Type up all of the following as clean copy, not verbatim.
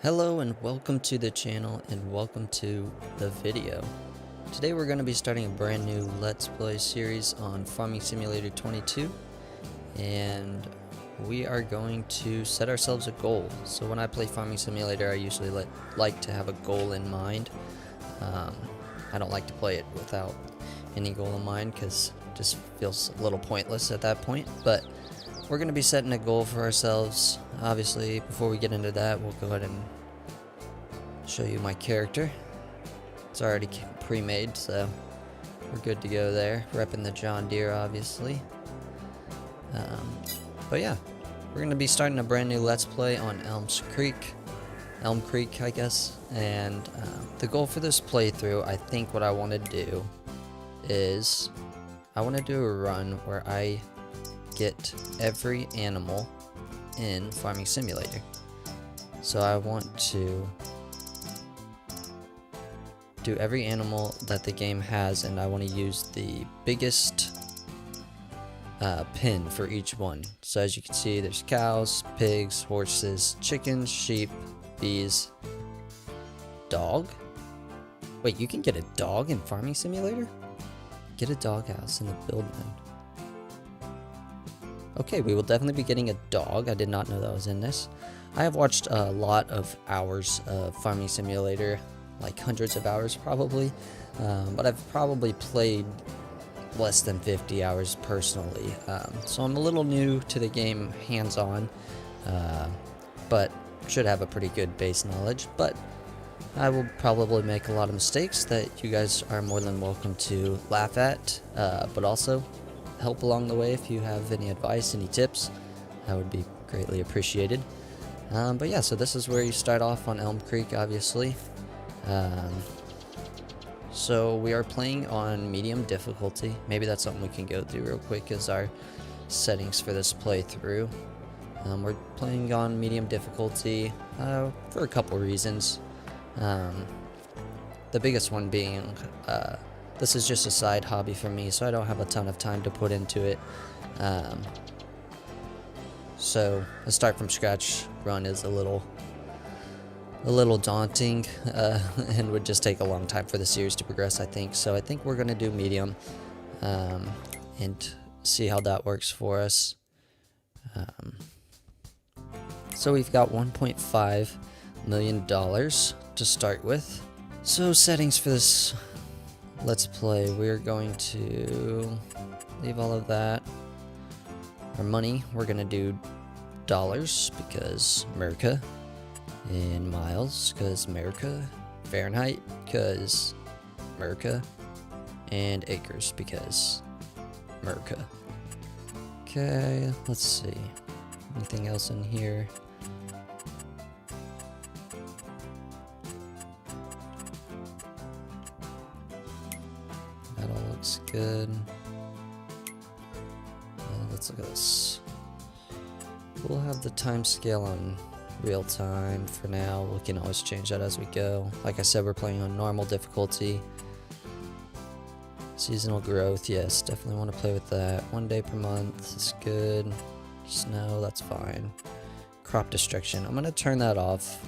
Hello and welcome to the channel and welcome to the video. Today we're going to be starting a brand new Let's Play series on Farming Simulator 22, and we are going to set ourselves a goal. So when I play Farming Simulator, I usually like to have a goal in mind. I don't like to play it without any goal in mind because it just feels a little pointless at that point, but we're going to be setting a goal for ourselves. Obviously, before we get into that, we'll go ahead and show you my character. It's already pre-made, so we're good to go there. Repping the John Deere, obviously. But yeah, we're going to be starting a brand new Let's Play on Elm Creek, I guess. And the goal for this playthrough, I think what I want to do is I want to do a run where I get every animal in Farming Simulator. So I want to do every animal that the game has, and I want to use the biggest pin for each one. So as you can see, there's cows, pigs, horses, chickens, sheep, bees, dog. Wait, you can get a dog in Farming Simulator? Get a doghouse in the build mode. Okay, we will definitely be getting a dog. I did not know that was in this. I have watched a lot of hours of Farming Simulator, like hundreds of hours probably, but I've probably played less than 50 hours personally. So I'm a little new to the game hands-on, but should have a pretty good base knowledge. But I will probably make a lot of mistakes that you guys are more than welcome to laugh at, but also help along the way. If you have any advice, any tips, that would be greatly appreciated. But yeah, so this is where you start off on Elm Creek, obviously. So we are playing on medium difficulty. Maybe that's something we can go through real quick as our settings for this playthrough. We're playing on medium difficulty for a couple reasons. The biggest one being this is just a side hobby for me, so I don't have a ton of time to put into it. So a start from scratch run is a little daunting, and would just take a long time for the series to progress, I think. So I think we're going to do medium, and see how that works for us. So we've got $1.5 million to start with. So settings for this Let's Play, we're going to leave all of that. Our money, we're going to do dollars because America. In miles, because America. Fahrenheit, because America. And acres, because America. Okay, let's see. Anything else in here? That all looks good. Let's look at this. We'll have the time scale on real time for now. We can always change that as we go. Like I said, we're playing on normal difficulty. Seasonal growth, yes, definitely want to play with that. 1 day per month is good. Snow, that's fine. Crop destruction, I'm going to turn that off.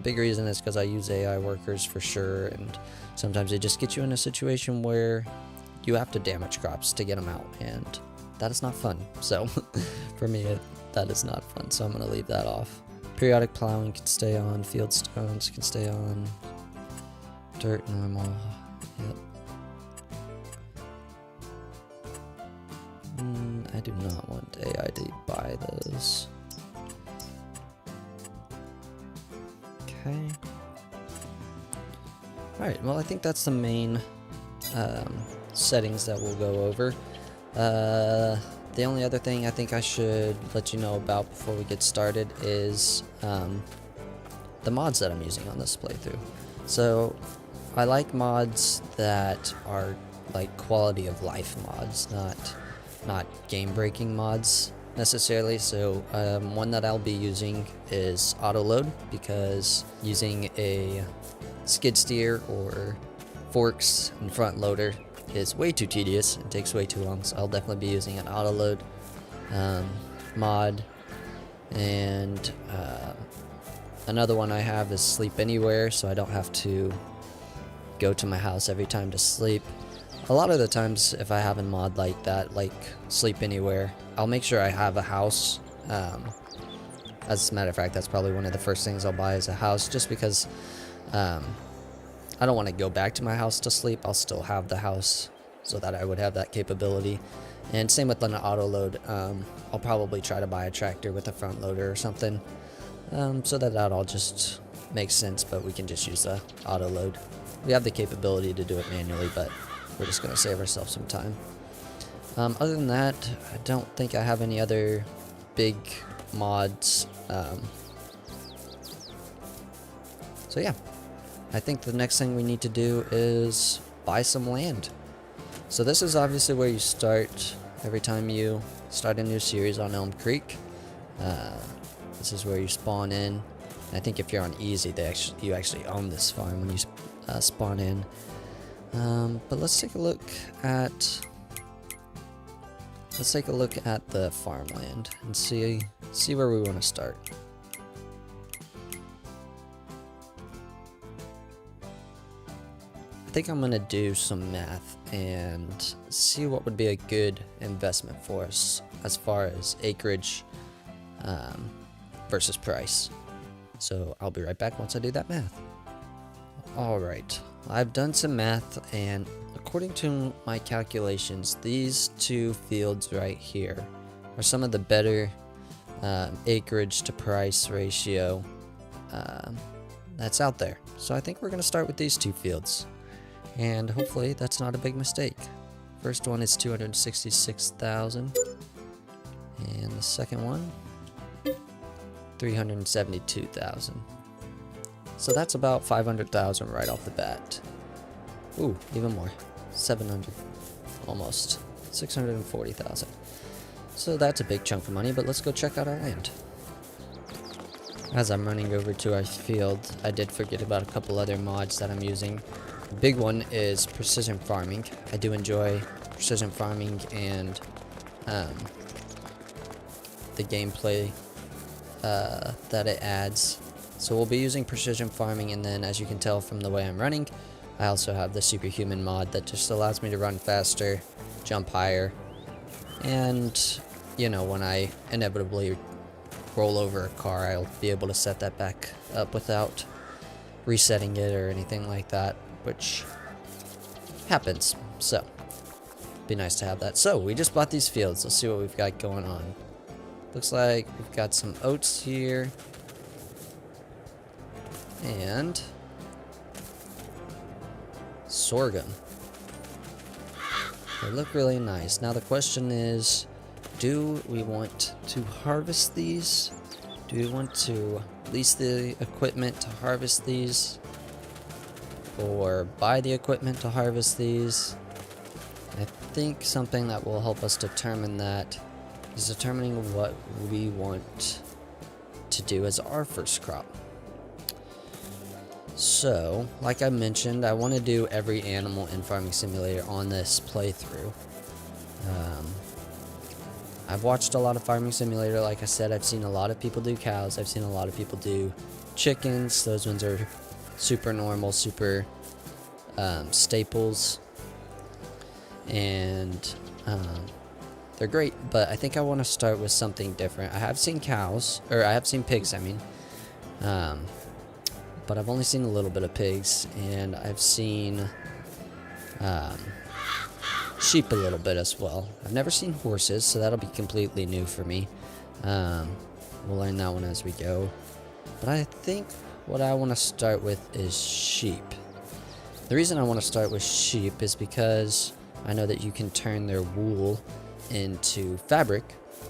Big reason is because I use AI workers for sure, and sometimes they just get you in a situation where you have to damage crops to get them out, and that is not fun. So for me, that is not fun, so I'm going to leave that off. Periodic plowing can stay on, field stones can stay on, dirt normal, yep. I do not want AI to buy those. Okay. Alright, well I think that's the main settings that we'll go over. The only other thing I think I should let you know about before we get started is the mods that I'm using on this playthrough. So I like mods that are like quality of life mods, not game-breaking mods necessarily. So one that I'll be using is auto load, because using a skid steer or forks and front loader is way too tedious and takes way too long, so I'll definitely be using an auto load mod. And Another one I have is sleep anywhere, so I don't have to go to my house every time to sleep. A lot of the times if I have a mod like that, like sleep anywhere, I'll make sure I have a house. As a matter of fact, that's probably one of the first things I'll buy is a house, just because I don't want to go back to my house to sleep. I'll still have the house so that I would have that capability. And same with an auto load. I'll probably try to buy a tractor with a front loader or something, so that all just makes sense, but we can just use the auto load. We have the capability to do it manually, but we're just going to save ourselves some time. Other than that, I don't think I have any other big mods. So yeah, I think the next thing we need to do is buy some land. So this is obviously where you start every time you start a new series on Elm Creek. This is where you spawn in. And I think if you're on easy, you actually own this farm when you spawn in. But let's take a look at the farmland and see where we want to start. I think I'm gonna do some math and see what would be a good investment for us as far as acreage versus price. So I'll be right back once I do that math. Alright, I've done some math, and according to my calculations, these two fields right here are some of the better acreage to price ratio that's out there. So I think we're gonna start with these two fields, and hopefully that's not a big mistake. First one is 266,000, and the second one 372,000. So that's about 500,000 right off the bat. Ooh, even more, 700, almost 640,000. So that's a big chunk of money, but let's go check out our land. As I'm running over to our field, I did forget about a couple other mods that I'm using. The big one is precision farming. I do enjoy precision farming and the gameplay that it adds. So we'll be using precision farming, and then as you can tell from the way I'm running, I also have the superhuman mod that just allows me to run faster, jump higher, and you know, when I inevitably roll over a car, I'll be able to set that back up without resetting it or anything like that, which happens. So be nice to have that. So we just bought these fields. Let's see what we've got going on. Looks like we've got some oats here and sorghum. They look really nice. Now the question is, do we want to harvest these? Do we want to lease the equipment to harvest these, or buy the equipment to harvest these? I think something that will help us determine that is determining what we want to do as our first crop. So, like I mentioned, I want to do every animal in Farming Simulator on this playthrough. I've watched a lot of Farming Simulator. Like I said, I've seen a lot of people do cows. I've seen a lot of people do chickens. Those ones are super normal, super staples, and they're great. But I think I want to start with something different. I have seen cows, or I have seen pigs, I mean. But I've only seen a little bit of pigs, and I've seen sheep a little bit as well. I've never seen horses, so that'll be completely new for me. We'll learn that one as we go. But I think what I want to start with is sheep. The reason I want to start with sheep is because I know that you can turn their wool into fabric,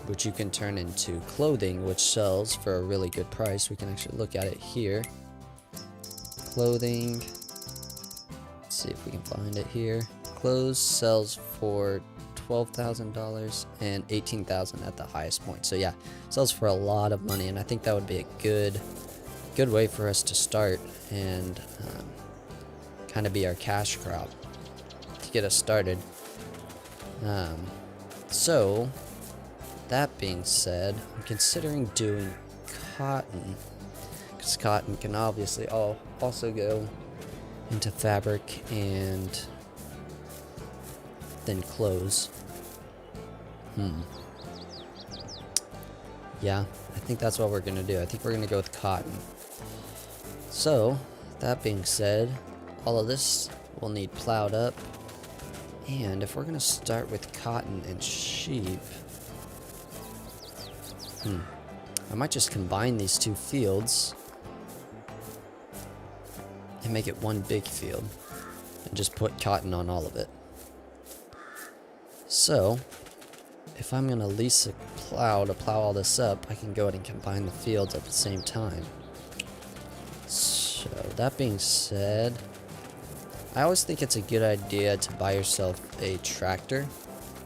which you can turn into clothing, which sells for a really good price. We can actually look at it here. Clothing. Let's see if we can find it here. Clothes sells for $12,000 and $18,000 at the highest point. So yeah, sells for a lot of money, and I think that would be a good way for us to start and kind of be our cash crop to get us started. So that being said, I'm considering doing cotton, because cotton can obviously also go into fabric and then clothes. Yeah, I think that's what we're going to do. I think we're going to go with cotton. So, that being said, all of this will need plowed up. And if we're going to start with cotton and sheep, I might just combine these two fields and make it one big field and just put cotton on all of it. So, if I'm going to lease a plow to plow all this up, I can go ahead and combine the fields at the same time. So, that being said, I always think it's a good idea to buy yourself a tractor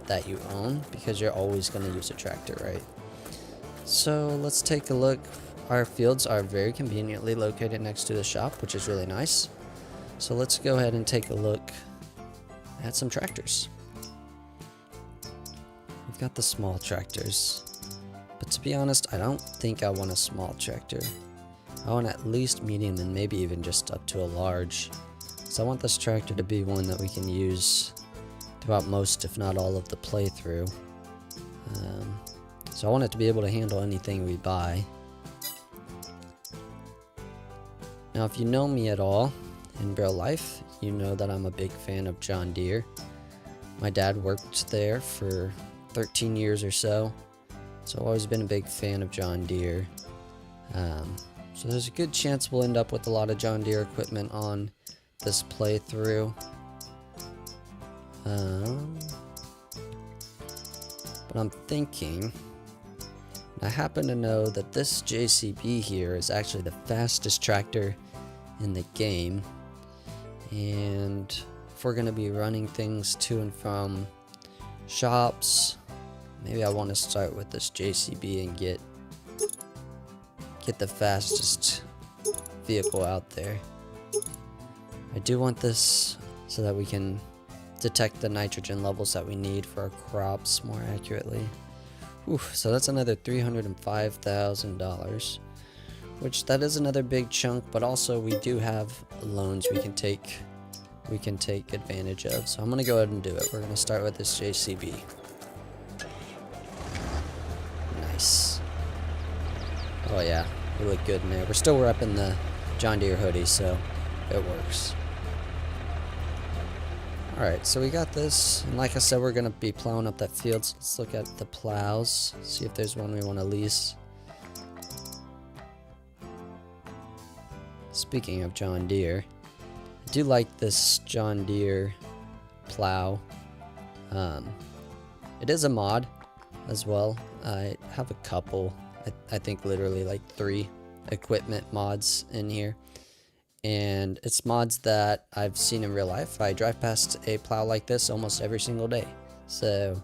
that you own, because you're always going to use a tractor, right? So, let's take a look. Our fields are very conveniently located next to the shop, which is really nice. So, let's go ahead and take a look at some tractors. We've got the small tractors, but to be honest, I don't think I want a small tractor. I want at least medium and maybe even just up to a large. So I want this tractor to be one that we can use throughout most, if not all, of the playthrough. So I want it to be able to handle anything we buy. Now, if you know me at all in real life, you know that I'm a big fan of John Deere. My dad worked there for 13 years or so, so I've always been a big fan of John Deere. So there's a good chance we'll end up with a lot of John Deere equipment on this playthrough. But I'm thinking, I happen to know that this JCB here is actually the fastest tractor in the game, and if we're going to be running things to and from shops, maybe I want to start with this JCB and get the fastest vehicle out there. I do want this so that we can detect the nitrogen levels that we need for our crops more accurately. So that's another $305,000, which that is another big chunk, but also we do have loans we can take advantage of. So I'm gonna go ahead and do it. We're gonna start with this JCB. Nice. Oh yeah, we look good in there. We're still repping the John Deere hoodie, so it works. Alright, so we got this, and like I said, we're gonna be plowing up that field. So let's look at the plows, see if there's one we want to lease. Speaking of John Deere, I do like this John Deere plow. It is a mod as well. I have a couple, I think literally like 3 equipment mods in here. And it's mods that I've seen in real life. I drive past a plow like this almost every single day. So,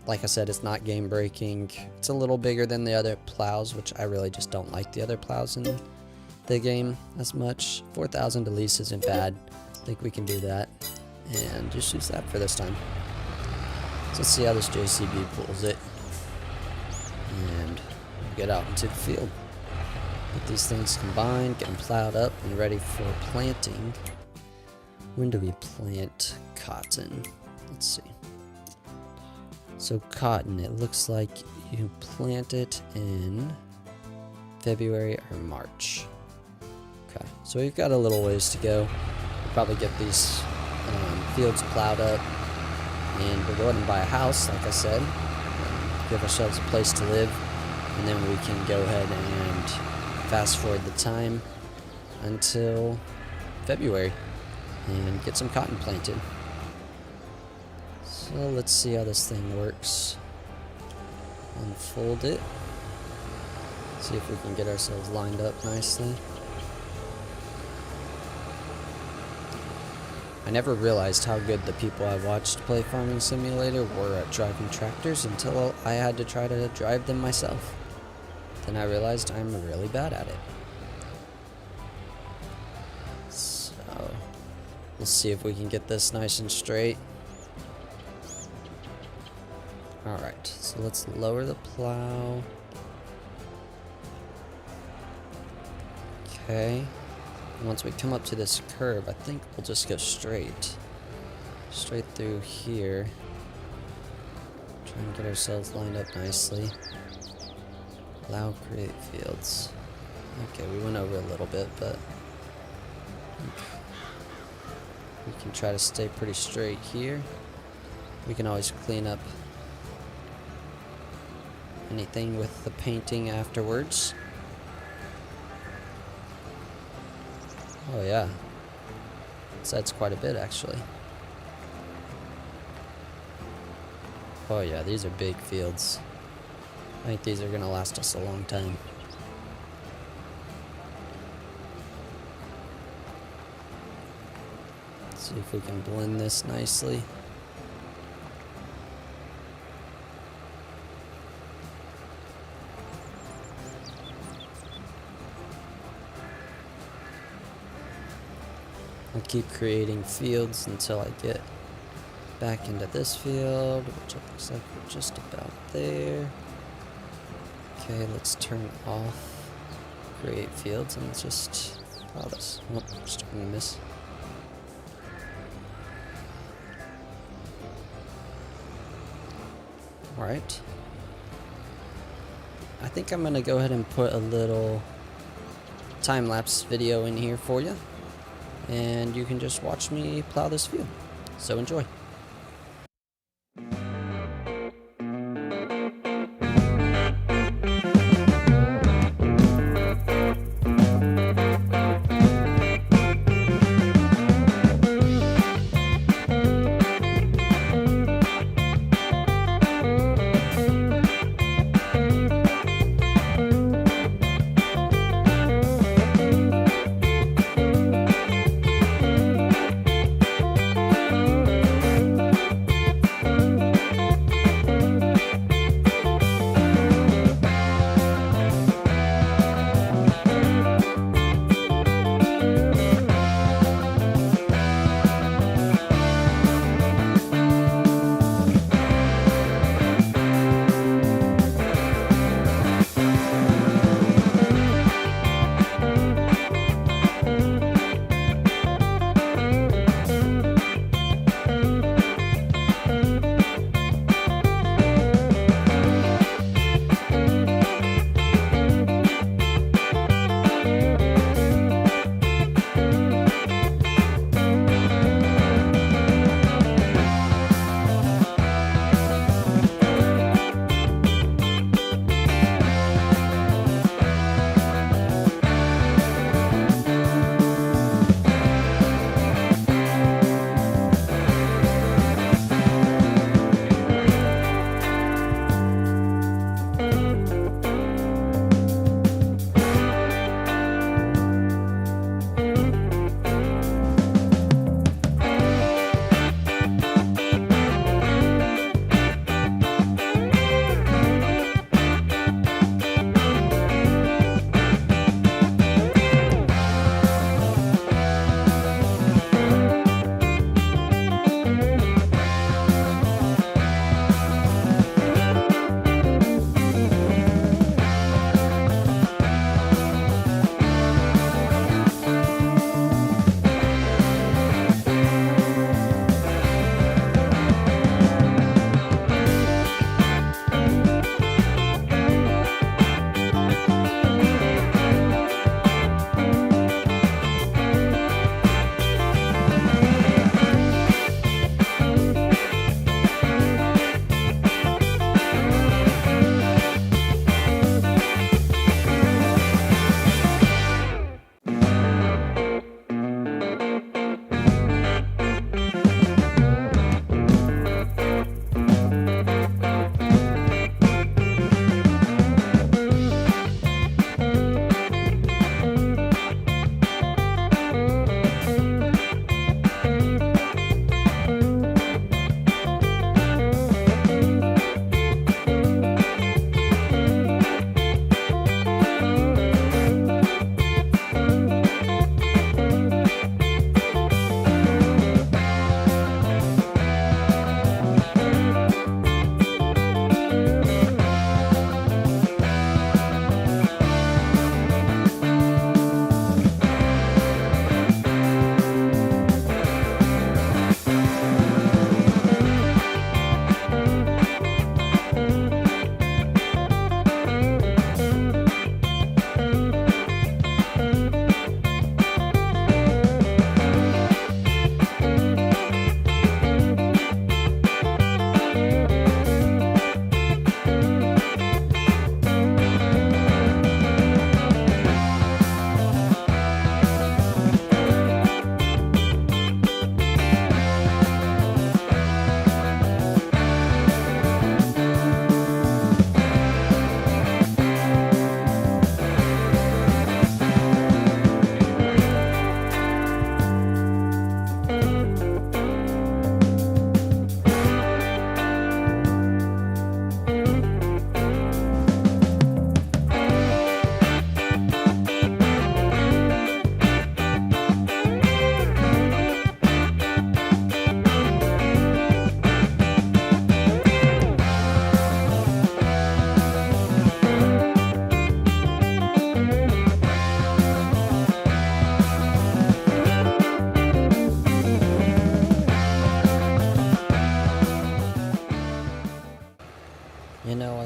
like I said, it's not game breaking. It's a little bigger than the other plows, which I really just don't like the other plows in the game as much. 4,000 to lease isn't bad. I think we can do that. And just use that for this time. So let's see how this JCB pulls it. And we'll get out into the field. Get these things combined, get them plowed up and ready for planting. When do we plant cotton? Let's see. So cotton, it looks like you plant it in February or March. Okay, so we've got a little ways to go. We'll probably get these fields plowed up, and we'll go ahead and buy a house, like I said. Give ourselves a place to live, and then we can go ahead and fast forward the time until February and get some cotton planted. So let's see how this thing works. Unfold it. See if we can get ourselves lined up nicely. I never realized how good the people I watched play Farming Simulator were at driving tractors until I had to try to drive them myself. Then I realized I'm really bad at it. So, we'll see if we can get this nice and straight. Alright, so let's lower the plow. Okay. And once we come up to this curve, I think we'll just go straight through here. Try and get ourselves lined up nicely. Allow create fields. Okay, we went over a little bit, but we can try to stay pretty straight here. We can always clean up anything with the painting afterwards. Oh yeah, so that's quite a bit actually. Oh yeah, these are big fields. I think these are gonna last us a long time. Let's see if we can blend this nicely. I'll keep creating fields until I get back into this field, which it looks like we're just about there. Okay, let's turn off create fields and let's just plow this. Oh, starting to miss. Alright. I think I'm gonna go ahead and put a little time-lapse video in here for you, and you can just watch me plow this field. So enjoy.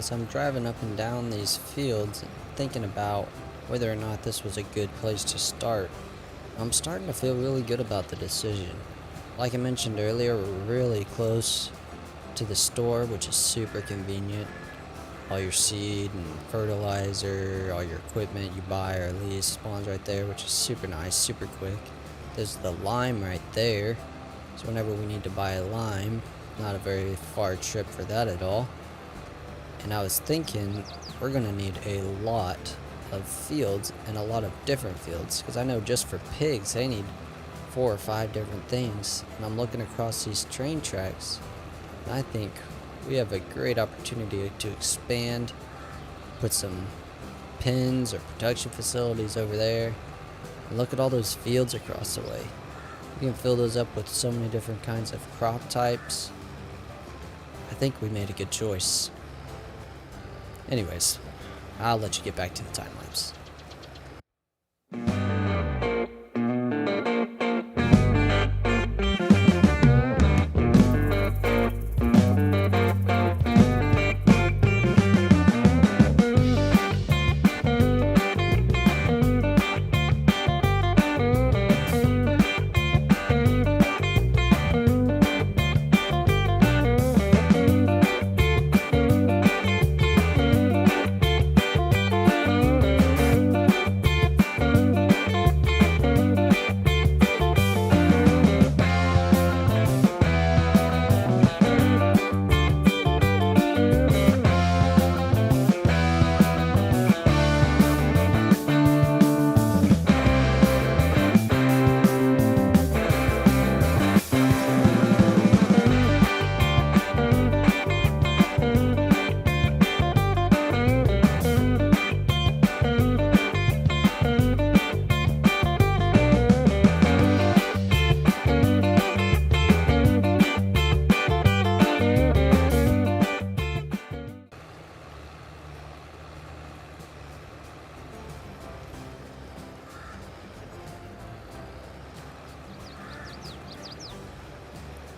as I'm driving up and down these fields and thinking about whether or not this was a good place to start, I'm starting to feel really good about the decision. Like I mentioned earlier, we're really close to the store, which is super convenient. All your seed and fertilizer, all your equipment you buy or lease spawns right there, which is super nice, super quick. There's the lime right there, so whenever we need to buy a lime, not a very far trip for that at all. And I was thinking we're gonna need a lot of fields and a lot of different fields, because I know just for pigs they need 4 or 5 different things. And I'm looking across these train tracks, and I think we have a great opportunity to expand, put some pens or production facilities over there, and look at all those fields across the way. You can fill those up with so many different kinds of crop types. I think we made a good choice. Anyways, I'll let you get back to the time lapse.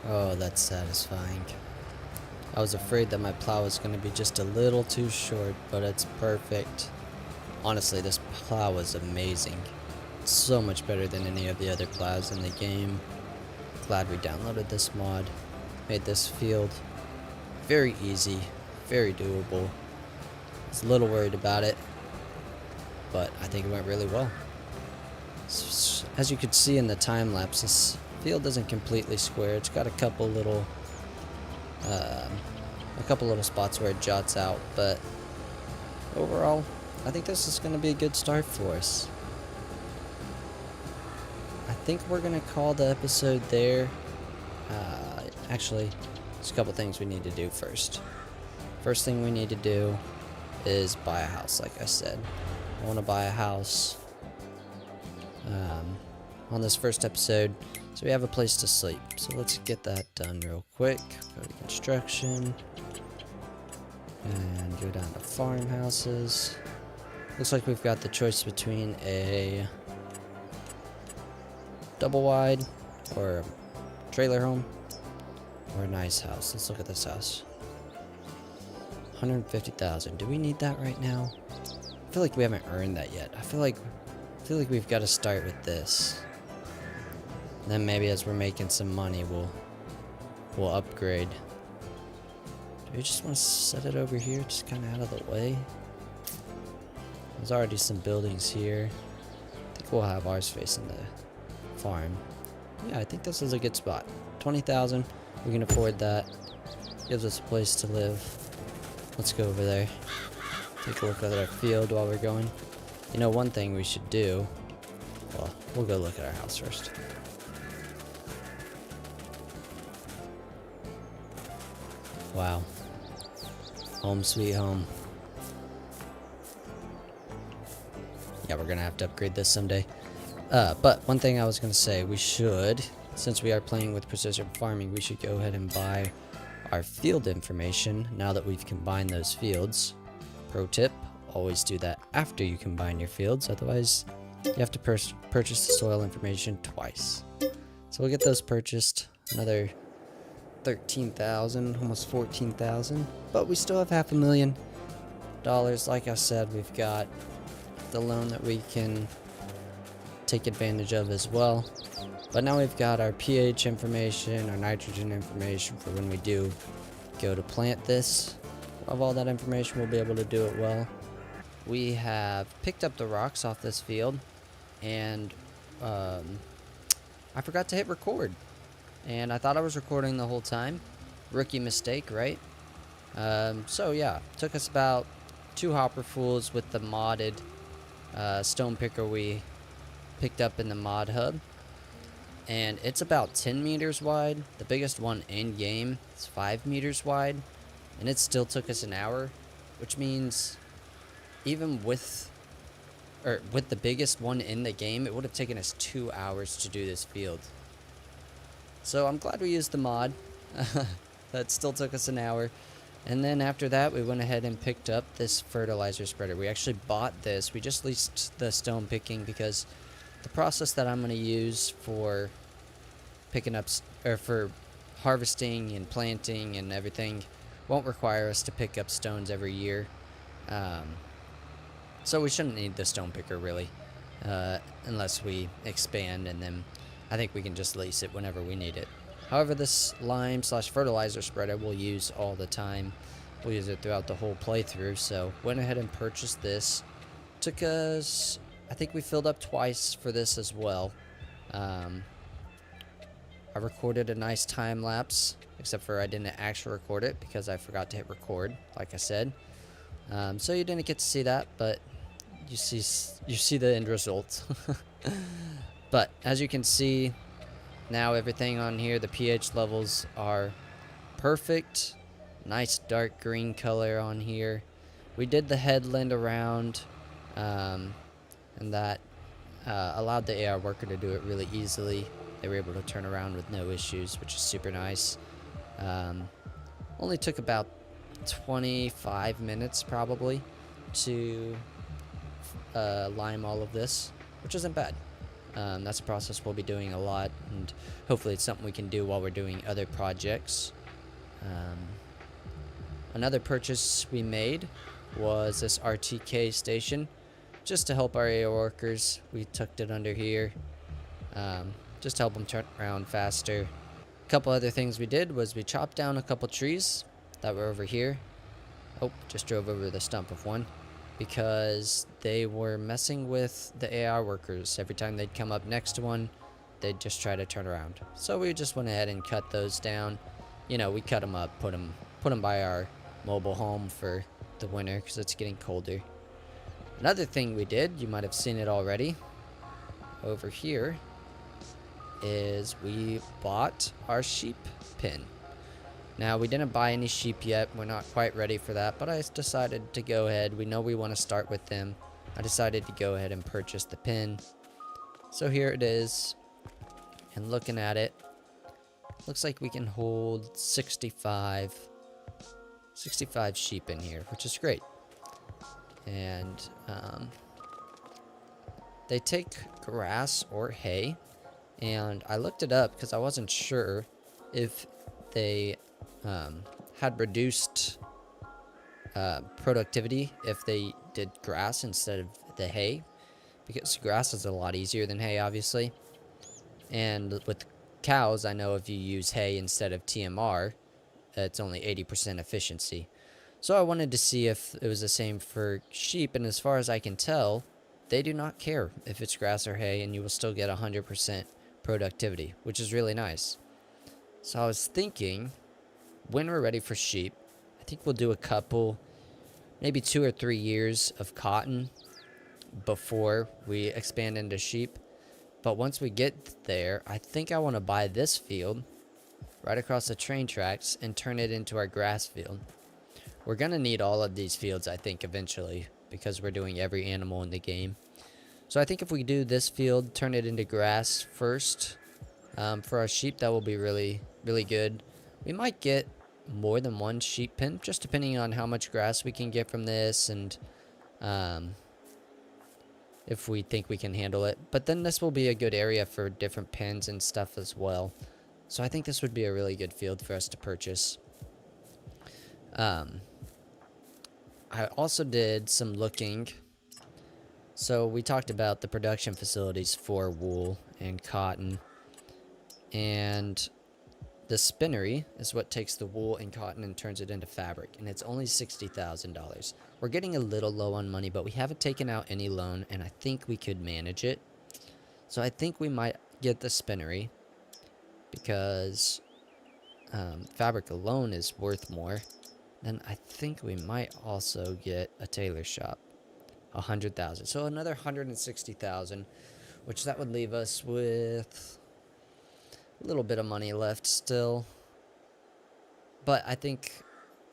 Oh, that's satisfying. I was afraid that my plow was going to be just a little too short, but it's perfect. Honestly, this plow is amazing. It's so much better than any of the other plows in the game. Glad we downloaded this mod. Made this field very easy, very doable. I was a little worried about it, but I think it went really well. As you could see in the time lapse, this field isn't completely square. It's got a couple little spots where it jots out, but overall I think this is going to be a good start for us. I think we're going to call the episode there. Actually, there's a couple things we need to do first. First thing we need to do is buy a house. Like I said, I want to buy a house on this first episode, so we have a place to sleep. So let's get that done real quick. Go to construction and go down to farmhouses. Looks like we've got the choice between a double wide or a trailer home or a nice house. Let's look at this house. 150,000. Do we need that right now? I feel like we haven't earned that yet. I feel like we've got to start with this. Then maybe as we're making some money, we'll upgrade. Do we just want to set it over here, just kind of out of the way? There's already some buildings here. I think we'll have ours facing the farm. Yeah, I think this is a good spot. 20,000, we can afford that. Gives us a place to live. Let's go over there. Take a look at our field while we're going. You know, one thing we should do, well, we'll go look at our house first. Wow. Home sweet home. Yeah, we're gonna have to upgrade this someday. But one thing I was gonna say, we should, since we are playing with precision farming, we should go ahead and buy our field information now that we've combined those fields. Pro tip, always do that after you combine your fields, otherwise you have to purchase the soil information twice. So we'll get those purchased. Another 13,000, almost 14,000, but we still have 500,000 Like I said, we've got the loan that we can take advantage of as well. But now we've got our pH information, our nitrogen information for when we do go to plant this. Of all that information, we'll be able to do it well. We have picked up the rocks off this field, and I forgot to hit record. And I thought I was recording the whole time. Rookie mistake, right? So yeah, took us about 2 hopperfuls with the modded stone picker we picked up in the mod hub. And it's about 10 meters wide. The biggest one in game is 5 meters wide. And it still took us an hour, which means even with the biggest one in the game, it would have taken us 2 hours to do this field. So I'm glad we used the mod. That still took us an hour. And then after that, we went ahead and picked up this fertilizer spreader. We actually bought this. We just leased the stone picking because the process that I'm going to use for picking up, or for harvesting and planting and everything, won't require us to pick up stones every year. So we shouldn't need the stone picker really, unless we expand, and then I think we can just lease it whenever we need it. However, this lime/fertilizer spreader we'll use all the time. We'll use it throughout the whole playthrough, so went ahead and purchased this. Took us, I think we filled up twice for this as well. I recorded a nice time lapse, except for I didn't actually record it because I forgot to hit record, like I said. So you didn't get to see that, but you see the end result. But as you can see, now everything on here, the pH levels are perfect. Nice dark green color on here. We did the headland around, and that allowed the AR worker to do it really easily. They were able to turn around with no issues, which is super nice. Only took about 25 minutes probably to lime all of this, which isn't bad. That's a process we'll be doing a lot, and hopefully it's something we can do while we're doing other projects. Another purchase we made was this RTK station, just to help our AO workers. We tucked it under here, just to help them turn around faster. A couple other things we did was we chopped down a couple trees that were over here. Oh, just drove over the stump of one, because they were messing with the AR workers. Every time they'd come up next to one, they'd just try to turn around. So we just went ahead and cut those down. You know, we cut them up, put them by our mobile home for the winter because it's getting colder. Another thing we did, you might have seen it already, over here, is we bought our sheep pen. Now, we didn't buy any sheep yet. We're not quite ready for that, but I decided to go ahead. We know we want to start with them. I decided to go ahead and purchase the pen. So here it is. And looking at it, looks like we can hold 65 sheep in here, which is great. And they take grass or hay. And I looked it up because I wasn't sure if they had reduced productivity if they did grass instead of the hay, because grass is a lot easier than hay, obviously. And with cows, I know if you use hay instead of TMR, it's only 80% efficiency. So I wanted to see if it was the same for sheep, and as far as I can tell, they do not care if it's grass or hay, and you will still get 100% productivity, which is really nice. So I was thinking, when we're ready for sheep, I think we'll do a couple, maybe 2 or 3 years of cotton before we expand into sheep. But once we get there, I think I want to buy this field right across the train tracks and turn it into our grass field. We're going to need all of these fields, I think, eventually, because we're doing every animal in the game. So I think if we do this field, turn it into grass first, for our sheep, that will be really, really good. We might get more than one sheep pen, just depending on how much grass we can get from this, and if we think we can handle it. But then this will be a good area for different pens and stuff as well. So I think this would be a really good field for us to purchase. I I also did some looking. So we talked about the production facilities for wool and cotton, and the spinnery is what takes the wool and cotton and turns it into fabric, and it's only $60,000. We're getting a little low on money, but we haven't taken out any loan, and I think we could manage it. So I think we might get the spinnery, because fabric alone is worth more. Then I think we might also get a tailor shop, 100,000. So another 160,000, which that would leave us with a little bit of money left still. But I think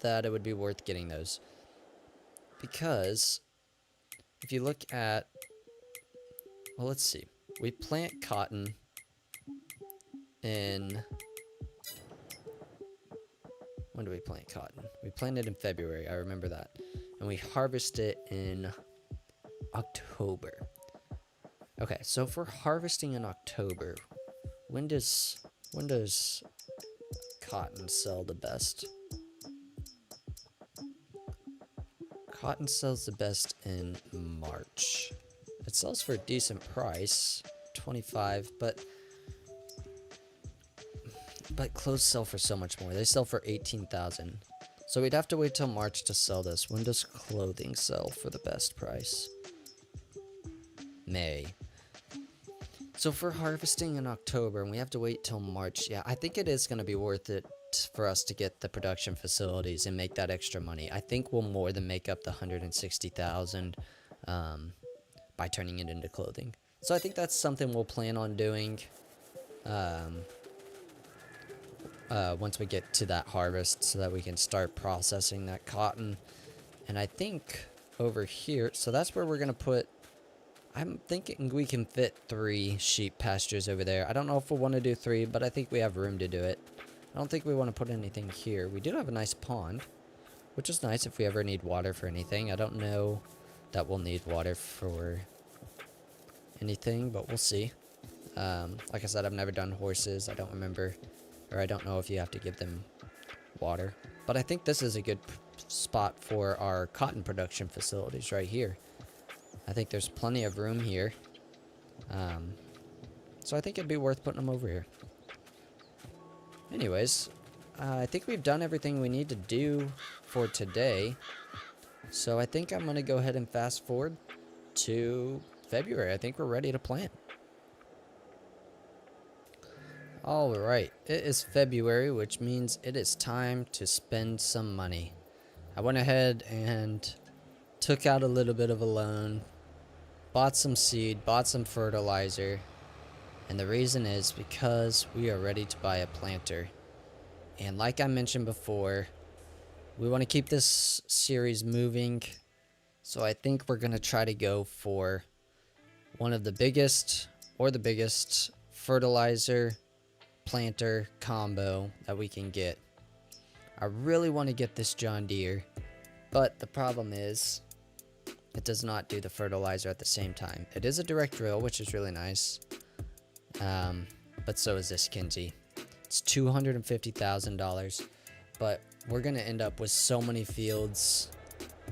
that it would be worth getting those, because if you look at, well, let's see, we plant cotton in, when do we plant cotton? We plant it in February, I remember that. And we harvest it in October. Okay, so if we're harvesting in October, when does cotton sell the best? Cotton sells the best in March. It sells for a decent price, 25, but clothes sell for so much more. They sell for 18,000. So we'd have to wait till March to sell this. When does clothing sell for the best price? May. So if we're harvesting in October and we have to wait till March, yeah, I think it is going to be worth it for us to get the production facilities and make that extra money. I think we'll more than make up the 160,000 by turning it into clothing. So I think that's something we'll plan on doing once we get to that harvest, so that we can start processing that cotton. And I think over here, so that's where we're going to put, I'm thinking we can fit 3 sheep pastures over there. I don't know if we'll want to do 3, but I think we have room to do it. I don't think we want to put anything here. We do have a nice pond, which is nice if we ever need water for anything. I don't know that we'll need water for anything, but we'll see. Like I said, I've never done horses. I don't remember, or I don't know if you have to give them water. But I think this is a good spot for our cotton production facilities right here. I think there's plenty of room here. So I think it'd be worth putting them over here. Anyways, I think we've done everything we need to do for today. So I think I'm going to go ahead and fast forward to February. I think we're ready to plant. Alright, it is February, which means it is time to spend some money. I went ahead and took out a little bit of a loan, bought some seed, bought some fertilizer, and the reason is because we are ready to buy a planter. And like I mentioned before, we want to keep this series moving, so I think we're going to try to go for one of the biggest fertilizer planter combo that we can get. I really want to get this John Deere, but the problem is it does not do the fertilizer at the same time. It is a direct drill, which is really nice, but so is this Kinsey. It's $250,000, but we're going to end up with so many fields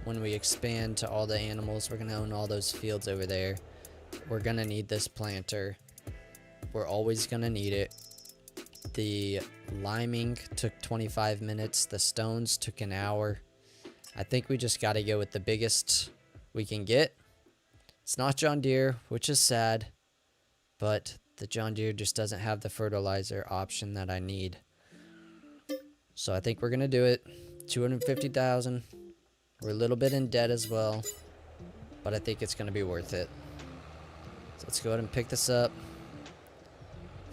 when we expand to all the animals. We're going to own all those fields over there. We're going to need this planter. We're always going to need it. The liming took 25 minutes. The stones took an hour. I think we just got to go with the biggest we can get. It's not John Deere, which is sad, but the John Deere just doesn't have the fertilizer option that I need. So I think we're going to do it. $250,000. We're a little bit in debt as well, but I think it's going to be worth it. So let's go ahead and pick this up,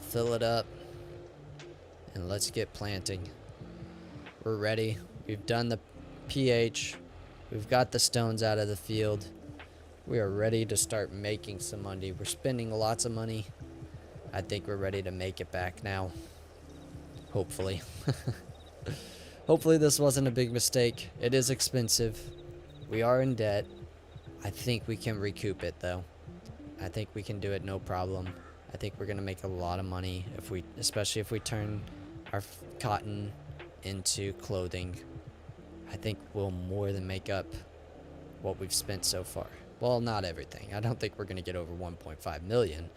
fill it up, and let's get planting. We're ready. We've done the pH. We've got the stones out of the field. We are ready to start making some money. We're spending lots of money. I think we're ready to make it back now. Hopefully. Hopefully this wasn't a big mistake. It is expensive. We are in debt. I think we can recoup it though. I think we can do it no problem. I think we're gonna make a lot of money especially if we turn our cotton into clothing. I think we'll more than make up what we've spent so far. Well, not everything. I don't think we're going to get over 1.5 million.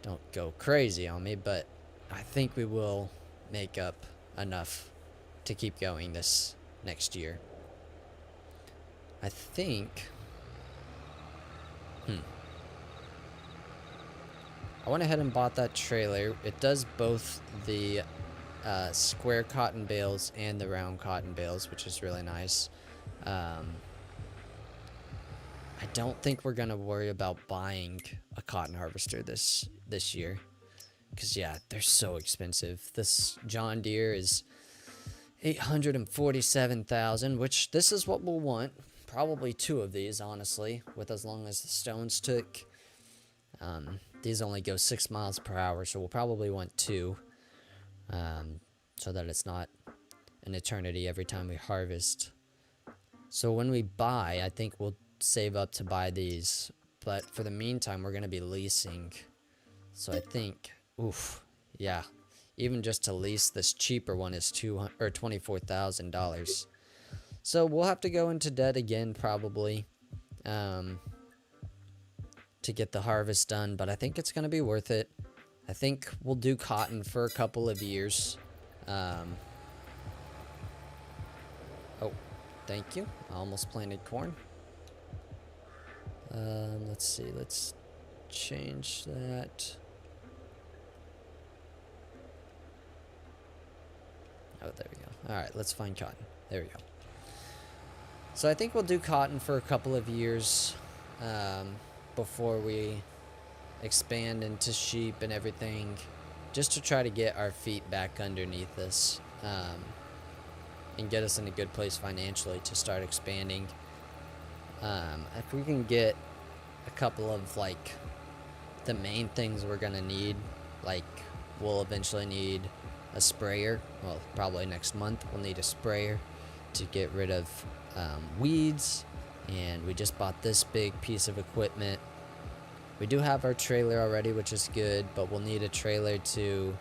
Don't go crazy on me, but I think we will make up enough to keep going this next year. I think... I went ahead and bought that trailer. It does both the square cotton bales and the round cotton bales, which is really nice. I don't think we're gonna worry about buying a cotton harvester this year, because yeah, they're so expensive. This John Deere is $847,000, which this is what we'll want. Probably 2 of these, honestly, with as long as the stones took. These only go 6 miles per hour, so we'll probably want 2, so that it's not an eternity every time we harvest. So when we buy, I think we'll save up to buy these, but for the meantime, we're going to be leasing. So I think, yeah, even just to lease this cheaper one is $24,000. So we'll have to go into debt again, probably, to get the harvest done, but I think it's going to be worth it. I think we'll do cotton for a couple of years. Oh, thank you. I almost planted corn. Let's see. Let's change that. Oh, there we go. All right, let's find cotton. There we go. So I think we'll do cotton for a couple of years before we expand into sheep and everything, just to try to get our feet back underneath us and get us in a good place financially to start expanding. If we can get a couple of like the main things we're gonna need, like we'll eventually need a sprayer. Well, probably next month we'll need a sprayer to get rid of weeds, and we just bought this big piece of equipment. We do have our trailer already, which is good, but we'll need a trailer to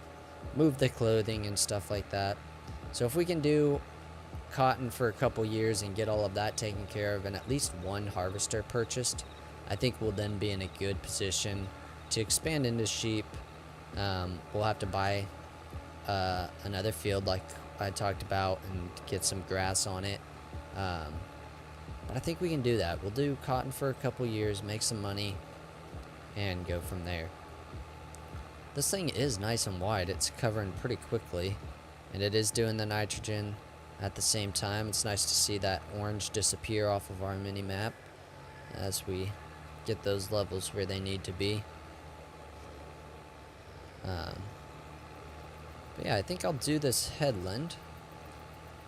move the clothing and stuff like that. So if we can do cotton for a couple years and get all of that taken care of and at least one harvester purchased, I think we'll then be in a good position to expand into sheep. We'll have to buy another field like I talked about and get some grass on it. But I think we can do that. We'll do cotton for a couple years, make some money, and go from there. This thing is nice and wide. It's covering pretty quickly, and it is doing the nitrogen at the same time. It's nice to see that orange disappear off of our mini map as we get those levels where they need to be. But yeah, I think I'll do this headland.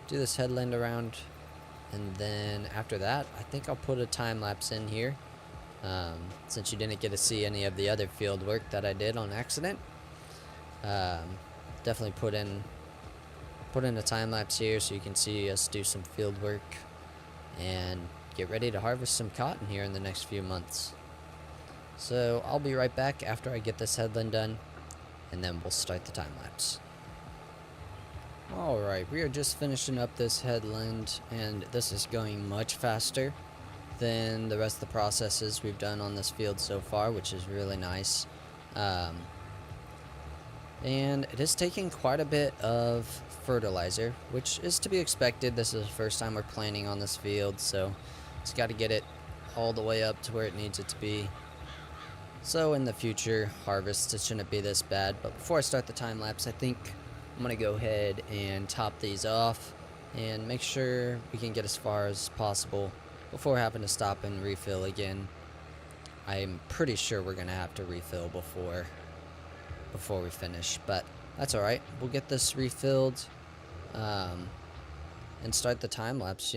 Do this headland around, and then after that, I think I'll put a time lapse in here. Since you didn't get to see any of the other field work that I did on accident, definitely put in a time lapse here so you can see us do some field work and get ready to harvest some cotton here in the next few months. So I'll be right back after I get this headland done, and then we'll start the time lapse. Alright, we are just finishing up this headland, and this is going much faster than the rest of the processes we've done on this field so far, which is really nice. And it is taking quite a bit of fertilizer, which is to be expected. This is the first time we're planting on this field, so it's got to get it all the way up to where it needs it to be. So in the future harvests, it shouldn't be this bad. But before I start the time lapse, I think I'm going to go ahead and top these off and make sure we can get as far as possible before having to stop and refill again. I'm pretty sure we're going to have to refill before we finish, but that's alright. We'll get this refilled and start the time lapse,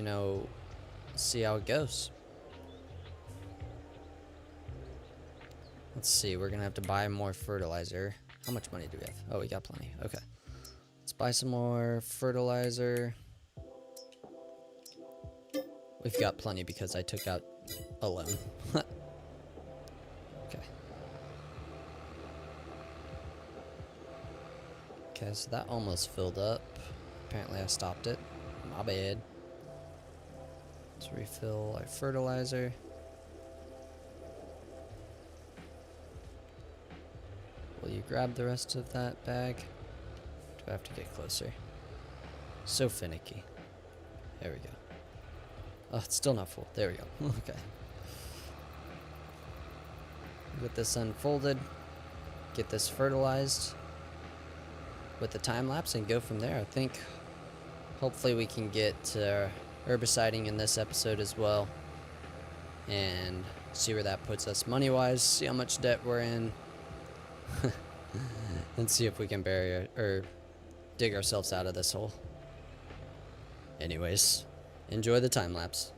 see how it goes. Let's see, we're going to have to buy more fertilizer. How much money do we have? Oh, we got plenty. Okay. Let's buy some more fertilizer. We've got plenty because I took out a loan. Okay. Okay, so that almost filled up. Apparently I stopped it. My bad. Let's refill our fertilizer. Will you grab the rest of that bag? Do I have to get closer? So finicky. There we go. Oh, it's still not full. There we go. Okay. Get this unfolded. Get this fertilized with the time lapse and go from there. I think hopefully we can get herbiciding in this episode as well and see where that puts us money wise, see how much debt we're in, and see if we can bury or dig ourselves out of this hole. Anyways, enjoy the time lapse.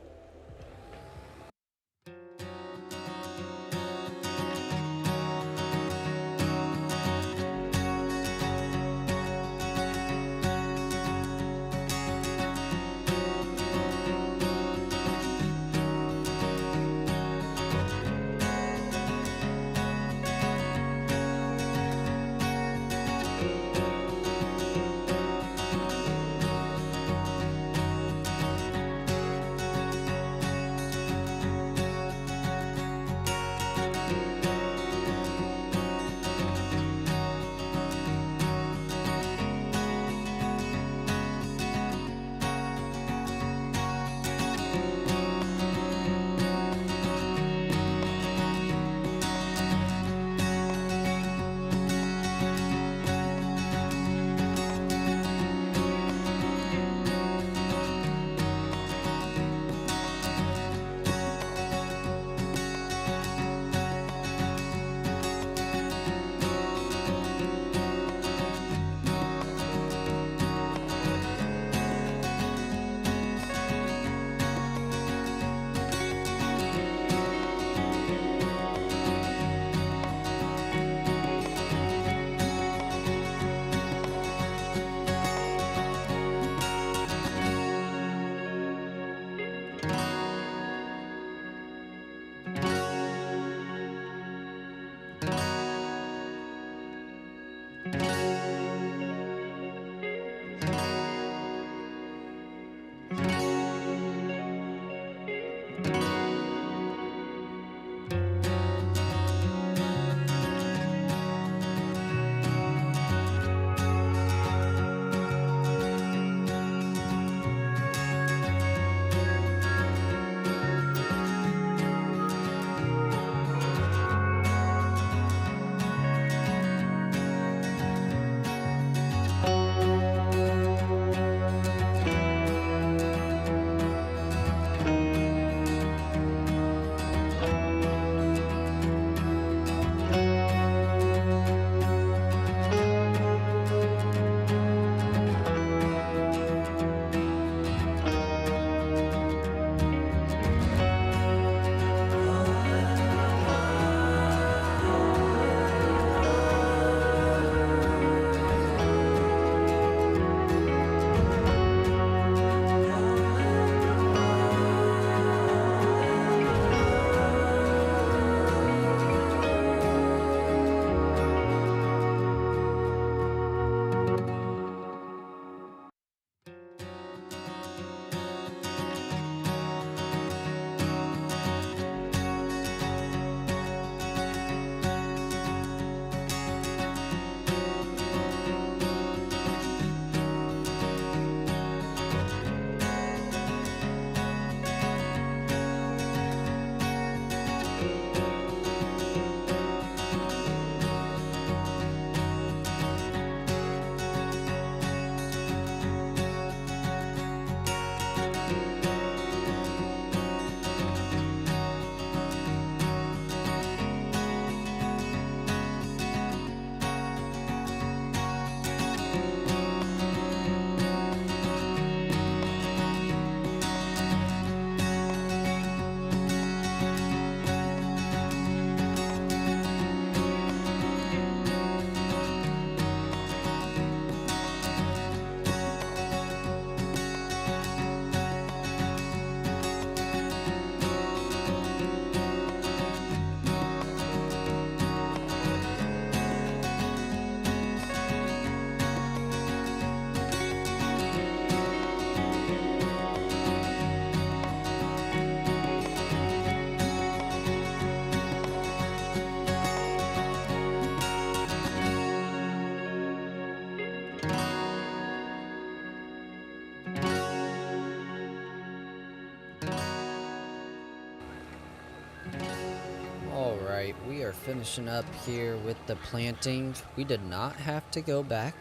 are finishing up here with the planting. We did not have to go back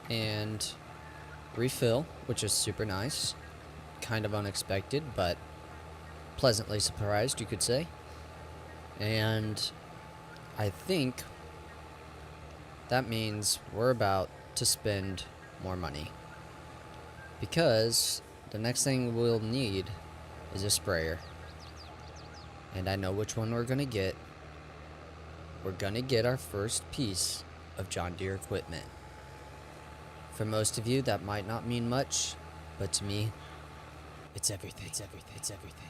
and refill, which is super nice. Kind of unexpected, but pleasantly surprised, you could say. And I think that means we're about to spend more money, because the next thing we'll need is a sprayer. And I know which one we're going to get. We're going to get our first piece of John Deere equipment. For most of you, that might not mean much, but to me, it's everything. It's everything. It's everything.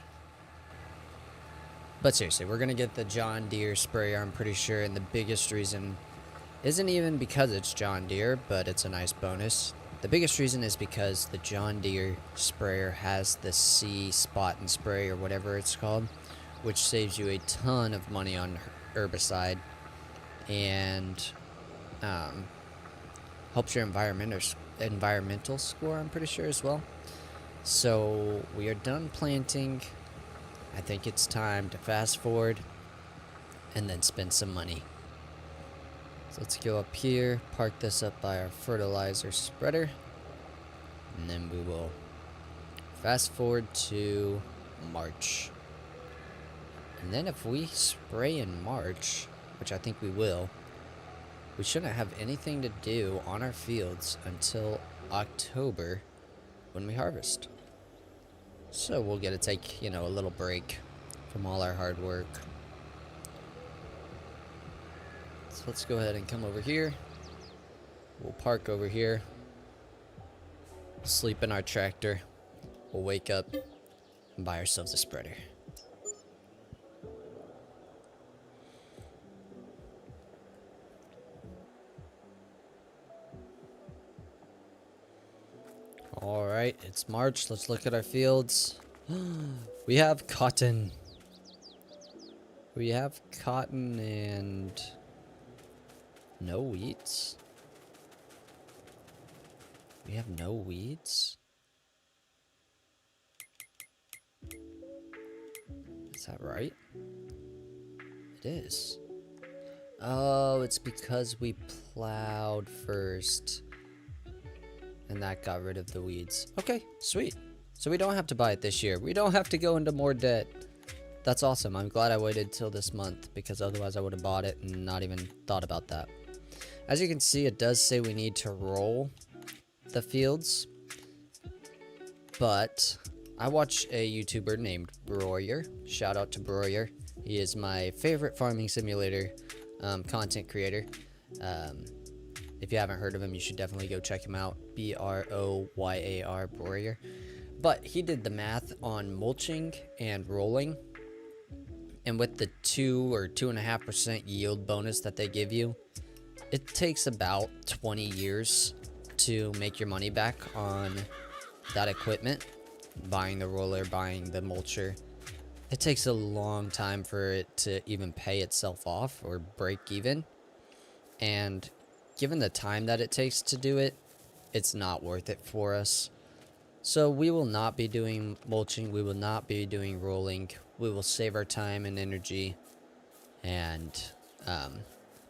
But seriously, we're going to get the John Deere sprayer, I'm pretty sure, and the biggest reason isn't even because it's John Deere, but it's a nice bonus. The biggest reason is because the John Deere sprayer has the C spot and spray, or whatever it's called, which saves you a ton of money on herbicide and helps your environmental score, I'm pretty sure, as well. So we are done planting. I think it's time to fast forward and then spend some money. So let's go up here, park this up by our fertilizer spreader, and then we will fast forward to March. And then if we spray in March, which I think we will, we shouldn't have anything to do on our fields until October when we harvest. So we'll get to take, a little break from all our hard work. So let's go ahead and come over here. We'll park over here. Sleep in our tractor. We'll wake up and buy ourselves a spreader. Alright, it's March. Let's look at our fields. We have cotton. We have cotton and no weeds. We have no weeds? Is that right? It is. Oh, it's because we plowed first. And that got rid of the weeds. Okay, sweet. So we don't have to buy it this year. We don't have to go into more debt. That's awesome. I'm glad I waited till this month, because otherwise I would have bought it and not even thought about that. As you can see, it does say we need to roll the fields. But I watch a YouTuber named Broyer. Shout out to Broyer. He is my favorite farming simulator content creator. If you haven't heard of him, you should definitely go check him out. Broyar, Broyer. But he did the math on mulching and rolling. And with the 2 or 2.5% yield bonus that they give you, it takes about 20 years to make your money back on that equipment. Buying the roller, buying the mulcher. It takes a long time for it to even pay itself off or break even. And given the time that it takes to do it, it's not worth it for us. So we will not be doing mulching. We will not be doing rolling. We will save our time and energy. And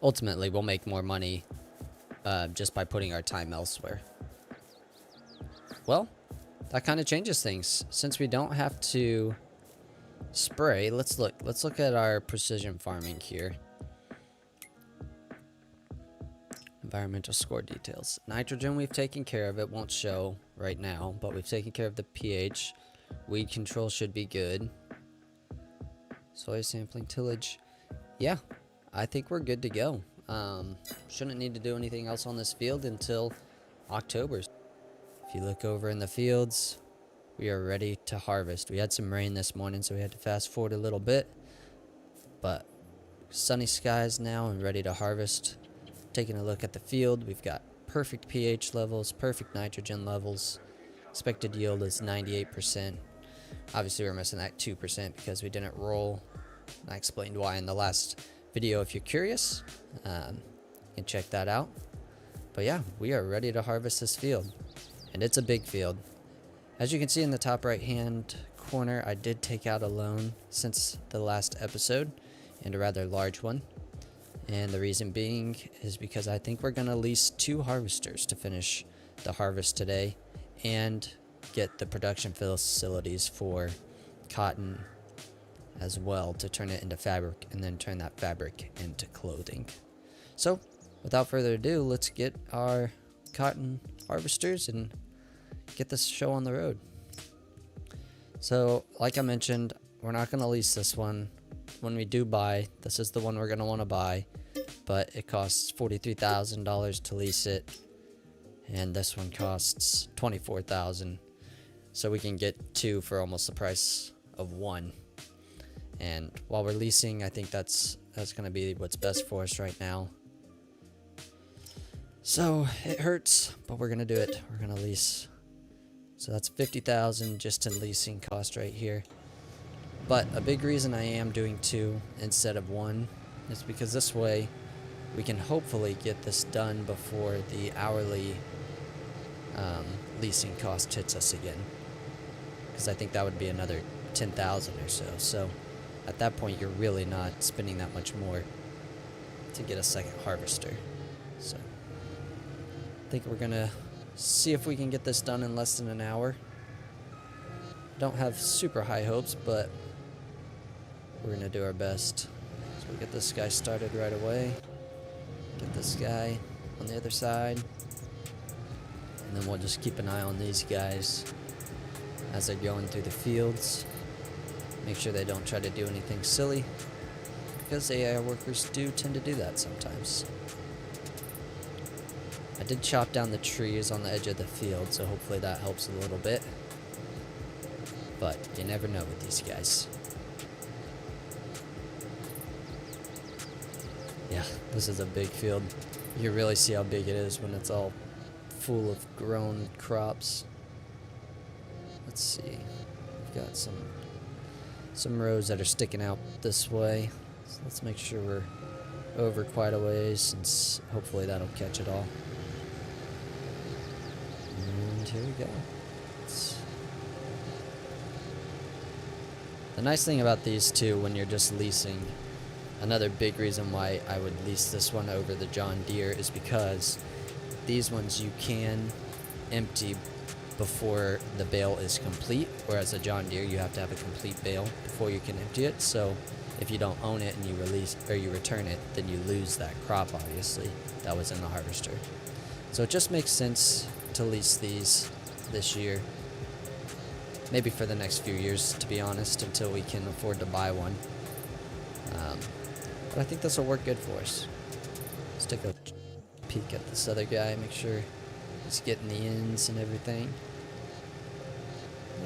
ultimately, we'll make more money just by putting our time elsewhere. Well, that kind of changes things. Since we don't have to spray, let's look at our precision farming here. Environmental score details. Nitrogen we've taken care of. It won't show right now, but we've taken care of the pH. Weed control should be good. Soil sampling, tillage. Yeah, I think we're good to go. Shouldn't need to do anything else on this field until October. If you look over in the fields, we are ready to harvest. We had some rain this morning, so we had to fast forward a little bit. But sunny skies now and ready to harvest. Taking a look at the field, we've got perfect pH levels, perfect nitrogen levels. Expected yield is 98%. Obviously, we're missing that 2% because we didn't roll. I explained why in the last video if you're curious. You can check that out. But yeah, we are ready to harvest this field. And it's a big field. As you can see in the top right hand corner, I did take out a loan since the last episode, and a rather large one. And the reason being is because I think we're going to lease 2 harvesters to finish the harvest today and get the production facilities for cotton as well to turn it into fabric and then turn that fabric into clothing. So without further ado, let's get our cotton harvesters and get this show on the road. So like I mentioned, we're not going to lease this one. When we do buy, this is the one we're going to want to buy, but it costs $43,000 to lease it, and this one costs $24,000. So we can get 2 for almost the price of 1. And while we're leasing, I think that's going to be what's best for us right now. So it hurts, but we're going to do it. We're going to lease. So that's $50,000 just in leasing cost right here. But a big reason I am doing 2 instead of 1 is because this way we can hopefully get this done before the hourly leasing cost hits us again. Because I think that would be another $10,000 or so. So at that point, you're really not spending that much more to get a second harvester. So I think we're gonna see if we can get this done in less than an hour. Don't have super high hopes, but we're gonna do our best. So we'll get this guy started right away. Get this guy on the other side. And then we'll just keep an eye on these guys as they're going through the fields. Make sure they don't try to do anything silly, because AI workers do tend to do that sometimes. I did chop down the trees on the edge of the field, so hopefully that helps a little bit. But you never know with these guys. Yeah, this is a big field. You can really see how big it is when it's all full of grown crops. Let's see. We've got some rows that are sticking out this way. So let's make sure we're over quite a ways, since hopefully that'll catch it all. And here we go. The nice thing about these two, when you're just leasing, another big reason why I would lease this one over the John Deere is because these ones you can empty before the bale is complete, whereas a John Deere you have to have a complete bale before you can empty it. So if you don't own it and you release or you return it, then you lose that crop, obviously, that was in the harvester. So it just makes sense to lease these this year, maybe for the next few years, to be honest, until we can afford to buy one. But I think this will work good for us. Let's take a peek at this other guy, make sure he's getting the ends and everything.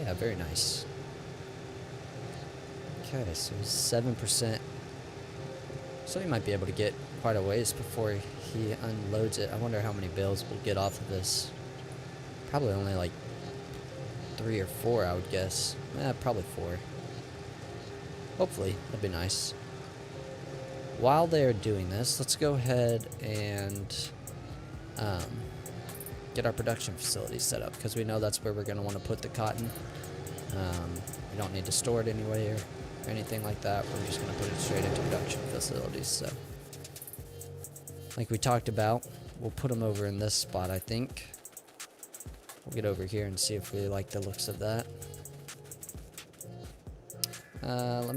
Yeah, very nice. Okay, so 7%. So he might be able to get quite a ways before he unloads it. I wonder how many bales we'll get off of this. Probably only like 3 or 4, I would guess. Probably 4. Hopefully, that'd be nice. While they're doing this, let's go ahead and get our production facility set up, because we know that's where we're going to want to put the cotton. We don't need to store it anywhere or anything like that. We're just going to put it straight into production facilities. So, like we talked about, we'll put them over in this spot, I think. We'll get over here and see if we like the looks of that. Let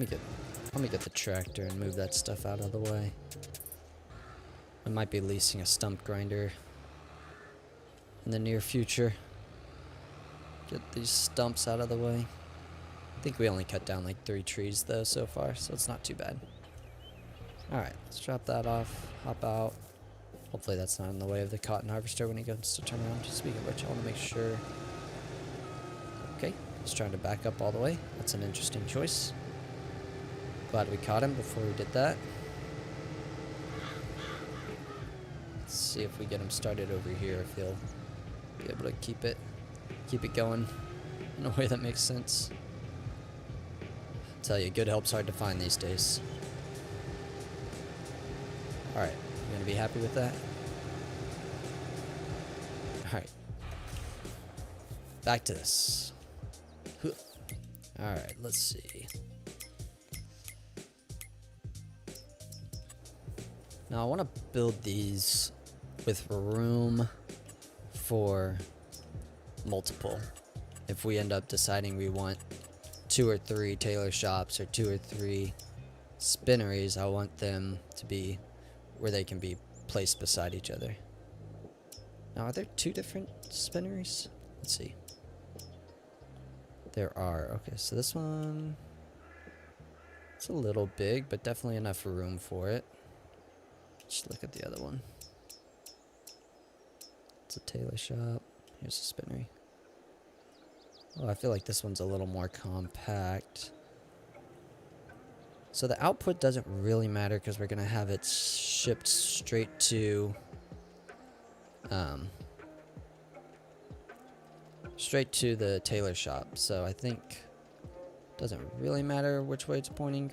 me get the tractor and move that stuff out of the way. I might be leasing a stump grinder in the near future. Get these stumps out of the way. I think we only cut down like 3 trees though so far, so it's not too bad. Alright, let's drop that off, hop out. Hopefully that's not in the way of the cotton harvester when he goes to turn around. Speaking of which, I want to make sure. Okay, he's trying to back up all the way. That's an interesting choice. Glad we caught him before we did that. Let's see if we get him started over here, if he'll be able to keep it going in a way that makes sense. I tell you, good help's hard to find these days. Alright, you gonna be happy with that? Alright. Back to this. Alright, let's see. Now I want to build these with room for multiple. If we end up deciding we want 2 or 3 tailor shops or 2 or 3 spinneries, I want them to be where they can be placed beside each other. Now, are there 2 different spinneries? Let's see. There are. Okay, so this one, it's a little big, but definitely enough room for it. Just look at the other one. It's a tailor shop. Here's a spinnery. Oh, I feel like this one's a little more compact. So the output doesn't really matter because we're going to have it shipped straight to the tailor shop. So I think it doesn't really matter which way it's pointing,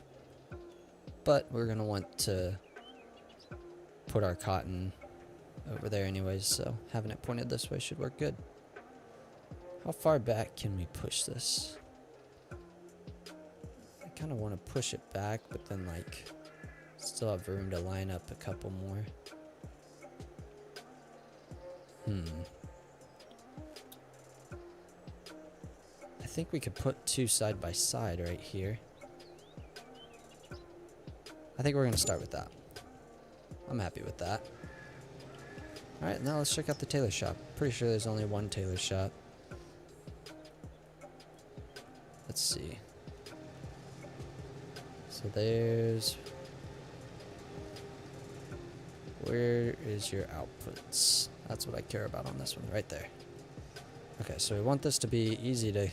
but we're going to want to put our cotton over there anyways, so having it pointed this way should work good. How far back can we push this? I kind of want to push it back, but then like still have room to line up a couple more. I think we could put 2 side by side right here. I think we're going to start with that. I'm happy with that. Alright, now let's check out the tailor shop. Pretty sure there's only 1 tailor shop. Let's see. So there's... Where is your outputs? That's what I care about on this one, right there. Okay, so we want this to be easy to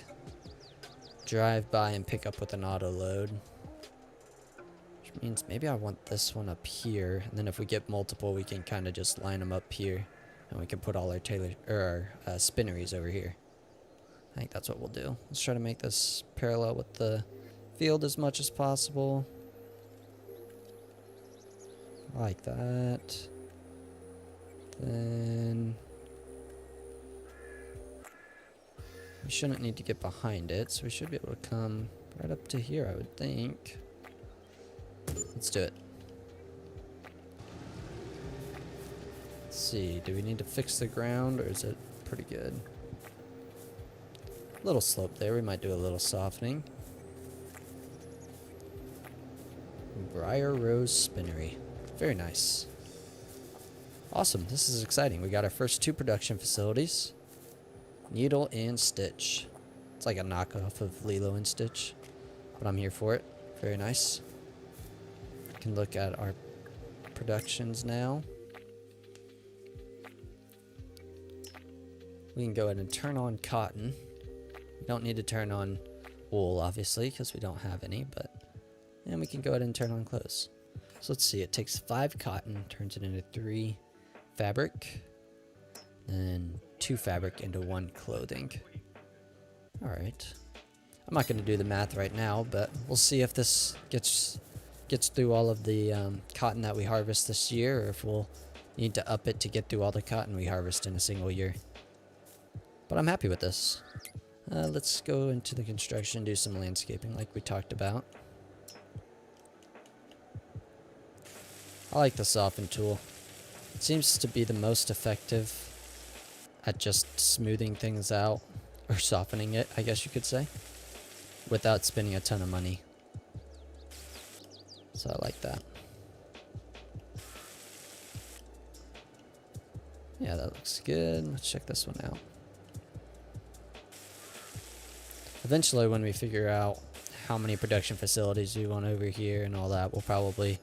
drive by and pick up with an auto load. Which means maybe I want this one up here, and then if we get multiple, we can kind of just line them up here, and we can put all our spinneries over here. I think that's what we'll do. Let's try to make this parallel with the field as much as possible. Like that. Then we shouldn't need to get behind it, so we should be able to come right up to here, I would think. Let's do it. Let's see, do we need to fix the ground, or is it pretty good? A little slope there, we might do a little softening. Briar Rose Spinnery. Very nice. Awesome, this is exciting. We got our first 2 production facilities. Needle and Stitch. It's like a knockoff of Lilo and Stitch, but I'm here for it. Very nice. We can look at our productions now. We can go ahead and turn on cotton. We don't need to turn on wool, obviously, because we don't have any, but and we can go ahead and turn on clothes. So let's see, it takes 5 cotton, turns it into 3 fabric, and 2 fabric into 1 clothing. Alright. I'm not going to do the math right now, but we'll see if this gets through all of the cotton that we harvest this year, or if we'll need to up it to get through all the cotton we harvest in a single year. But I'm happy with this. Let's go into the construction, do some landscaping like we talked about. I like the soften tool. It seems to be the most effective at just smoothing things out, or softening it, I guess you could say, without spending a ton of money. So I like that. Yeah, that looks good. Let's check this one out. Eventually, when we figure out how many production facilities we want over here and all that, we'll probably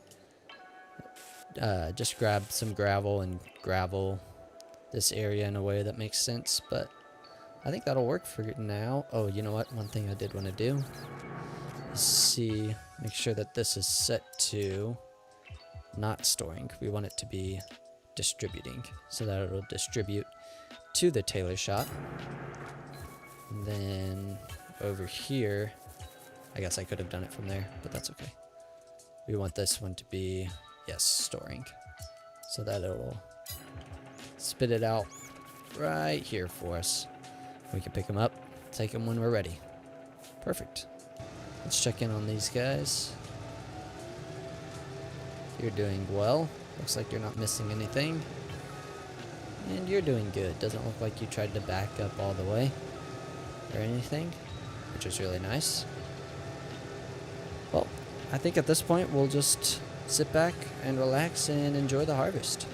just grab some gravel and gravel this area in a way that makes sense, but I think that'll work for now. Oh, you know what? One thing I did want to do is make sure that this is set to not storing. We want it to be distributing, so that it'll distribute to the tailor shop. And then over here, I guess I could have done it from there, but that's okay. We want this one to be, yes, storing, so that it'll spit it out right here for us. We can pick them up, take them when we're ready. Perfect. Let's check in on these guys. You're doing well. Looks like you're not missing anything. And you're doing good. Doesn't look like you tried to back up all the way or anything, which is really nice. Well, I think at this point we'll just sit back and relax and enjoy the harvest.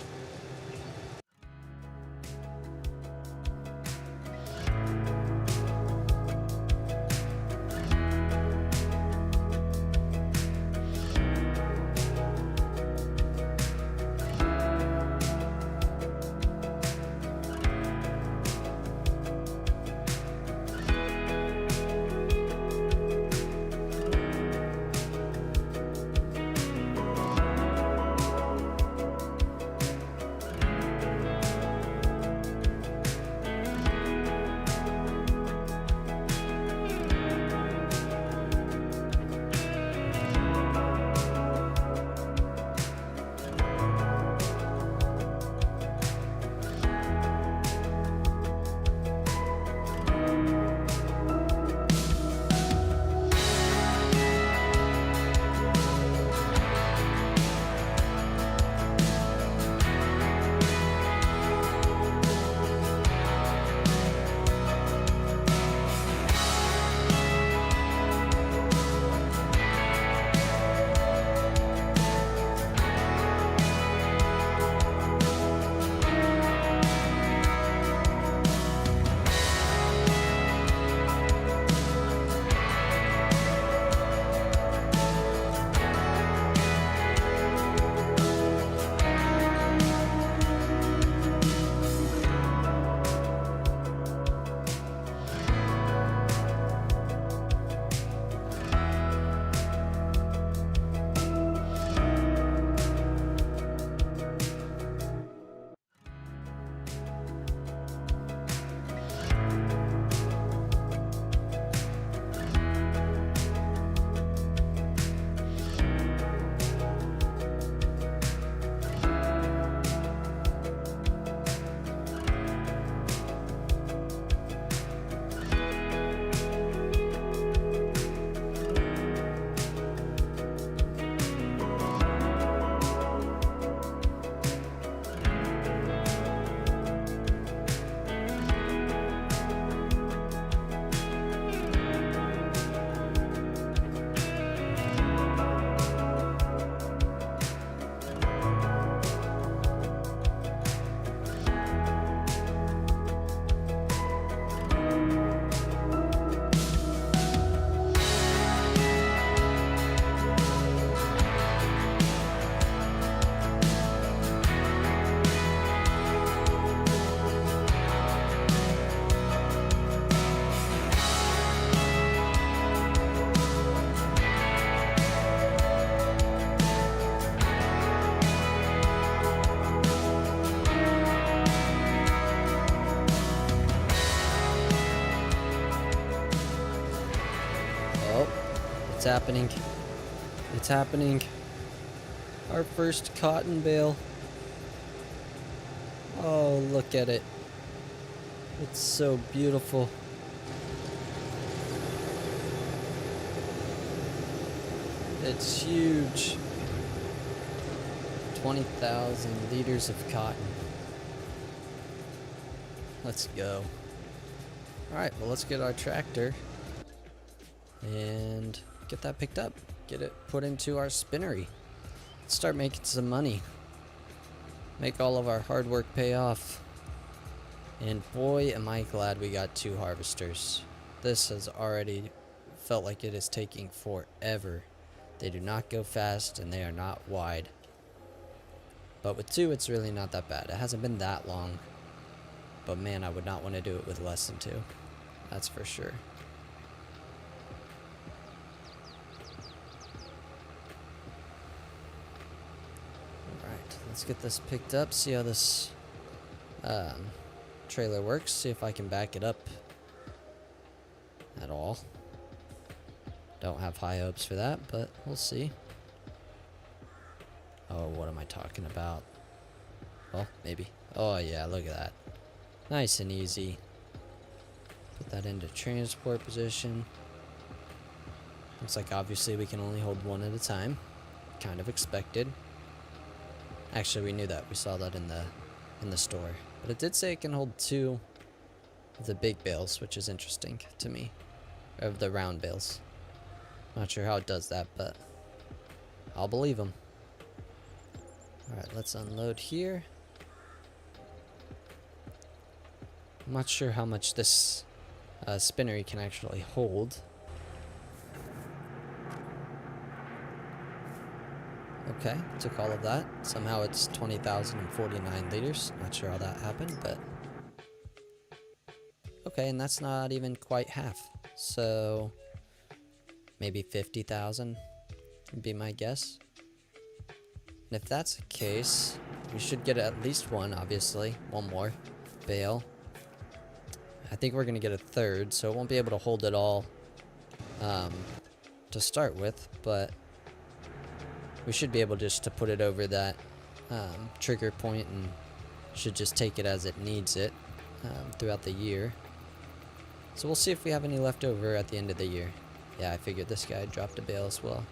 It's happening. It's happening. Our first cotton bale. Oh, look at it. It's so beautiful. It's huge. 20,000 liters of cotton. Let's go. Alright, well, let's get our tractor and get that picked up. Get it put into our spinnery. Let's start making some money. Make all of our hard work pay off. And boy, am I glad we got 2 harvesters. This has already felt like it is taking forever. They do not go fast and they are not wide. But with 2, it's really not that bad. It hasn't been that long. But man, I would not want to do it with less than 2. That's for sure. Alright, let's get this picked up. See how this trailer works. See if I can back it up at all. Don't have high hopes for that, but we'll see. Oh, what am I talking about? Well, maybe. Oh yeah, look at that. Nice and easy. Put that into transport position. Looks like obviously we can only hold one at a time. Kind of expected. Actually, we knew that. We saw that in the store. But it did say it can hold 2 of the big bales, which is interesting to me. Of the round bales. Not sure how it does that, but I'll believe them. Alright, let's unload here. I'm not sure how much this spinnery can actually hold. Okay, took all of that. Somehow it's 20,049 liters. Not sure how that happened, but... Okay, and that's not even quite half. So... maybe 50,000 would be my guess. And if that's the case, we should get at least one, obviously. One more bale. I think we're going to get a third, so it won't be able to hold it all to start with, but we should be able just to put it over that trigger point and should just take it as it needs it throughout the year. So we'll see if we have any left over at the end of the year. Yeah, I figured this guy dropped a bale as well.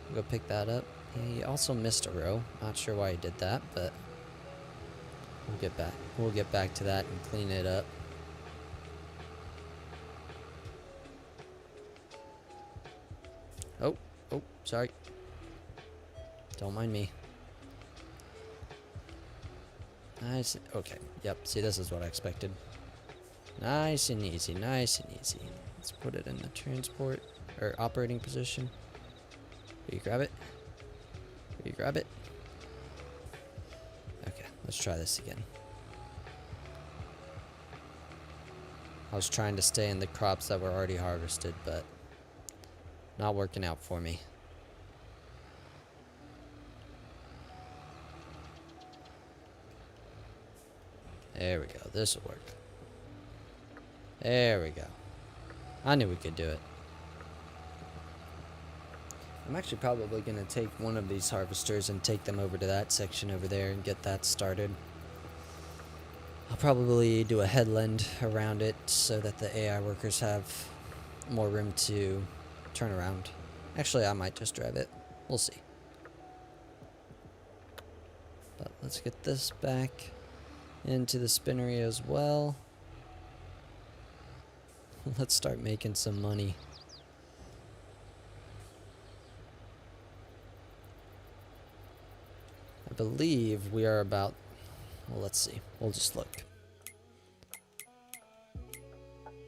We'll go pick that up. He also missed a row. Not sure why he did that, but we'll get back. We'll get back to that and clean it up. Oh, sorry. Don't mind me. Nice. Okay. Yep. See, this is what I expected. Nice and easy. Nice and easy. Let's put it in the transport or operating position. Will you grab it? Will you grab it? Okay. Let's try this again. I was trying to stay in the crops that were already harvested, but not working out for me. There we go. This will work. There we go. I knew we could do it. I'm actually probably going to take one of these harvesters and take them over to that section over there and get that started. I'll probably do a headland around it so that the AI workers have more room to turn around. Actually, I might just drive it. We'll see. But let's get this back into the spinnery as well. Let's start making some money. I believe we are about... well, let's see. We'll just look.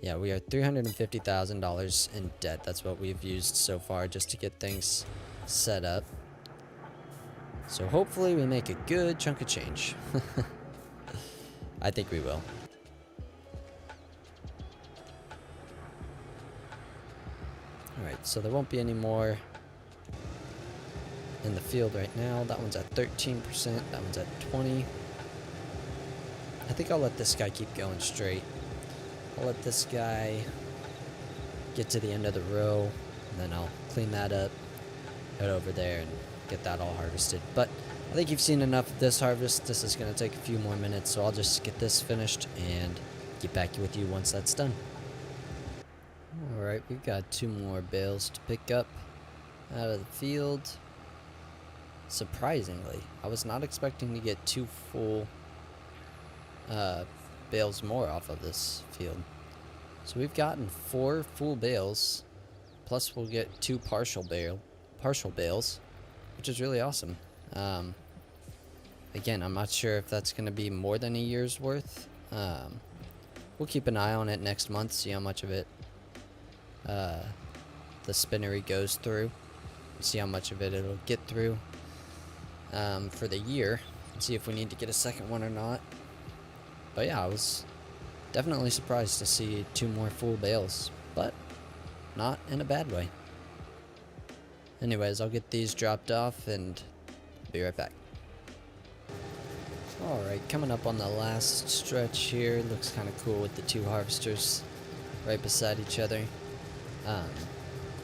Yeah, we are $350,000 in debt. That's what we've used so far just to get things set up. So hopefully we make a good chunk of change. I think we will. Alright, so there won't be any more in the field right now. That one's at 13%. That one's at 20%. I think I'll let this guy keep going straight. I'll let this guy get to the end of the row, and then I'll clean that up, head over there, and get that all harvested. But I think you've seen enough of this harvest. This is going to take a few more minutes, so I'll just get this finished and get back with you once that's done. Alright, we've got 2 more bales to pick up out of the field. Surprisingly, I was not expecting to get 2 full bales more off of this field. So we've gotten 4 full bales, plus we'll get 2 partial bales, which is really awesome. Again, I'm not sure if that's going to be more than a year's worth. We'll keep an eye on it next month, see how much of it the spinnery goes through, see how much of it it'll get through for the year, and see if we need to get a second one or not. But yeah, I was definitely surprised to see 2 more full bales, but not in a bad way. Anyways, I'll get these dropped off and be right back. Alright, coming up on the last stretch here. Looks kind of cool with the 2 harvesters right beside each other.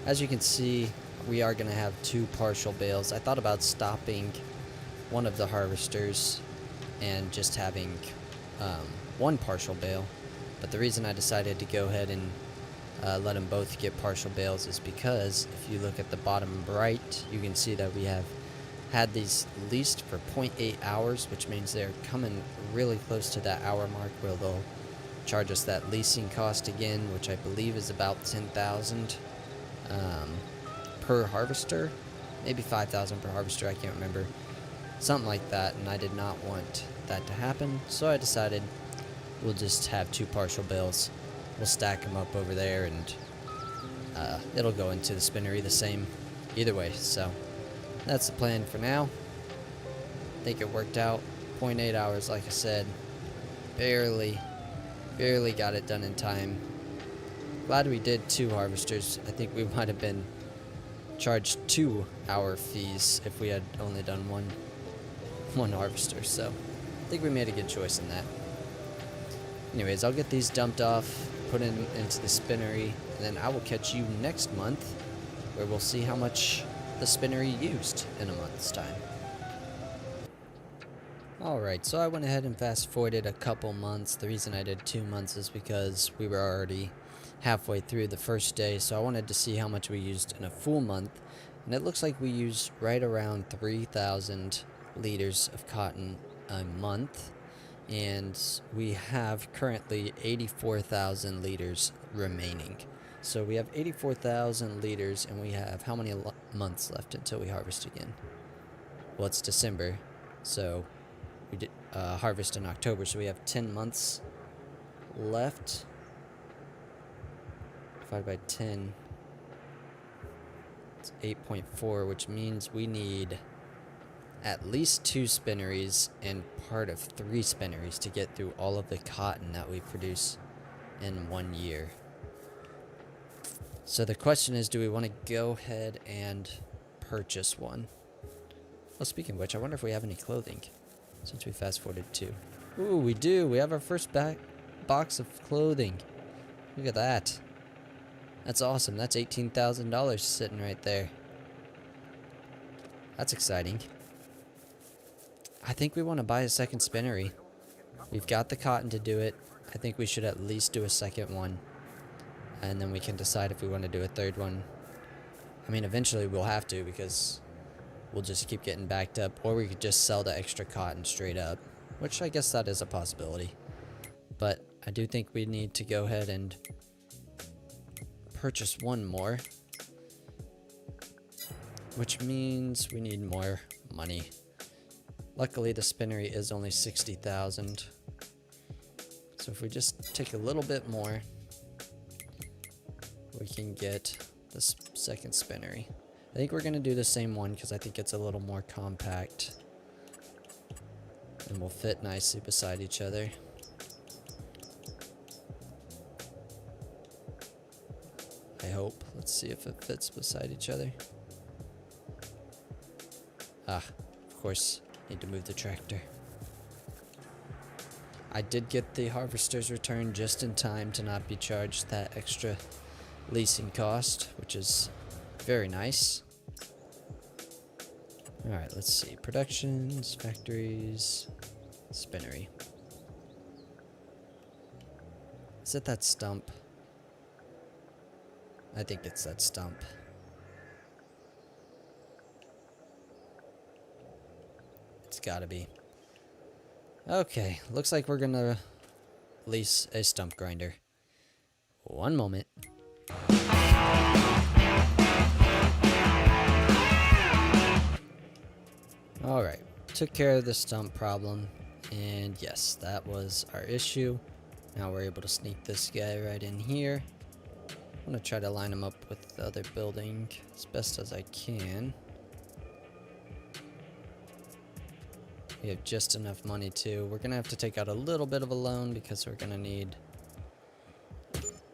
As you can see, we are going to have 2 partial bales. I thought about stopping one of the harvesters and just having 1 partial bale, but the reason I decided to go ahead and let them both get partial bales is because if you look at the bottom right, you can see that we have had these leased for 0.8 hours, which means they're coming really close to that hour mark where they'll charge us that leasing cost again, which I believe is about 10,000 per harvester, maybe 5,000 per harvester, I can't remember, something like that, and I did not want that to happen, so I decided we'll just have 2 partial bales. We'll stack them up over there, and it'll go into the spinnery the same either way. So that's the plan for now. I think it worked out. 0.8 hours, like I said. Barely got it done in time. Glad we did 2 harvesters. I think we might have been charged 2-hour fees if we had only done one harvester. So I think we made a good choice in that. Anyways, I'll get these dumped off, put into the spinnery, and then I will catch you next month, where we'll see how much the spinnery used in a month's time. Alright, so I went ahead and fast forwarded a couple months. The reason I did 2 months is because we were already halfway through the first day, so I wanted to see how much we used in a full month, and it looks like we used right around 3,000 liters of cotton a month, and we have currently 84,000 liters remaining. So we have 84,000 liters, and we have how many months left until we harvest again? Well, it's December, so we did harvest in October, so we have 10 months left. Divided by 10, it's 8.4, which means we need at least 2 spinneries and part of 3 spinneries to get through all of the cotton that we produce in 1 year. So the question is, do we want to go ahead and purchase one? Well, speaking of which, I wonder if we have any clothing, since we fast forwarded 2. Ooh, we do. We have our first box of clothing. Look at that. That's awesome. That's $18,000 sitting right there. That's exciting. I think we want to buy a second spinnery. We've got the cotton to do it. I think we should at least do a second one, and then we can decide if we want to do a third one. I mean, eventually we'll have to, because we'll just keep getting backed up, or we could just sell the extra cotton straight up, which I guess that is a possibility. But I do think we need to go ahead and purchase one more, which means we need more money. Luckily, the spinnery is only 60,000, so if we just take a little bit more, we can get this second spinnery. I think we're going to do the same one because I think it's a little more compact and will fit nicely beside each other. I hope. Let's see if it fits beside each other. Ah, of course, need to move the tractor. I did get the harvester's return just in time to not be charged that extra leasing cost, which is very nice. Alright, let's see. Productions, factories, spinnery. Is it that stump? I think it's that stump. It's gotta be. Okay, looks like we're gonna lease a stump grinder. One moment. Alright, took care of the stump problem, and yes, that was our issue. Now we're able to sneak this guy right in here. I'm gonna try to line him up with the other building as best as I can. We have just enough money too. We're gonna have to take out a little bit of a loan because we're gonna need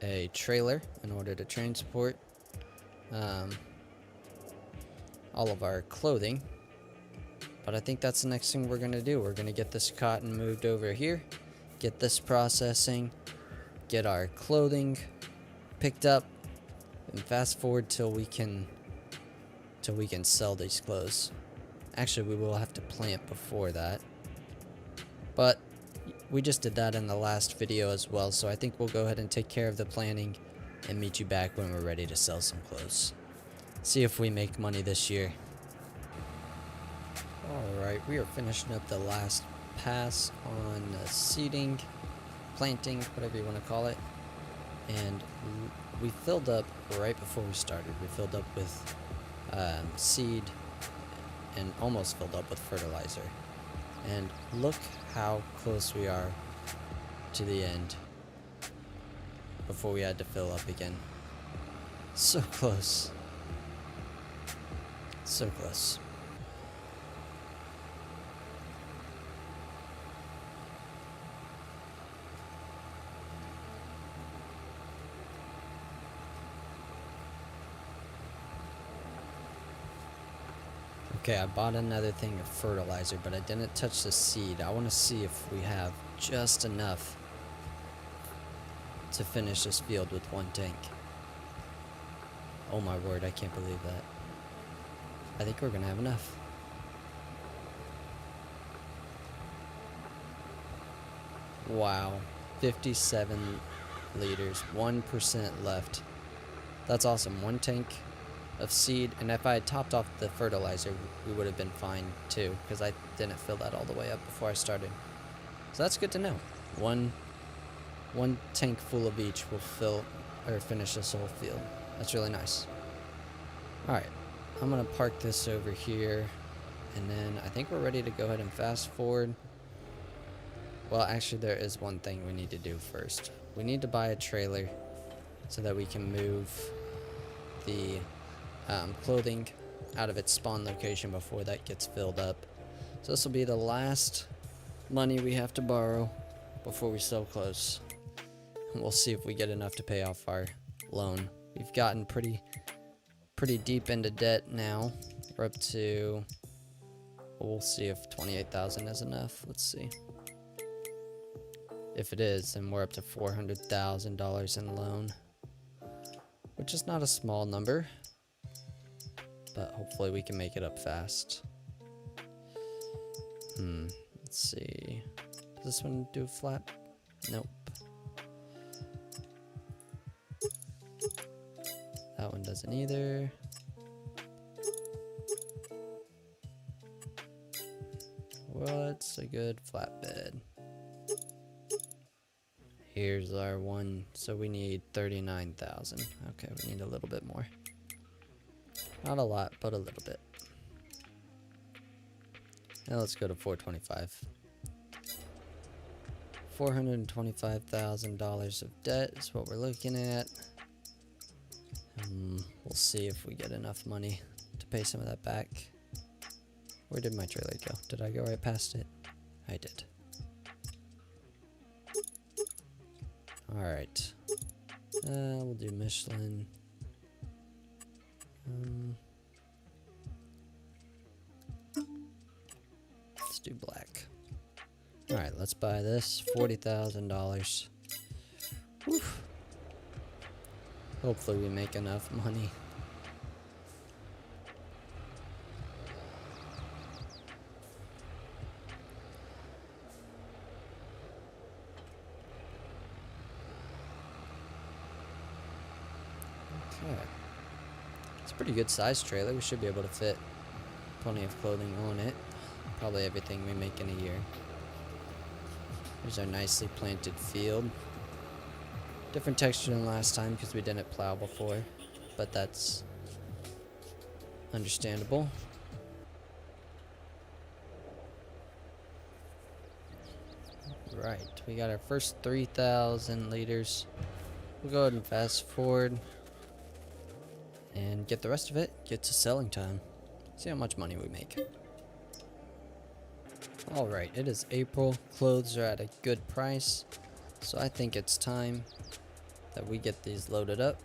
a trailer in order to transport all of our clothing. But I think that's the next thing we're gonna do. We're gonna get this cotton moved over here, get this processing, get our clothing picked up, and fast forward till we can sell these clothes. Actually, we will have to plant before that, but we just did that in the last video as well, so I think we'll go ahead and take care of the planting and meet you back when we're ready to sell some clothes. See if we make money this year. Alright, we are finishing up the last pass on the seeding, planting, whatever you want to call it. And we filled up right before we started. We filled up with seed and almost filled up with fertilizer. And look how close we are to the end before we had to fill up again. So close. So close. Okay, I bought another thing of fertilizer, but I didn't touch the seed. I want to see if we have just enough to finish this field with one tank. Oh my word, I can't believe that. I think we're gonna have enough. Wow, 57 liters, 1% left. That's awesome. One tank of seed, and if I had topped off the fertilizer, we would have been fine too, because I didn't fill that all the way up before I started. So that's good to know. One tank full of each will fill or finish this whole field. That's really nice. Alright, I'm gonna park this over here, and then I think we're ready to go ahead and fast forward. Well, actually there is one thing we need to do first. We need to buy a trailer so that we can move the clothing out of its spawn location before that gets filled up. So this will be the last money we have to borrow before we sell clothes. And we'll see if we get enough to pay off our loan. We've gotten pretty deep into debt now. We're up to, well, we'll see if 28,000 is enough. Let's see. If it is, then we're up to $400,000 in loan, which is not a small number, but hopefully we can make it up fast. Let's see. Does this one do flat? Nope. That one doesn't either. What's a good flatbed? Here's our one, so we need 39,000. Okay, we need a little bit more. Not a lot, but a little bit. Now let's go to 425. $425,000 of debt is what we're looking at. We'll see if we get enough money to pay some of that back. Where did my trailer go? Did I go right past it? I did. Alright. We'll do Michelin. Let's do black. Alright, let's buy this. $40,000. Hopefully we make enough money. Okay. It's a pretty good sized trailer. We should be able to fit plenty of clothing on it. Probably everything we make in a year. Here's our nicely planted field. Different texture than last time because we didn't plow before, but that's understandable. Right, we got our first 3,000 liters. We'll go ahead and fast forward and get the rest of it. Get to selling time. See how much money we make. Alright, it is April. Clothes are at a good price, so I think it's time that we get these loaded up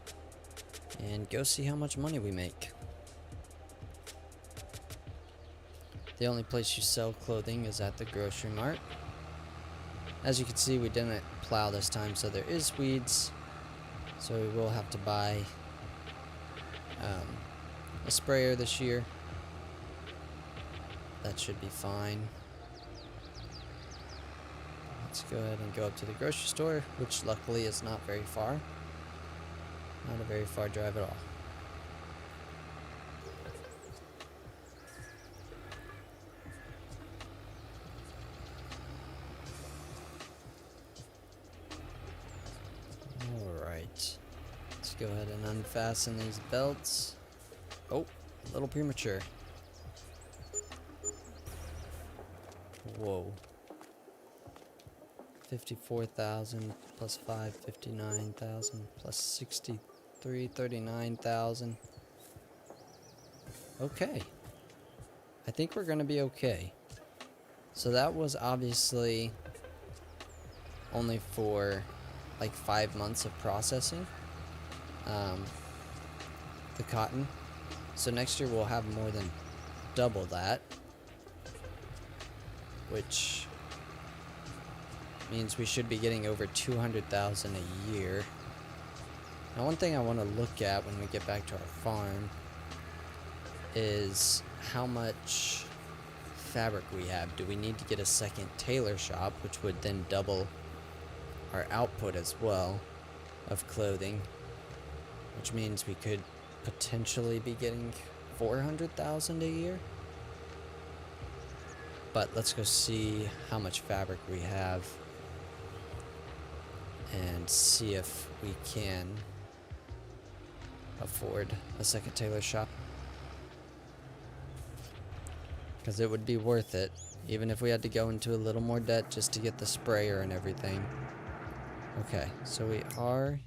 and go see how much money we make. The only place you sell clothing is at the grocery mart. As you can see, we didn't plow this time, so there is weeds, so we will have to buy a sprayer this year. That should be fine. Let's go ahead and go up to the grocery store, which luckily is not very far. Not a very far drive at all. go ahead and unfasten these belts. Oh, a little premature. Whoa. 54,000 plus 5, 59,000 plus 63, 39,000. Okay. I think we're going to be okay. So that was obviously only for like 5 months of processing the cotton. So next year we'll have more than double that, which means we should be getting over 200,000 a year. Now, one thing I want to look at when we get back to our farm is how much fabric we have. Do we need to get a second tailor shop, which would then double our output as well of clothing, which means we could potentially be getting 400,000 a year? But let's go see how much fabric we have and see if we can afford a second tailor shop, because it would be worth it, even if we had to go into a little more debt just to get the sprayer and everything. Okay, so we are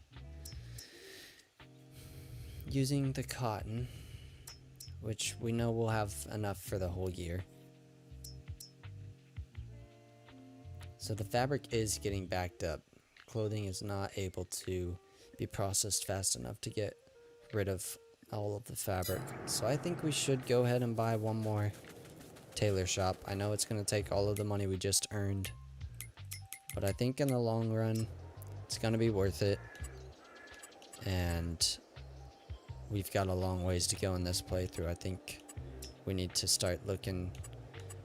using the cotton, which we know we'll have enough for the whole year. So the fabric is getting backed up. Clothing is not able to be processed fast enough to get rid of all of the fabric. So I think we should go ahead and buy one more tailor shop. I know it's going to take all of the money we just earned, but I think in the long run it's going to be worth it. And we've got a long ways to go in this playthrough. I think we need to start looking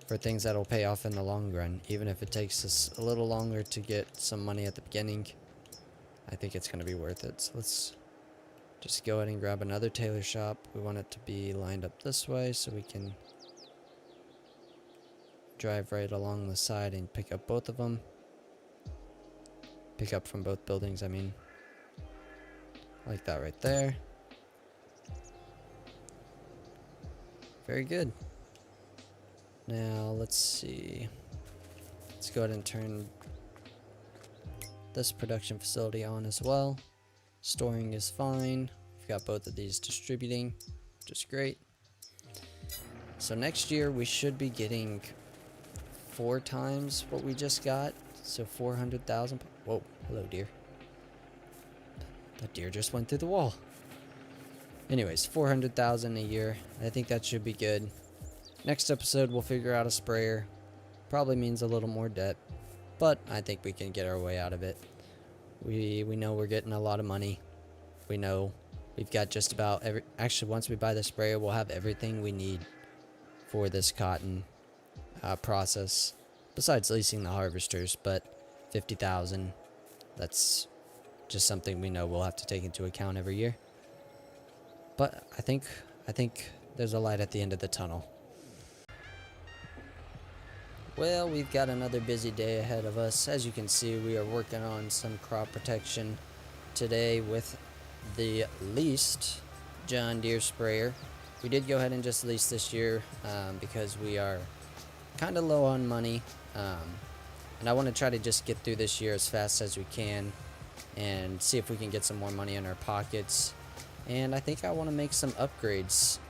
for things that'll pay off in the long run. Even if it takes us a little longer to get some money at the beginning, I think it's going to be worth it. So let's just go ahead and grab another tailor shop. We want it to be lined up this way so we can drive right along the side and pick up both of them. Pick up from both buildings, I mean. Like that right there. Very good. Now, let's see. Let's go ahead and turn this production facility on as well. Storing is fine. We've got both of these distributing, which is great. So next year we should be getting 4 times what we just got. So 400,000. Whoa, hello deer. That deer just went through the wall. Anyways, 400,000 a year. I think that should be good. Next episode, we'll figure out a sprayer. Probably means a little more debt, but I think we can get our way out of it. We know we're getting a lot of money. We know we've got just about every... Actually, once we buy the sprayer, we'll have everything we need for this cotton process, besides leasing the harvesters. But 50,000, that's just something we know we'll have to take into account every year. But I think there's a light at the end of the tunnel. Well, we've got another busy day ahead of us. As you can see, we are working on some crop protection today with the leased John Deere sprayer. We did go ahead and just lease this year because we are kind of low on money. And I want to try to just get through this year as fast as we can and see if we can get some more money in our pockets. And I think I want to make some upgrades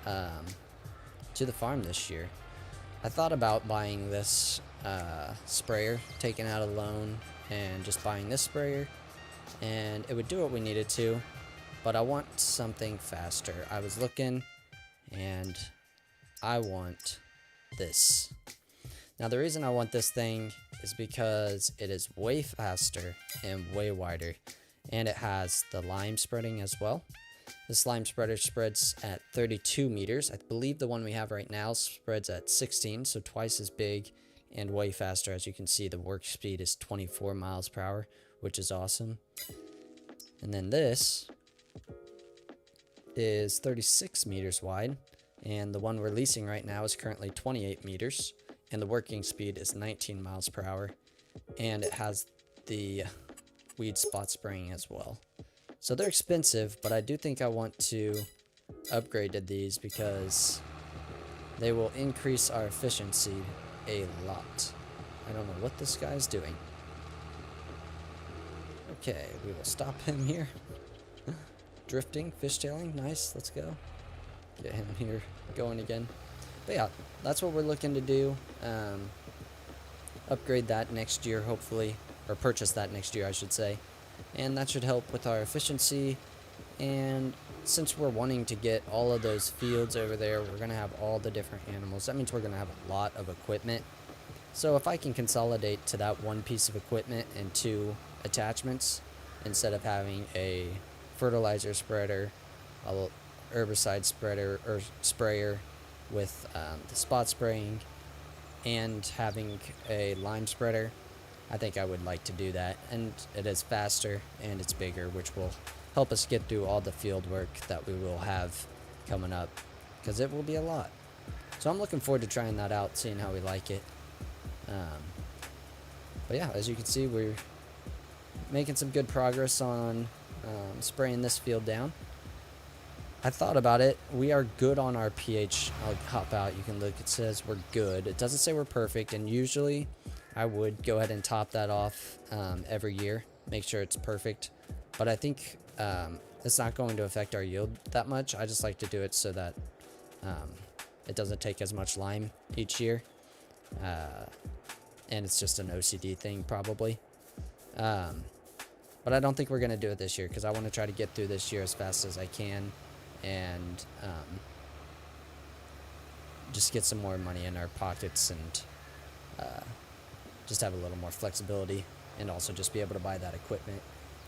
to the farm this year. I thought about buying this sprayer, taking out a loan and just buying this sprayer, and it would do what we needed to, but I want something faster. I was looking and I want this. Now the reason I want this thing is because it is way faster and way wider, and it has the lime spreading as well. This lime spreader spreads at 32 meters. I believe the one we have right now spreads at 16, so twice as big and way faster. As you can see, the work speed is 24 miles per hour, which is awesome. And then this is 36 meters wide, and the one we're leasing right now is currently 28 meters, and the working speed is 19 miles per hour, and it has the weed spot spraying as well. So they're expensive, but I do think I want to upgrade to these because they will increase our efficiency a lot. I don't know what this guy's doing. Okay, we will stop him here. Drifting, fishtailing, nice, let's go. Get him here going again. But yeah, that's what we're looking to do. Upgrade that next year, hopefully, or purchase that next year, I should say. And that should help with our efficiency. And since we're wanting to get all of those fields over there, we're going to have all the different animals. That means we're going to have a lot of equipment. So if I can consolidate to that one piece of equipment and 2 attachments, instead of having a fertilizer spreader, a herbicide spreader or sprayer with the spot spraying, and having a lime spreader, I think I would like to do that. And it is faster and it's bigger, which will help us get through all the field work that we will have coming up, because it will be a lot. So I'm looking forward to trying that out, seeing how we like it. But yeah, as you can see, we're making some good progress on spraying this field down. I thought about it. We are good on our pH. I'll hop out. You can look. It says we're good. It doesn't say we're perfect, and usually I would go ahead and top that off every year, make sure it's perfect. But I think it's not going to affect our yield that much. I just like to do it so that it doesn't take as much lime each year. And it's just an OCD thing probably. But I don't think we're going to do it this year because I want to try to get through this year as fast as I can and just get some more money in our pockets and just have a little more flexibility and also just be able to buy that equipment.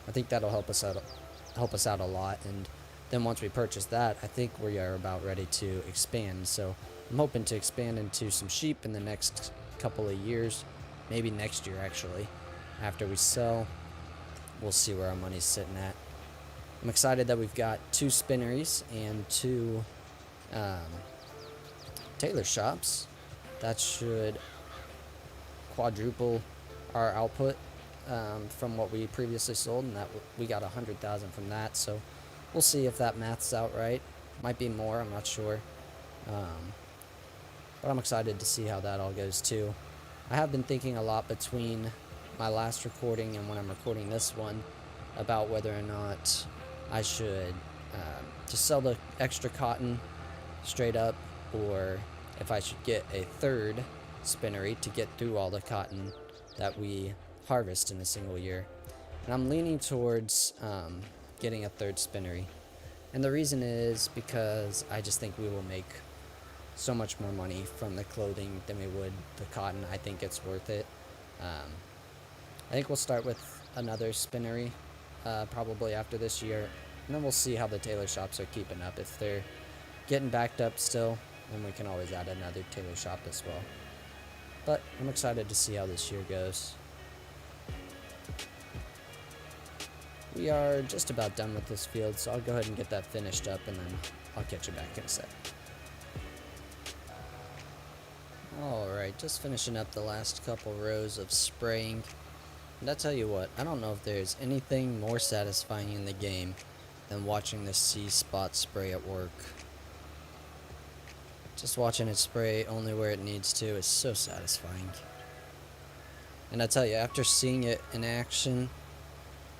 I think that'll help us out a lot. And then once we purchase that, I think we are about ready to expand. So I'm hoping to expand into some sheep in the next couple of years, maybe next year actually. After we sell, we'll see where our money's sitting at. I'm excited that we've got 2 spinneries and 2 tailor shops. That should quadruple our output from what we previously sold, and that we got 100,000 from that. So we'll see if that math's out right. Might be more, I'm not sure. But I'm excited to see how that all goes too. I have been thinking a lot between my last recording and when I'm recording this one about whether or not I should just sell the extra cotton straight up, or if I should get a 3rd spinnery to get through all the cotton that we harvest in a single year. And I'm leaning towards getting a 3rd spinnery. And the reason is because I just think we will make so much more money from the clothing than we would the cotton. I think it's worth it. I think we'll start with another spinnery probably after this year, and then we'll see how the tailor shops are keeping up. If they're getting backed up still, then we can always add another tailor shop as well. But I'm excited to see how this year goes. We are just about done with this field, so I'll go ahead and get that finished up, and then I'll catch you back in a sec. Alright, just finishing up the last couple rows of spraying. And I tell you what, I don't know if there's anything more satisfying in the game than watching this C-spot spray at work. Just watching it spray only where it needs to is so satisfying. And I tell you, after seeing it in action,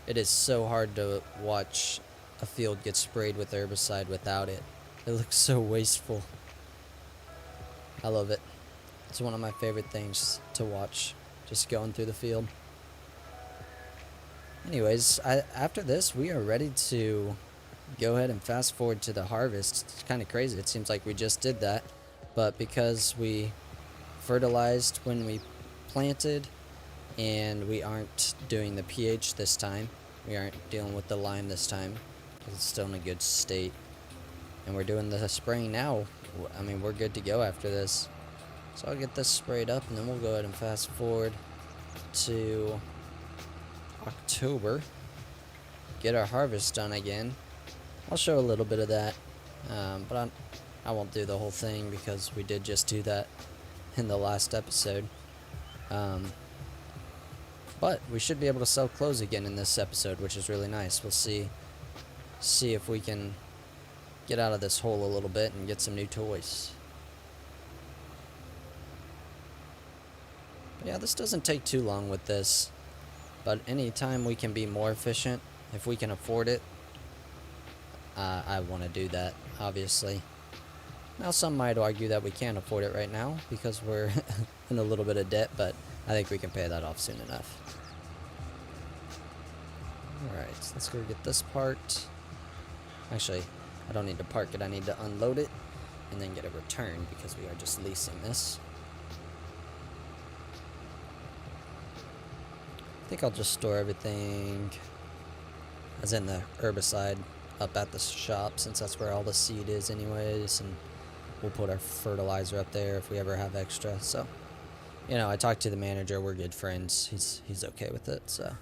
it is so hard to watch a field get sprayed with herbicide without it. It looks so wasteful. I love it. It's one of my favorite things to watch, just going through the field. Anyways, after this, we are ready to go ahead and fast forward to the harvest. It's kind of crazy. It seems like we just did that, but because we fertilized when we planted and we aren't doing the pH this time, we aren't dealing with the lime this time because it's still in a good state, and we're doing the spraying now, I mean, we're good to go after this. So I'll get this sprayed up, and then we'll go ahead and fast forward to October, get our harvest done again. I'll show a little bit of that, but I won't do the whole thing because we did just do that in the last episode. But we should be able to sell clothes again in this episode, which is really nice. We'll see see if we can get out of this hole a little bit and get some new toys. But yeah, this doesn't take too long with this, but anytime we can be more efficient, if we can afford it, I want to do that, obviously. Now, some might argue that we can't afford it right now because we're in a little bit of debt, but I think we can pay that off soon enough. Alright, so let's go get this part. Actually, I don't need to park it, I need to unload it and then get a return because we are just leasing this. I think I'll just store everything, as in the herbicide, up at the shop since that's where all the seed is anyways, and we'll put our fertilizer up there if we ever have extra. So, you know, I talked to the manager, we're good friends, he's okay with it, so.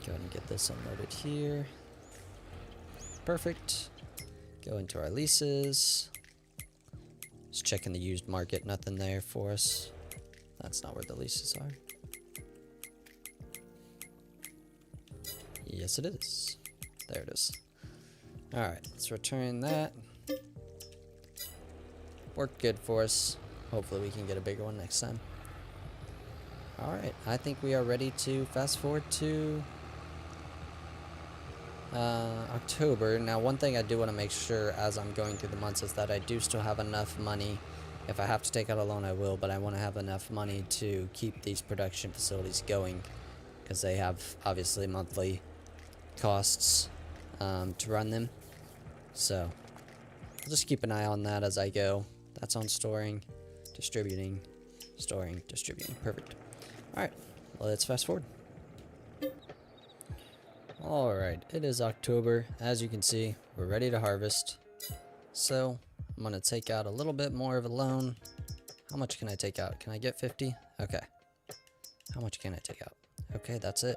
Go ahead and get this unloaded here. Perfect. Go into our leases. Just checking the used market, nothing there for us. That's not where the leases are. Yes, it is. There it is. Alright, let's return that. Worked good for us. Hopefully we can get a bigger one next time. Alright, I think we are ready to fast forward to October. Now, one thing I do want to make sure as I'm going through the months is that I do still have enough money. If I have to take out a loan, I will, but I want to have enough money to keep these production facilities going because they have obviously monthly costs to run them. So I'll just keep an eye on that as I go. That's on storing, distributing, storing, distributing. Perfect. Alright, well, let's fast forward. Alright, it is October. As you can see, we're ready to harvest. So I'm going to take out a little bit more of a loan. How much can I take out? Can I get 50? Okay. How much can I take out? Okay, that's it.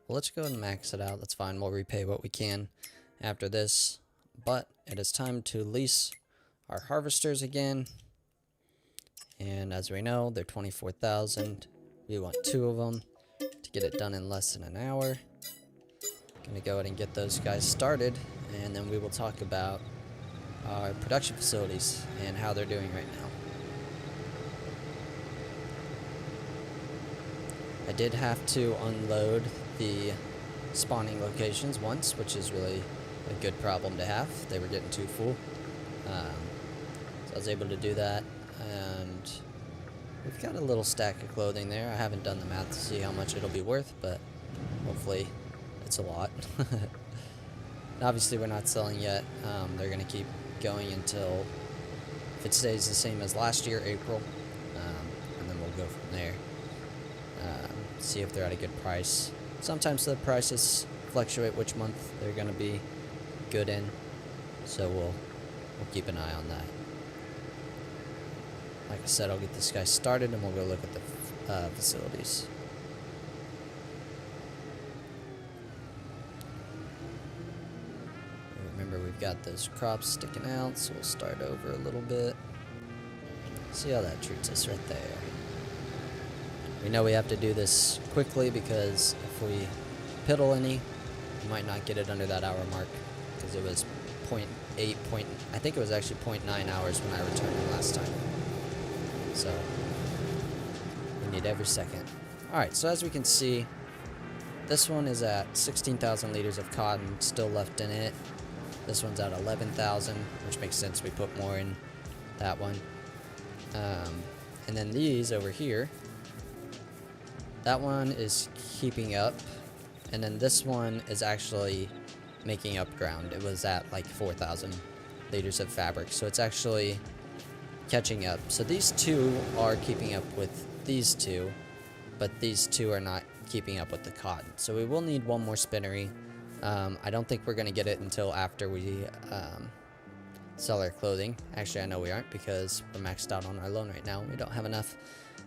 Well, let's go ahead and max it out. That's fine. We'll repay what we can after this. But it is time to lease our harvesters again. And as we know, they're 24,000. We want 2 of them to get it done in less than an hour. Gonna go ahead and get those guys started, and then we will talk about our production facilities and how they're doing right now. I did have to unload the spawning locations once, which is really a good problem to have. They were getting too full. So I was able to do that, and we've got a little stack of clothing there. I haven't done the math to see how much it'll be worth, but hopefully it's a lot. Obviously we're not selling yet. They're going to keep going until, if it stays the same as last year, April, and then we'll go from there. See if they're at a good price. Sometimes the prices fluctuate which month they're going to be good in, so we'll keep an eye on that. Like I said, I'll get this guy started and we'll go look at the facilities. Remember, we've got those crops sticking out, so we'll start over a little bit. See how that treats us right there. We know we have to do this quickly because if we piddle any, we might not get it under that hour mark, because it was 0.8, I think it was actually 0.9 hours when I returned it last time. So we need every second. Alright, so as we can see, this one is at 16,000 liters of cotton still left in it. This one's at 11,000, which makes sense. We put more in that one. And then these over here, that one is keeping up. And then this one is actually making up ground. It was at like 4,000 liters of fabric. So it's actually catching up. So these two are keeping up with these two, but these two are not keeping up with the cotton. So we will need one more spinnery. I don't think we're going to get it until after we sell our clothing. Actually, I know we aren't because we're maxed out on our loan right now. We don't have enough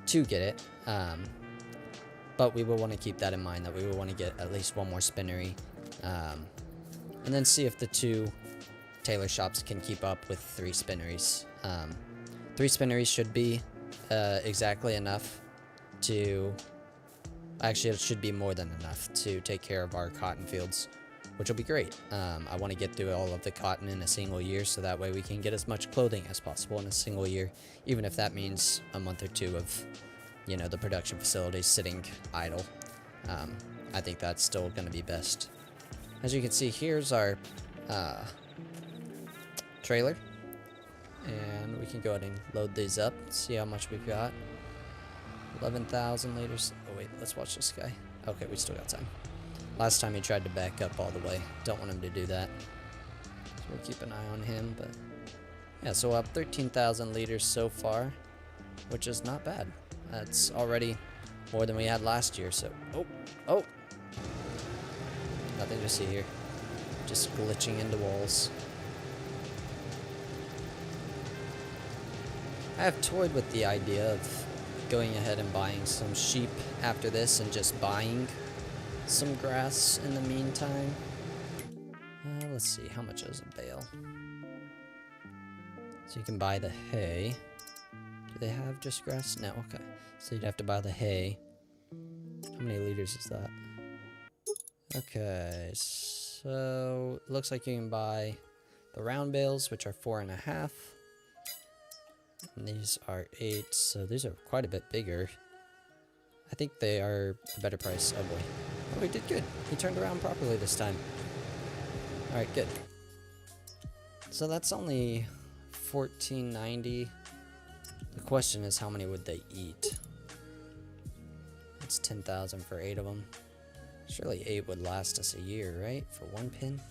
to get it. But we will want to keep that in mind, that we will want to get at least one more spinnery. And then see if the two tailor shops can keep up with 3 spinneries. 3 spinneries should be exactly enough to... Actually, it should be more than enough to take care of our cotton fields. which will be great. I want to get through all of the cotton in a single year, so that way we can get as much clothing as possible in a single year, even if that means a month or two of, you know, the production facilities sitting idle. I think that's still going to be best. As you can see, here's our trailer, and we can go ahead and load these up, see how much we've got. 11,000 liters. Oh wait, let's watch this guy. Okay, we still got time. Last time he tried to back up all the way. Don't want him to do that. So we'll keep an eye on him, but yeah, so we'll have 13,000 liters so far, which is not bad. That's already more than we had last year, so... Oh! Nothing to see here. Just glitching into walls. I have toyed with the idea of going ahead and buying some sheep after this and just buying some grass in the meantime. Let's see, how much is a bale? So you can buy the hay. Do they have just grass? No, okay. So you'd have to buy the hay. How many liters is that? Okay, so it looks like you can buy the round bales, which are 4.5. And these are 8, so these are quite a bit bigger. I think they are a better price. Oh boy. Oh, he did good. He turned around properly this time. Alright, good. So that's only $14.90. The question is, how many would they eat? It's 10,000 for 8 of them. Surely 8 would last us a year, right? For 1 pin?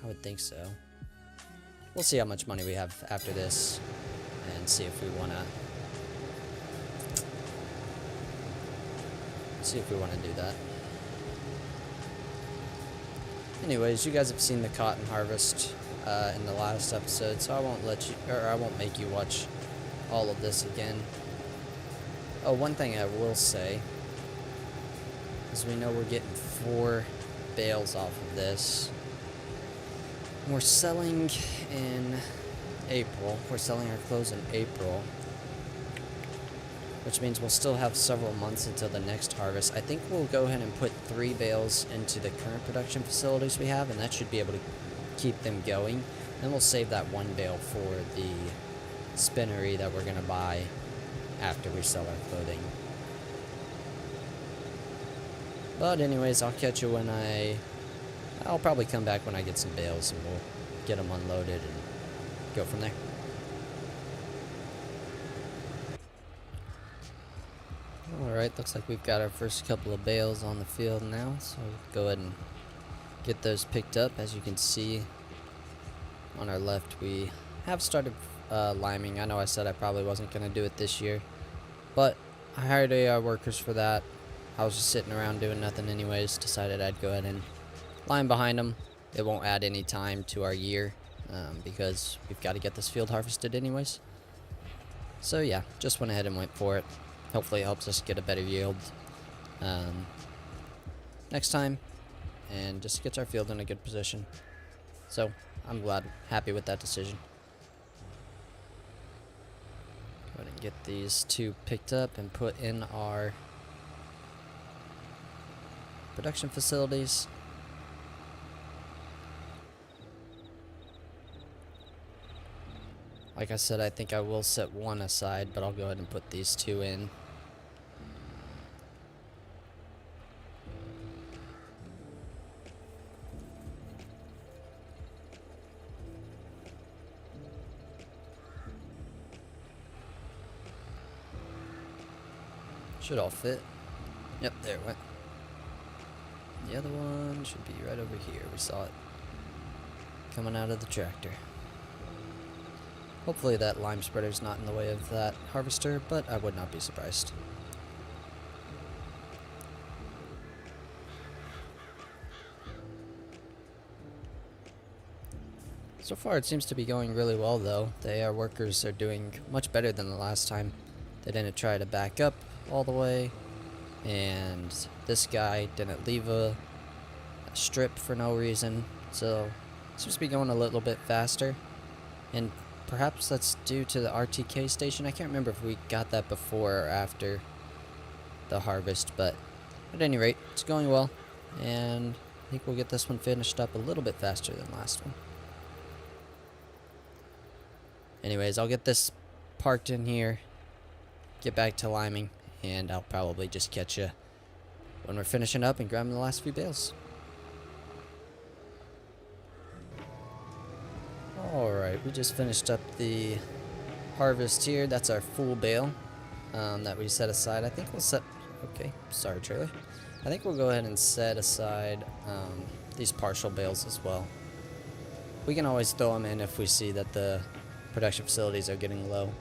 I would think so. We'll see how much money we have after this, and see if we wanna do that. Anyways, you guys have seen the cotton harvest in the last episode, so I won't make you watch all of this again. Oh, one thing I will say is we know we're getting 4 bales off of this. We're selling in April. We're selling our clothes in April, which means we'll still have several months until the next harvest. I think we'll go ahead and put 3 bales into the current production facilities we have, and that should be able to keep them going. Then we'll save that 1 bale for the spinnery that we're going to buy after we sell our clothing. But anyways, I'll catch you when I'll probably come back when I get some bales, and we'll get them unloaded and go from there. Alright, looks like we've got our first couple of bales on the field now, so we'll go ahead and get those picked up. As you can see on our left, we have started liming. I know I said I probably wasn't going to do it this year, but I hired workers for that. I was just sitting around doing nothing anyways, decided I'd go ahead and line behind them. It won't add any time to our year, because we've got to get this field harvested anyways. So yeah, just went ahead and went for it. Hopefully it helps us get a better yield next time, and just gets our field in a good position. So I'm happy with that decision. Go ahead and get these 2 picked up and put in our production facilities. Like I said, I think I will set 1 aside, but I'll go ahead and put these 2 in. Should all fit. Yep, there it went. The other one should be right over here. We saw it coming out of the tractor. Hopefully that lime spreader's not in the way of that harvester, but I would not be surprised. So far it seems to be going really well though. The AR workers are doing much better than the last time. They didn't try to back up all the way, and this guy didn't leave a strip for no reason, so it seems to be going a little bit faster, and perhaps that's due to the RTK station. I can't remember if we got that before or after the harvest, but at any rate, it's going well, and I think we'll get this one finished up a little bit faster than last one. Anyways, I'll get this parked in here, get back to liming, and I'll probably just catch you when we're finishing up and grabbing the last few bales. Alright, we just finished up the harvest here. That's our full bale that we set aside. I think we'll set... Okay, sorry trailer. I think we'll go ahead and set aside these partial bales as well. We can always throw them in if we see that the production facilities are getting low.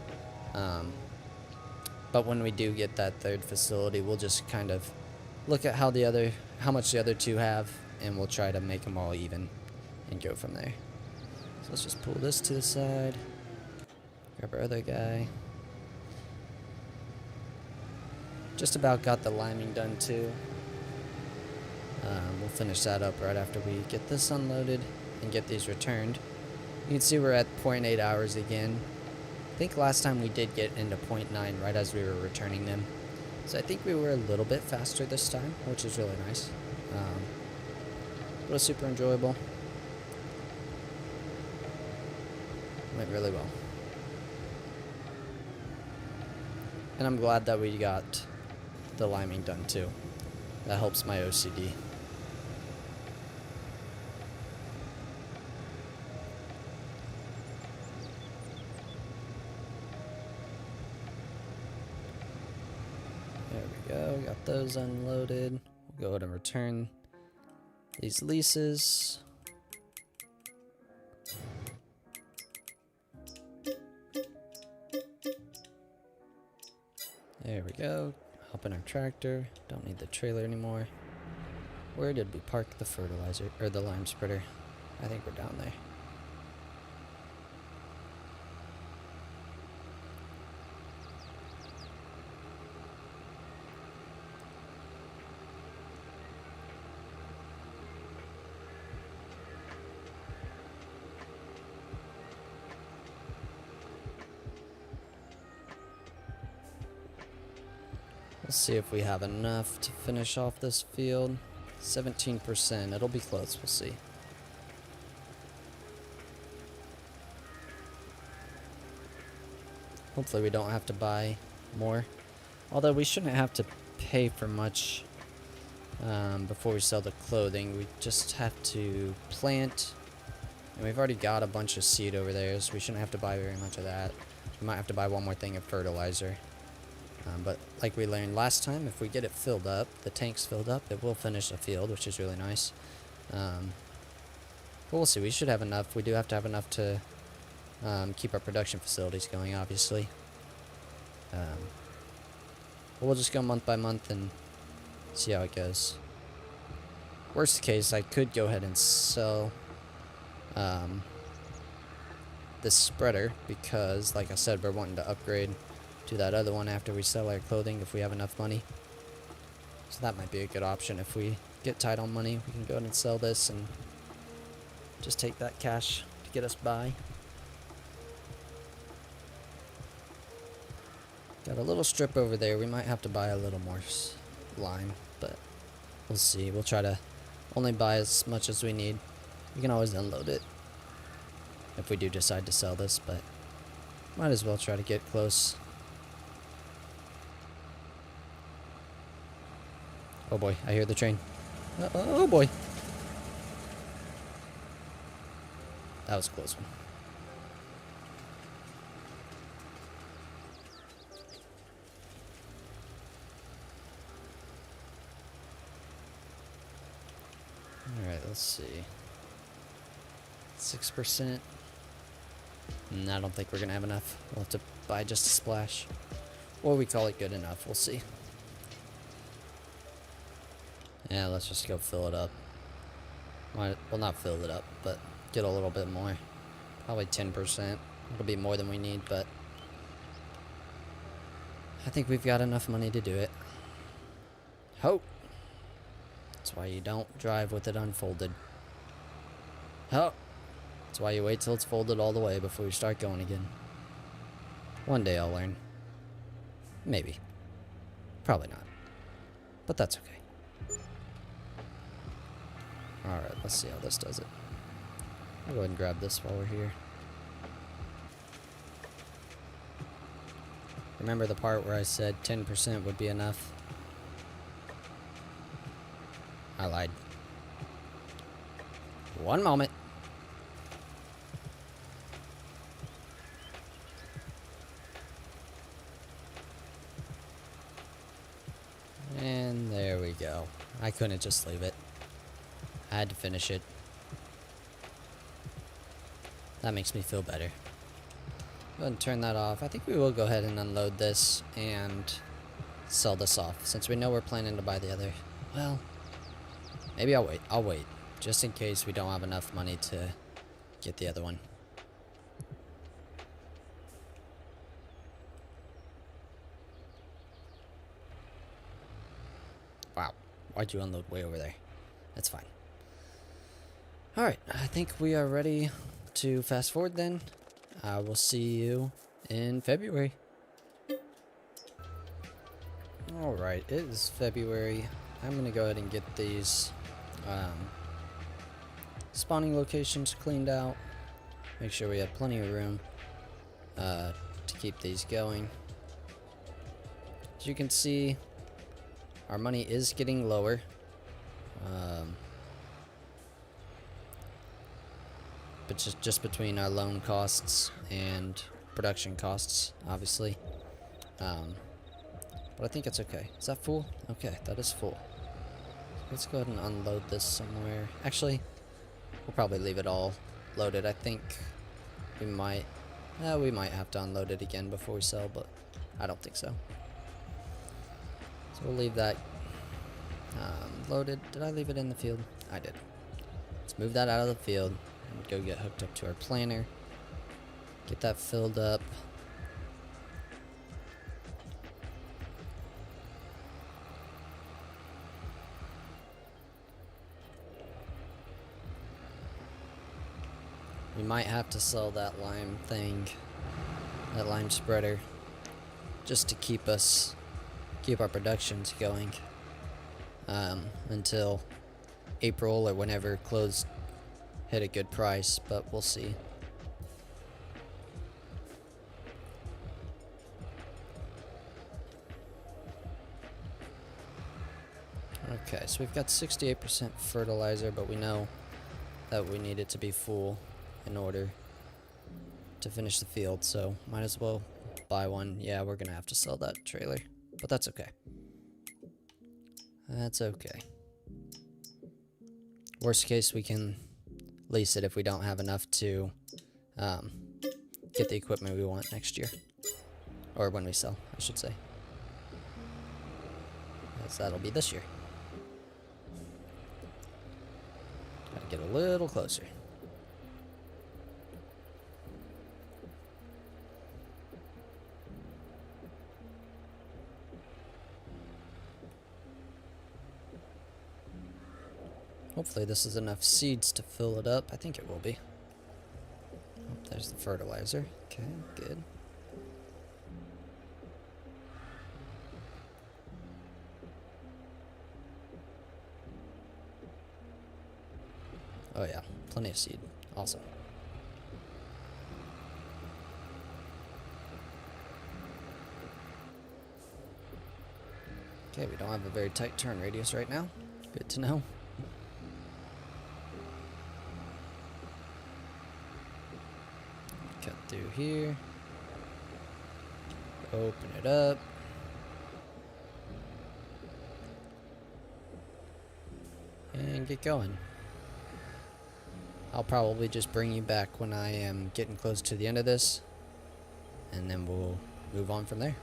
But when we do get that third facility, we'll just kind of look at how much the other two have, and we'll try to make them all even and go from there. So let's just pull this to the side, grab our other guy. Just about got the liming done too. We'll finish that up right after we get this unloaded and get these returned. You can see we're at 0.8 hours again. I think last time we did get into 0.9 right as we were returning them. So I think we were a little bit faster this time, which is really nice. But it was super enjoyable. Went really well. And I'm glad that we got the liming done too. That helps my OCD. There we go, got those unloaded. We'll go ahead and return these leases. There we go. Hop in our tractor. Don't need the trailer anymore. Where did we park the fertilizer or the lime spreader? I think we're down there. Let's see if we have enough to finish off this field. 17%. It'll be close. We'll see. Hopefully we don't have to buy more. Although we shouldn't have to pay for much before we sell the clothing. We just have to plant. And we've already got a bunch of seed over there, so we shouldn't have to buy very much of that. We might have to buy one more thing of fertilizer. But like we learned last time, if we get it filled up, the tanks filled up, it will finish the field, which is really nice. But we'll see. We should have enough. We do have to have enough to keep our production facilities going, obviously. But we'll just go month by month and see how it goes. Worst case, I could go ahead and sell this spreader because, like I said, we're wanting to upgrade to that other one after we sell our clothing if we have enough money. So that might be a good option. If we get tight on money, we can go ahead and sell this and just take that cash to get us by. Got a little strip over there. We might have to buy a little more lime, but we'll see. We'll try to only buy as much as we need. We can always unload it if we do decide to sell this, but might as well try to get close. Oh boy, I hear the train. Oh boy. That was a close one. Alright, let's see. 6%. I don't think we're going to have enough. We'll have to buy just a splash. Or we call it good enough. We'll see. Yeah, let's just go fill it up. Well, not fill it up, but get a little bit more. Probably 10%. It'll be more than we need, but I think we've got enough money to do it. Hope. That's why you don't drive with it unfolded. Oh. That's why you wait till it's folded all the way before you start going again. One day I'll learn. Maybe. Probably not. But that's okay. Alright, let's see how this does it. I'll go ahead and grab this while we're here. Remember the part where I said 10% would be enough? I lied. One moment. And there we go. I couldn't just leave it. I had to finish it. That makes me feel better. Go ahead and turn that off. I think we will go ahead and unload this and sell this off, since we know we're planning to buy the other. Well, maybe I'll wait. I'll wait, just in case we don't have enough money to get the other one. Wow, why'd you unload way over there? That's fine. Alright, I think we are ready to fast forward then. I will see you in February. Alright, it is February. I'm going to go ahead and get these spawning locations cleaned out. Make sure we have plenty of room to keep these going. As you can see, our money is getting lower. But just between our loan costs and production costs, obviously. But I think it's okay. Is that full? Okay, that is full. Let's go ahead and unload this somewhere. Actually, we'll probably leave it all loaded. I think we might have to unload it again before we sell, but I don't think so. So we'll leave that loaded. Did I leave it in the field? I did. Let's move that out of the field and go get hooked up to our planner. Get that filled up. We might have to sell that lime thing, that lime spreader, just to keep our productions going until April or whenever clothes hit a good price, but we'll see. Okay, so we've got 68% fertilizer, but we know that we need it to be full in order to finish the field, so might as well buy one. Yeah, we're gonna have to sell that trailer, but that's okay. That's okay. Worst case, we can lease it if we don't have enough to get the equipment we want next year, or when we sell, I should say. Yes, that'll be this year. Gotta get a little closer. Hopefully this is enough seeds to fill it up. I think it will be. Oh, there's the fertilizer. Okay, good. Oh yeah, plenty of seed. Awesome. Okay, we don't have a very tight turn radius right now. Good to know. Cut through here. Open it up. And get going. I'll probably just bring you back when I am getting close to the end of this, and then we'll move on from there.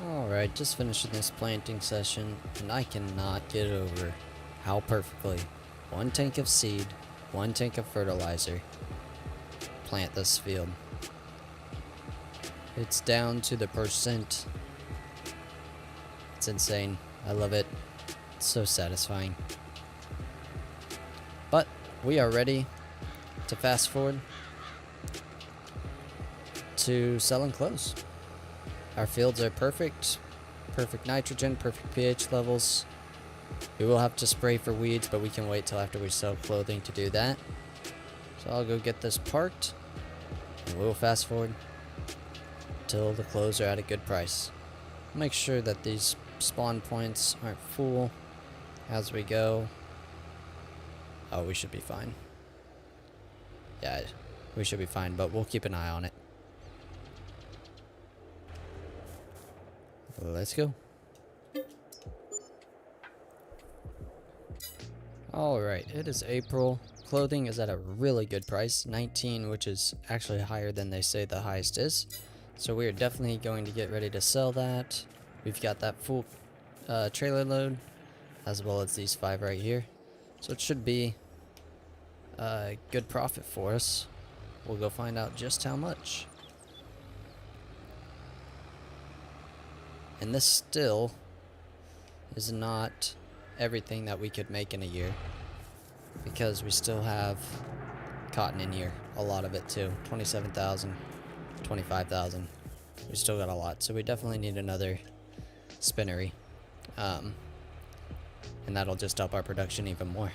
Alright, just finishing this planting session, and I cannot get over how perfectly 1 tank of seed, 1 tank of fertilizer plant this field. It's down to the percent. It's insane. I love it. It's so satisfying. But we are ready to fast forward to sell and close. Our fields are perfect, perfect nitrogen, perfect pH levels. We will have to spray for weeds, but we can wait till after we sell clothing to do that. So I'll go get this parked, and we'll fast forward till the clothes are at a good price. Make sure that these spawn points aren't full as we go. Oh, we should be fine. Yeah, we should be fine, but we'll keep an eye on it. Let's go. Alright, it is April. Clothing is at a really good price, 19, which is actually higher than they say the highest is. So we are definitely going to get ready to sell that. We've got that full trailer load, as well as these 5 right here. So it should be a good profit for us. We'll go find out just how much. And this still is not everything that we could make in a year, because we still have cotton in here, a lot of it too. 27,000, 25,000. We still got a lot, so we definitely need another spinnery, and that'll just up our production even more,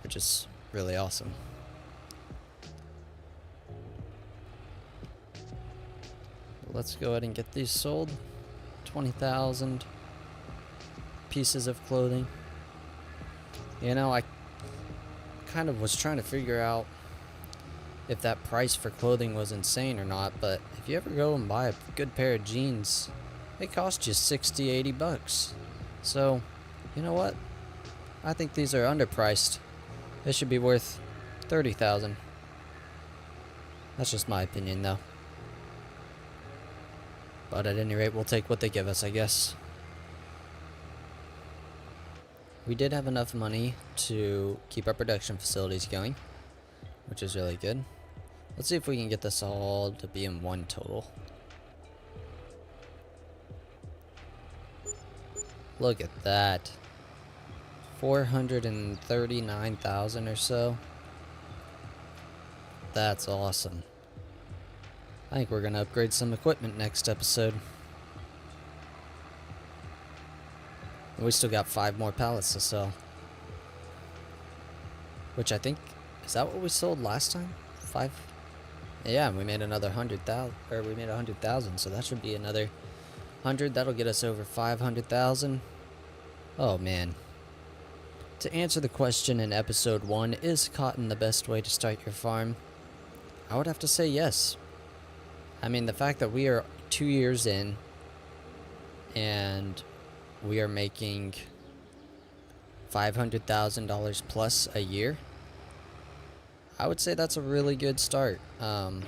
which is really awesome. Let's go ahead and get these sold. 20,000 pieces of clothing. You know, I kind of was trying to figure out if that price for clothing was insane or not, but if you ever go and buy a good pair of jeans, they cost you 60, 80 bucks. So, you know what? I think these are underpriced. They should be worth 30,000. That's just my opinion though. But at any rate, we'll take what they give us, I guess. We did have enough money to keep our production facilities going, which is really good. Let's see if we can get this all to be in one total. Look at that. 439,000 or so. That's awesome. I think we're gonna upgrade some equipment next episode. We still got 5 more pallets to sell, which I think, is that what we sold last time? 5? Yeah, we made another 100,000, or we made 100,000, so that should be another 100. That'll get us over 500,000. Oh man. To answer the question in episode 1, is cotton the best way to start your farm? I would have to say yes. I mean, the fact that we are 2 years in and we are making $500,000 plus a year, I would say that's a really good start. And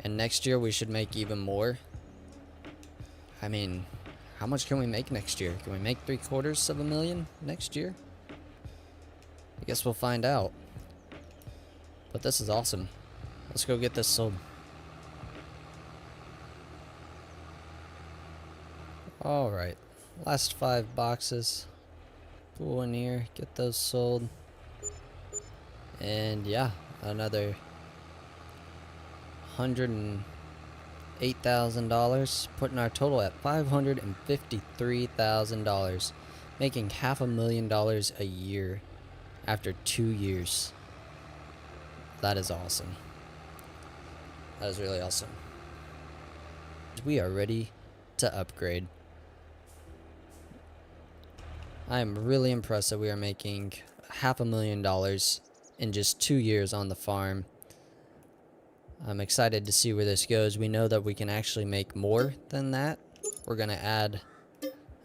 next year we should make even more. I mean, how much can we make next year? Can we make $750,000 next year? I guess we'll find out. But this is awesome. Let's go get this sold. Alright, last 5 boxes. Pull in here, get those sold. And yeah, another $108,000, putting our total at $553,000, making $500,000 a year after 2 years. That is awesome. That is really awesome. We are ready to upgrade. I am really impressed that we are making $500,000 in just 2 years on the farm. I'm excited to see where this goes. We know that we can actually make more than that. We're going to add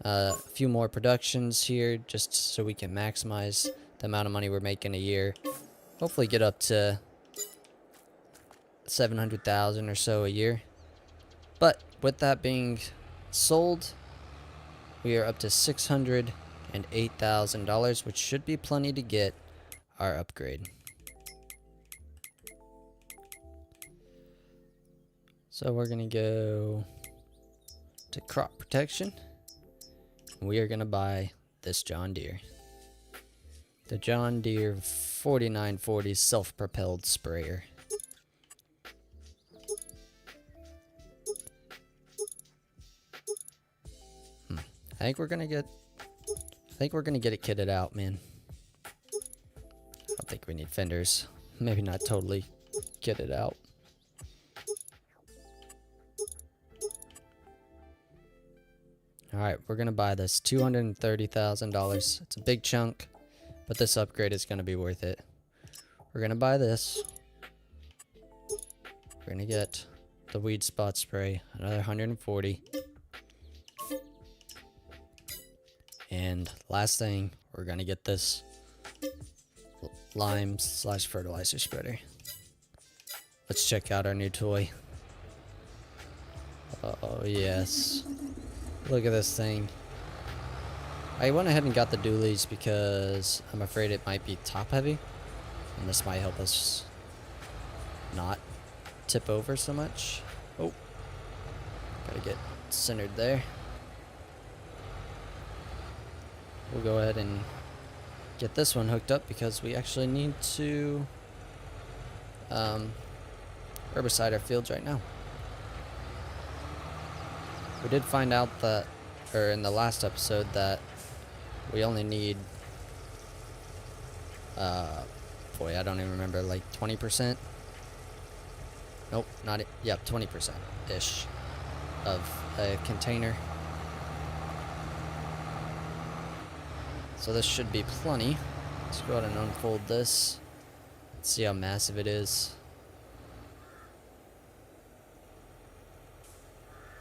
a few more productions here just so we can maximize the amount of money we're making a year. Hopefully get up to 700,000 or so a year. But with that being sold, we are up to $608,000, which should be plenty to get our upgrade. So we're gonna go to crop protection. We are gonna buy this John Deere. The John Deere 4940 self-propelled sprayer. I think we're gonna get it kitted out, man. I don't think we need fenders. Maybe not totally kitted out. Alright, we're gonna buy this $230,000. It's a big chunk, but this upgrade is gonna be worth it. We're gonna buy this. We're gonna get the weed spot spray, another 140. And last thing, we're gonna get this lime / fertilizer spreader. Let's check out our new toy. Oh yes. Look at this thing. I went ahead and got the dualies because I'm afraid it might be top heavy. And this might help us not tip over so much. Oh. Gotta get centered there. We'll go ahead and get this one hooked up because we actually need to herbicide our fields right now. We did find out that, or in the last episode, that we only need, boy, I don't even remember, like 20%? Nope, not it. Yep, 20%-ish of a container. So this should be plenty. Let's go ahead and unfold this. Let's see how massive it is.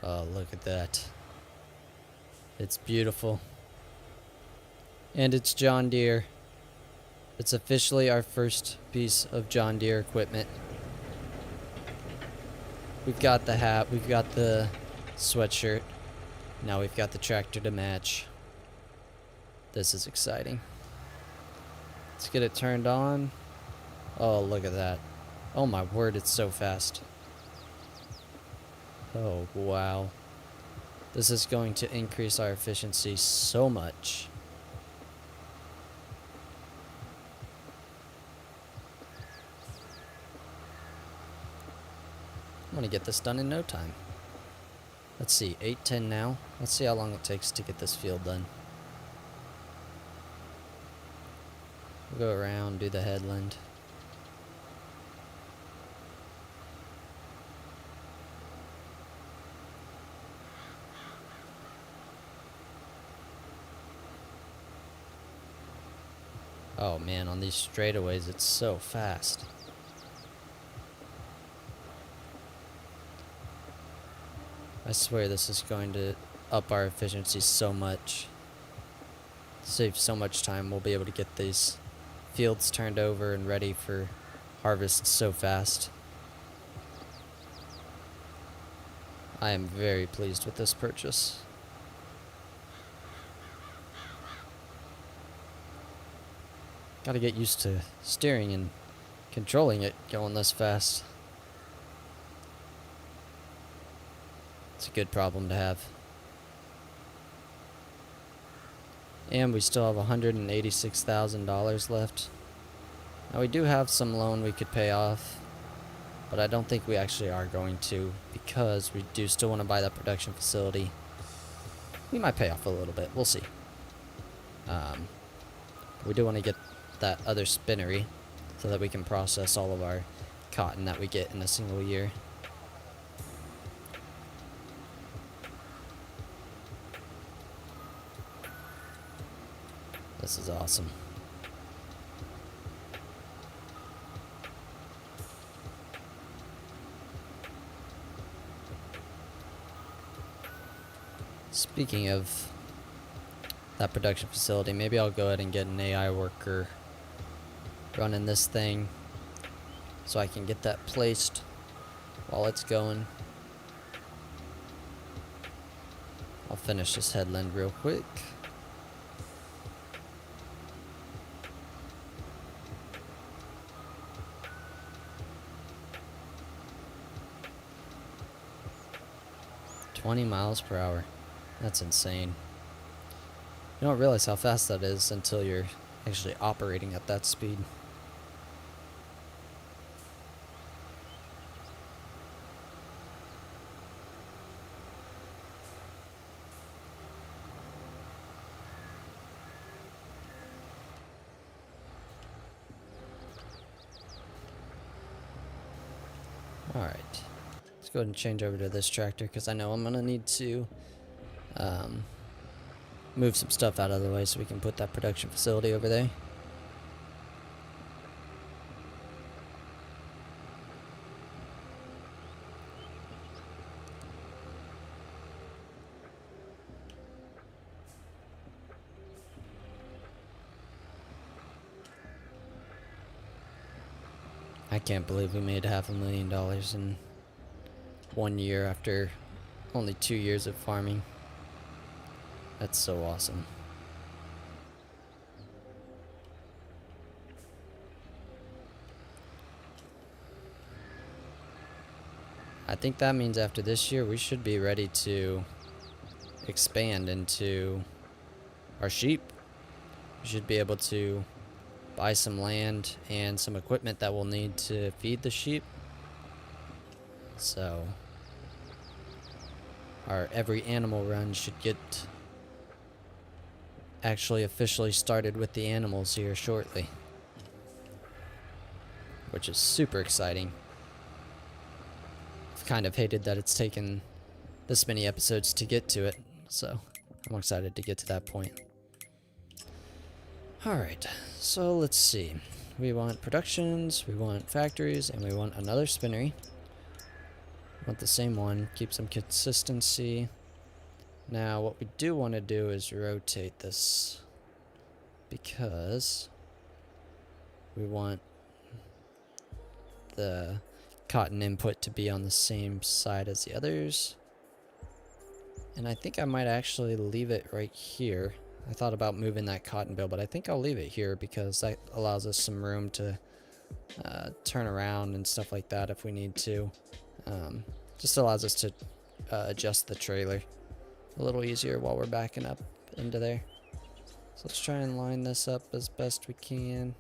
Oh, look at that. It's beautiful. And it's John Deere. It's officially our first piece of John Deere equipment. We've got the hat, we've got the sweatshirt. Now we've got the tractor to match. This is exciting. Let's get it turned on. Oh, look at that. Oh my word, it's so fast. Oh, wow. This is going to increase our efficiency so much. I'm gonna get this done in no time. Let's see, 8:10 now. Let's see how long it takes to get this field done. We'll go around, do the headland. Oh man, on these straightaways it's so fast. I swear this is going to up our efficiency so much. Save so much time. We'll be able to get these fields turned over and ready for harvest so fast. I am very pleased with this purchase. Gotta get used to steering and controlling it going this fast. It's a good problem to have. And we still have $186,000 left. Now we do have some loan we could pay off, but I don't think we actually are going to because we do still want to buy that production facility. We might pay off a little bit. We'll see. We do want to get that other spinnery so that we can process all of our cotton that we get in a single year. This is awesome. Speaking of that production facility, maybe I'll go ahead and get an AI worker running this thing so I can get that placed while it's going. I'll finish this headland real quick. $20 miles per hour. That's insane. You don't realize how fast that is until you're actually operating at that speed. Alright, let's go ahead and change over to this tractor because I know I'm going to need to move some stuff out of the way so we can put that production facility over there. I can't believe we made $500,000 in 1 year after only 2 years of farming. That's so awesome. I think that means after this year we should be ready to expand into our sheep. We should be able to buy some land and some equipment that we'll need to feed the sheep. So our every animal run should get actually officially started with the animals here shortly, which is super exciting. I've kind of hated that it's taken this many episodes to get to it, so I'm excited to get to that point. Alright, so let's see. We want productions, we want factories, and we want another spinnery. We want the same one, keep some consistency. Now, what we do want to do is rotate this because we want the cotton input to be on the same side as the others. And I think I might actually leave it right here. I thought about moving that cotton bale, but I think I'll leave it here because that allows us some room to turn around and stuff like that if we need to. Just allows us to adjust the trailer a little easier while we're backing up into there. So let's try and line this up as best we can.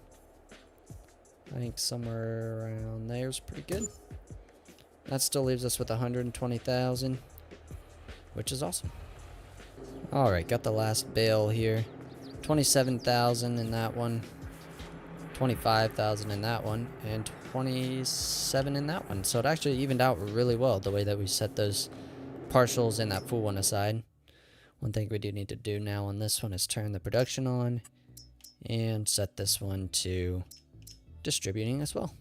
I think somewhere around there is pretty good. That still leaves us with 120,000, which is awesome. Alright, got the last bale here. 27,000 in that one, 25,000 in that one, and 27 in that one. So it actually evened out really well the way that we set those partials and that full one aside. One thing we do need to do now on this one is turn the production on and set this one to distributing as well.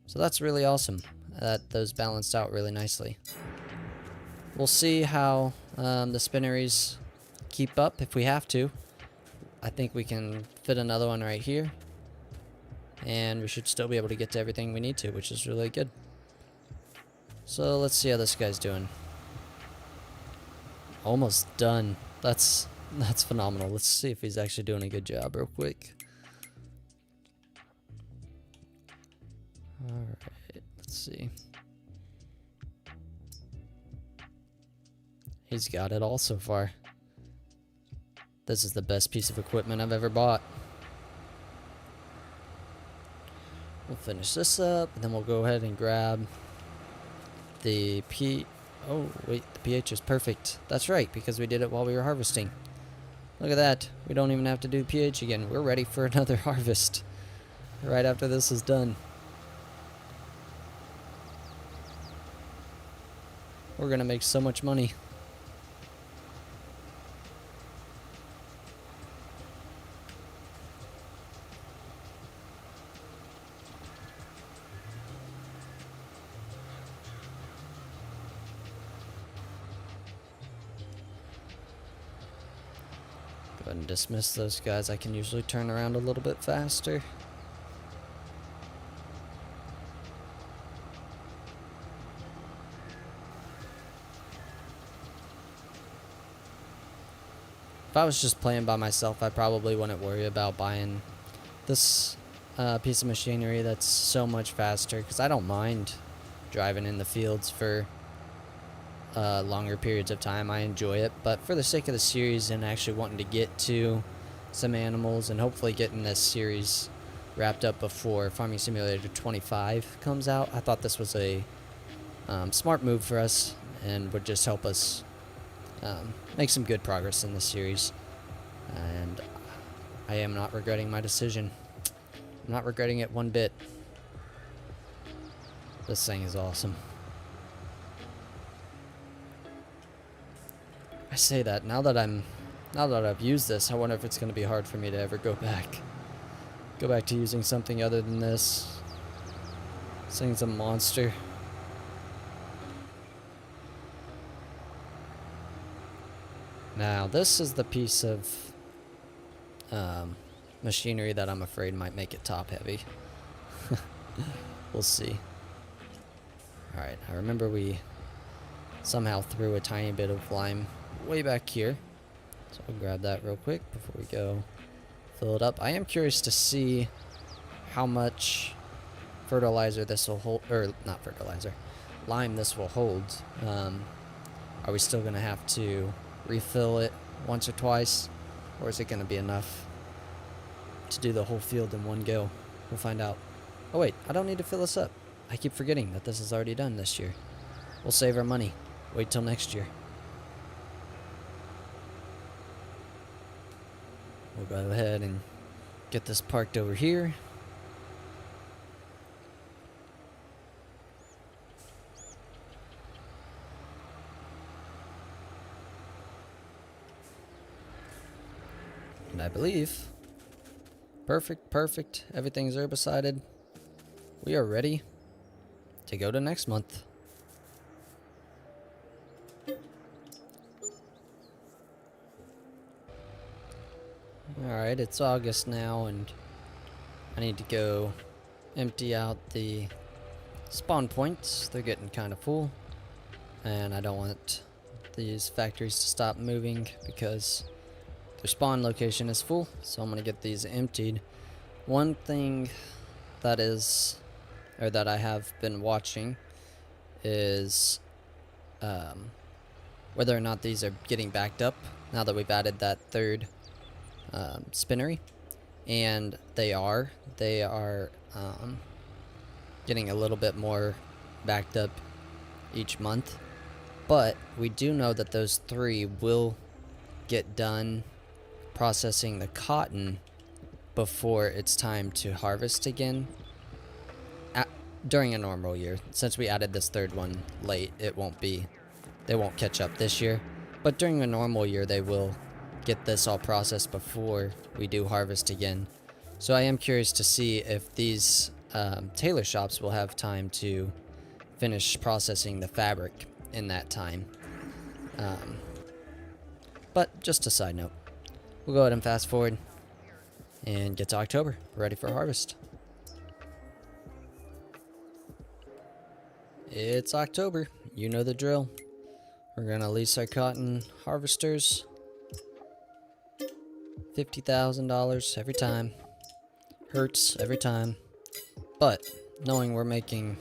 So that's really awesome that those balanced out really nicely. We'll see how the spinneries keep up if we have to. I think we can fit another one right here, and we should still be able to get to everything we need to, which is really good. So let's see how this guy's doing. Almost done. That's phenomenal. Let's see if he's actually doing a good job real quick. Alright, let's see. He's got it all so far. This is the best piece of equipment I've ever bought. We'll finish this up, and then we'll go ahead and grab the Oh, wait, the pH is perfect. That's right, because we did it while we were harvesting. Look at that. We don't even have to do pH again. We're ready for another harvest right after this is done. We're going to make so much money. Go ahead and dismiss those guys. I can usually turn around a little bit faster. If I was just playing by myself, I probably wouldn't worry about buying this piece of machinery that's so much faster, because I don't mind driving in the fields for longer periods of time. I enjoy it, but for the sake of the series and actually wanting to get to some animals and hopefully getting this series wrapped up before Farming Simulator 25 comes out, I thought this was a smart move for us and would just help us make some good progress in this series. And I am not regretting my decision. I'm not regretting it one bit. This thing is awesome. I say that now that I've used this, I wonder if it's going to be hard for me to ever go back to using something other than this. This thing's a monster. Now, this is the piece of machinery that I'm afraid might make it top heavy. We'll see. Alright, I remember we somehow threw a tiny bit of lime way back here. So I'll grab that real quick before we go fill it up. I am curious to see how much fertilizer this will hold, or not fertilizer, lime this will hold. Are we still going to have to refill it once or twice, or is it going to be enough to do the whole field in one go? We'll find out. Oh wait, I don't need to fill this up. I keep forgetting that this is already done this year. We'll save our money. Wait till next year. We'll go ahead and get this parked over here. And I believe, perfect, everything's herbicided. We are ready to go to next month. Alright, it's August now, and I need to go empty out the spawn points. They're getting kind of full, and I don't want these factories to stop moving because their spawn location is full, so I'm going to get these emptied. One thing that I have been watching is whether or not these are getting backed up now that we've added that third spinnery, and they are getting a little bit more backed up each month, but we do know that those three will get done processing the cotton before it's time to harvest again during a normal year. Since we added this third one late, they won't catch up this year, but during a normal year they will get this all processed before we do harvest again. So I am curious to see if these tailor shops will have time to finish processing the fabric in that time. But just a side note, we'll go ahead and fast forward and get to October. We're ready for harvest. It's October, you know the drill. We're gonna lease our cotton harvesters. $50,000 every time. Hurts every time. But knowing we're making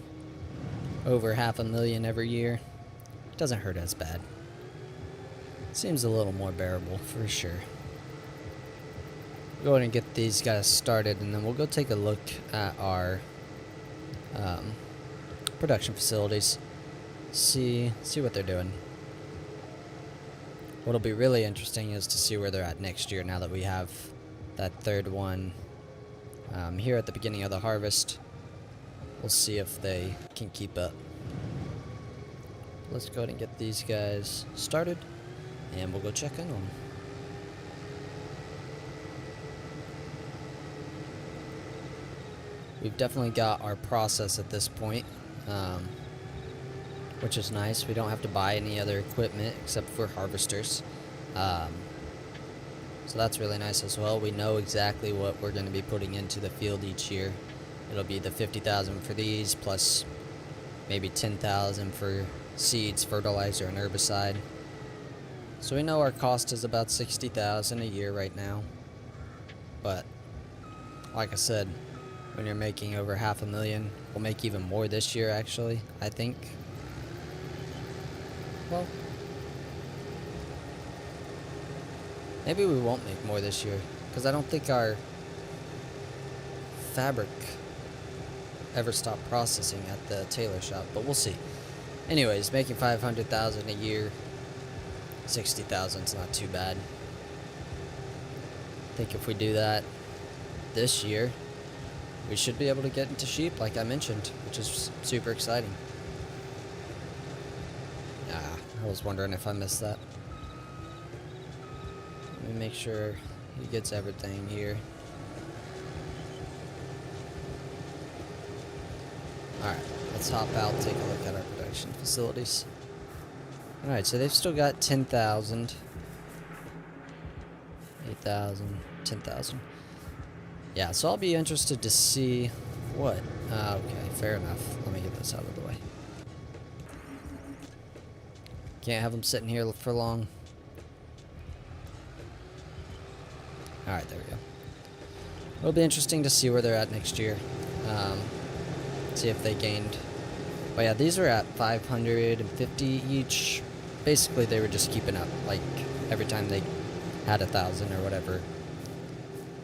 over $500,000 every year, it doesn't hurt as bad. Seems a little more bearable for sure. Go ahead and get these guys started, and then we'll go take a look at our production facilities. See what they're doing. What'll be really interesting is to see where they're at next year now that we have that third one here at the beginning of the harvest. We'll see if they can keep up. Let's go ahead and get these guys started, and we'll go check in on them. We've definitely got our process at this point, which is nice. We don't have to buy any other equipment except for harvesters. So that's really nice as well. We know exactly what we're going to be putting into the field each year. It'll be the $50,000 for these, plus maybe $10,000 for seeds, fertilizer, and herbicide. So we know our cost is about $60,000 a year right now. But like I said, when you're making over $500,000, we'll make even more this year actually, I think. Well, maybe we won't make more this year, because I don't think our fabric ever stopped processing at the tailor shop, but we'll see. Anyways, making $500,000 a year, $60,000 is not too bad. I think if we do that this year, we should be able to get into sheep, like I mentioned, which is super exciting. I was wondering if I missed that. Let me make sure he gets everything here. Alright, let's hop out, take a look at our production facilities. Alright, so they've still got 10,000. 8,000, 10,000. Yeah, so I'll be interested to see what. Okay, fair enough. Let me get this out of the way. Can't have them sitting here for long. Alright, there we go. It'll be interesting to see where they're at next year. See if they gained. But yeah, these are at 550 each. Basically, they were just keeping up. Like, every time they had 1,000 or whatever,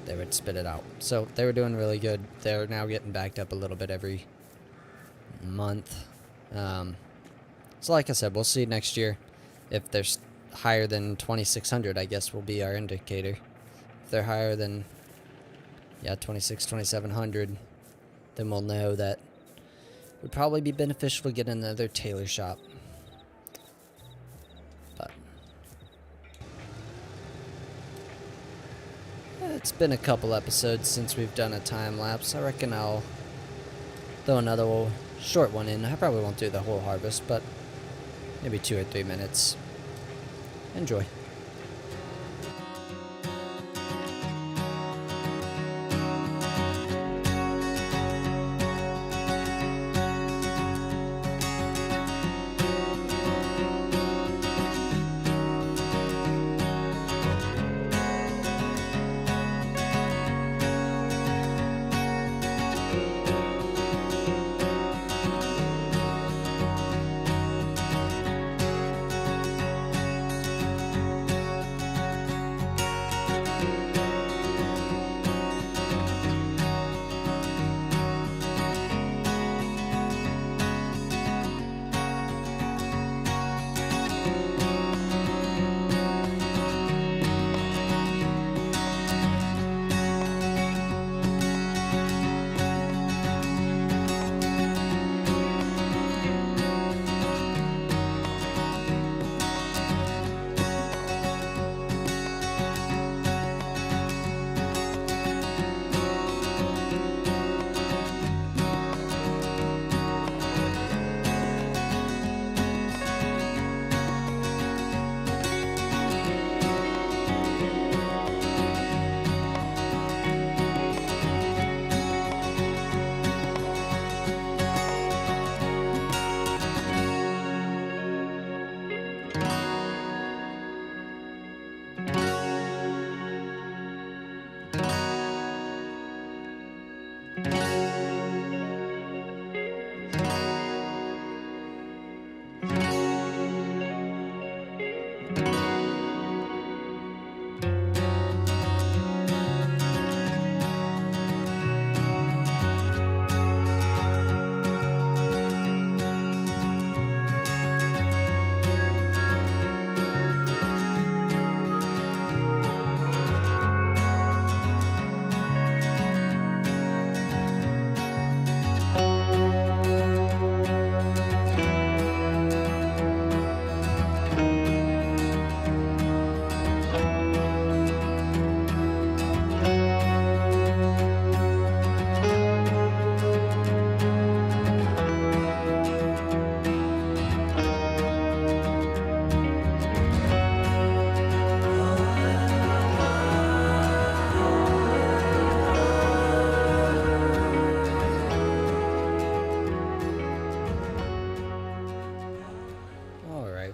they would spit it out. So they were doing really good. They're now getting backed up a little bit every month. So like I said, we'll see next year. If they're higher than 2,600, I guess will be our indicator. If they're higher than, yeah, 2,700, then we'll know that it would probably be beneficial to get another tailor shop. But it's been a couple episodes since we've done a time lapse. I reckon I'll throw another short one in. I probably won't do the whole harvest, but maybe 2 or 3 minutes. Enjoy.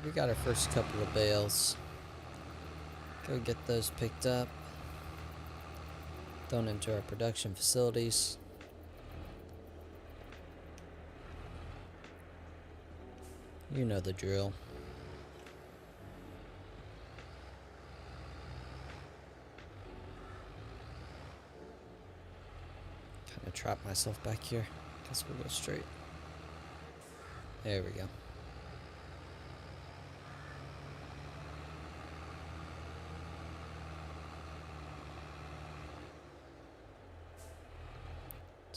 We got our first couple of bales. Go get those picked up, thrown into our production facilities. You know the drill. Kind of trapped myself back here. Guess we'll go straight. There we go.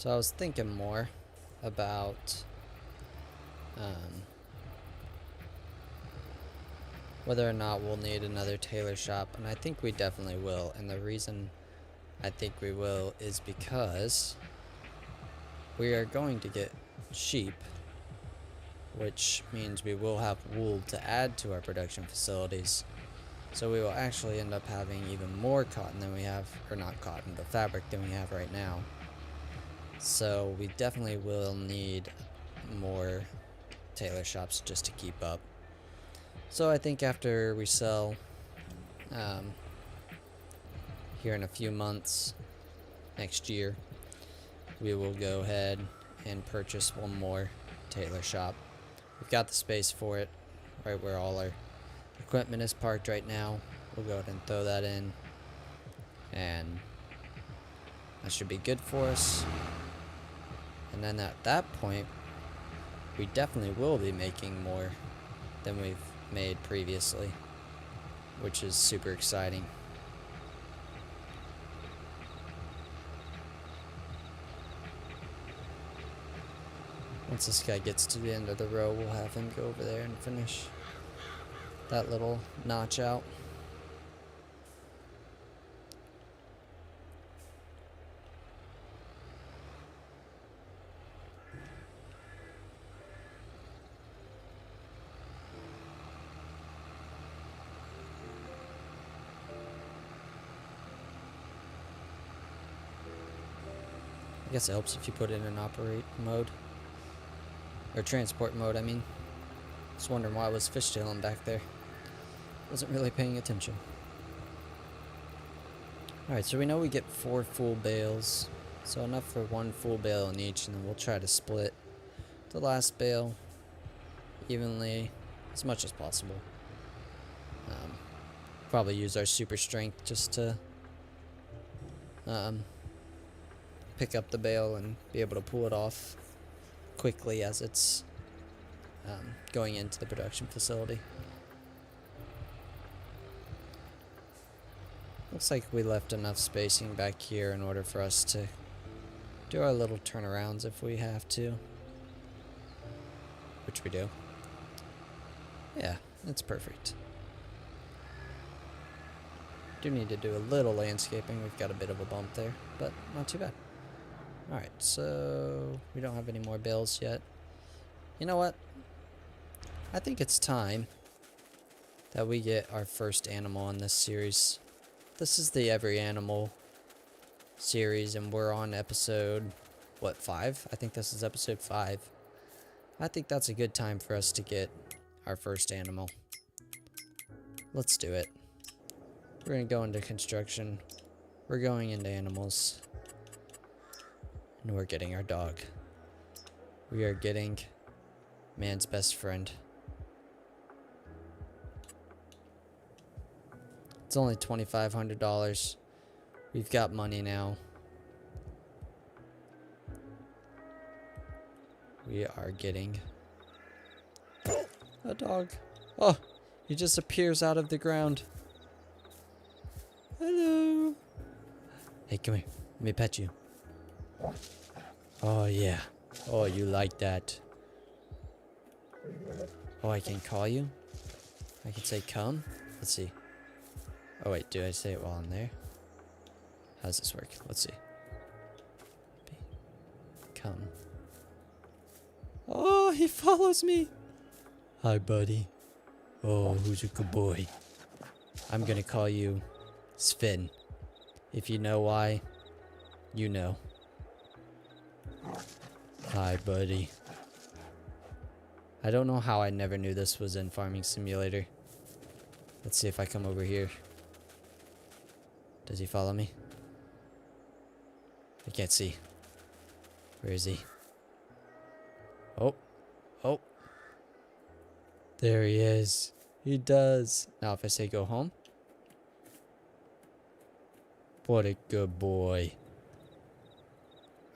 So I was thinking more about whether or not we'll need another tailor shop, and I think we definitely will. And the reason I think we will is because we are going to get sheep, which means we will have wool to add to our production facilities. So we will actually end up having even more cotton than we have, or not cotton, but fabric than we have right now. So we definitely will need more tailor shops just to keep up. So I think after we sell here in a few months, next year, we will go ahead and purchase one more tailor shop. We've got the space for it, right where all our equipment is parked right now. We'll go ahead and throw that in, and that should be good for us. And then at that point, we definitely will be making more than we've made previously, which is super exciting. Once this guy gets to the end of the row, we'll have him go over there and finish that little notch out. I guess it helps if you put it in operate mode. Or transport mode, I mean. Just wondering why I was fishtailing back there. Wasn't really paying attention. Alright, so we know we get 4 full bales. So enough for 1 full bale in each, and then we'll try to split the last bale evenly as much as possible. Probably use our super strength just to pick up the bale and be able to pull it off quickly as it's going into the production facility. Looks like we left enough spacing back here in order for us to do our little turnarounds if we have to, which we do. Yeah, that's perfect. Do need to do a little landscaping. We've got a bit of a bump there, but not too bad. Alright, so we don't have any more bales yet. You know what? I think it's time that we get our first animal in this series. This is the Every Animal series, and we're on episode, what, 5? I think this is episode 5. I think that's a good time for us to get our first animal. Let's do it. We're going to go into construction. We're going into animals. And we're getting our dog. We are getting man's best friend. It's only $2,500. We've got money now. We are getting a dog. Oh, he just appears out of the ground. Hello. Hey, come here. Let me pet you. Oh, yeah. Oh, you like that. Oh, I can call you? I can say come? Let's see. Oh, wait. Do I say it while I'm there? How does this work? Let's see. Come. Oh, he follows me. Hi, buddy. Oh, who's a good boy? I'm gonna call you Sven. If you know why, you know. Hi, buddy. I don't know how I never knew this was in Farming Simulator. Let's see if I come over here. Does he follow me? I can't see. Where is he? Oh. Oh. There he is. He does. Now if I say go home. What a good boy.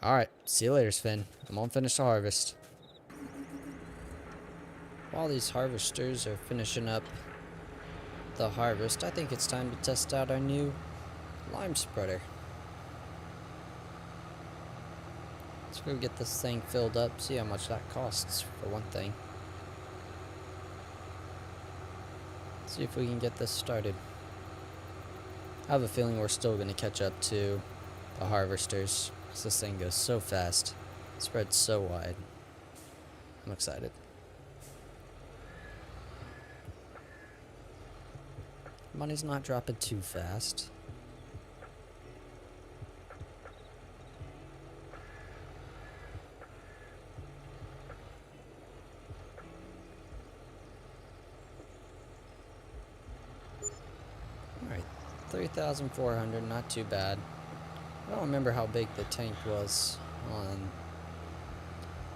Alright, see you later, Sven. I'm gonna finish the harvest. While these harvesters are finishing up the harvest, I think it's time to test out our new lime spreader. Let's go get this thing filled up, see how much that costs for one thing. See if we can get this started. I have a feeling we're still going to catch up to the harvesters, because this thing goes so fast. It spreads so wide. I'm excited. Money's not dropping too fast. Alright, 3,400, not too bad. I don't remember how big the tank was on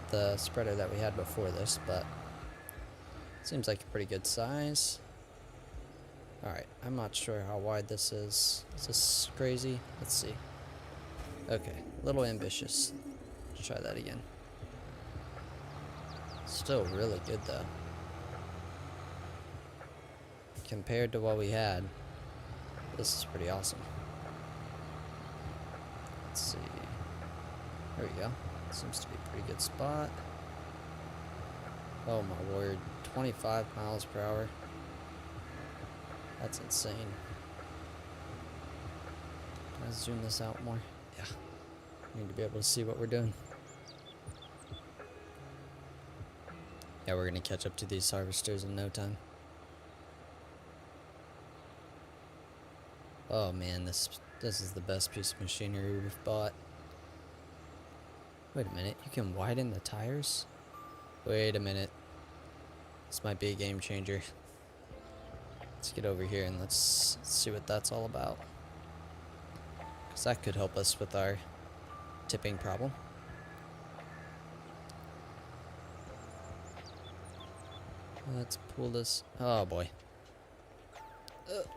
the spreader that we had before this, but seems like a pretty good size. Alright, I'm not sure how wide this is. Is this crazy? Let's see. Okay, a little ambitious. Let's try that again. Still really good though. Compared to what we had, this is pretty awesome. Let's see. There we go. Seems to be a pretty good spot. Oh my word. 25 miles per hour. That's insane. Can I zoom this out more? Yeah. Need to be able to see what we're doing. Yeah, we're gonna catch up to these harvesters in no time. Oh man, this is the best piece of machinery we've bought. Wait a minute, you can widen the tires? Wait a minute. This might be a game changer. Let's get over here and let's see what that's all about. Because that could help us with our tipping problem. Let's pull this. Oh boy.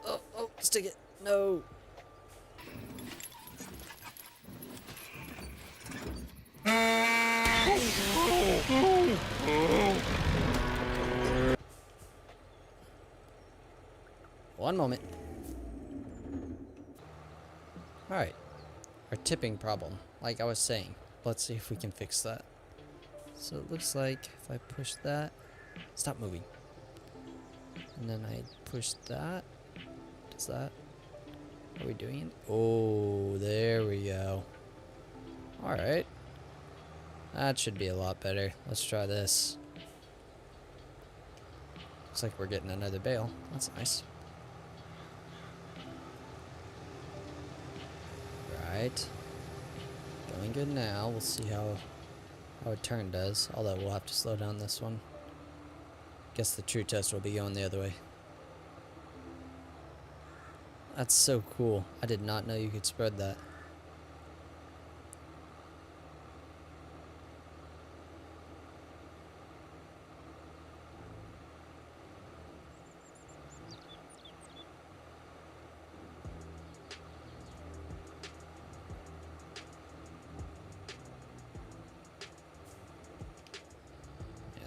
Oh, stick it. No. One moment. Alright. Our tipping problem, like I was saying. Let's see if we can fix that. So it looks like if I push that. Stop moving. And then I push that. Does that? Are we doing it? Oh, there we go. Alright. That should be a lot better. Let's try this. Looks like we're getting another bale. That's nice. Right. Going good now. We'll see how a turn does. Although we'll have to slow down this one. Guess the true test will be going the other way. That's so cool. I did not know you could spread that.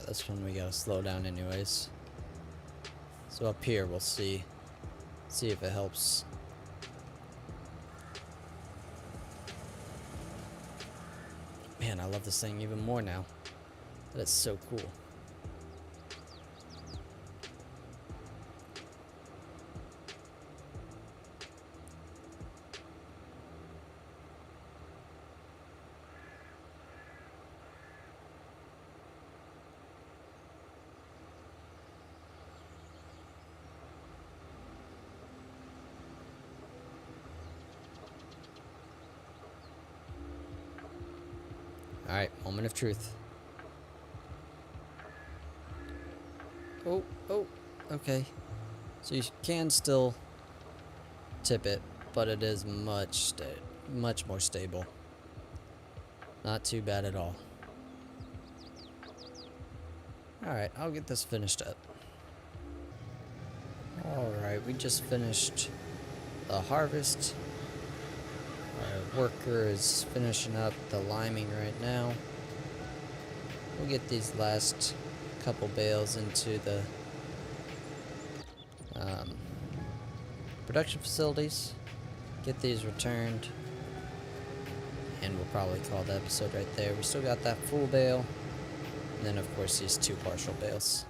This one we gotta slow down anyways. So up here we'll see if it helps. Man, I love this thing even more now. That is so cool. Alright, moment of truth. Oh, okay. So you can still tip it, but it is much more stable. Not too bad at all. Alright, I'll get this finished up. Alright, we just finished the harvest. Our worker is finishing up the liming right now. We'll get these last couple bales into the production facilities, get these returned, And we'll probably call the episode right there. We still got that full bale. And then, of course, these 2 partial bales.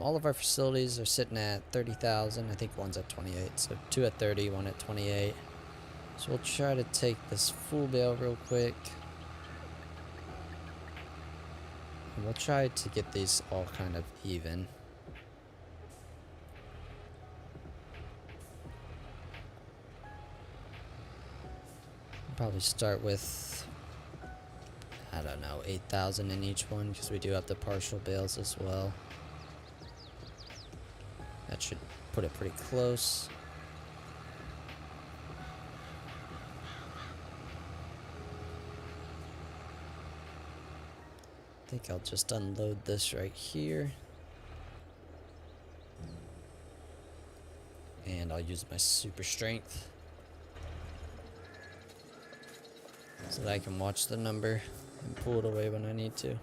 All of our facilities are sitting at 30,000. I think one's at 28. So 2 at 30, 1 at 28. So we'll try to take this full bale real quick. And we'll try to get these all kind of even. Probably start with, I don't know, 8,000 in each one, because we do have the partial bales as well. That should put it pretty close. I think I'll just unload this right here. And I'll use my super strength, so that I can watch the number and pull it away when I need to.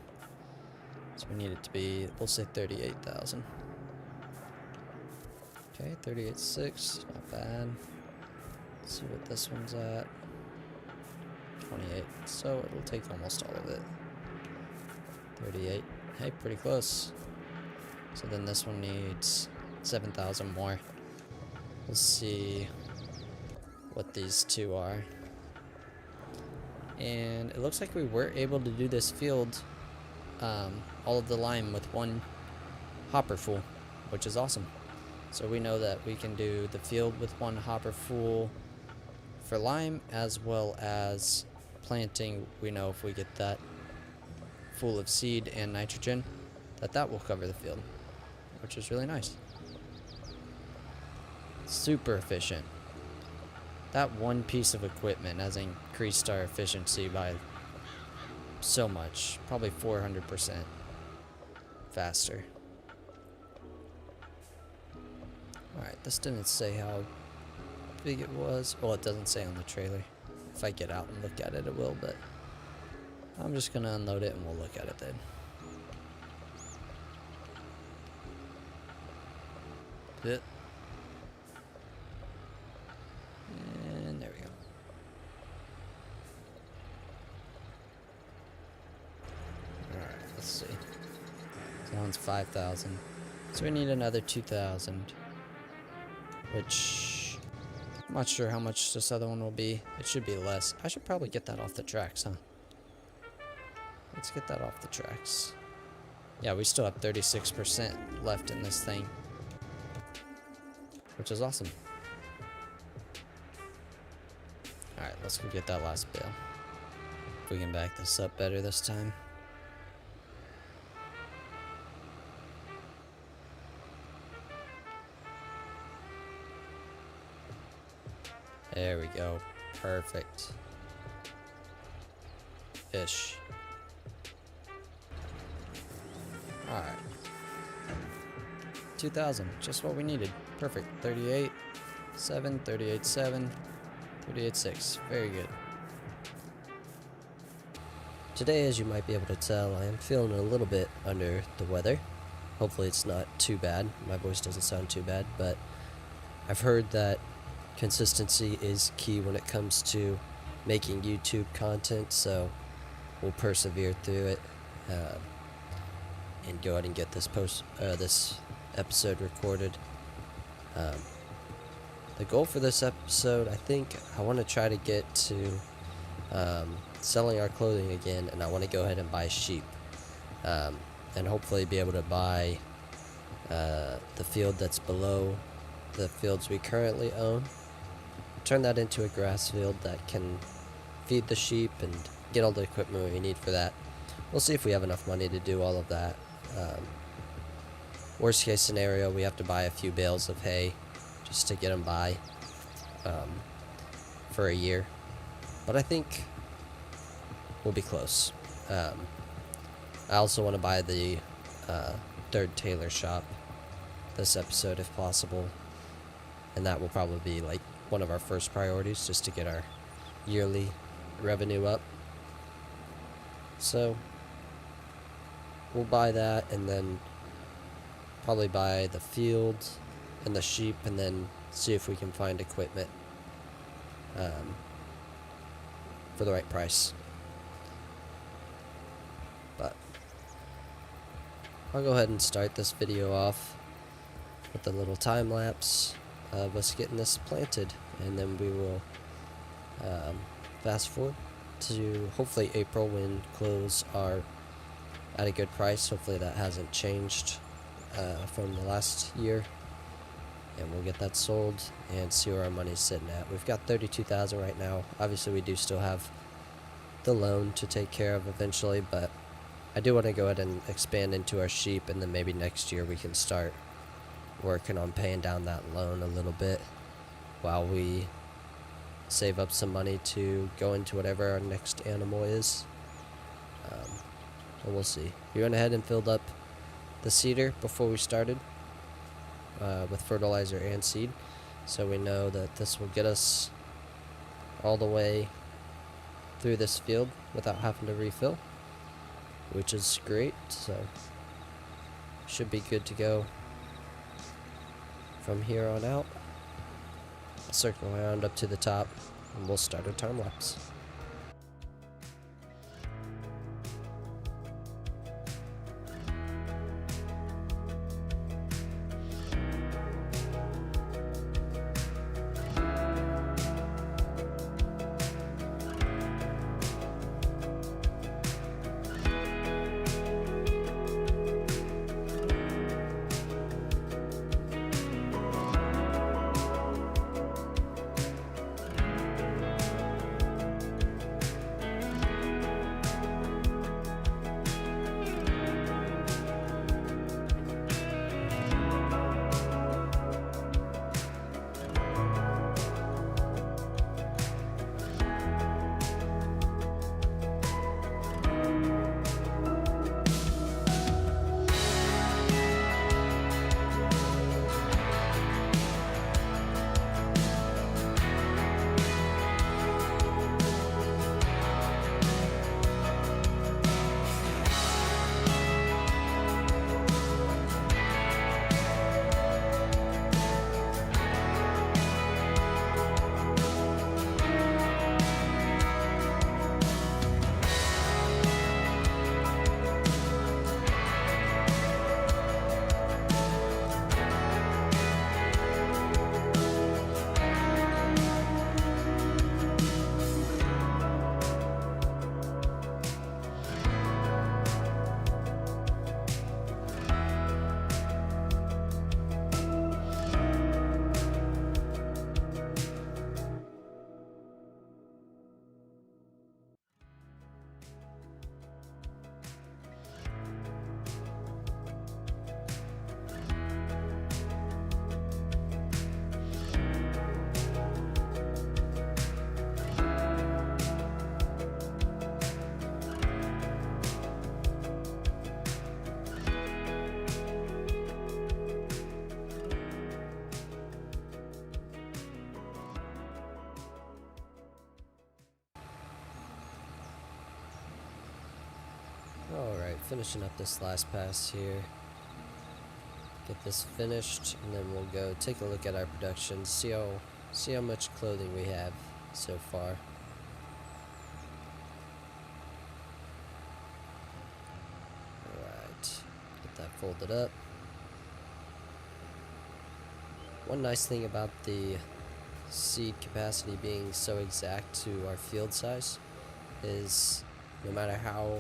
So we need it to be, we'll say 38,000. Okay, 38.6, not bad. Let's see what this one's at. 28, so it'll take almost all of it. 38, hey, pretty close. So then this one needs 7,000 more. We'll see what these 2 are. And it looks like we were able to do this field, all of the lime with 1 hopper full, which is awesome. So we know that we can do the field with 1 hopper full for lime, as well as planting. We know if we get that full of seed and nitrogen, that will cover the field, which is really nice. Super efficient. That one piece of equipment has increased our efficiency by so much, probably 400% faster. Alright, this didn't say how big it was. Well, it doesn't say on the trailer. If I get out and look at it, it will, but I'm just gonna unload it and we'll look at it then. Bit. And there we go. Alright, let's see. So that one's 5,000. So we need another 2,000. Which, I'm not sure how much this other one will be. It should be less. I should probably get that off the tracks, huh? Let's get that off the tracks. Yeah, we still have 36% left in this thing, which is awesome. Alright, let's go get that last bale. If we can back this up better this time. There we go. Perfect. Ish. Alright. 2,000. Just what we needed. Perfect. 38, 7, 38, 7, 38, 6. Very good. Today, as you might be able to tell, I am feeling a little bit under the weather. Hopefully it's not too bad. My voice doesn't sound too bad, but I've heard that consistency is key when it comes to making YouTube content, so we'll persevere through it and go ahead and get this episode recorded. The goal for this episode, I think I want to try to get to selling our clothing again, and I want to go ahead and buy sheep, and hopefully be able to buy the field that's below the fields we currently own, turn that into a grass field that can feed the sheep and get all the equipment we need for that. We'll see if we have enough money to do all of that. Worst case scenario, we have to buy a few bales of hay just to get them by for a year, but I think we'll be close. I also want to buy the third tailor shop this episode if possible, and that will probably be like one of our first priorities, just to get our yearly revenue up. So we'll buy that, and then probably buy the field and the sheep, and then see if we can find equipment for the right price. But I'll go ahead and start this video off with a little time lapse of us getting this planted, and then we will fast forward to hopefully April when clothes are at a good price. Hopefully that hasn't changed from the last year, and we'll get that sold and see where our money's sitting at. We've got $32,000 right now. Obviously we do still have the loan to take care of eventually, but I do want to go ahead and expand into our sheep, and then maybe next year we can start working on paying down that loan a little bit while we save up some money to go into whatever our next animal is. And we'll see. We went ahead and filled up the seeder before we started with fertilizer and seed, so we know that this will get us all the way through this field without having to refill, which is great. So should be good to go from here on out. Circle around up to the top, and we'll start our time lapse. Alright, finishing up this last pass here. Get this finished, and then we'll go take a look at our production, see how much clothing we have so far. Alright, get that folded up. One nice thing about the seed capacity being so exact to our field size is no matter how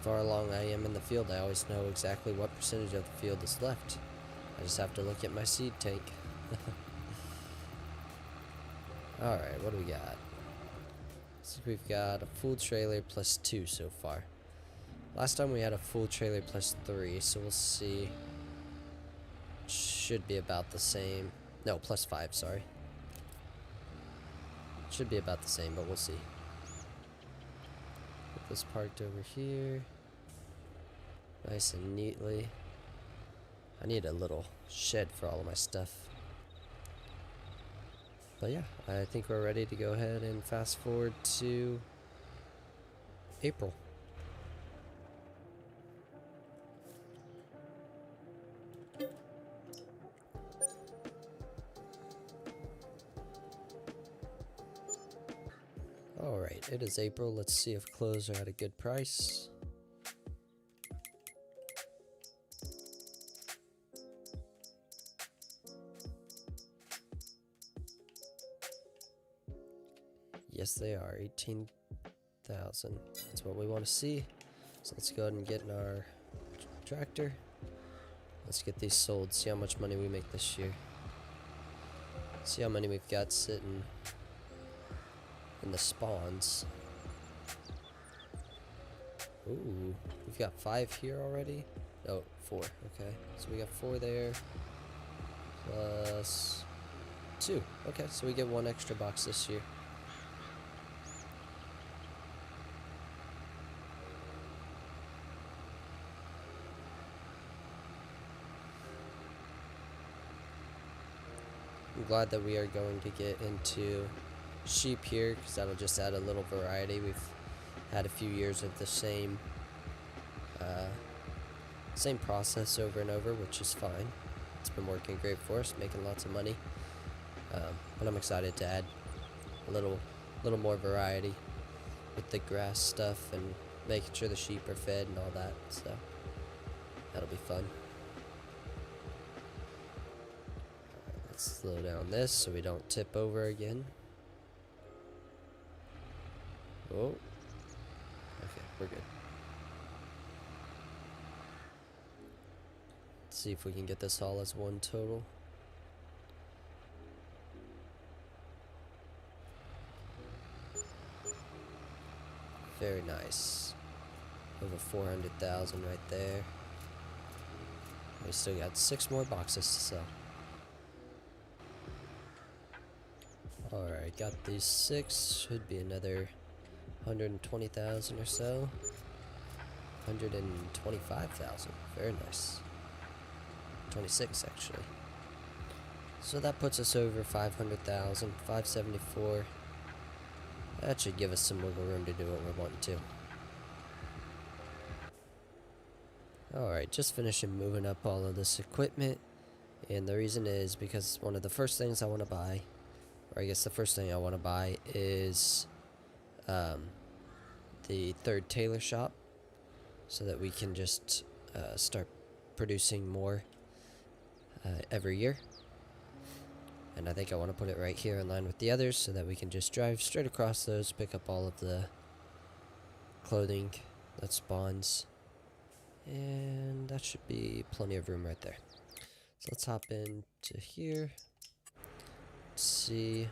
far along I am in the field, I always know exactly what percentage of the field is left. I just have to look at my seed tank. Alright, what do we got? So we've got a full trailer plus 2 so far. Last time we had a full trailer plus 3, so we'll see. Should be about the same. No, plus 5, sorry. Should be about the same, but we'll see. Get this parked over here. Nice and neatly. I need a little shed for all of my stuff. But yeah, I think we're ready to go ahead and fast forward to April. Alright, it is April. Let's see if clothes are at a good price. Yes, they are. 18,000. That's what we want to see. So let's go ahead and get in our tractor. Let's get these sold. See how much money we make this year. See how many we've got sitting in the spawns. Ooh, we've got 5 here already. Oh, 4. Okay, so we got 4 there. Plus 2. Okay, so we get 1 extra box this year. I'm glad that we are going to get into sheep here, because that'll just add a little variety. We've had a few years of the same process over and over, which is fine. It's been working great for us, making lots of money. But I'm excited to add a little more variety with the grass stuff and making sure the sheep are fed and all that. So that'll be fun. Let's slow down this so we don't tip over again. Oh, okay, we're good. Let's see if we can get this all as one total. Very nice. Over 400,000 right there. We still got 6 more boxes to sell. Alright, got these 6. Should be another 120,000 or so. 125,000. Very nice. 26 actually. So that puts us over 500,000. 574. That should give us some wiggle room to do what we're wanting to. Alright, just finishing moving up all of this equipment. And the reason is because one of the first things I want to buy, or I guess the first thing I want to buy, is the third tailor shop, so that we can just start producing more every year. And I think I want to put it right here in line with the others, so that we can just drive straight across those, pick up all of the clothing that spawns, and that should be plenty of room right there. So let's hop into here. Let's see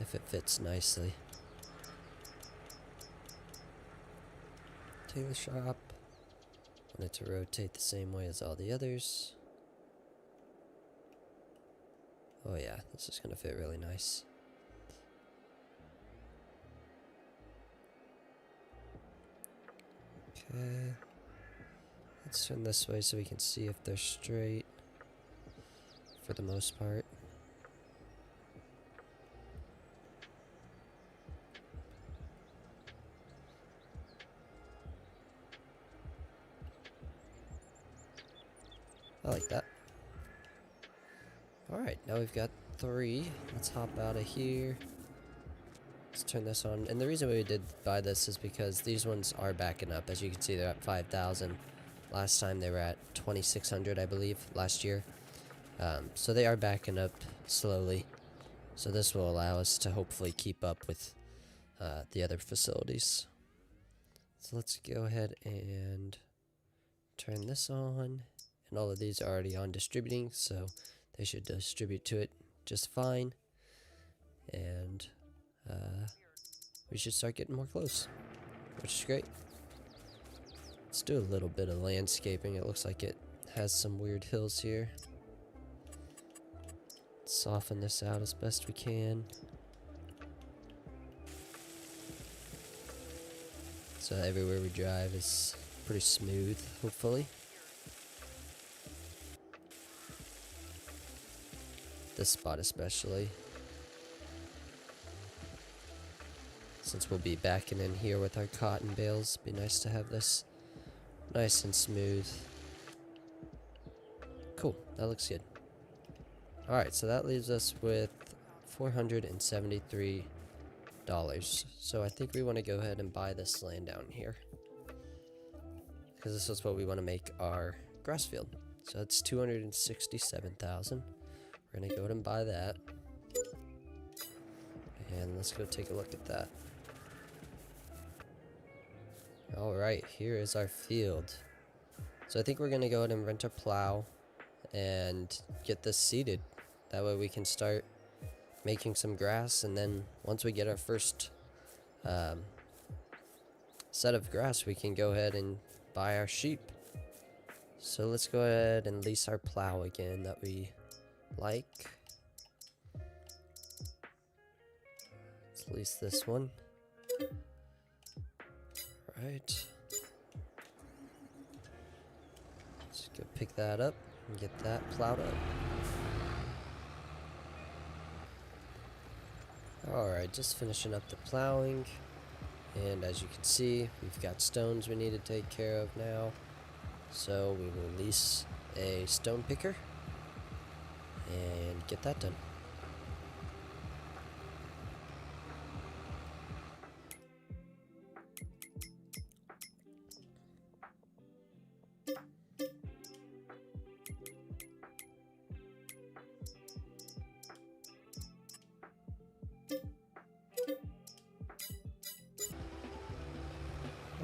if it fits nicely. Tailor shop. Want it to rotate the same way as all the others. Oh yeah, this is gonna fit really nice. Okay. Let's turn this way so we can see if they're straight for the most part. I like that. Alright, now we've got 3. Let's hop out of here. Let's turn this on. And the reason we did buy this is because these ones are backing up. As you can see, they're at 5,000. Last time they were at 2,600, I believe, last year. So they are backing up slowly. So this will allow us to hopefully keep up with the other facilities. So let's go ahead and turn this on. And all of these are already on distributing, so they should distribute to it just fine. And we should start getting more clothes, which is great. Let's do a little bit of landscaping. It looks like it has some weird hills here. Soften this out as best we can, so everywhere we drive is pretty smooth, hopefully. This spot especially, since we'll be backing in here with our cotton bales. Be nice to have this nice and smooth. Cool, that looks good. Alright, so that leaves us with 473 So I think we want to go ahead and buy this land down here, because this is what we want to make our grass field. So that's 267,000. We're gonna go ahead and buy that. And let's go take a look at that. Alright, here is our field. So I think we're gonna go ahead and rent a plow and get this seeded. That way we can start making some grass, and then once we get our first set of grass, we can go ahead and buy our sheep. So let's go ahead and lease our plow again that we like. Let's lease this one. Right. Let's go pick that up and get that plowed up. Alright, just finishing up the plowing. And as you can see, we've got stones we need to take care of now. So we will lease a stone picker and get that done.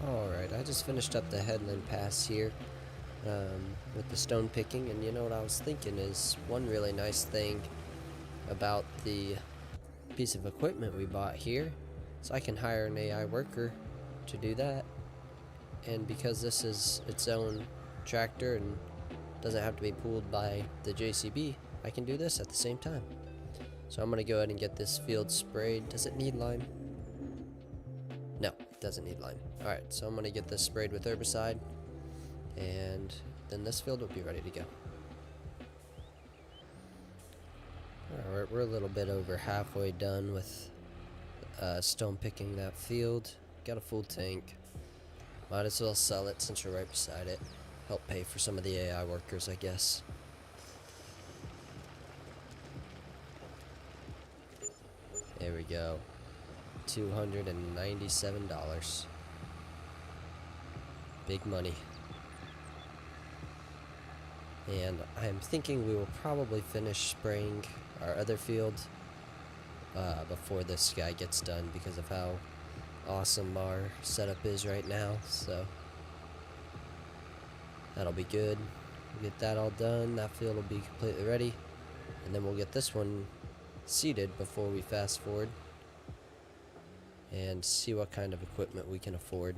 Alright, I just finished up the headland pass here with the stone picking, and you know what I was thinking is one really nice thing about the piece of equipment we bought here, so I can hire an AI worker to do that. And because this is its own tractor and doesn't have to be pulled by the JCB, I can do this at the same time. So I'm going to go ahead and get this field sprayed. Does it need lime? No, it doesn't need lime. Alright, so I'm going to get this sprayed with herbicide, and then this field will be ready to go. Alright, we're a little bit over halfway done with stone picking that field. Got a full tank. Might as well sell it since we're right beside it. Help pay for some of the AI workers, I guess. There we go. $297. Big money. And I'm thinking we will probably finish spraying our other field before this guy gets done, because of how awesome our setup is right now. So that'll be good. We'll get that all done. That field will be completely ready, and then we'll get this one seeded before we fast forward and see what kind of equipment we can afford.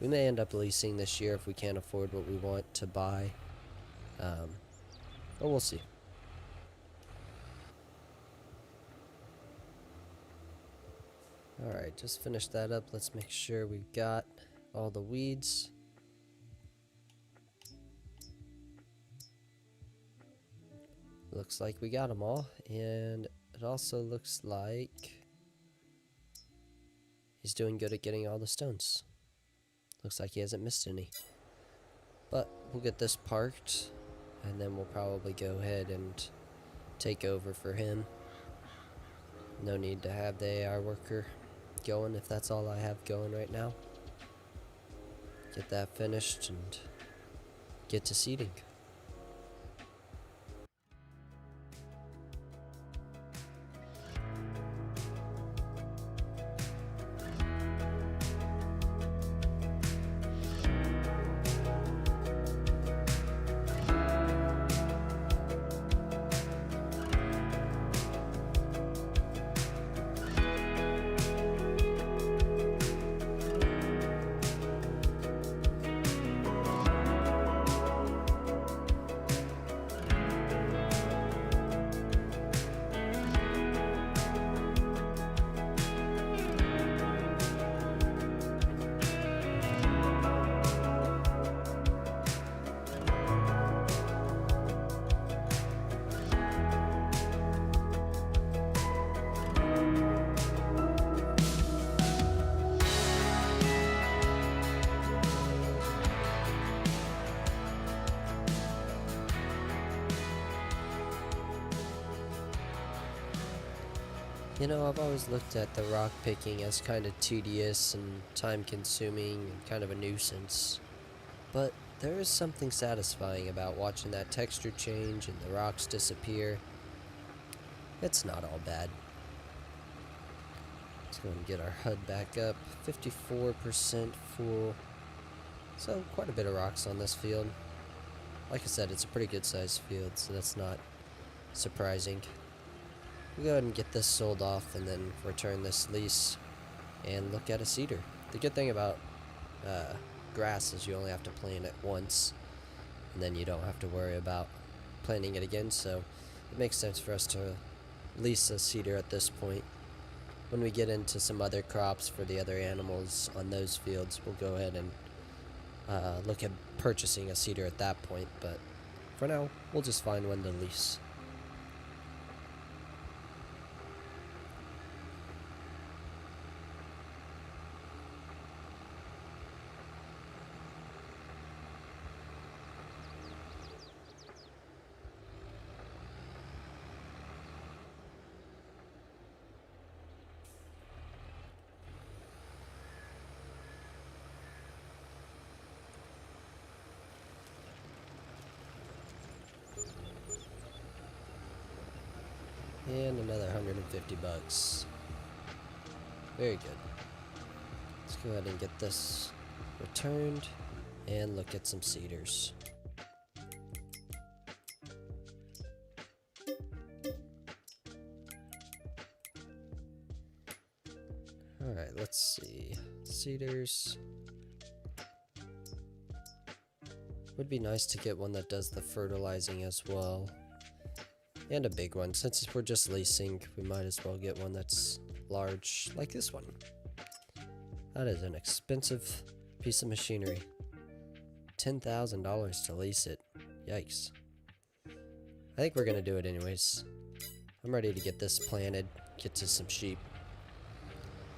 We may end up leasing this year if we can't afford what we want to buy, but we'll see. Alright, just finished that up. Let's make sure we've got all the weeds. Looks like we got them all, and it also looks like he's doing good at getting all the stones. Looks like he hasn't missed any. But we'll get this parked, and then we'll probably go ahead and take over for him. No need to have the AI worker going if that's all I have going right now. Get that finished and get to seeding. You know, I've always looked at the rock picking as kind of tedious and time consuming and kind of a nuisance. But there is something satisfying about watching that texture change and the rocks disappear. It's not all bad. Let's go and get our HUD back up. 54% full. So quite a bit of rocks on this field. Like I said, it's a pretty good sized field, so that's not surprising. We'll go ahead and get this sold off and then return this lease and look at a cedar. The good thing about grass is you only have to plant it once, and then you don't have to worry about planting it again, so it makes sense for us to lease a cedar at this point. When we get into some other crops for the other animals on those fields, we'll go ahead and look at purchasing a cedar at that point, but for now, we'll just find one to lease. And another 150 bucks. Very good. Let's go ahead and get this returned and look at some cedars. Alright, let's see. Cedars. Would be nice to get one that does the fertilizing as well. And a big one. Since we're just leasing, we might as well get one that's large, like this one. That is an expensive piece of machinery. $10,000 to lease it. Yikes. I think we're gonna do it anyways. I'm ready to get this planted, get to some sheep.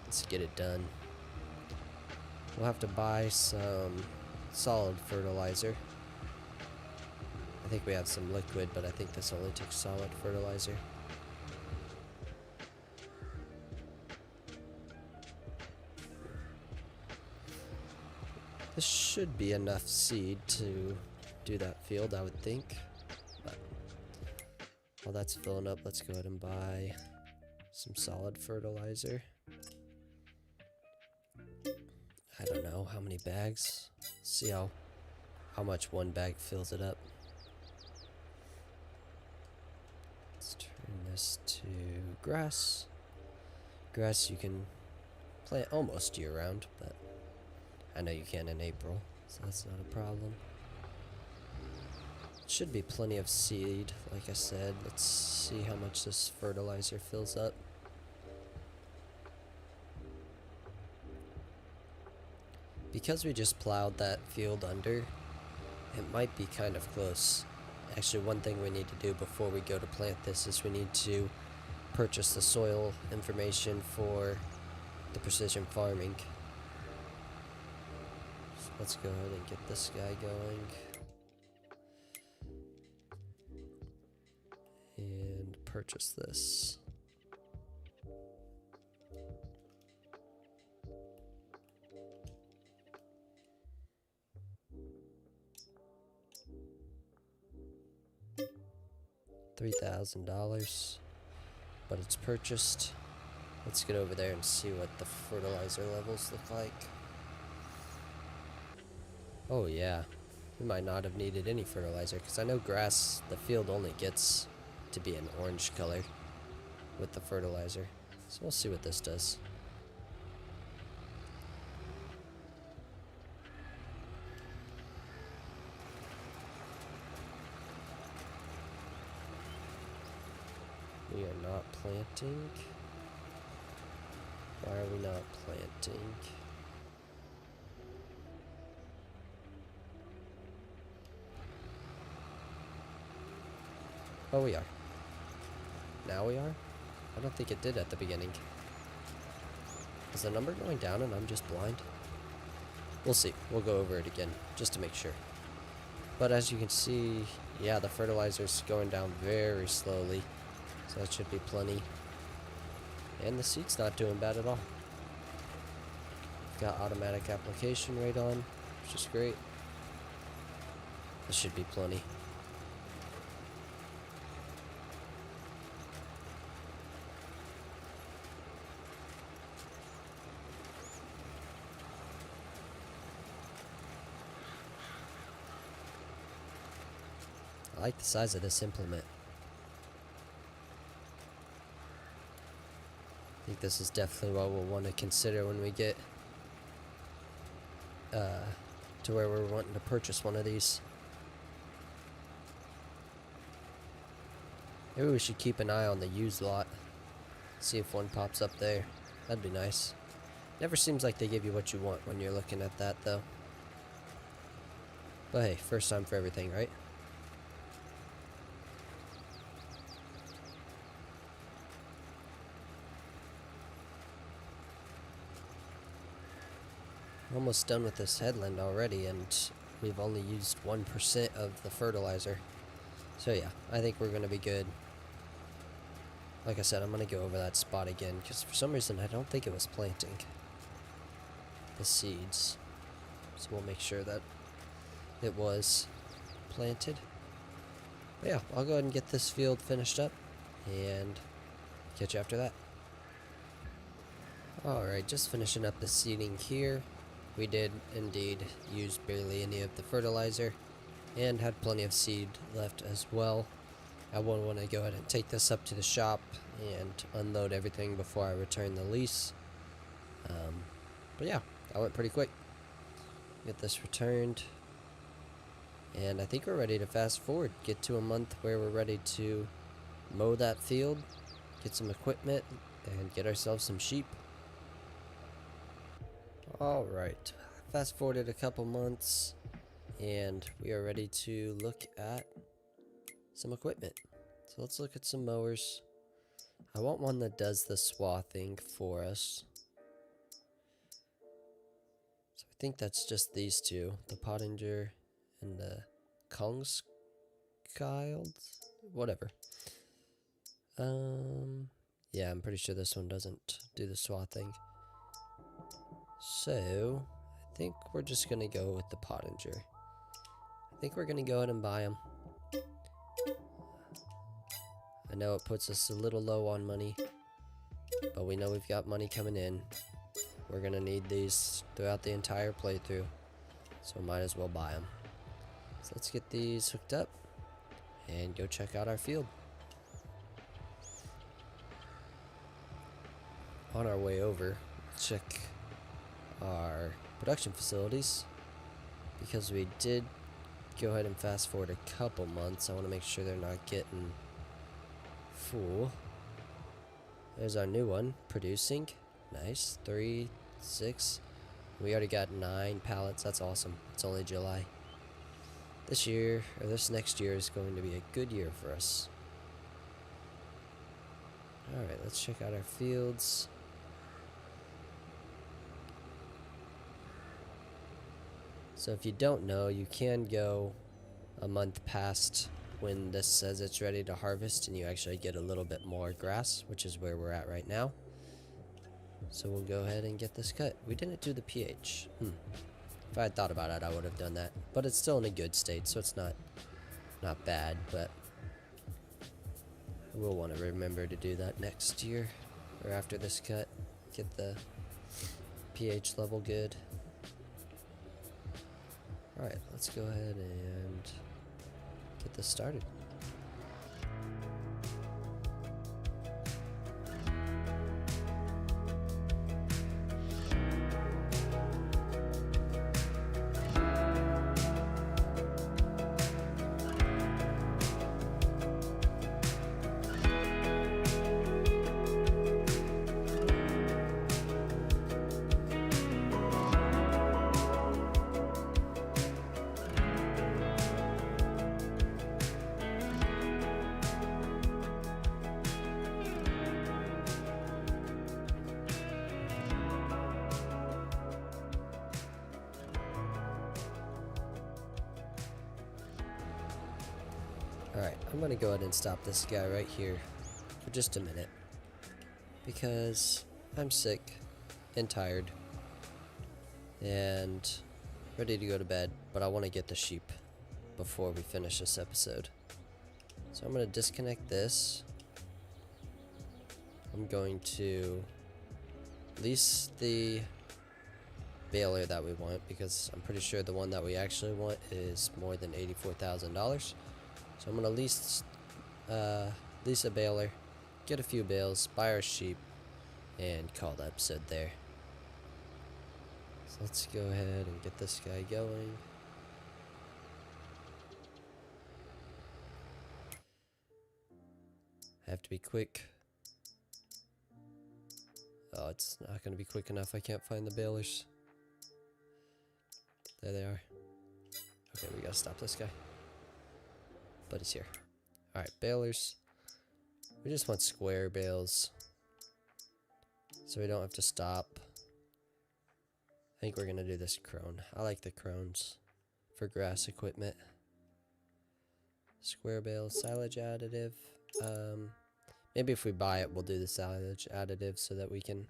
Let's get it done. We'll have to buy some solid fertilizer. I think we have some liquid, but I think this only takes solid fertilizer. This should be enough seed to do that field, I would think. But while that's filling up, let's go ahead and buy some solid fertilizer. I don't know how many bags. See how much one bag fills it up. Let's turn this to grass. Grass you can plant almost year round, but I know you can in April, so that's not a problem. Should be plenty of seed, like I said. Let's see how much this fertilizer fills up. Because we just plowed that field under, it might be kind of close. Actually, one thing we need to do before we go to plant this is we need to purchase the soil information for the precision farming. So let's go ahead and get this guy going. And purchase this. $3,000, but it's purchased. Let's get over there and see what the fertilizer levels look like. Oh yeah, we might not have needed any fertilizer, because I know grass, the field only gets to be an orange color with the fertilizer. So we'll see what this does. We are not planting. Why are we not planting? Oh, we are. Now we are? I don't think it did at the beginning. Is the number going down and I'm just blind? We'll see. We'll go over it again, just to make sure. But as you can see, yeah, the fertilizer's going down very slowly. So that should be plenty. And the seat's not doing bad at all. Got automatic application right on, which is great. This should be plenty. I like the size of this implement. I think this is definitely what we'll want to consider when we get to where we're wanting to purchase one of these. Maybe we should keep an eye on the used lot. See if one pops up there. That'd be nice. Never seems like they give you what you want when you're looking at that, though. But hey, first time for everything, right? Almost done with this headland already, and we've only used 1% of the fertilizer. So yeah, I think we're going to be good. Like I said, I'm going to go over that spot again, because for some reason I don't think it was planting the seeds. So we'll make sure that it was planted. But yeah, I'll go ahead and get this field finished up, and catch you after that. Alright, just finishing up the seeding here. We did indeed use barely any of the fertilizer and had plenty of seed left as well. I will want to go ahead and take this up to the shop and unload everything before I return the lease. But yeah, that went pretty quick. Get this returned. And I think we're ready to fast forward. Get to a month where we're ready to mow that field, get some equipment, and get ourselves some sheep. Alright, fast forwarded a couple months, and we are ready to look at some equipment. So let's look at some mowers. I want one that does the swathing for us. So I think that's just these two, the Pottinger and the Kongschild, whatever. Yeah, I'm pretty sure this one doesn't do the swathing. So, I think we're just going to go with the Pottinger. I think we're going to go ahead and buy them. I know it puts us a little low on money, but we know we've got money coming in. We're going to need these throughout the entire playthrough, so might as well buy them. So let's get these hooked up and go check out our field. On our way over, check our production facilities, because we did go ahead and fast forward a couple months. I want to make sure they're not getting full. There's our new one producing. Nice. 3, 6. We already got 9 pallets. That's awesome. It's only July. This year, or this next year, is going to be a good year for us. Alright, let's check out our fields. So if you don't know, you can go a month past when this says it's ready to harvest, and you actually get a little bit more grass, which is where we're at right now. So we'll go ahead and get this cut. We didn't do the pH. If I had thought about it, I would have done that. But it's still in a good state, so it's not bad, but we'll want to remember to do that next year, or after this cut. Get the pH level good. Alright, let's go ahead and get this started. Alright, I'm going to go ahead and stop this guy right here for just a minute. because I'm sick and tired and ready to go to bed, but I want to get the sheep before we finish this episode. So I'm going to disconnect this. I'm going to lease the baler that we want, because I'm pretty sure the one that we actually want is more than $84,000. So I'm going to lease a baler, get a few bales, buy our sheep, and call the episode there. So let's go ahead and get this guy going. I have to be quick. Oh, it's not going to be quick enough. I can't find the balers. There they are. Okay, we gotta stop this guy. But he's here. Alright, balers. We just want square bales, so we don't have to stop. I think we're gonna do this crone. I like the crones for grass equipment. Square bales, silage additive. Maybe if we buy it, we'll do the silage additive so that we can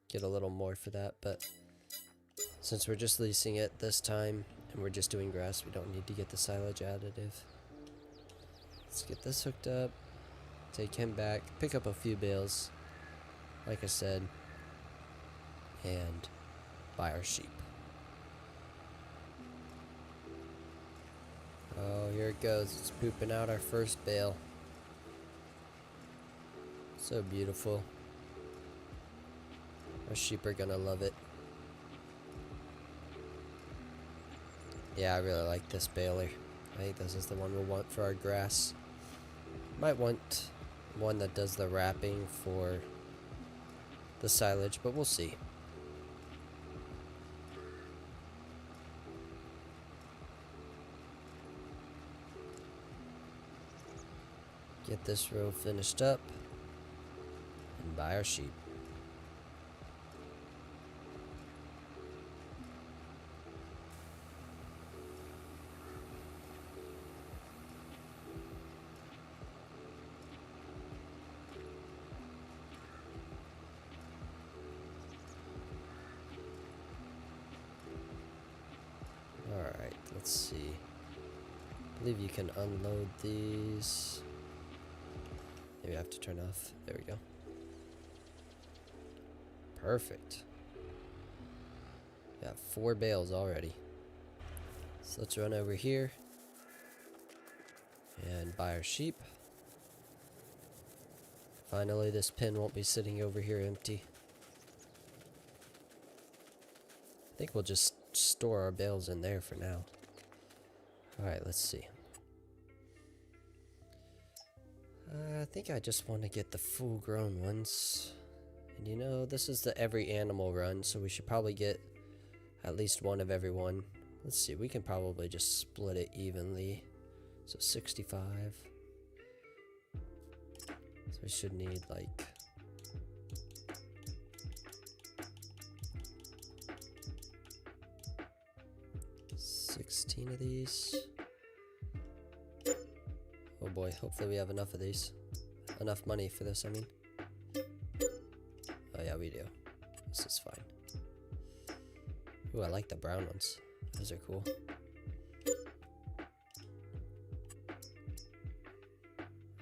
get a little more for that. But since we're just leasing it this time and we're just doing grass, we don't need to get the silage additive. Let's get this hooked up, take him back, pick up a few bales, like I said, and buy our sheep. Oh, here it goes. It's pooping out our first bale. So beautiful. Our sheep are gonna love it. Yeah, I really like this baler. I think this is the one we'll want for our grass. Might want one that does the wrapping for the silage, but we'll see. Get this row finished up and buy our sheep. Alright, let's see. I believe you can unload these. Maybe I have to turn off. There we go. Perfect. Got 4 bales already. So let's run over here and buy our sheep. Finally, this pen won't be sitting over here empty. I think we'll just store our bales in there for now. Alright, let's see. I think I just want to get the full grown ones. And you know, this is the every animal run, so we should probably get at least one of every one. Let's see, we can probably just split it evenly. So 65. So we should need like 16 of these. Oh boy, hopefully we have enough of these. Enough money for this, I mean. Oh yeah, we do. This is fine. Ooh, I like the brown ones. Those are cool.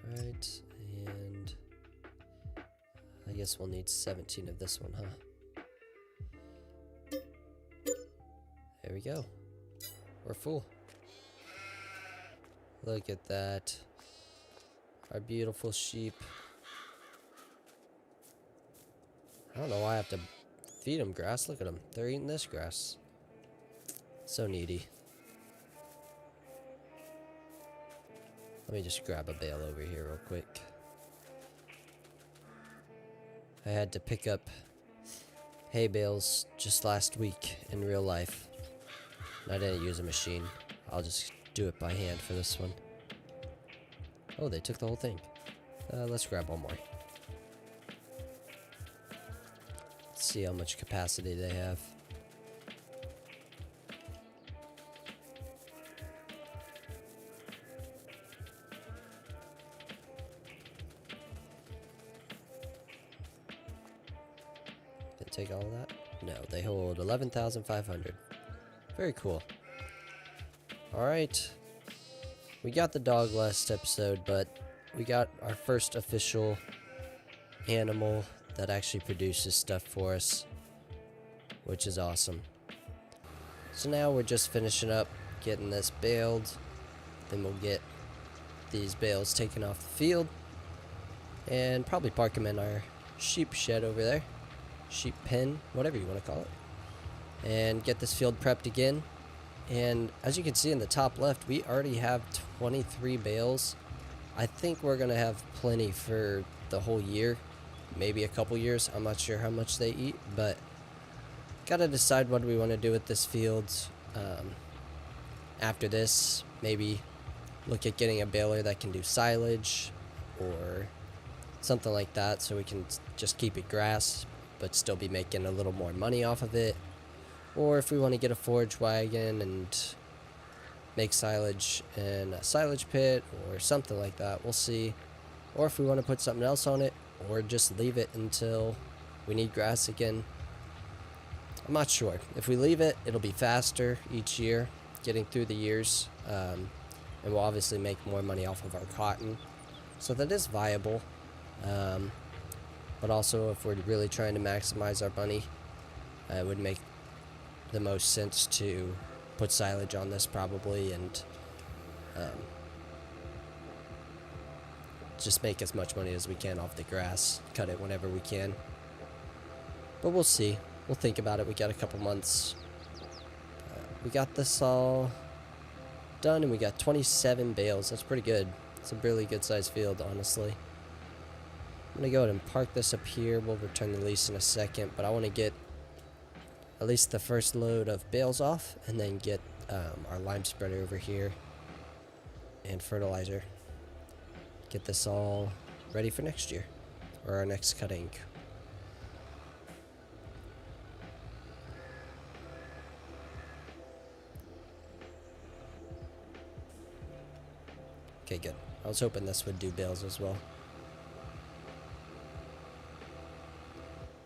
Alright, and I guess we'll need 17 of this one, huh? There we go. We're full. Look at that. Our beautiful sheep. I don't know why I have to feed them grass. Look at them. They're eating this grass. So needy. Let me just grab a bale over here real quick. I had to pick up hay bales just last week in real life. I didn't use a machine. I'll just do it by hand for this one. Oh, they took the whole thing. Let's grab one more. Let's see how much capacity they have. take all of that? No, they hold 11,500. Very cool. Alright. We got the dog last episode, but we got our first official animal that actually produces stuff for us, which is awesome. So now we're just finishing up getting this baled. Then we'll get these bales taken off the field and probably park them in our sheep shed over there. Sheep pen, whatever you want to call it. And get this field prepped again. And as you can see in the top left, we already have 23 bales. I think we're going to have plenty for the whole year. Maybe a couple years. I'm not sure how much they eat, but gotta decide what we want to do with this field. After this, maybe look at getting a baler that can do silage or something like that, so we can just keep it grass but still be making a little more money off of it. Or if we want to get a forage wagon and make silage in a silage pit or something like that, we'll see. Or if we want to put something else on it, or just leave it until we need grass again. I'm not sure. If we leave it, it'll be faster each year, getting through the years, and we'll obviously make more money off of our cotton. So that is viable. But also, if we're really trying to maximize our money, it would make the most sense to put silage on this probably, and just make as much money as we can off the grass. Cut it whenever we can. But we'll see. We'll think about it. We got a couple months. We got this all done, and we got 27 bales. That's pretty good. It's a really good sized field, honestly. I'm going to go ahead and park this up here. We'll return the lease in a second, but I want to get at least the first load of bales off, and then get our lime spreader over here and fertilizer. Get this all ready for next year, or our next cutting. Okay, good. I was hoping this would do bales as well.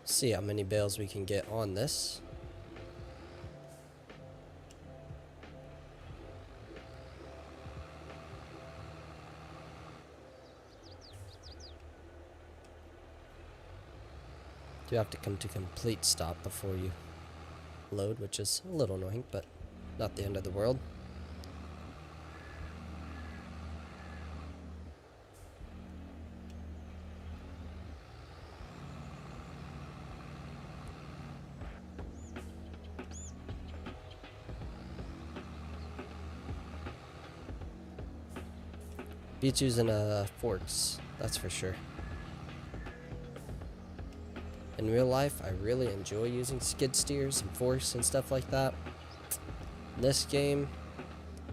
See how many bales we can get on this. You have to come to complete stop before you load, which is a little annoying, but not the end of the world. Beats using forks, that's for sure. In real life, I really enjoy using skid steers and forks and stuff like that. In this game,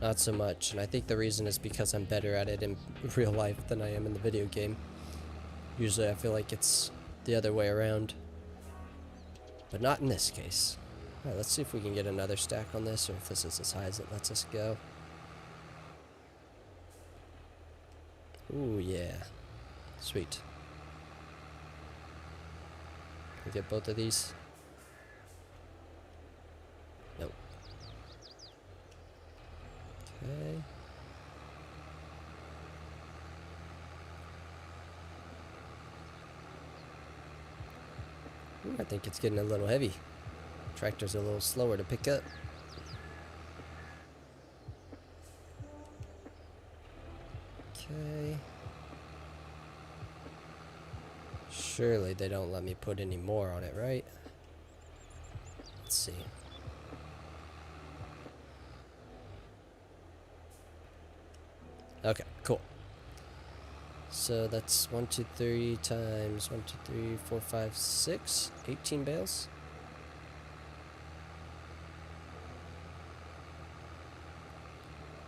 not so much, and I think the reason is because I'm better at it in real life than I am in the video game. Usually I feel like it's the other way around, but not in this case. Alright, let's see if we can get another stack on this, or if this is as high as it lets us go. Ooh, yeah. Sweet. Can we get both of these? Nope. Okay. Ooh, I think it's getting a little heavy. Tractor's a little slower to pick up. Okay. Surely they don't let me put any more on it, right? Let's see. Okay, cool. So that's 1, 2, 3 times 1, 2, 3, 4, 5, 6, 18 bales.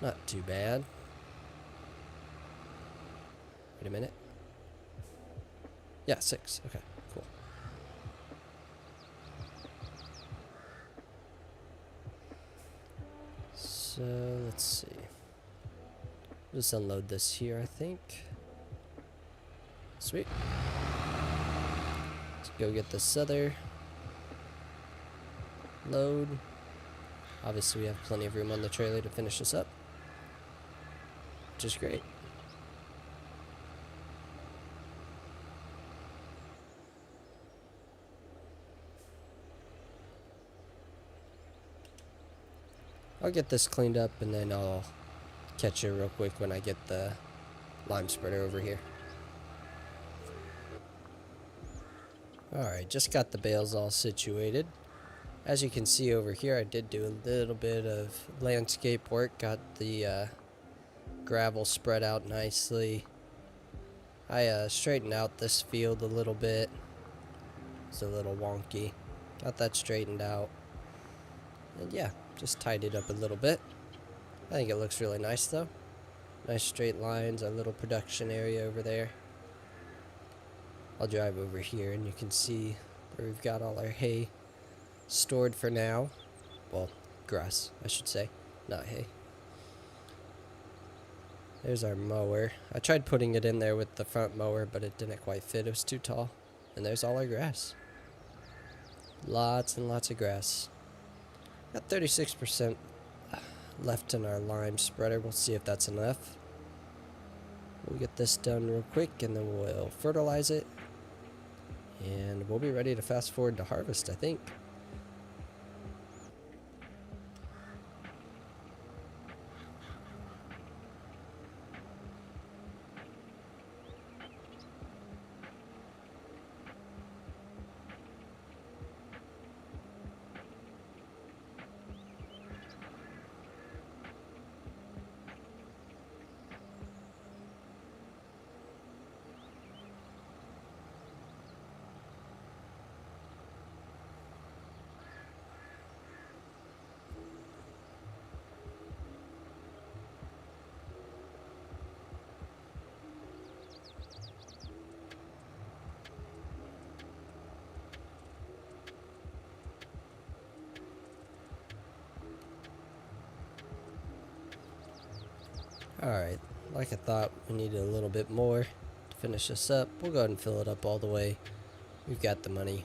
Not too bad. Wait a minute. Yeah, 6. Okay, cool. So, let's see. Just unload this here, I think. Sweet. Let's go get this other load. Obviously we have plenty of room on the trailer to finish this up, which is great. I'll get this cleaned up and then I'll catch you real quick when I get the lime spreader over here. Alright, just got the bales all situated. As you can see over here, I did do a little bit of landscape work. Got the gravel spread out nicely. I straightened out this field a little bit. It's a little wonky. Got that straightened out. And yeah, just tied it up a little bit. I think it looks really nice though. Nice straight lines, our little production area over there. I'll drive over here and you can see where we've got all our hay stored for now. Well, grass, I should say, not hay. There's our mower. I tried putting it in there with the front mower, but it didn't quite fit. It was too tall. And there's all our grass. Lots and lots of grass. Got 36% left in our lime spreader. We'll see if that's enough. We'll get this done real quick and then we'll fertilize it. And we'll be ready to fast forward to harvest, I think. Alright, like I thought, we needed a little bit more to finish this up. We'll go ahead and fill it up all the way. We've got the money.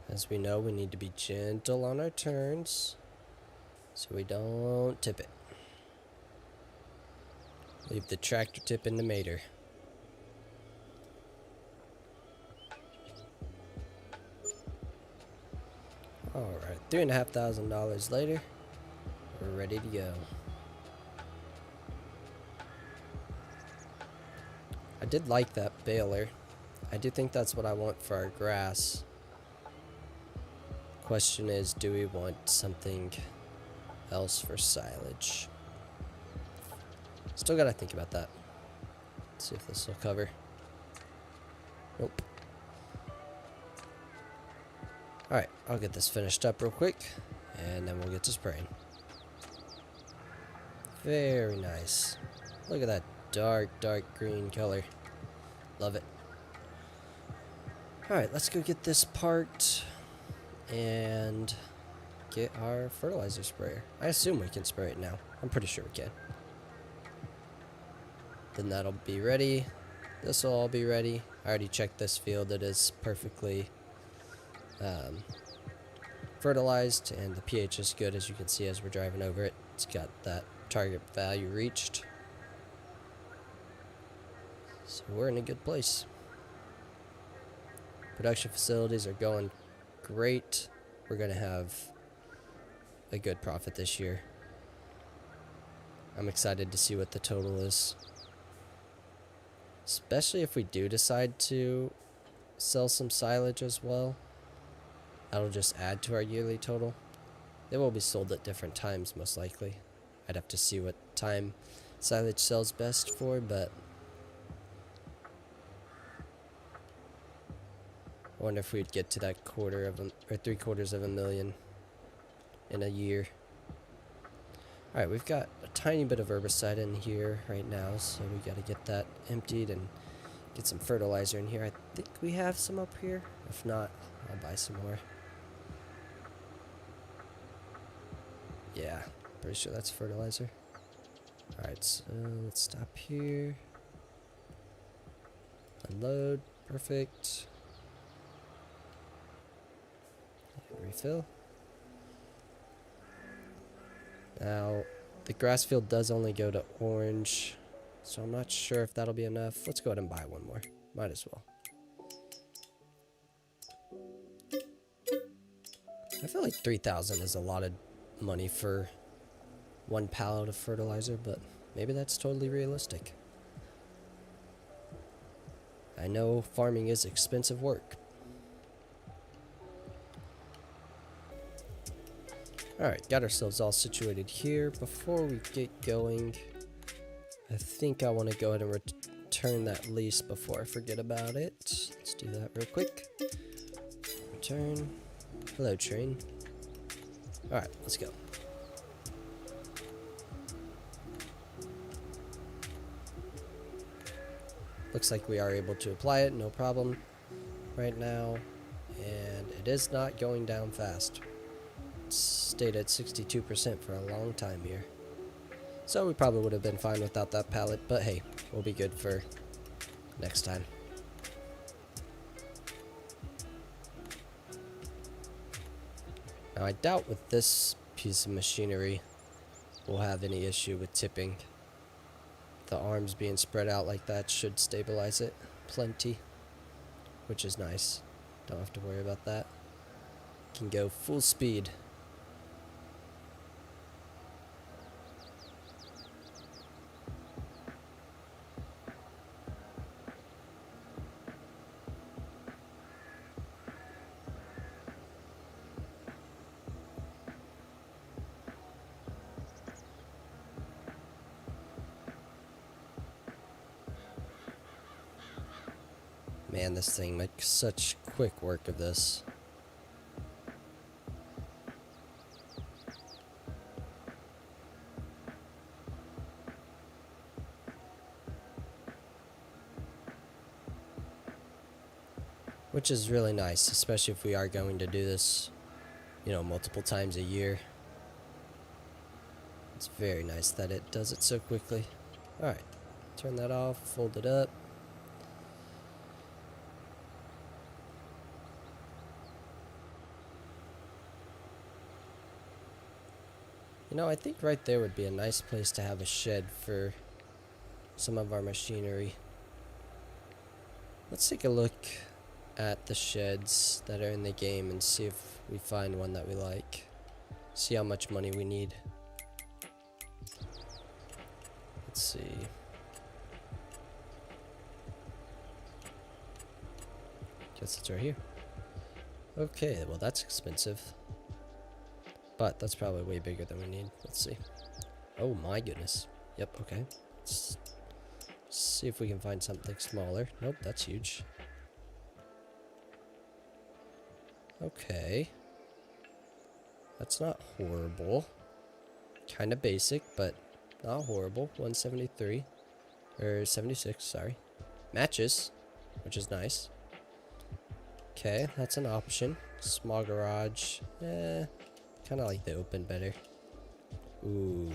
As we know, we need to be gentle on our turns so we don't tip it. Leave the tractor tip in the mater. Alright, $3,500 later, we're ready to go. I did like that baler. I do think that's what I want for our grass. Question is, do we want something else for silage? Still gotta think about that. Let's see if this will cover. Nope. Alright, I'll get this finished up real quick, and then we'll get to spraying. Very nice. Look at that dark green color. Love it. Alright, let's go get this parked and get our fertilizer sprayer. I assume we can spray it now. I'm pretty sure we can. Then that'll be ready. This will all be ready. I already checked this field. It is perfectly fertilized and the pH is good, as you can see as we're driving over it. It's got that target value reached. So we're in a good place. Production facilities are going great. We're going to have a good profit this year. I'm excited to see what the total is. Especially if we do decide to sell some silage as well. That'll just add to our yearly total. They will be sold at different times, most likely. I'd have to see what time silage sells best for, but I wonder if we'd get to that or 750,000 in a year. Alright, we've got a tiny bit of herbicide in here right now, so we gotta get that emptied and get some fertilizer in here. I think we have some up here. If not, I'll buy some more. Yeah, pretty sure that's fertilizer. Alright, so let's stop here. Unload. Perfect. Refill. Now, the grass field does only go to orange, so I'm not sure if that'll be enough. Let's go ahead and buy one more. Might as well. I feel like 3,000 is a lot of money for one pallet of fertilizer, but maybe that's totally realistic. I know farming is expensive work. Alright, got ourselves all situated here. Before we get going, I think I want to go ahead and return that lease before I forget about it. Let's do that real quick. Return. Hello, train. Alright, let's go. Looks like we are able to apply it, no problem right now. And it is not going down fast. It's stayed at 62% for a long time here. So we probably would have been fine without that pallet, but hey, we'll be good for next time. Now I doubt with this piece of machinery we'll have any issue with tipping. The arms being spread out like that should stabilize it plenty, which is nice. Don't have to worry about that. Can go full speed. Man, this thing makes such quick work of this. Which is really nice, especially if we are going to do this, you know, multiple times a year. It's very nice that it does it so quickly. Alright, turn that off, fold it up. You know, I think right there would be a nice place to have a shed for some of our machinery. Let's take a look at the sheds that are in the game and see if we find one that we like. See how much money we need. Let's see. Guess it's right here. Okay, well that's expensive. But that's probably way bigger than we need. Let's see. Oh my goodness. Yep, okay. Let's see if we can find something smaller. Nope, that's huge. Okay. That's not horrible. Kind of basic, but not horrible. 173. Or 76, sorry. Matches, which is nice. Okay, that's an option. Small garage. Kind of like the open better. Ooh.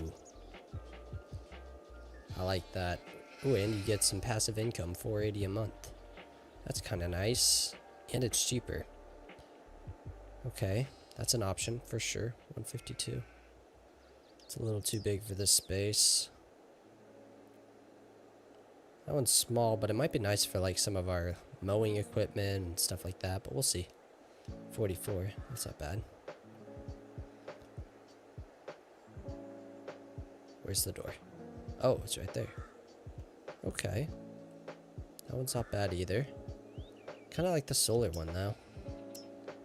I like that. Ooh, and you get some passive income, $480 a month. That's kind of nice. And it's cheaper. Okay, that's an option for sure. 152. It's a little too big for this space. That one's small, but it might be nice for like some of our mowing equipment and stuff like that, but we'll see. 44, that's not bad. Where's the door? Oh, it's right there. Okay. That one's not bad either. Kind of like the solar one though.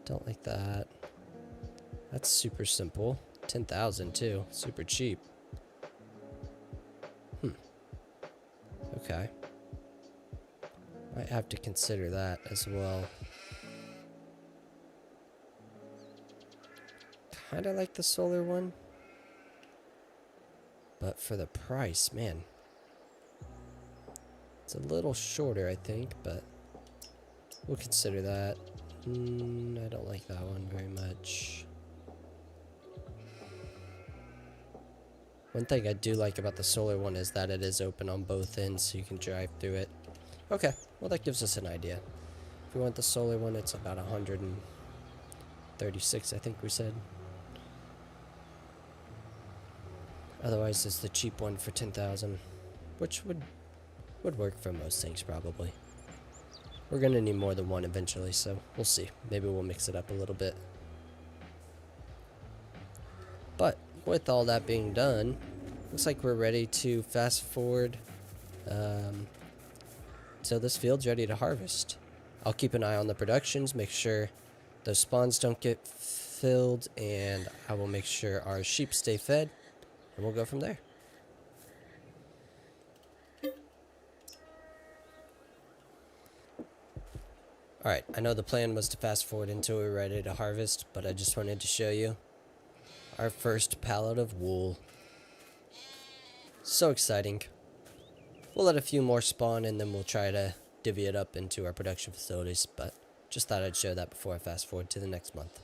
Don't like that. That's super simple. 10,000 too. Super cheap. Okay. Might have to consider that as well. Kind of like the solar one. But for the price, man. It's a little shorter, I think, but we'll consider that. I don't like that one very much. One thing I do like about the solar one is that it is open on both ends, so you can drive through it Okay, well that gives us an idea. If we want the solar one, it's about 136, I think we said. Otherwise, it's the cheap one for 10,000, which would work for most things probably. We're gonna need more than one eventually, so we'll see. Maybe we'll mix it up a little bit. But with all that being done, looks like we're ready to fast forward till this field's ready to harvest. I'll keep an eye on the productions, make sure those spawns don't get filled, and I will make sure our sheep stay fed, and we'll go from there. Alright, I know the plan was to fast forward until we were ready to harvest, but I just wanted to show you our first pallet of wool. So exciting. We'll let a few more spawn and then we'll try to divvy it up into our production facilities, but just thought I'd show that before I fast forward to the next month.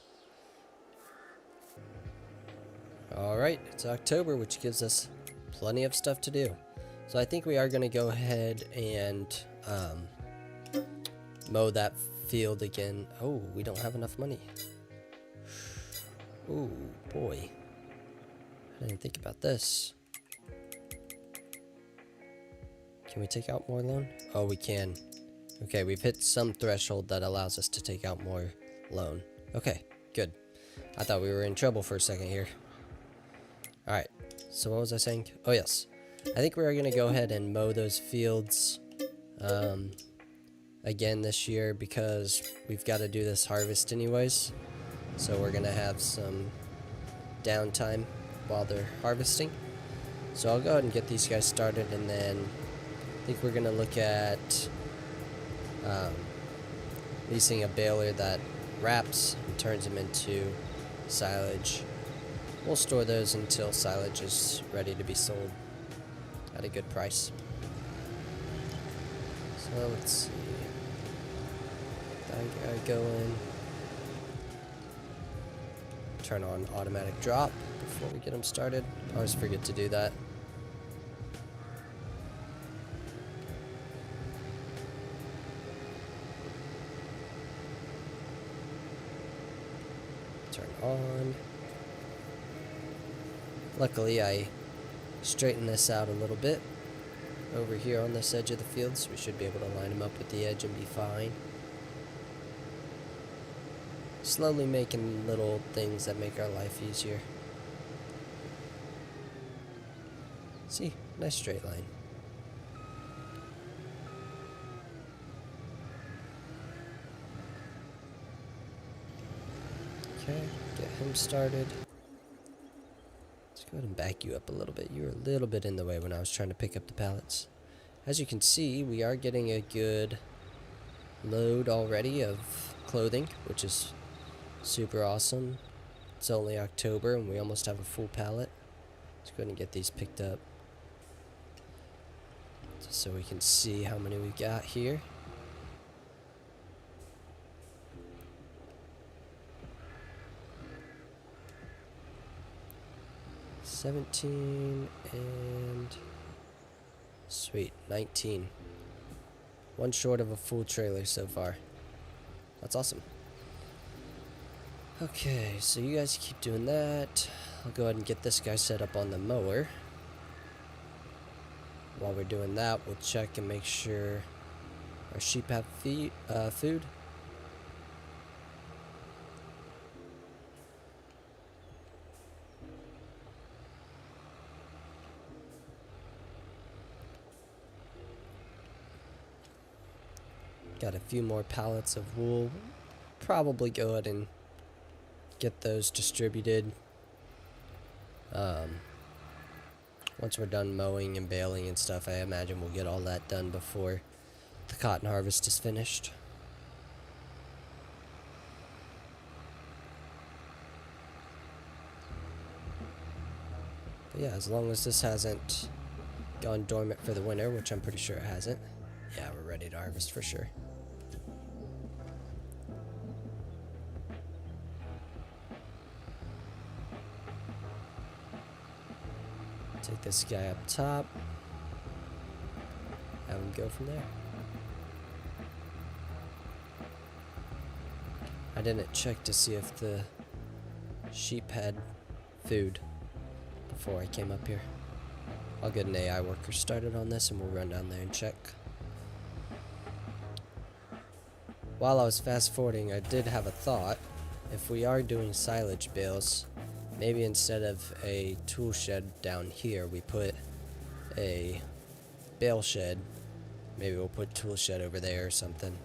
Alright, it's October, which gives us plenty of stuff to do. So I think we are going to go ahead and mow that field again. Oh, we don't have enough money. Oh boy, I didn't think about this. Can we take out more loan? Oh, we can. Okay, we've hit some threshold that allows us to take out more loan. Okay, good. I thought we were in trouble for a second here. Alright, so what was I saying? Oh yes, I think we are going to go ahead and mow those fields again this year because we've got to do this harvest anyways. So we're going to have some downtime while they're harvesting. So I'll go ahead and get these guys started, and then I think we're going to look at leasing a baler that wraps and turns them into silage. We'll store those until silage is ready to be sold at a good price. So let's see. That guy going. Turn on automatic drop before we get them started. I always forget to do that. Turn on. Luckily, I straightened this out a little bit over here on this edge of the field, so we should be able to line them up with the edge and be fine. Slowly making little things that make our life easier. See, nice straight line. Okay, get him started. Let's go ahead and back you up a little bit. You were a little bit in the way when I was trying to pick up the pallets. As you can see, we are getting a good load already of clothing, which is super awesome. It's only October and we almost have a full pallet. Let's go ahead and get these picked up just so we can see how many we got here. $17 and sweet, 19. One short of a full trailer so far. That's awesome. Okay, so you guys keep doing that. I'll go ahead and get this guy set up on the mower. While we're doing that, we'll check and make sure our sheep have food. Got a few more pallets of wool. Probably go ahead and get those distributed once we're done mowing and baling and stuff. I imagine we'll get all that done before the cotton harvest is finished. But yeah, as long as this hasn't gone dormant for the winter, which I'm pretty sure it hasn't, yeah, we're ready to harvest for sure. Take this guy up top, have him go from there. didn't check to see if the sheep had food before I came up here. I'll get an AI worker started on this and we'll run down there and check. While I was fast forwarding, I did have a thought. If we are doing silage bales, maybe instead of a tool shed down here, we put a bale shed. Maybe we'll put tool shed over there or something.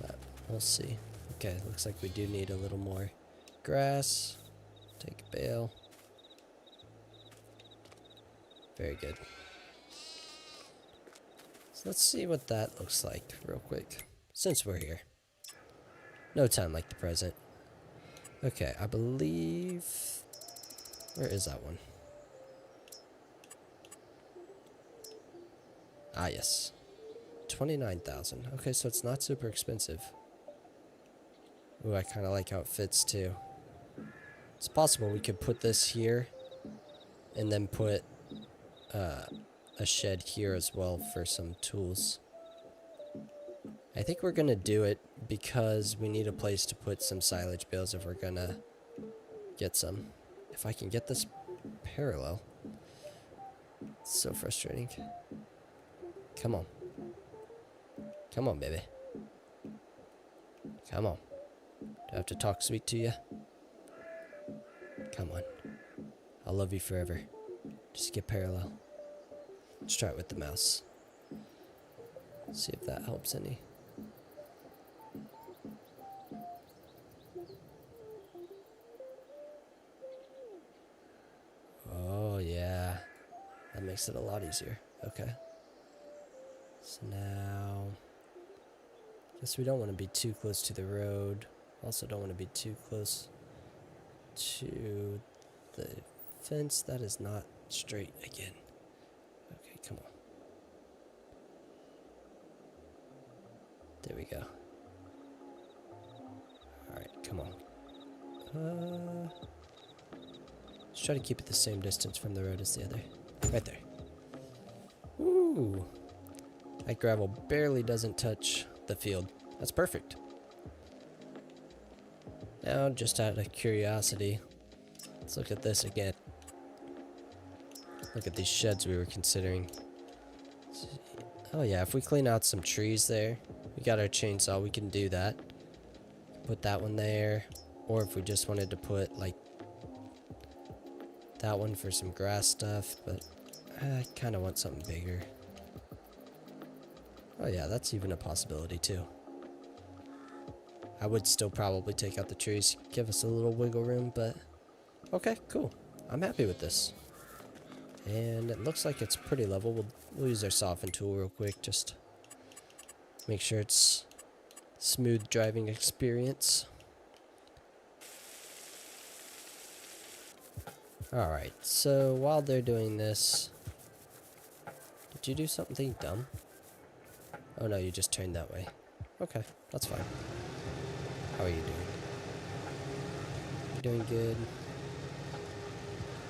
But we'll see. Okay, looks like we do need a little more grass. Take a bale. Very good. So let's see what that looks like real quick, since we're here. No time like the present. Okay, I believe... Where is that one? Ah, yes. 29,000. Okay, so it's not super expensive. Ooh, I kind of like how it fits, too. It's possible we could put this here and then put a shed here as well for some tools. I think we're going to do it because we need a place to put some silage bales if we're going to get some. If I can get this parallel. It's so frustrating. Come on. Come on, baby. Come on. Do I have to talk sweet to you? Come on. I'll love you forever. Just get parallel. Let's try it with the mouse. See if that helps any. Oh, yeah. That makes it a lot easier. Okay. So now... Guess we don't want to be too close to the road. Also don't want to be too close to the fence. That is not straight again. Okay, come on. There we go. Alright, come on. Let's try to keep it the same distance from the road as the other. Right there. Ooh. That gravel barely doesn't touch the field. That's perfect. Now, just out of curiosity, let's look at this again. Look at these sheds we were considering. Oh yeah, if we clean out some trees there, we got our chainsaw, we can do that. Put that one there. Or if we just wanted to put, like, that one for some grass stuff, but I kind of want something bigger. Oh yeah, that's even a possibility too. I would still probably take out the trees, give us a little wiggle room, but okay, cool. I'm happy with this. And it looks like it's pretty level. We'll use our soften tool real quick, just make sure it's smooth driving experience. Alright, so while they're doing this, did you do something dumb? Oh no, you just turned that way. Okay, that's fine. How are you doing? You're doing good.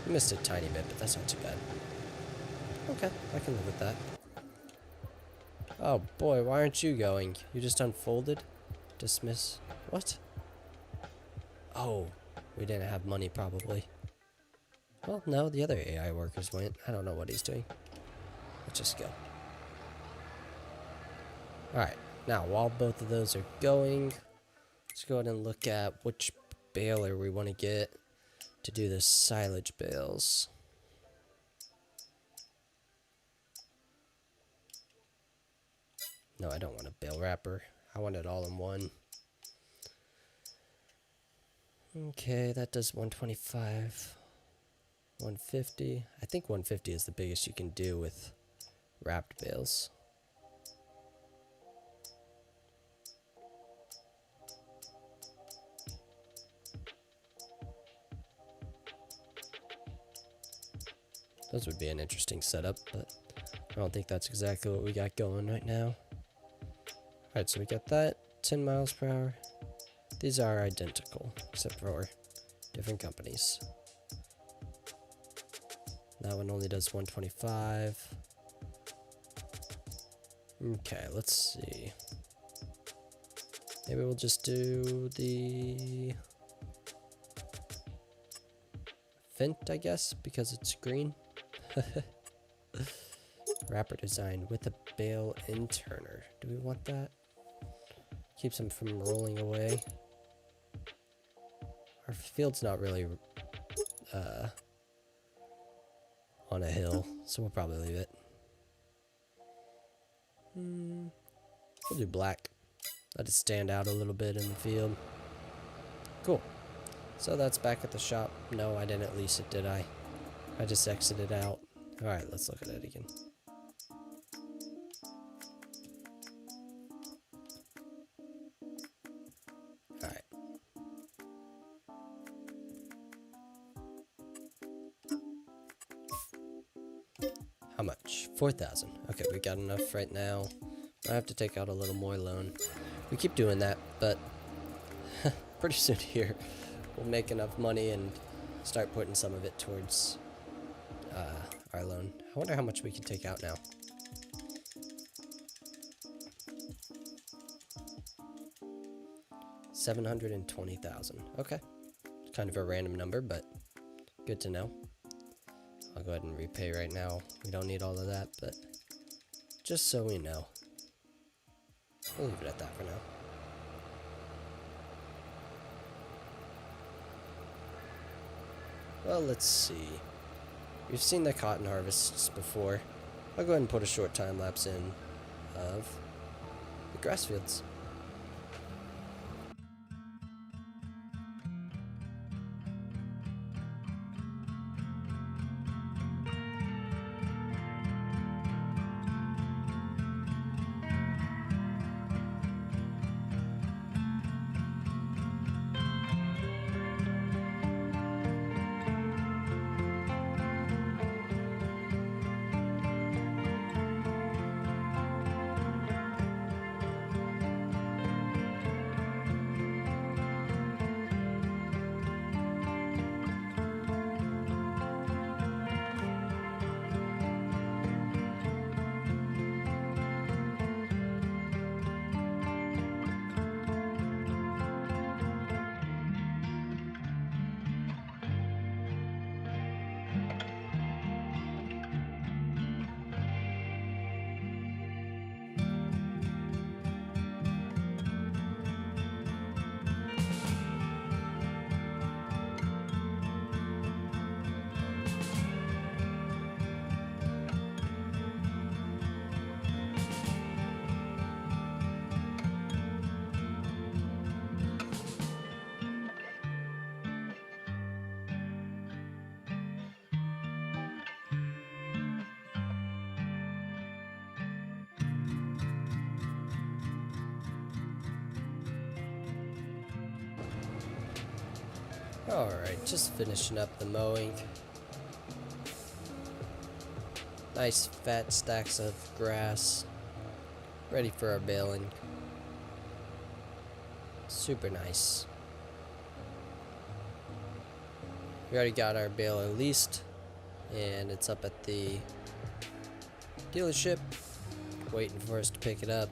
You missed a tiny bit, but that's not too bad. Okay, I can live with that. Oh boy, why aren't you going? You just unfolded? Dismiss. What? Oh, we didn't have money probably. Well, no, the other AI workers went. I don't know what he's doing. Let's just go. Alright, now while both of those are going, let's go ahead and look at which baler we want to get to do the silage bales. No, I don't want a bale wrapper. I want it all in one. Okay, that does 125. 150. I think 150 is the biggest you can do with wrapped bales. Those would be an interesting setup, but I don't think that's exactly what we got going right now. Alright, so we got that, 10 miles per hour. These are identical, except for different companies. That one only does 125. Okay, let's see. Maybe we'll just do the Fint, I guess, because it's green. Wrapper design with a bale and turner. Do we want that? Keeps them from rolling away. Our field's not really on a hill, so we'll probably leave it. We'll do black. Let it stand out a little bit in the field. Cool. So that's back at the shop. No, I didn't lease it, did I? I just exited out. Alright, let's look at it again. Alright. How much? 4,000. Okay, we got enough right now. I have to take out a little more loan. We keep doing that, but pretty soon here we'll make enough money and start putting some of it towards our loan. I wonder how much we can take out now. $720,000. Okay. Kind of a random number, but good to know. I'll go ahead and repay right now. We don't need all of that, but just so we know. We'll leave it at that for now. Well, let's see. We've seen the cotton harvests before. I'll go ahead and put a short time lapse in of the grass fields. Alright, just finishing up the mowing. Nice fat stacks of grass. Ready for our baling. Super nice. We already got our baler leased, and it's up at the dealership, waiting for us to pick it up.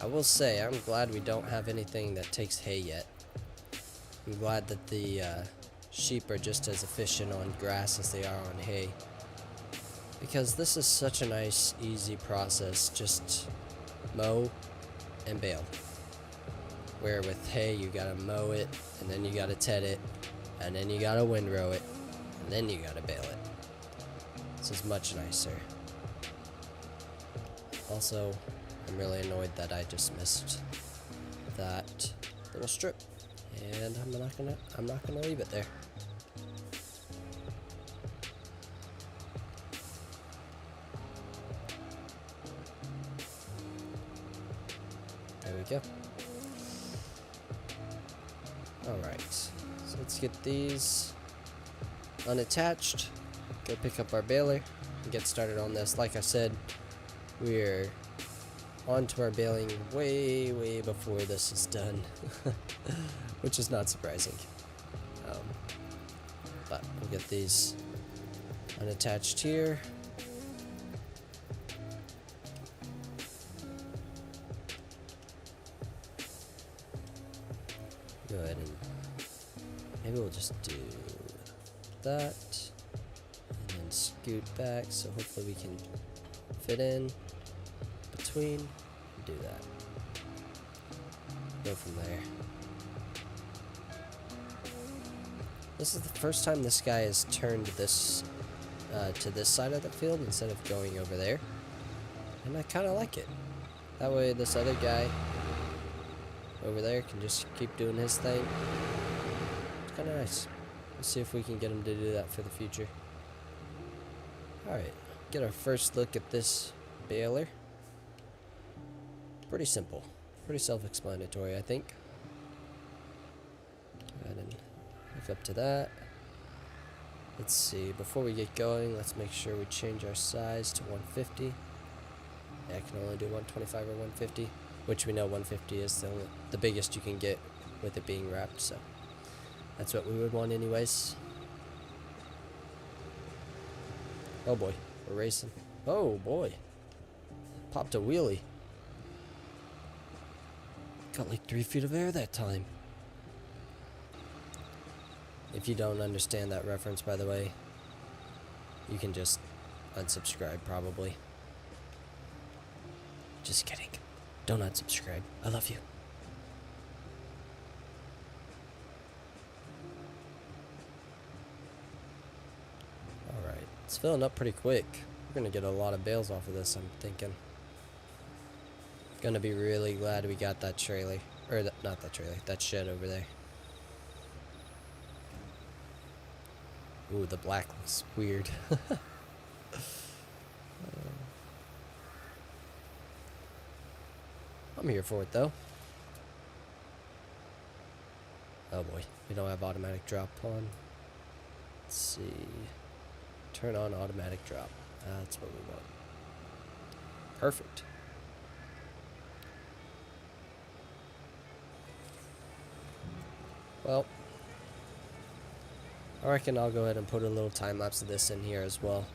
I will say, I'm glad we don't have anything that takes hay yet. I'm glad that the sheep are just as efficient on grass as they are on hay. Because this is such a nice, easy process. Just mow and bale. Where with hay, you gotta mow it, and then you gotta ted it, and then you gotta windrow it, and then you gotta bale it. This is much nicer. Also, I'm really annoyed that I just missed that little strip, and I'm not gonna leave it there. There we go. Alright, so let's get these unattached, go pick up our baler, and get started on this. Like I said, we're on to our baling way before this is done, which is not surprising. But we'll get these unattached here. maybe we'll just do that and then scoot back so hopefully we can fit in between and do that. Go from there. This is the first time this guy has turned this to this side of the field instead of going over there, and I kind of like it. That way this other guy over there can just keep doing his thing. It's kind of nice. Let's see if we can get him to do that for the future. Alright, get our first look at this baler. Pretty simple. Pretty self-explanatory, I think. Go ahead and hook up to that. Let's see, before we get going, let's make sure we change our size to 150. Yeah, I can only do 125 or 150, which we know 150 is the biggest you can get with it being wrapped, so that's what we would want anyways. Oh boy, we're racing. Oh boy, popped a wheelie. Got like 3 feet of air that time. If you don't understand that reference, by the way, you can just unsubscribe probably. Just kidding. Don't unsubscribe. I love you. Alright, it's filling up pretty quick. We're gonna get a lot of bales off of this, I'm thinking. Gonna be really glad we got that trailer. Or not that trailer, that shed over there. Ooh, the black looks weird. I'm here for it though. Oh boy, we don't have automatic drop on. Let's see. Turn on automatic drop. That's what we want. Perfect. Well, I reckon I'll go ahead and put a little time lapse of this in here as well.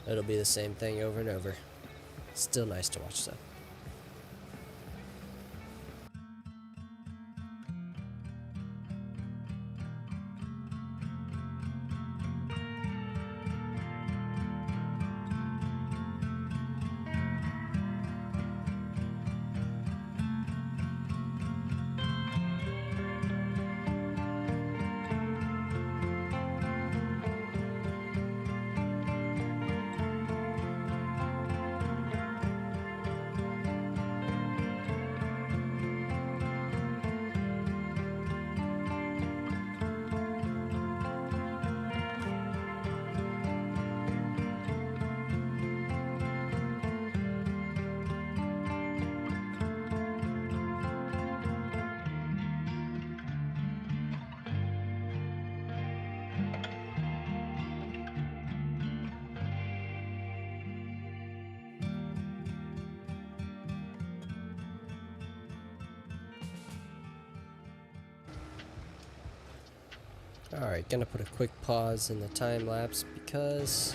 It'll be the same thing over and over. Still nice to watch though. Alright, gonna put a quick pause in the time lapse because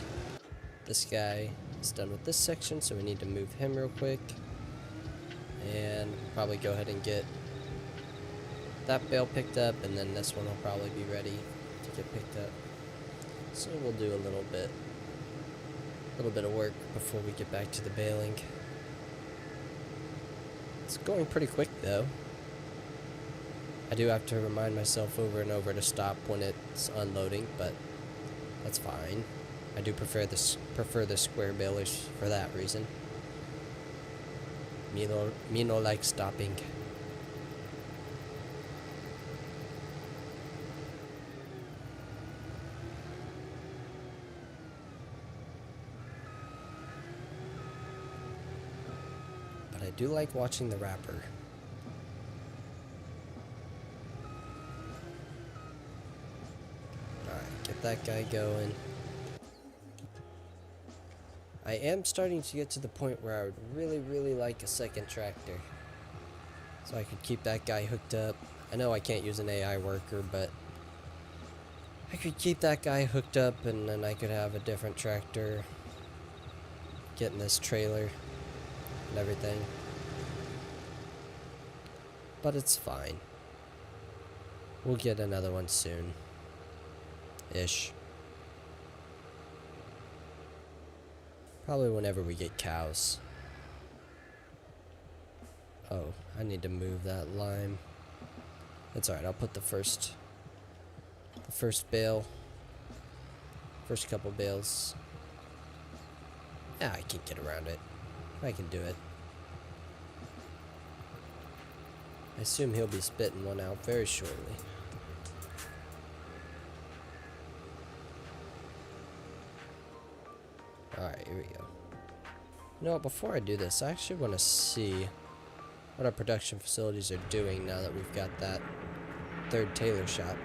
this guy is done with this section, so we need to move him real quick. And probably go ahead and get that bale picked up, and then this one will probably be ready to get picked up. So we'll do a little bit of work before we get back to the baling. It's going pretty quick though. I do have to remind myself over and over to stop when it's unloading, but that's fine. I do prefer the square balers for that reason. Me no like stopping. But I do like watching the wrapper. Get that guy going. I am starting to get to the point where I would really like a second tractor, so I could keep that guy hooked up. I know I can't use an AI worker, but I could keep that guy hooked up, and then I could have a different tractor getting this trailer and everything. But it's fine. We'll get another one soon. Ish. Probably whenever we get cows. Oh, I need to move that lime. That's alright, I'll put the first bale. First couple bales. Yeah, I can get around it. I can do it. I assume he'll be spitting one out very shortly. Alright, here we go. You know what, before I do this, I actually want to see what our production facilities are doing now that we've got that third tailor shop.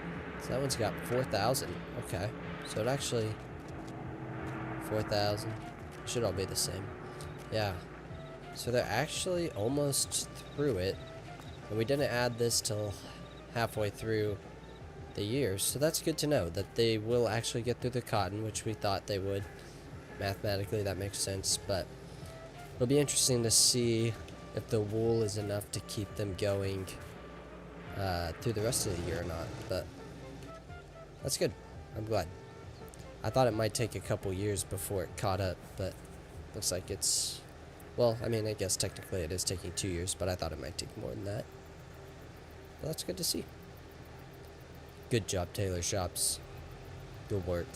So that one's got 4,000. Okay. So it actually... 4,000. Should all be the same. Yeah. So they're actually almost through it. And we didn't add this till halfway through the year. So that's good to know that they will actually get through the cotton, which we thought they would. Mathematically, that makes sense. But it'll be interesting to see if the wool is enough to keep them going through the rest of the year or not. But that's good. I'm glad. I thought it might take a couple years before it caught up, but looks like it's... Well, I mean, I guess technically it is taking 2 years, but I thought it might take more than that. Well, that's good to see. Good job, tailor shops. Good work.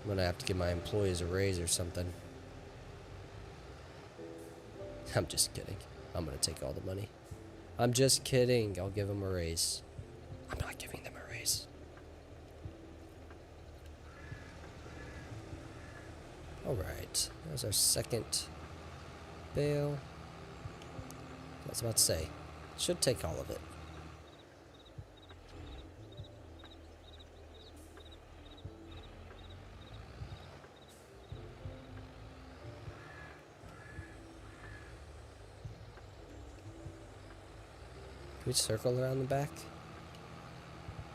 I'm gonna have to give my employees a raise or something. I'm just kidding. I'm gonna take all the money. I'm just kidding. I'll give them a raise. I'm not giving them a raise. Alright. That was our second bale. I was about to say. Should take all of it. Can we circle around the back?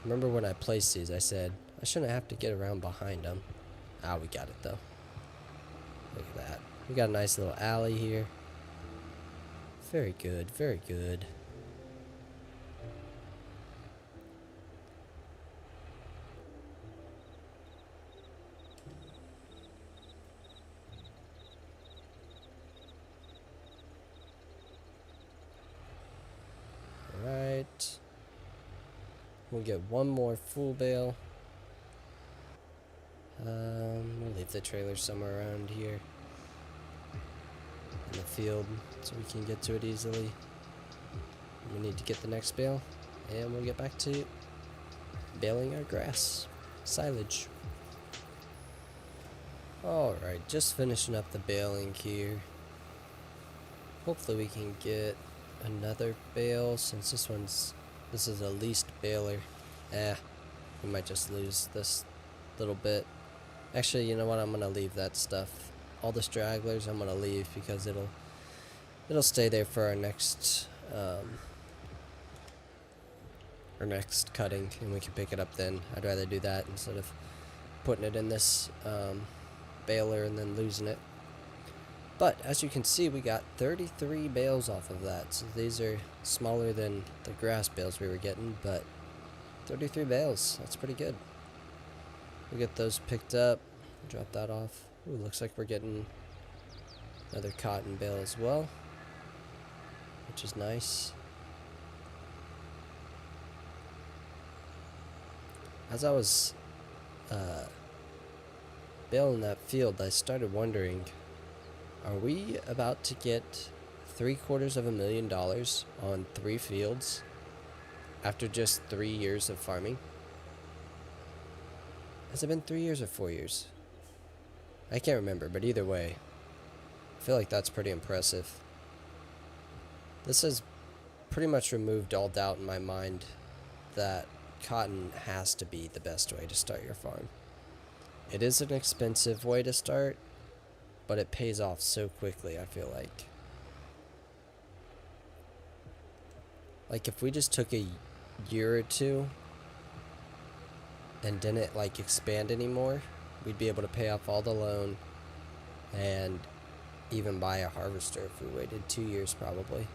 Remember when I placed these, I said, I shouldn't have to get around behind them. Ah, we got it though. Look at that. We got a nice little alley here. Very good, very good. Alright. We'll get one more full bale. We'll leave the trailer somewhere around here in the field so we can get to it easily. We need to get the next bale, and we'll get back to baling our grass. Silage. Alright, just finishing up the baling here. Hopefully we can get another bale since this is a leased baler. We might just lose this little bit. Actually, you know what? I'm gonna leave that stuff. All the stragglers I'm gonna leave because it'll stay there for our next cutting, and we can pick it up then. I'd rather do that instead of putting it in this baler and then losing it. But as you can see, we got 33 bales off of that. So these are smaller than the grass bales we were getting, but 33 bales. That's pretty good. We'll get those picked up. Drop that off. Ooh, looks like we're getting another cotton bale as well, which is nice. As I was baling that field, I started wondering, are we about to get $750,000 on 3 fields after just 3 years of farming? Has it been 3 years or 4 years? I can't remember, but either way, I feel like that's pretty impressive. This has pretty much removed all doubt in my mind that cotton has to be the best way to start your farm. It is an expensive way to start, but it pays off so quickly, I feel like. Like if we just took a year or two and didn't expand anymore, we'd be able to pay off all the loan and even buy a harvester if we waited 2 years probably.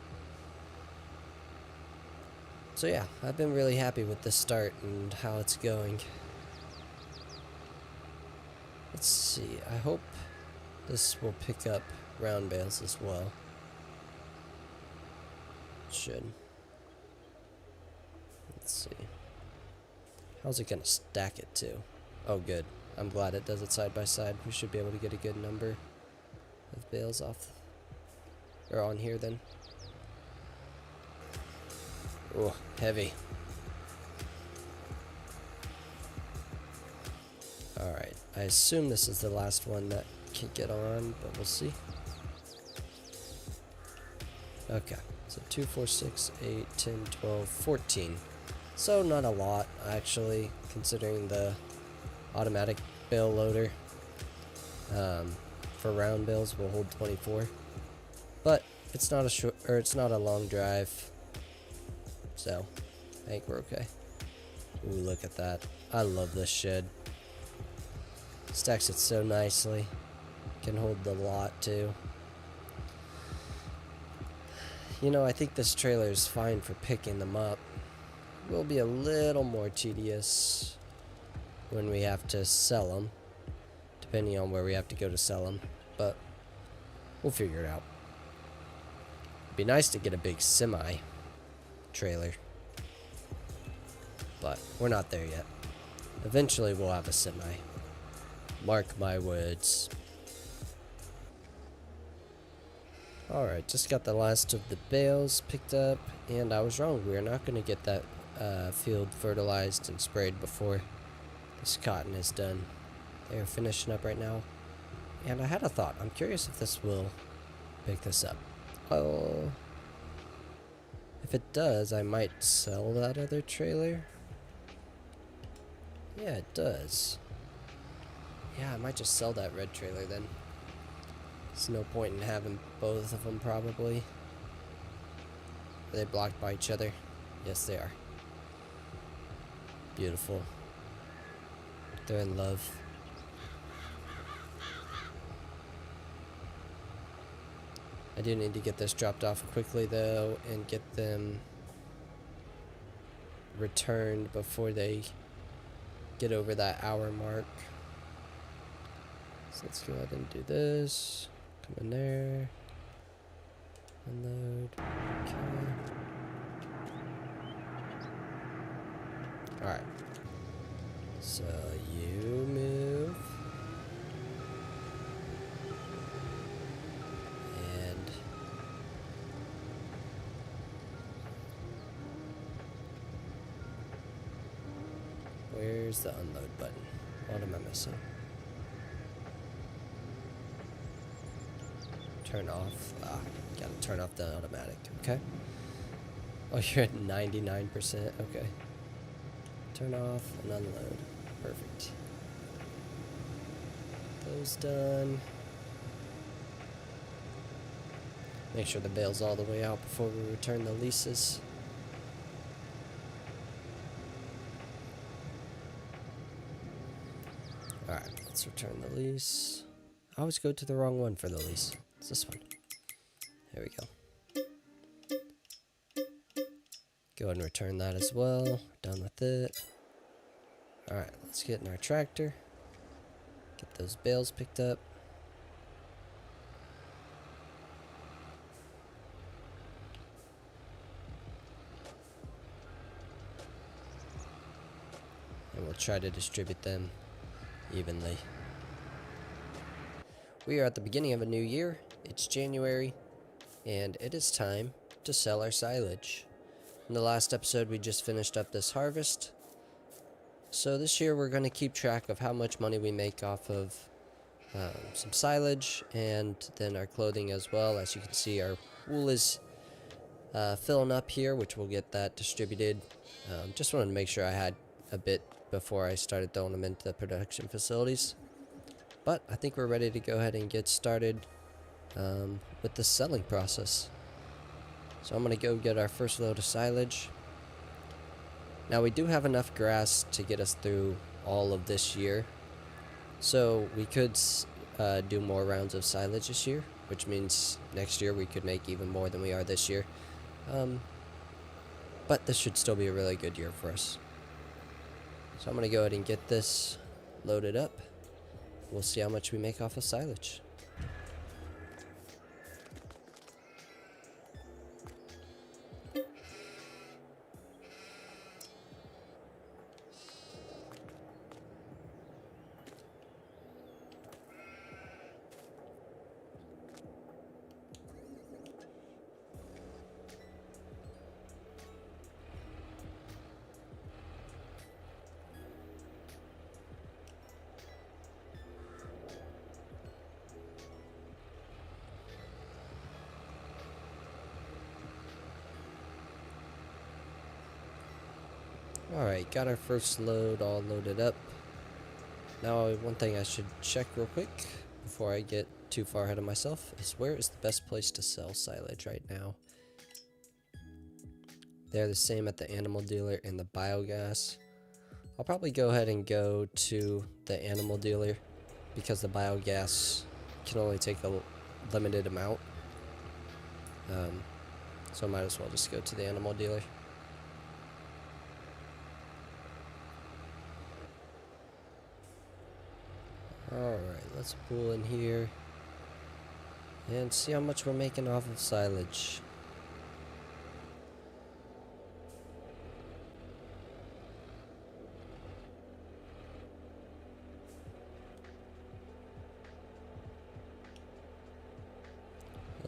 So yeah, I've been really happy with the start and how it's going. Let's see, I hope this will pick up round bales as well. It should. Let's see. How's it gonna stack it to? Oh good. I'm glad it does it side by side. We should be able to get a good number of bales off or on here then. Oh, heavy. Alright, I assume this is the last one that can get on, but we'll see. Okay, so 2, 4, 6, 8, 10, 12, 14. So not a lot, actually, considering the automatic bale loader. For round bales, we'll hold 24. But it's not a short, or it's not a long drive. So, I think we're okay. Ooh, look at that. I love this shed. Stacks it so nicely. Can hold the lot too. You know, I think this trailer is fine for picking them up. Will be a little more tedious when we have to sell them, depending on where we have to go to sell them, but we'll figure it out. It'd be nice to get a big semi trailer, but we're not there yet. Eventually we'll have a semi. Mark my words. Alright, just got the last of the bales picked up, and I was wrong. We're not going to get that field fertilized and sprayed before this cotton is done. They're finishing up right now. And I had a thought. I'm curious if this will pick this up. Oh, if it does, I might sell that other trailer. Yeah, it does. Yeah, I might just sell that red trailer then. There's no point in having both of them, probably. Are they blocked by each other? Yes, they are. Beautiful. They're in love. I do need to get this dropped off quickly, though, and get them returned before they get over that hour mark. So let's go ahead and do this. Come in there. Unload. Okay. Alright. So you move. And where's the unload button? What am I missing? Turn off. Gotta turn off the automatic. Okay. Oh, you're at 99%. Okay. Turn off and unload. Perfect. Those done. Make sure the bale's all the way out before we return the leases. Alright, let's return the lease. I always go to the wrong one for the lease. It's this one. There we go. Go ahead and return that as well. Done with it. Alright, let's get in our tractor. Get those bales picked up. And we'll try to distribute them evenly. We are at the beginning of a new year. It's January, and it is time to sell our silage. In the last episode, we just finished up this harvest. So this year, we're going to keep track of how much money we make off of some silage and then our clothing as well. As you can see, our wool is filling up here, which we'll get that distributed. Just wanted to make sure I had a bit before I started throwing them into the production facilities. But I think we're ready to go ahead and get started with the selling process. So I'm going to go get our first load of silage. Now we do have enough grass to get us through all of this year. So we could do more rounds of silage this year, which means next year we could make even more than we are this year. but this should still be a really good year for us. So I'm going to go ahead and get this loaded up. We'll see how much we make off of silage. Alright, got our first load all loaded up. Now, one thing I should check real quick before I get too far ahead of myself is where is the best place to sell silage right now. They're the same at the animal dealer and the biogas. I'll probably go ahead and go to the animal dealer because the biogas can only take a limited amount. So I might as well just go to the animal dealer. Alright, let's pull in here and see how much we're making off of silage.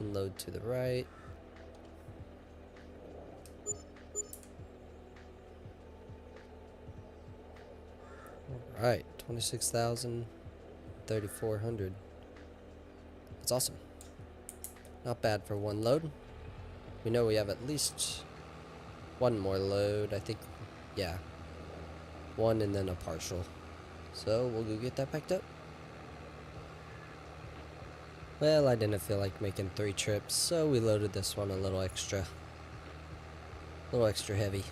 Unload to the right. Alright, 26,000. 3,400. That's awesome. Not bad for one load. We know we have at least one more load. I think, yeah, one and then a partial. So we'll go get that packed up. Well, I didn't feel like making 3 trips, so we loaded this one a little extra heavy.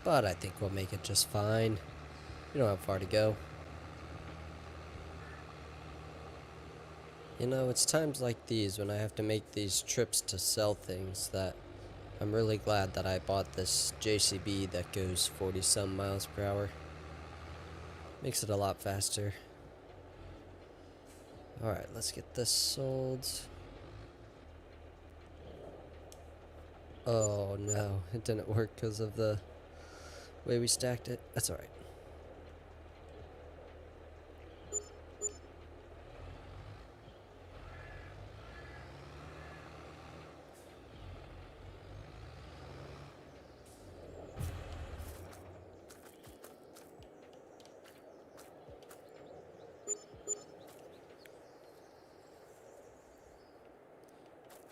But I think we'll make it just fine. We don't have far to go. You know, it's times like these when I have to make these trips to sell things that I'm really glad that I bought this JCB that goes 40-some miles per hour. Makes it a lot faster. Alright, let's get this sold. Oh no, it didn't work because of the way we stacked it. That's alright.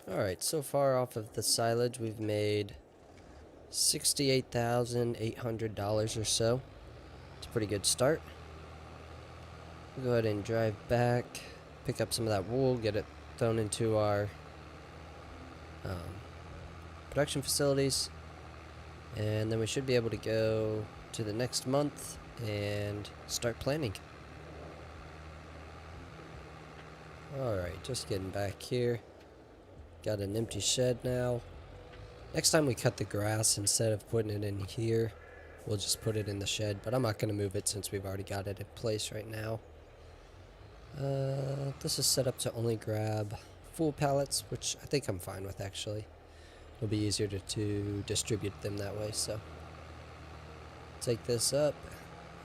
Alright, so far off of the silage, we've made $68,800 or so. It's a pretty good start. We'll go ahead and drive back, pick up some of that wool, get it thrown into our production facilities, and then we should be able to go to the next month and start planning. Alright, just getting back here. Got an empty shed now. Next time we cut the grass, instead of putting it in here, we'll just put it in the shed, but I'm not going to move it since we've already got it in place right now. This is set up to only grab full pallets, which I think I'm fine with actually. It'll be easier to distribute them that way, so take this up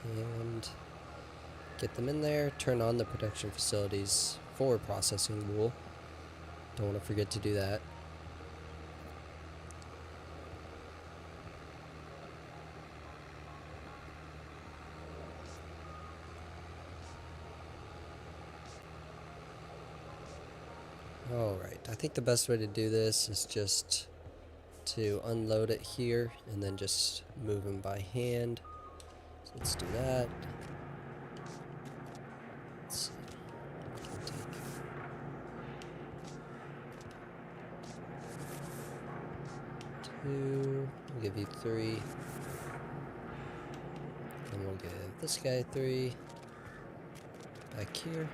and get them in there, turn on the production facilities for processing wool. Don't want to forget to do that. Alright, I think the best way to do this is just to unload it here and then just move them by hand. So let's do that. Let's see. We'll give you 3. And we'll give this guy 3. Back here.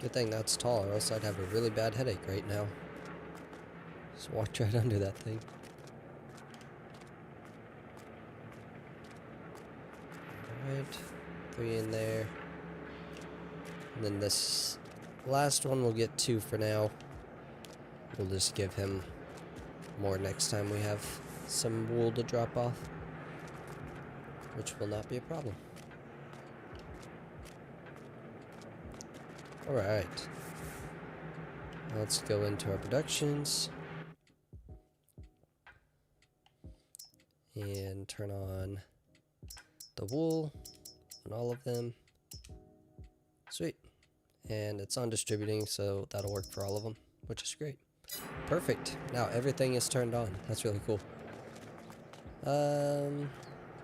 Good thing that's tall, or else I'd have a really bad headache right now. Just walked right under that thing. Alright, 3 in there. And then this last one we'll get 2 for now. We'll just give him more next time we have some wool to drop off, which will not be a problem. Alright. Let's go into our productions. And turn on the wool on all of them. Sweet. And it's on distributing, so that'll work for all of them, which is great. Perfect. Now everything is turned on. That's really cool.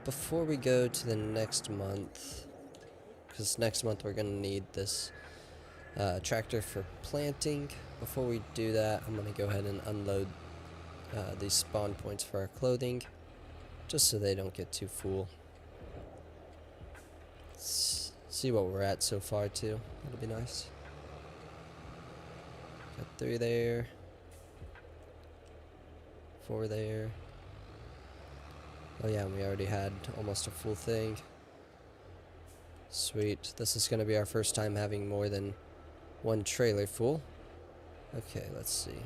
Before we go to the next month, because next month we're going to need this tractor for planting. Before we do that, I'm going to go ahead and unload these spawn points for our clothing, just so they don't get too full. Let's see what we're at so far too. That'll be nice. Got 3 there. 4 there. Oh yeah, we already had almost a full thing. Sweet. This is going to be our first time having more than 1 trailer full. Okay, let's see.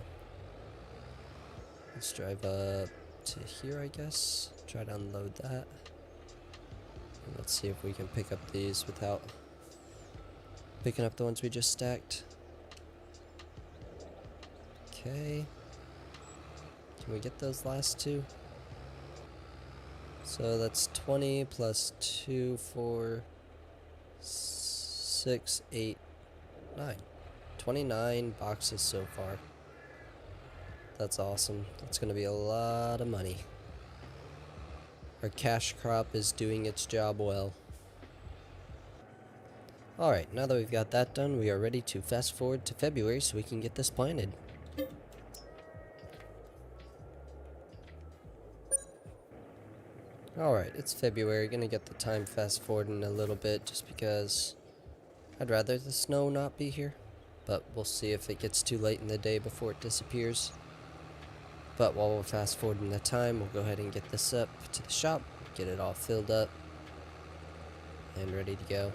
Let's drive up to here, I guess. Try to unload that. And let's see if we can pick up these without picking up the ones we just stacked. Okay. Can we get those last 2? So that's 20 plus 2, 4, 6, 8, 9. 29 boxes so far. That's awesome. That's going to be a lot of money. Our cash crop is doing its job well. Alright, now that we've got that done, we are ready to fast forward to February so we can get this planted. Alright, it's February. Gonna get the time fast forwarding a little bit just because I'd rather the snow not be here. But we'll see if it gets too late in the day before it disappears. But while we're fast forwarding the time, we'll go ahead and get this up to the shop, get it all filled up, and ready to go.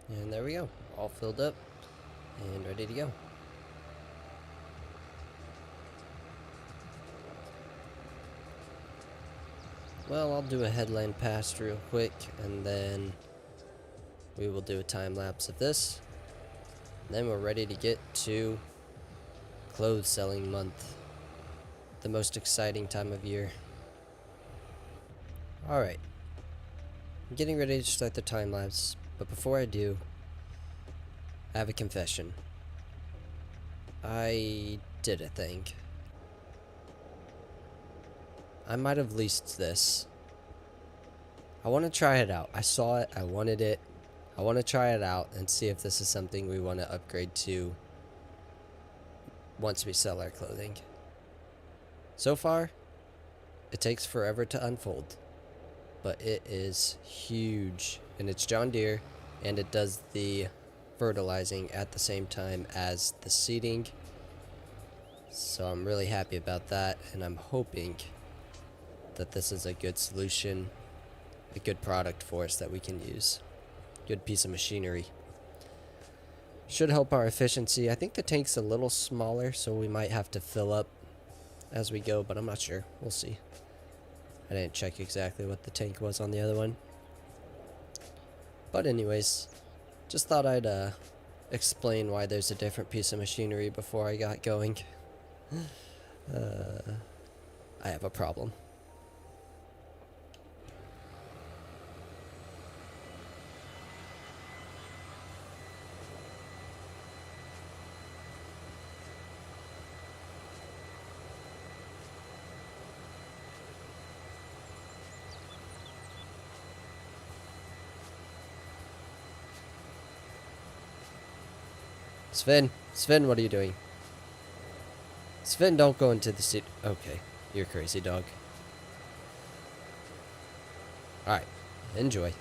And there we go, all filled up and ready to go. Well, I'll do a headland pass real quick, and then we will do a time lapse of this. Then we're ready to get to clothes selling month, the most exciting time of year. Alright, I'm getting ready to start the time lapse, but before I do, I have a confession. I did a thing. I might have leased this. I want to try it out. I saw it, I wanted it. I want to try it out and see if this is something we want to upgrade to once we sell our clothing. So far, it takes forever to unfold, but it is huge, and it's John Deere, and it does the fertilizing at the same time as the seeding. So I'm really happy about that, and I'm hoping that this is a good solution, a good product for us that we can use. Good piece of machinery. Should help our efficiency. I think the tank's a little smaller, so we might have to fill up as we go, but I'm not sure. We'll see. I didn't check exactly what the tank was on the other one. But anyways, just thought I'd explain why there's a different piece of machinery before I got going. I have a problem. Sven, what are you doing? Sven, don't go into the seat. Okay, you're crazy, dog. Alright, enjoy.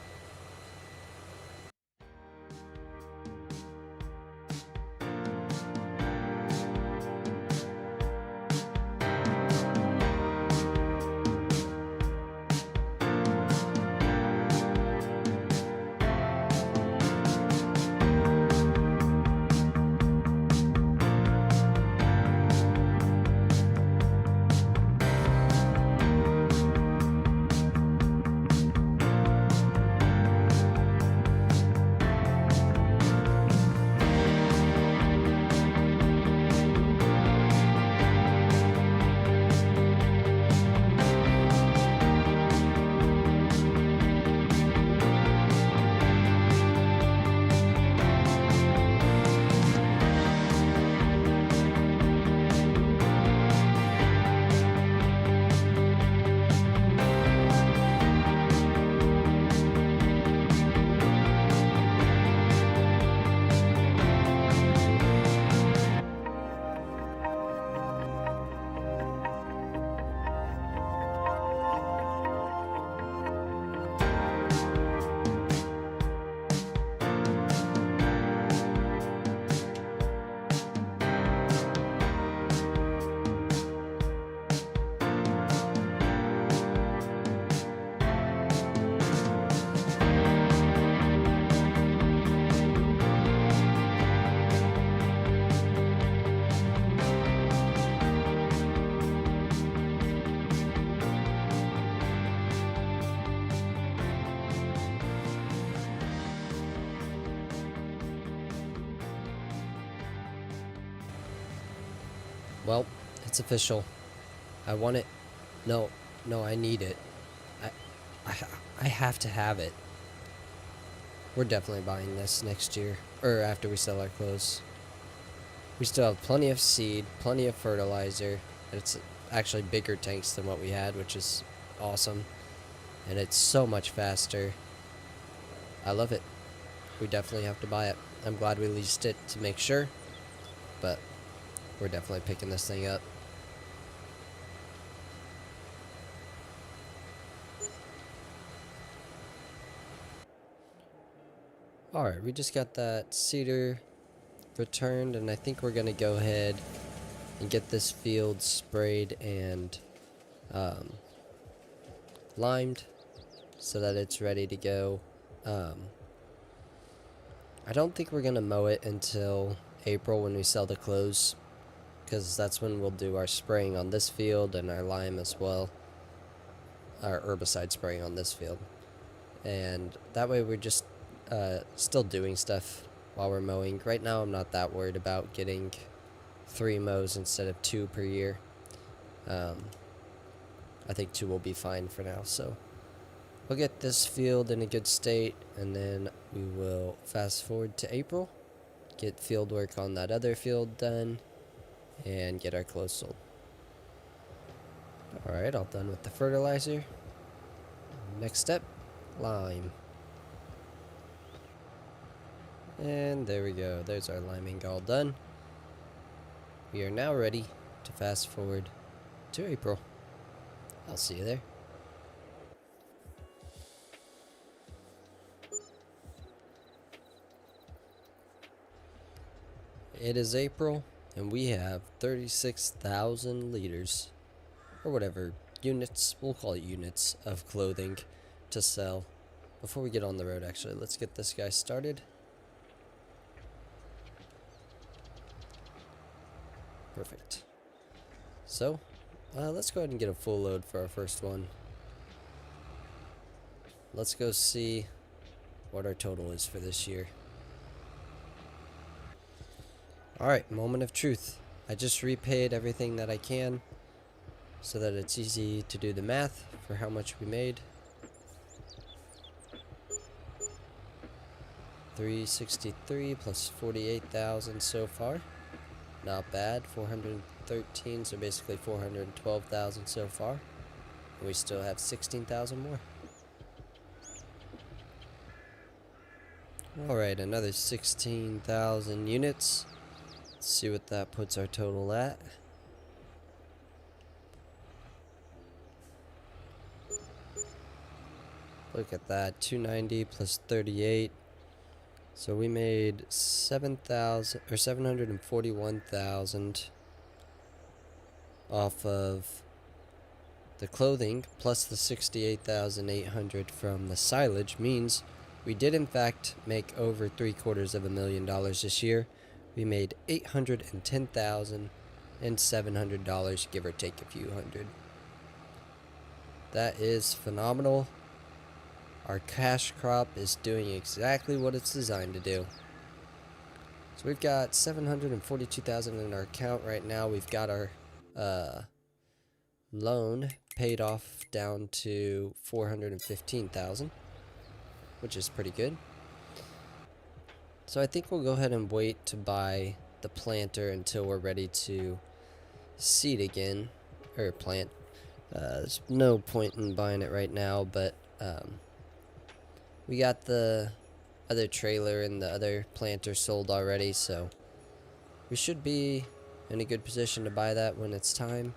Well, it's official. I want it. No, no, I need it. I, I, I have to have it. We're definitely buying this next year, or after we sell our clothes. We still have plenty of seed, plenty of fertilizer. It's actually bigger tanks than what we had, which is awesome. And it's so much faster. I love it. We definitely have to buy it. I'm glad we leased it to make sure, but we're definitely picking this thing up. Alright, we just got that cedar returned, and I think we're going to go ahead and get this field sprayed and limed so that it's ready to go. I don't think we're going to mow it until April when we sell the clothes, because that's when we'll do our spraying on this field and our lime as well. Our herbicide spraying on this field. And that way we're just still doing stuff while we're mowing. Right now I'm not that worried about getting 3 mows instead of 2 per year. I think 2 will be fine for now, so we'll get this field in a good state, and then we will fast forward to April, get field work on that other field done, and get our clothes sold. Alright, all done with the fertilizer. Next step, lime. And there we go, there's our liming all done. We are now ready to fast forward to April. I'll see you there. It is April, and we have 36,000 liters, or whatever, units, we'll call it units, of clothing to sell. Before we get on the road, actually, let's get this guy started. Perfect. So, let's go ahead and get a full load for our first one. Let's go see what our total is for this year. Alright, moment of truth. I just repaid everything that I can so that it's easy to do the math for how much we made. $363 plus 48,000 so far. Not bad. 413, so basically 412,000 so far. And we still have 16,000 more. Alright, another 16,000 units. Let's see what that puts our total at. Look at that, 290 plus 38. So we made 7,000 or 741,000 off of the clothing, plus the 68,800 from the silage. Means we did in fact make over $750,000 this year. We made $810,700, give or take a few hundred. That is phenomenal. Our cash crop is doing exactly what it's designed to do. So we've got 742,000 in our account right now. We've got our loan paid off down to 415,000, which is pretty good. So I think we'll go ahead and wait to buy the planter until we're ready to seed again, or plant. There's no point in buying it right now, but we got the other trailer and the other planter sold already, so we should be in a good position to buy that when it's time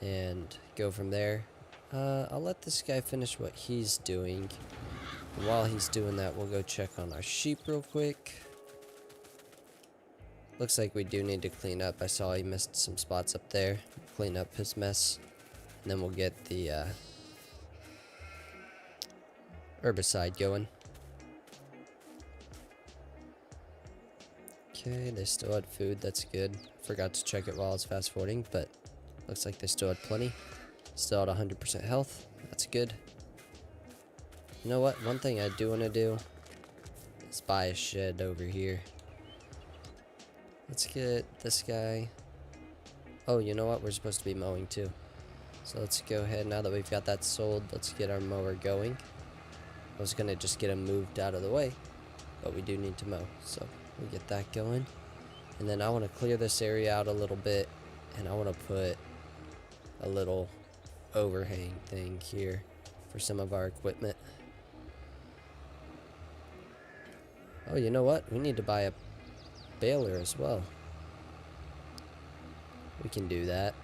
and go from there. I'll let this guy finish what he's doing. And while he's doing that, we'll go check on our sheep real quick. Looks like we do need to clean up. I saw he missed some spots up there. Clean up his mess. And then we'll get the herbicide going. Okay, they still had food. That's good. Forgot to check it while I was fast forwarding, but looks like they still had plenty. Still at 100% health. That's good. You know what? One thing I do want to do is buy a shed over here. Let's get this guy Oh, you know what? We're supposed to be mowing too. So let's go ahead, now that we've got that sold, let's get our mower going. I was gonna just get him moved out of the way, but we do need to mow, so we'll get that going. And then I want to clear this area out a little bit, and I want to put a little overhang thing here for some of our equipment. Oh, you know what? We need to buy a baler as well. We can do that.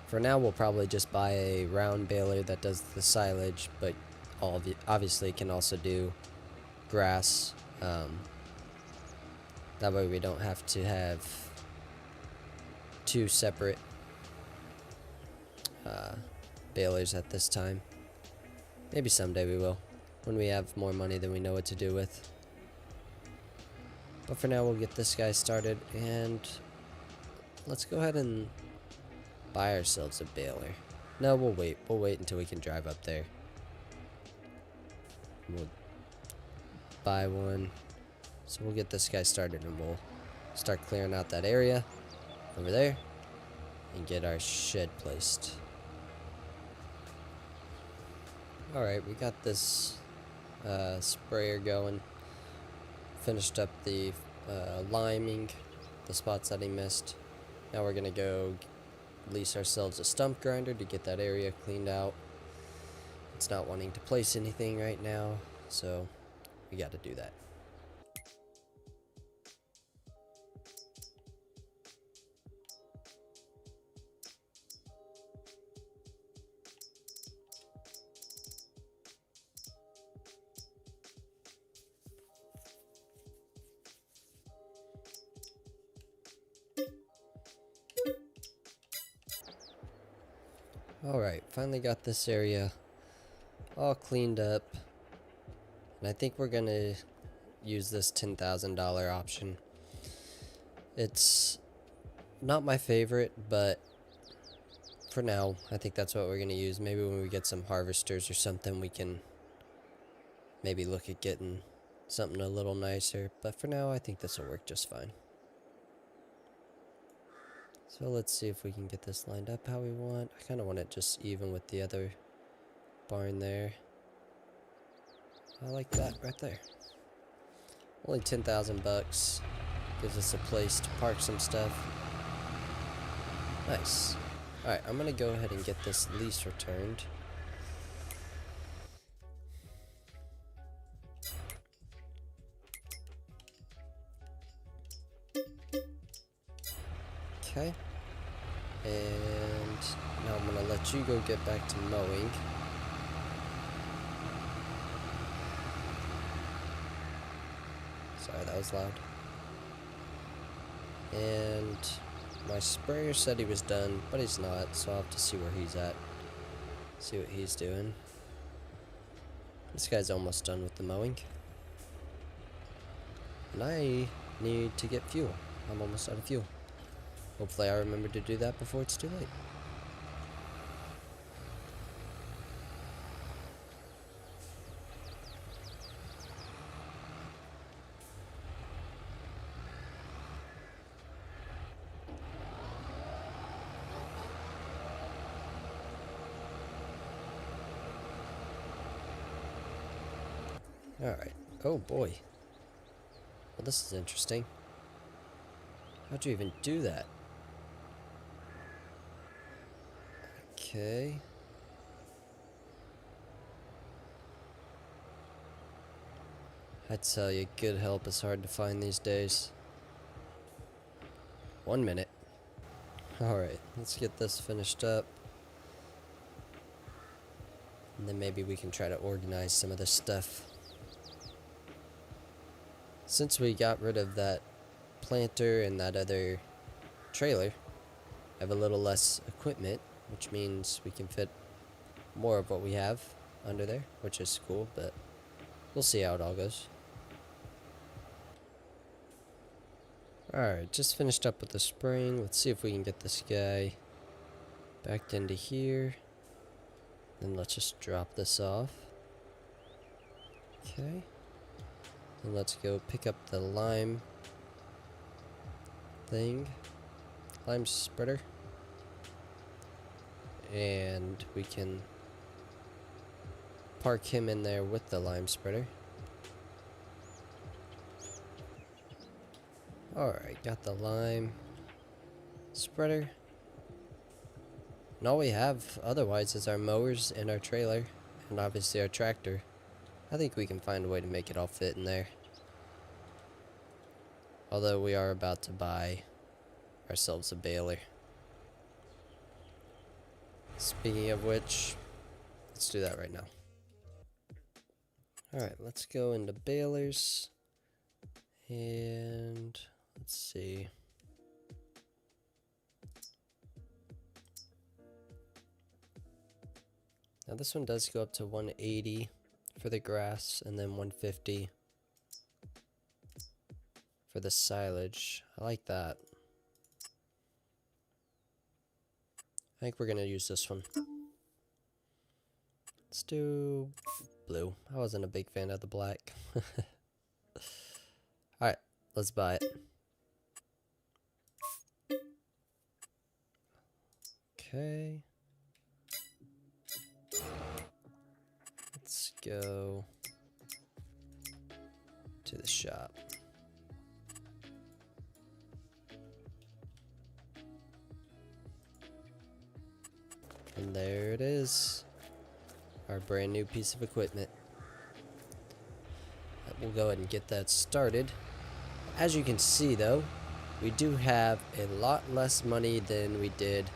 For now, we'll probably just buy a round baler that does the silage, but obviously can also do grass. That way we don't have to have two separate balers at this time. Maybe someday we will, when we have more money than we know what to do with. But for now, we'll get this guy started, and let's go ahead and buy ourselves a baler. No, we'll wait. We'll wait until we can drive up there. We'll buy one. So we'll get this guy started, and we'll start clearing out that area over there and get our shed placed. Alright, we got this sprayer going. Finished up the liming the spots that he missed. Now we're gonna go lease ourselves a stump grinder to get that area cleaned out. It's not wanting to place anything right now, so we got to do that. Alright, finally got this area all cleaned up. And I think we're gonna use this $10,000 option. It's not my favorite, but for now, I think that's what we're gonna use. Maybe when we get some harvesters or something, we can maybe look at getting something a little nicer. But for now, I think this will work just fine. So let's see if we can get this lined up how we want. I kind of want it just even with the other barn there. I like that right there. Only 10,000 bucks. Gives us a place to park some stuff. Nice. Alright, I'm gonna go ahead and get this lease returned. Okay. And now I'm gonna let you go get back to mowing. Sorry, that was loud. And my sprayer said he was done, but he's not, so I'll have to see where he's at. See what he's doing. This guy's almost done with the mowing. And I need to get fuel. I'm almost out of fuel. Hopefully I remember to do that before it's too late. Alright. Oh boy. Well, this is interesting. How'd you even do that? Okay. I tell you, good help is hard to find these days. 1 minute. Alright, let's get this finished up. And then maybe we can try to organize some of this stuff. Since we got rid of that planter and that other trailer, I have a little less equipment, which means we can fit more of what we have under there, which is cool, but we'll see how it all goes. Alright, just finished up with the spring. Let's see if we can get this guy backed into here. Then let's just drop this off. Okay. And let's go pick up the lime thing. Lime spreader. And we can park him in there with the lime spreader. Alright, got the lime spreader. And all we have otherwise is our mowers and our trailer, and obviously our tractor. I think we can find a way to make it all fit in there. Although we are about to buy ourselves a baler. Speaking of which, let's do that right now. Alright, let's go into balers. And let's see. Now this one does go up to 180 for the grass and then 150 for the silage. I like that. I think we're gonna use this one. Let's do blue. I wasn't a big fan of the black. Alright, let's buy it. Okay. Let's go to the shop. And there it is. Our brand new piece of equipment. We'll go ahead and get that started. As you can see though, we do have a lot less money than we did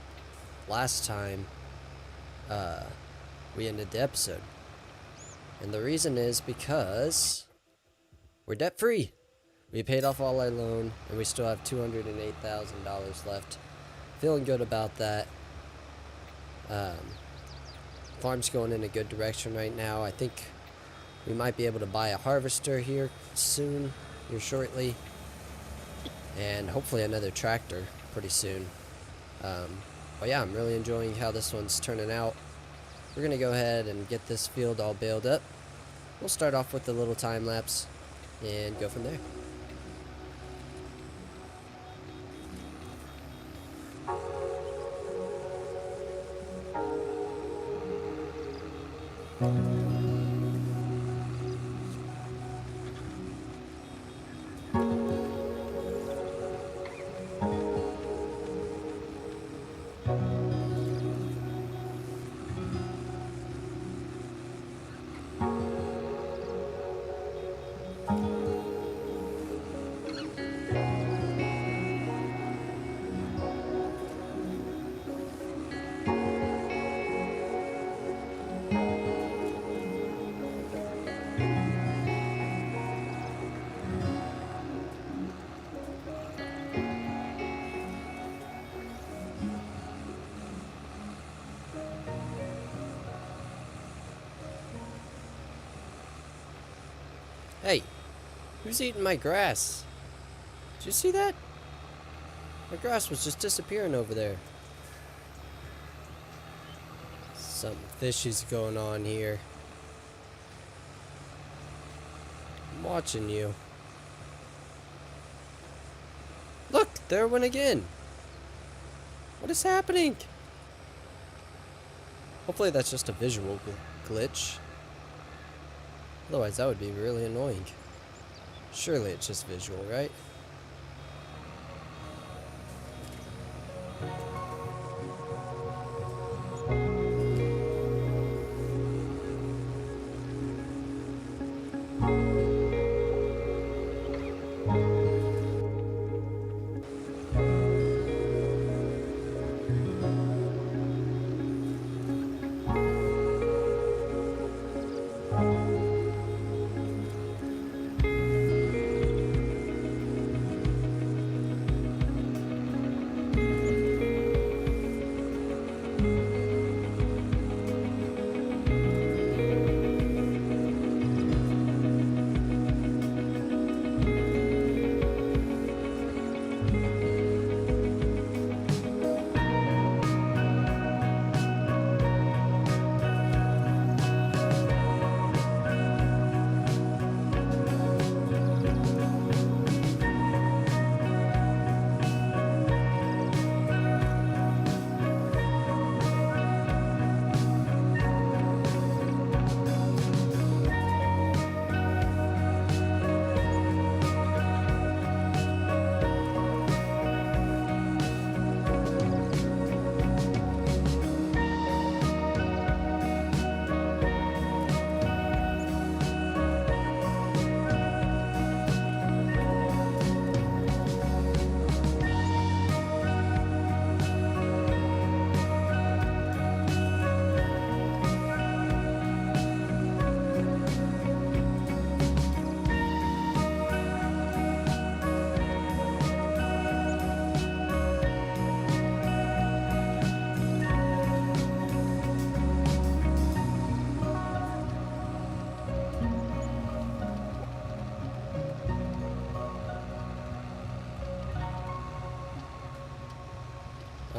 last time we ended the episode. And the reason is because we're debt free. We paid off all our loan and we still have $208,000 left. Feeling good about that. Farm's going in a good direction right now. I think we might be able to buy a harvester here soon, here shortly, and hopefully another tractor pretty soon. But yeah, I'm really enjoying how this one's turning out. We're gonna go ahead and get this field all baled up. We'll start off with a little time lapse and go from there. Hey, who's eating my grass? Did you see that? My grass was just disappearing over there. Something fishy's going on here. I'm watching you. Look, there it went again. What is happening? Hopefully that's just a visual glitch. Otherwise, that would be really annoying. Surely it's just visual, right?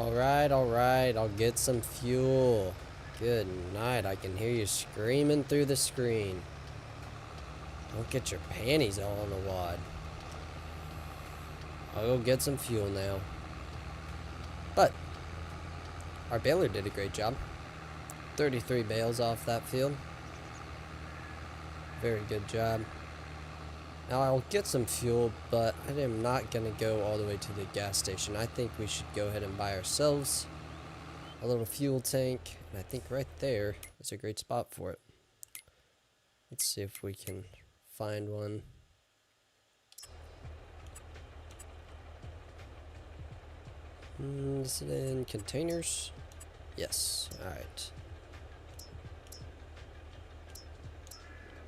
Alright, I'll get some fuel. Good night, I can hear you screaming through the screen. Don't get your panties all on the wad. I'll go get some fuel now. But our baler did a great job. 33 bales off that field. Very good job. Now I'll get some fuel, but I am not going to go all the way to the gas station. I think we should go ahead and buy ourselves a little fuel tank. And I think right there is a great spot for it. Let's see if we can find one. Is it in containers? Yes. Alright.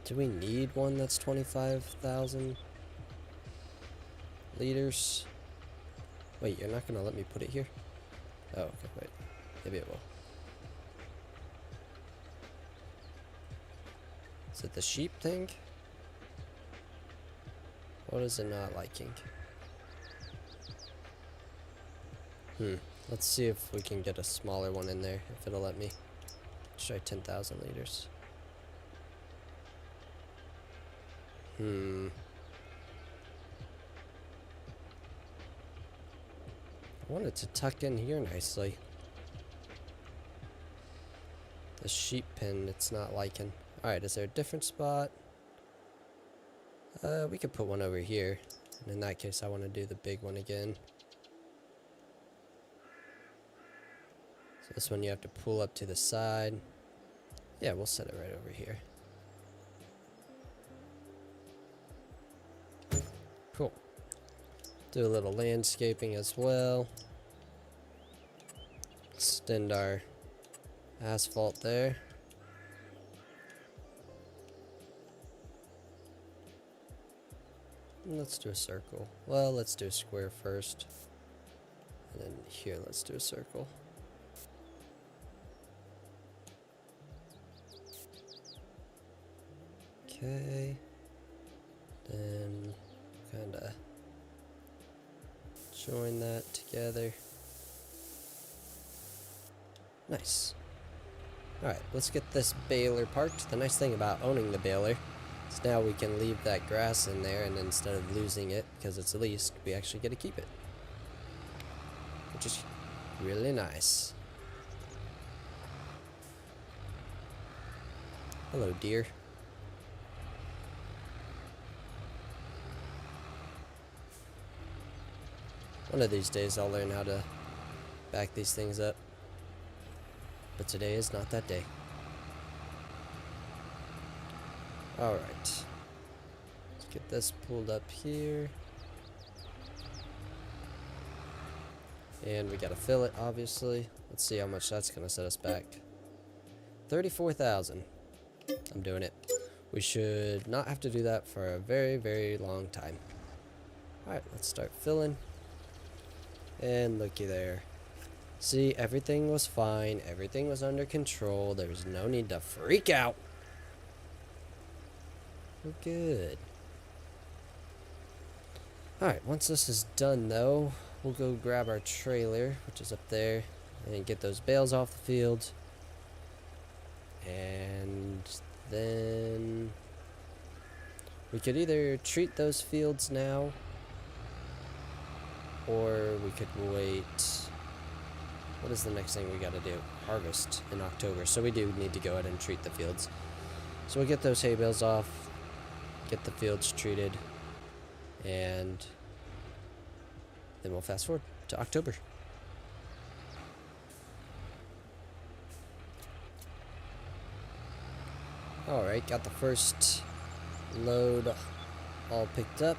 Do we need one that's 25,000 liters? Wait, you're not gonna let me put it here? Oh, okay, wait. Maybe it will. Is it the sheep thing? What is it not liking? Let's see if we can get a smaller one in there, if it'll let me. Let's try 10,000 liters. I want it to tuck in here nicely. The sheep pen, it's not liking. Alright, is there a different spot? We could put one over here. And in that case, I want to do the big one again. So this one you have to pull up to the side. Yeah, we'll set it right over here. Cool. Do a little landscaping as well. Extend our asphalt there. And let's do a circle. Well, let's do a square first. And then here, let's do a circle. Okay. Then kind of join that together. Nice. Alright, let's get this baler parked. The nice thing about owning the baler is now we can leave that grass in there, and instead of losing it because it's leased, we actually get to keep it. Which is really nice. Hello, dear. One of these days I'll learn how to back these things up. But today is not that day. Alright. Let's get this pulled up here. And we gotta fill it, obviously. Let's see how much that's gonna set us back. 34,000. I'm doing it. We should not have to do that for a very, very long time. Alright, let's start filling. And looky there. See, everything was fine. Everything was under control. There was no need to freak out. We're good. Alright, once this is done though, we'll go grab our trailer, which is up there, and get those bales off the field. And then we could either treat those fields now, or we could wait. What is the next thing we gotta do? Harvest in October. So we do need to go ahead and treat the fields. So we'll get those hay bales off, get the fields treated, and then we'll fast forward to October. Alright, got the first load all picked up.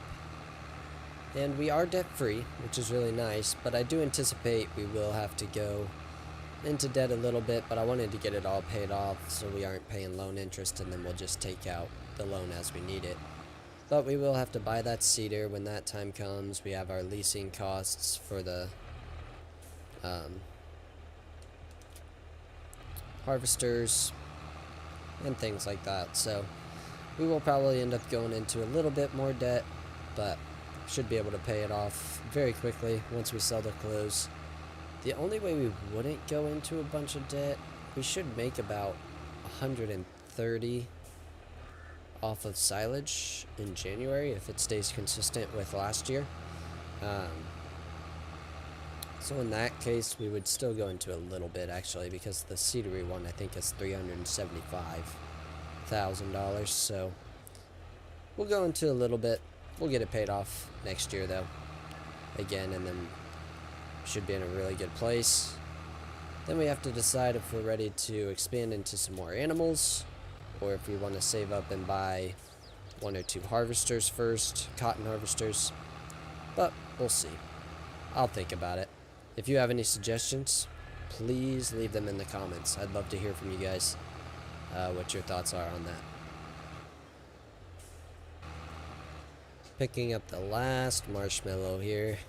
And we are debt-free, which is really nice, but I do anticipate we will have to go into debt a little bit, but I wanted to get it all paid off so we aren't paying loan interest, and then we'll just take out the loan as we need it. But we will have to buy that cedar when that time comes. We have our leasing costs for the harvesters and things like that. So we will probably end up going into a little bit more debt, but should be able to pay it off very quickly once we sell the clothes. The only way we wouldn't go into a bunch of debt, we should make about 130 off of silage in January if it stays consistent with last year. So in that case, we would still go into a little bit actually, because the cedary one I think is $375,000. So we'll go into a little bit. We'll get it paid off next year though, again, and then should be in a really good place. Then we have to decide if we're ready to expand into some more animals, or if we want to save up and buy 1 or 2 harvesters first, cotton harvesters. But we'll see. I'll think about it. If you have any suggestions, please leave them in the comments. I'd love to hear from you guys, what your thoughts are on that. Picking up the last marshmallow here.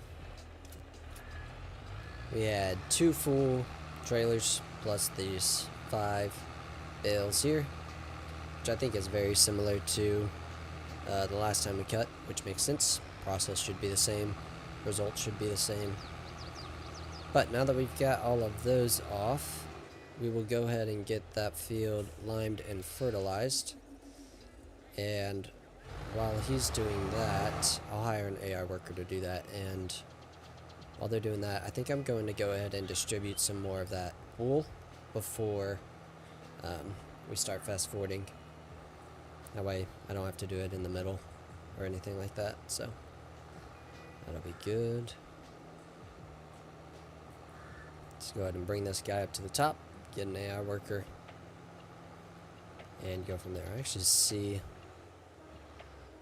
We had 2 full trailers plus these 5 bales here, which I think is very similar to the last time we cut, which makes sense. Process should be the same, results should be the same. But now that we've got all of those off, we will go ahead and get that field limed and fertilized. And while he's doing that, I'll hire an AI worker to do that. And while they're doing that, I think I'm going to go ahead and distribute some more of that wool before we start fast forwarding. That way I don't have to do it in the middle or anything like that, so that'll be good. Let's go ahead and bring this guy up to the top, get an AI worker, and go from there. I actually see...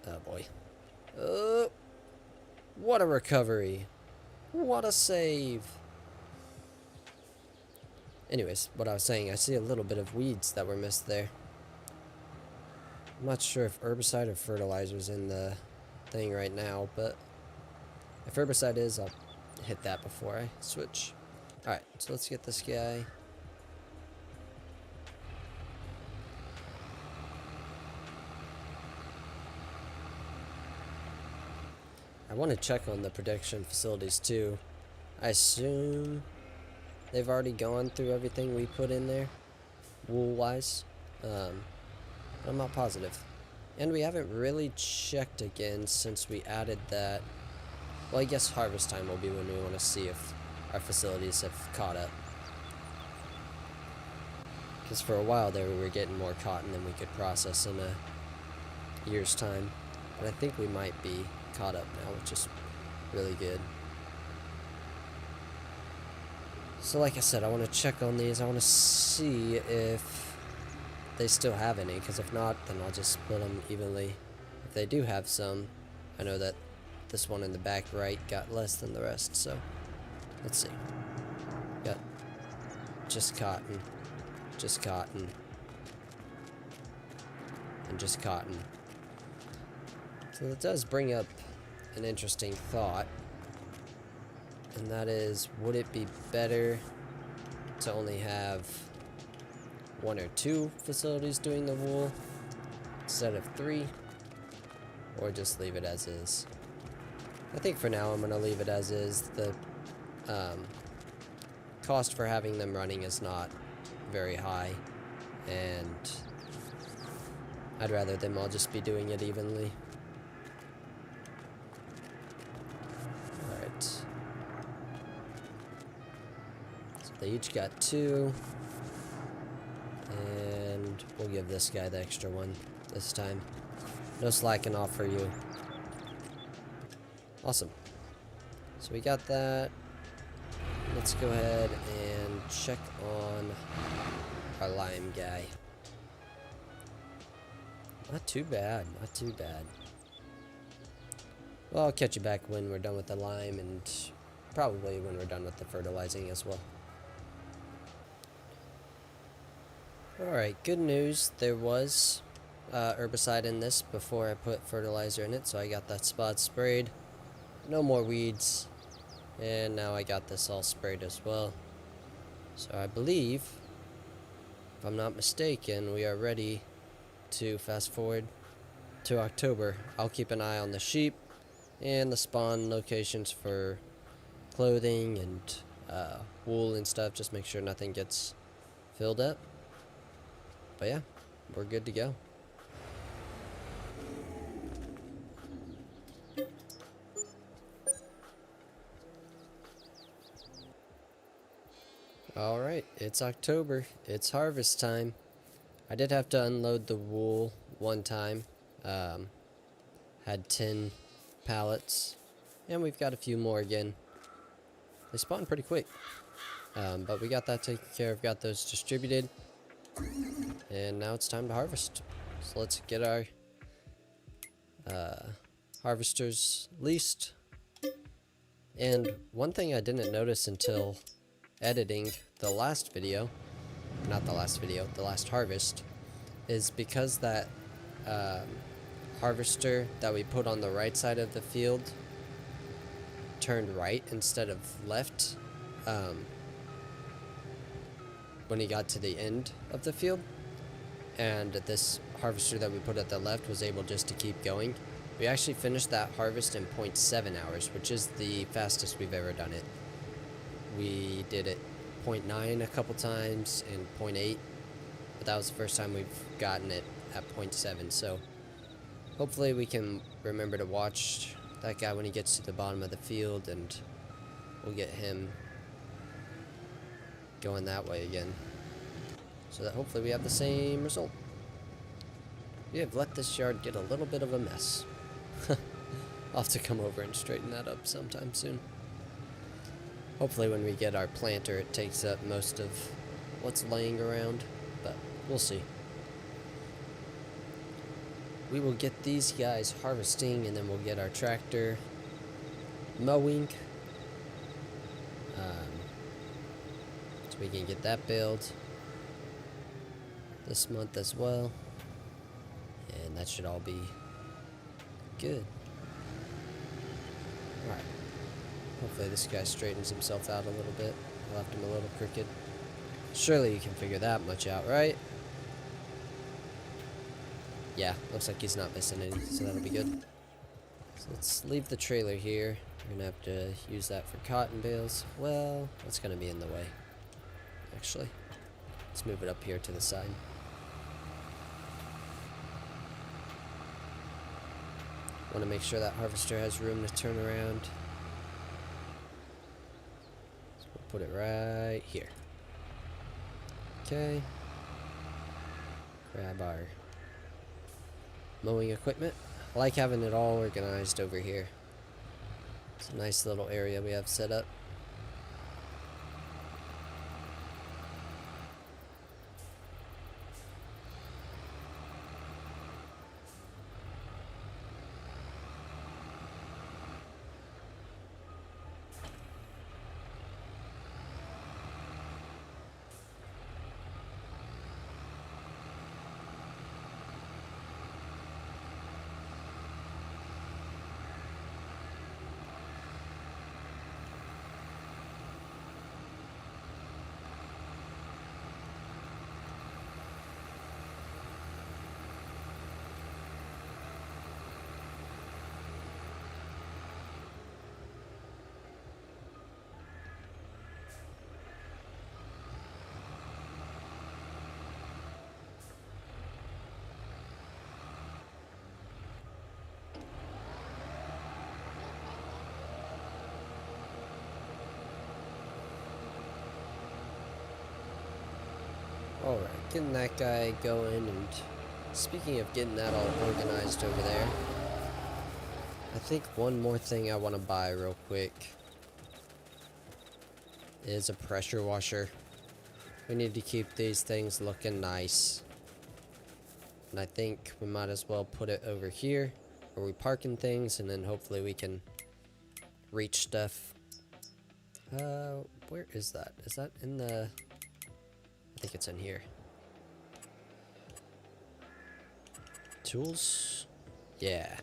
Oh boy. Oh! What a recovery! What a save! Anyways, what I was saying, I see a little bit of weeds that were missed there. I'm not sure if herbicide or fertilizer's in the thing right now, but if herbicide is, I'll hit that before I switch. Alright, so let's get this guy. I want to check on the production facilities too. I assume they've already gone through everything we put in there, wool-wise. I'm not positive. And we haven't really checked again since we added that. Well, I guess harvest time will be when we want to see if our facilities have caught up. Because for a while there we were getting more cotton than we could process in a year's time. But I think we might be caught up now, which is really good. So like I said, I want to check on these. I want to see if they still have any, because if not, then I'll just split them evenly. If they do have some, I know that this one in the back right got less than the rest, so let's see. Got just cotton, and just cotton. So that does bring up an interesting thought, and that is, would it be better to only have 1 or 2 facilities doing the wool instead of 3, or just leave it as is? I think for now I'm going to leave it as is. The cost for having them running is not very high, and I'd rather them all just be doing it evenly. Alright. So they each got 2. And we'll give this guy the extra one this time. No slacking off for you. Awesome. So we got that. Let's go ahead and check on our lime guy. Not too bad, not too bad. Well, I'll catch you back when we're done with the lime, and probably when we're done with the fertilizing as well. Alright, good news. There was herbicide in this before I put fertilizer in it, so I got that spot sprayed. No more weeds. And now I got this all sprayed as well. So I believe, if I'm not mistaken, we are ready to fast forward to October. I'll keep an eye on the sheep and the spawn locations for clothing and wool and stuff. Just make sure nothing gets filled up. But yeah, we're good to go. Alright, it's October. It's harvest time. I did have to unload the wool one time. Had 10 pallets. And we've got a few more again. They spawn pretty quick. But we got that taken care of. Got those distributed. And now it's time to harvest. So let's get our harvesters leased. And one thing I didn't notice until editing the last video, not the last video, the last harvest, is because that harvester that we put on the right side of the field turned right instead of left when he got to the end of the field, and this harvester that we put at the left was able just to keep going. We actually finished that harvest in 0.7 hours, which is the fastest we've ever done it. We did it 0.9 a couple times and 0.8, but that was the first time we've gotten it at 0.7. So hopefully we can remember to watch that guy when he gets to the bottom of the field, and we'll get him going that way again, so that hopefully we have the same result. We have let this yard get a little bit of a mess. I'll have to come over and straighten that up sometime soon. Hopefully when we get our planter it takes up most of what's laying around, but we'll see. We will get these guys harvesting, and then we'll get our tractor mowing. So we can get that built this month as well. And that should all be good. Alright. Hopefully this guy straightens himself out a little bit. I left him a little crooked. Surely you can figure that much out, right? Yeah, looks like he's not missing any, so that'll be good. So let's leave the trailer here. We're gonna have to use that for cotton bales. Well, that's gonna be in the way, actually. Let's move it up here to the side. Want to make sure that harvester has room to turn around. So we'll put it right here. Okay. Grab our mowing equipment. I like having it all organized over here. It's a nice little area we have set up. Alright, getting that guy going, and speaking of getting that all organized over there, I think one more thing I want to buy real quick is a pressure washer. We need to keep these things looking nice. And I think we might as well put it over here where we parking things, and then hopefully we can reach stuff. Where is that? Is that in the... I think it's in here. Tools? Yeah.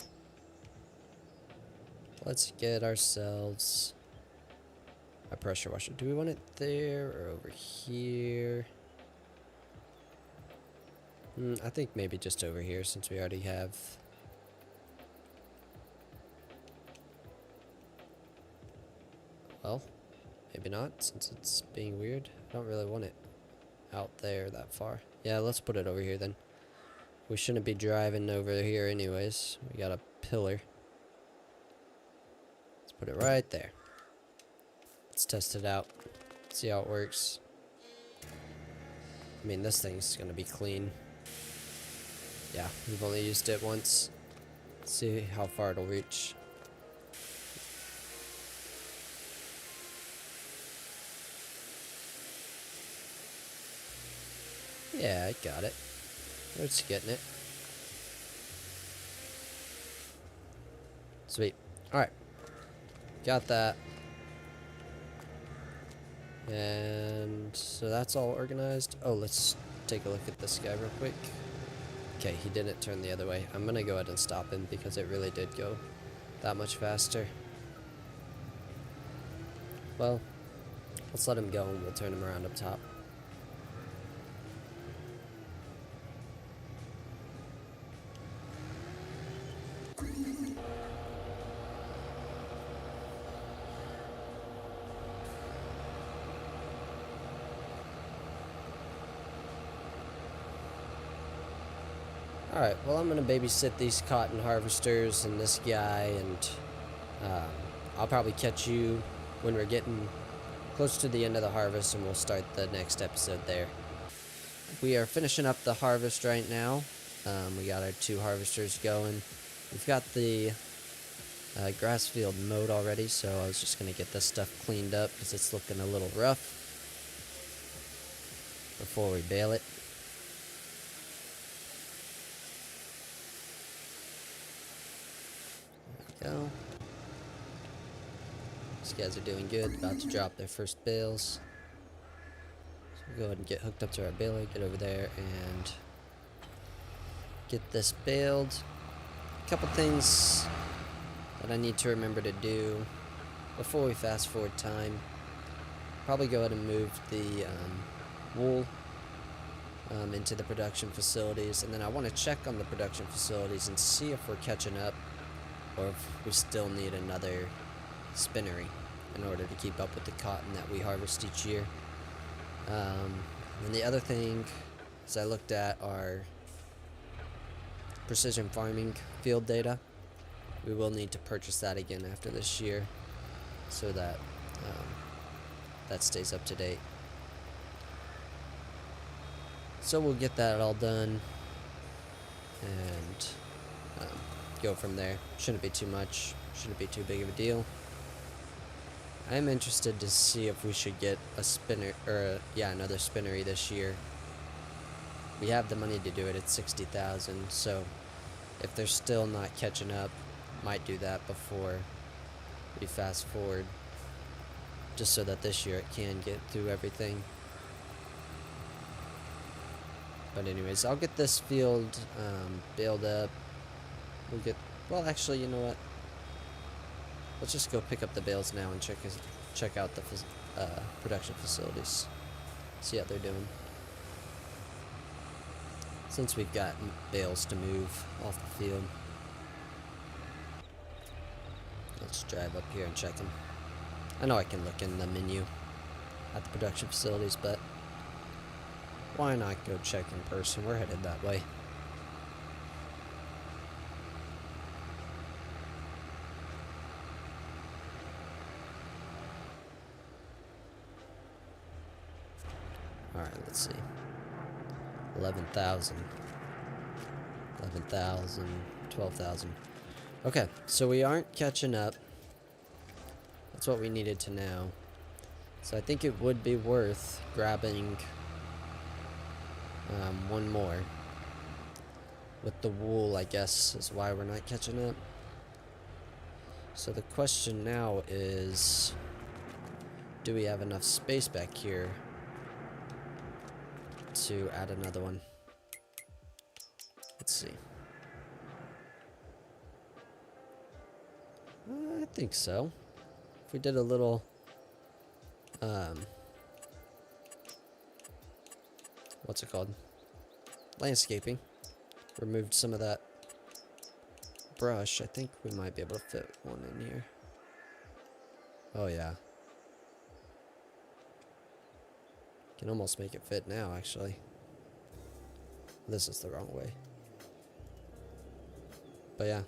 Let's get ourselves a pressure washer. Do we want it there or over here? I think maybe just over here, since we already have... Well, Maybe not, since it's being weird. I don't really want it out there that far. Yeah, let's put it over here then. We shouldn't be driving over here anyways. We got a pillar. Let's put it right there. Let's test it out. See how it works. I mean, this thing's gonna be clean. Yeah, we've only used it once. Let's see how far it'll reach. Yeah, I got it. It's getting it. Sweet. Alright. Got that. And so that's all organized. Oh, let's take a look at this guy real quick. Okay, he didn't turn the other way. I'm gonna go ahead and stop him because it really did go that much faster. Well, let's let him go and we'll turn him around up top. Alright, well, I'm going to babysit these cotton harvesters and this guy, and I'll probably catch you when we're getting close to the end of the harvest, and we'll start the next episode there. We are finishing up the harvest right now. We got our 2 harvesters going. We've got the grass field mowed already, so I was just going to get this stuff cleaned up because it's looking a little rough before we bale it. Go. These guys are doing good, about to drop their first bales. So we'll go ahead and get hooked up to our baler, get over there and get this baled. A couple things that I need to remember to do before we fast forward time. Probably go ahead and move the wool into the production facilities, and then I want to check on the production facilities and see if we're catching up, or if we still need another spinnery in order to keep up with the cotton that we harvest each year. And the other thing is I looked at our precision farming field data. We will need to purchase that again after this year so that that stays up to date. So we'll get that all done and go from there. Shouldn't be too much, shouldn't be too big of a deal. I'm interested to see if we should get a spinner, or another spinnery this year. We have the money to do it at 60,000, so if they're still not catching up, might do that before we fast forward, just so that this year it can get through everything. But anyways, I'll get this field baled up. Well, actually, you know what? Let's just go pick up the bales now and check out the production facilities. See how they're doing. Since we've got bales to move off the field. Let's drive up here and check them. I know I can look in the menu at the production facilities, but why not go check in person? We're headed that way. Alright, let's see. 11,000. 11,000. 12,000. Okay, so we aren't catching up. That's what we needed to know. So I think it would be worth grabbing one more. With the wool, I guess, is why we're not catching up. So the question now is, do we have enough space back here to add another one? Let's see. I think so. If we did a little what's it called? Landscaping. Removed some of that brush. I think we might be able to fit one in here. Oh yeah. Can almost make it fit now, actually. This is the wrong way. But yeah,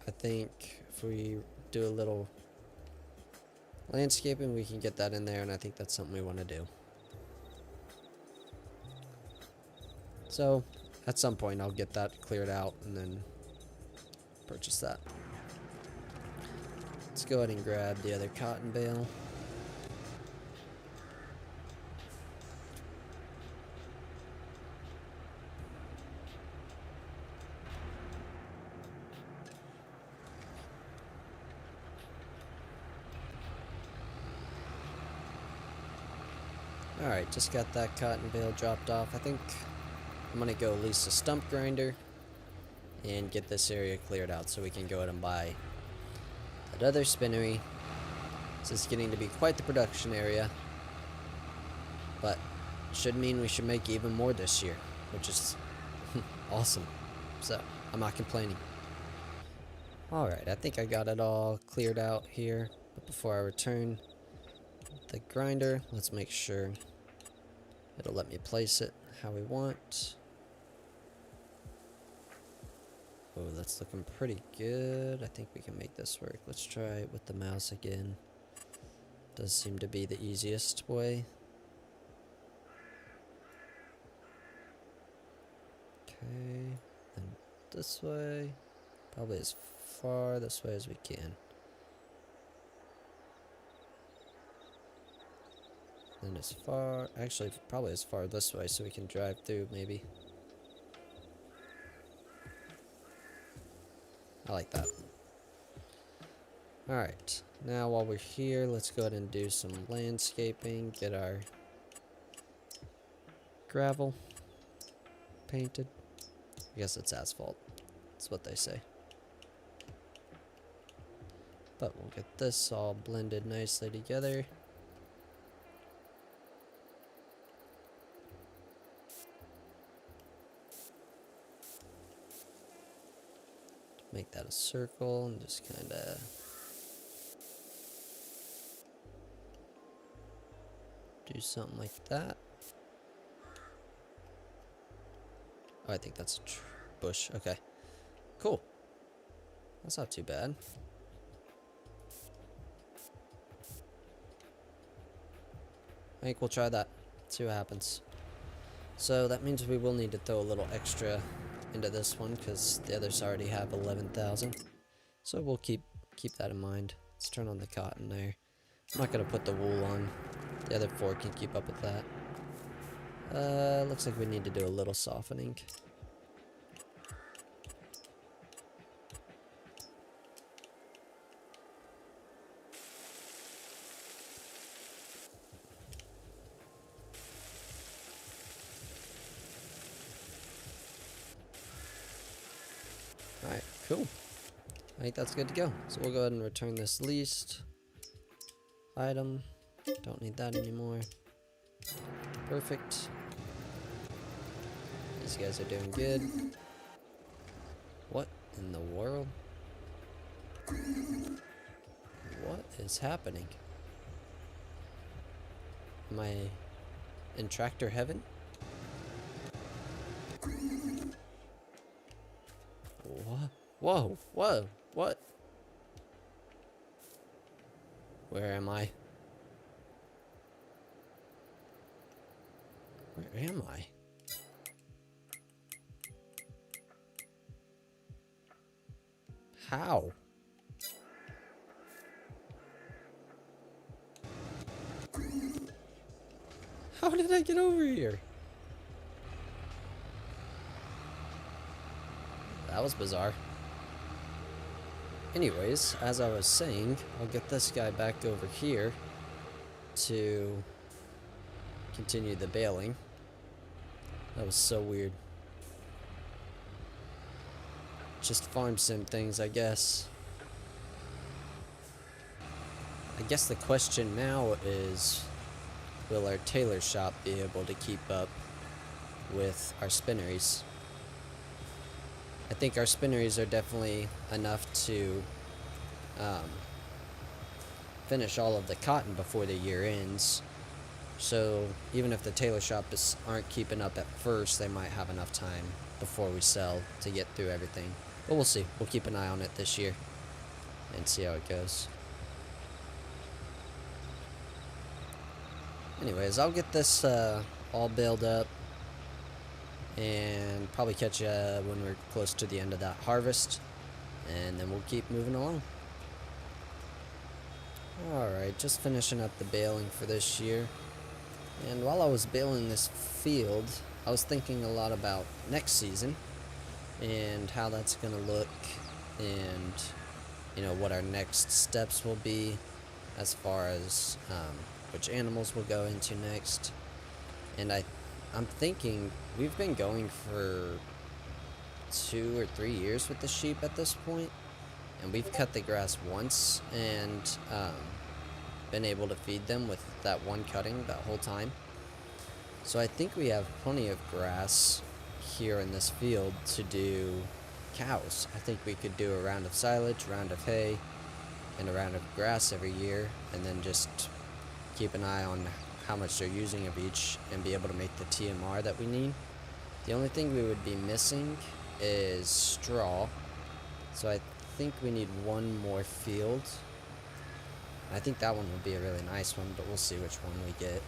I think if we do a little landscaping, we can get that in there, and I think that's something we want to do. So, at some point, I'll get that cleared out and then purchase that. Let's go ahead and grab the other cotton bale. Alright, just got that cotton bale dropped off. I think I'm gonna go lease a stump grinder and get this area cleared out so we can go ahead and buy that other spinnery. This is getting to be quite the production area, but should mean we should make even more this year, which is awesome. So, I'm not complaining. Alright, I think I got it all cleared out here, but before I return the grinder, let's make sure it'll let me place it how we want. Oh, that's looking pretty good. I think we can make this work. Let's try it with the mouse again. Does seem to be the easiest way. Okay, and this way. Probably as far this way as we can. And as far, actually probably as far this way so we can drive through maybe. I like that. Alright, now while we're here, let's go ahead and do some landscaping, get our gravel painted. I guess it's asphalt, that's what they say. But we'll get this all blended nicely together. Make that a circle and just kind of do something like that. Oh, I think that's a bush. Okay, cool. That's not too bad. I think we'll try that. See what happens. So that means we will need to throw a little extra into this one because the others already have 11,000. So we'll keep that in mind. Let's turn on the cotton there. I'm not gonna put the wool on. The other four can keep up with that. Looks like we need to do a little softening. Alright, cool. I think that's good to go. So we'll go ahead and return this leased item. Don't need that anymore. Perfect. These guys are doing good. What in the world? What is happening? Am I in tractor heaven? What? Whoa, whoa, what? Where am I? Where am I? How? How did I get over here? That was bizarre. Anyways, as I was saying, I'll get this guy back over here to continue the baling. That was so weird. Just farm sim things, I guess. I guess the question now is, will our tailor shop be able to keep up with our spinneries? I think our spinneries are definitely enough to finish all of the cotton before the year ends. So even if the tailor shop aren't keeping up at first, they might have enough time before we sell to get through everything. But we'll see. We'll keep an eye on it this year and see how it goes. Anyways, I'll get this all baled up and probably catch you when we're close to the end of that harvest, and then we'll keep moving along. Alright, just finishing up the baling for this year. And while I was baling this field, I was thinking a lot about next season and how that's going to look, and what our next steps will be as far as which animals we'll go into next. And I'm thinking we've been going for 2 or 3 years with the sheep at this point, and we've cut the grass once and been able to feed them with that one cutting that whole time. So I think we have plenty of grass here in this field to do cows. I think we could do a round of silage, round of hay, and a round of grass every year, and then just keep an eye on how much they're using of each and be able to make the TMR that we need. The only thing we would be missing is straw, so I think we need one more field. I think that one would be a really nice one, but we'll see which one we get.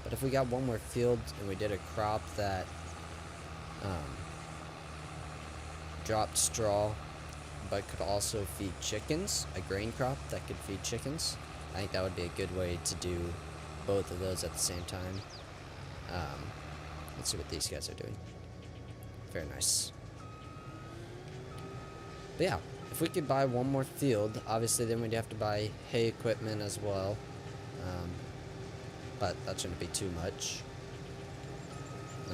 But if we got one more field and we did a crop that dropped straw but could also feed chickens, a grain crop that could feed chickens, I think that would be a good way to do both of those at the same time. Let's see what these guys are doing. Very nice. But yeah, if we could buy one more field, obviously then we'd have to buy hay equipment as well. But that shouldn't be too much.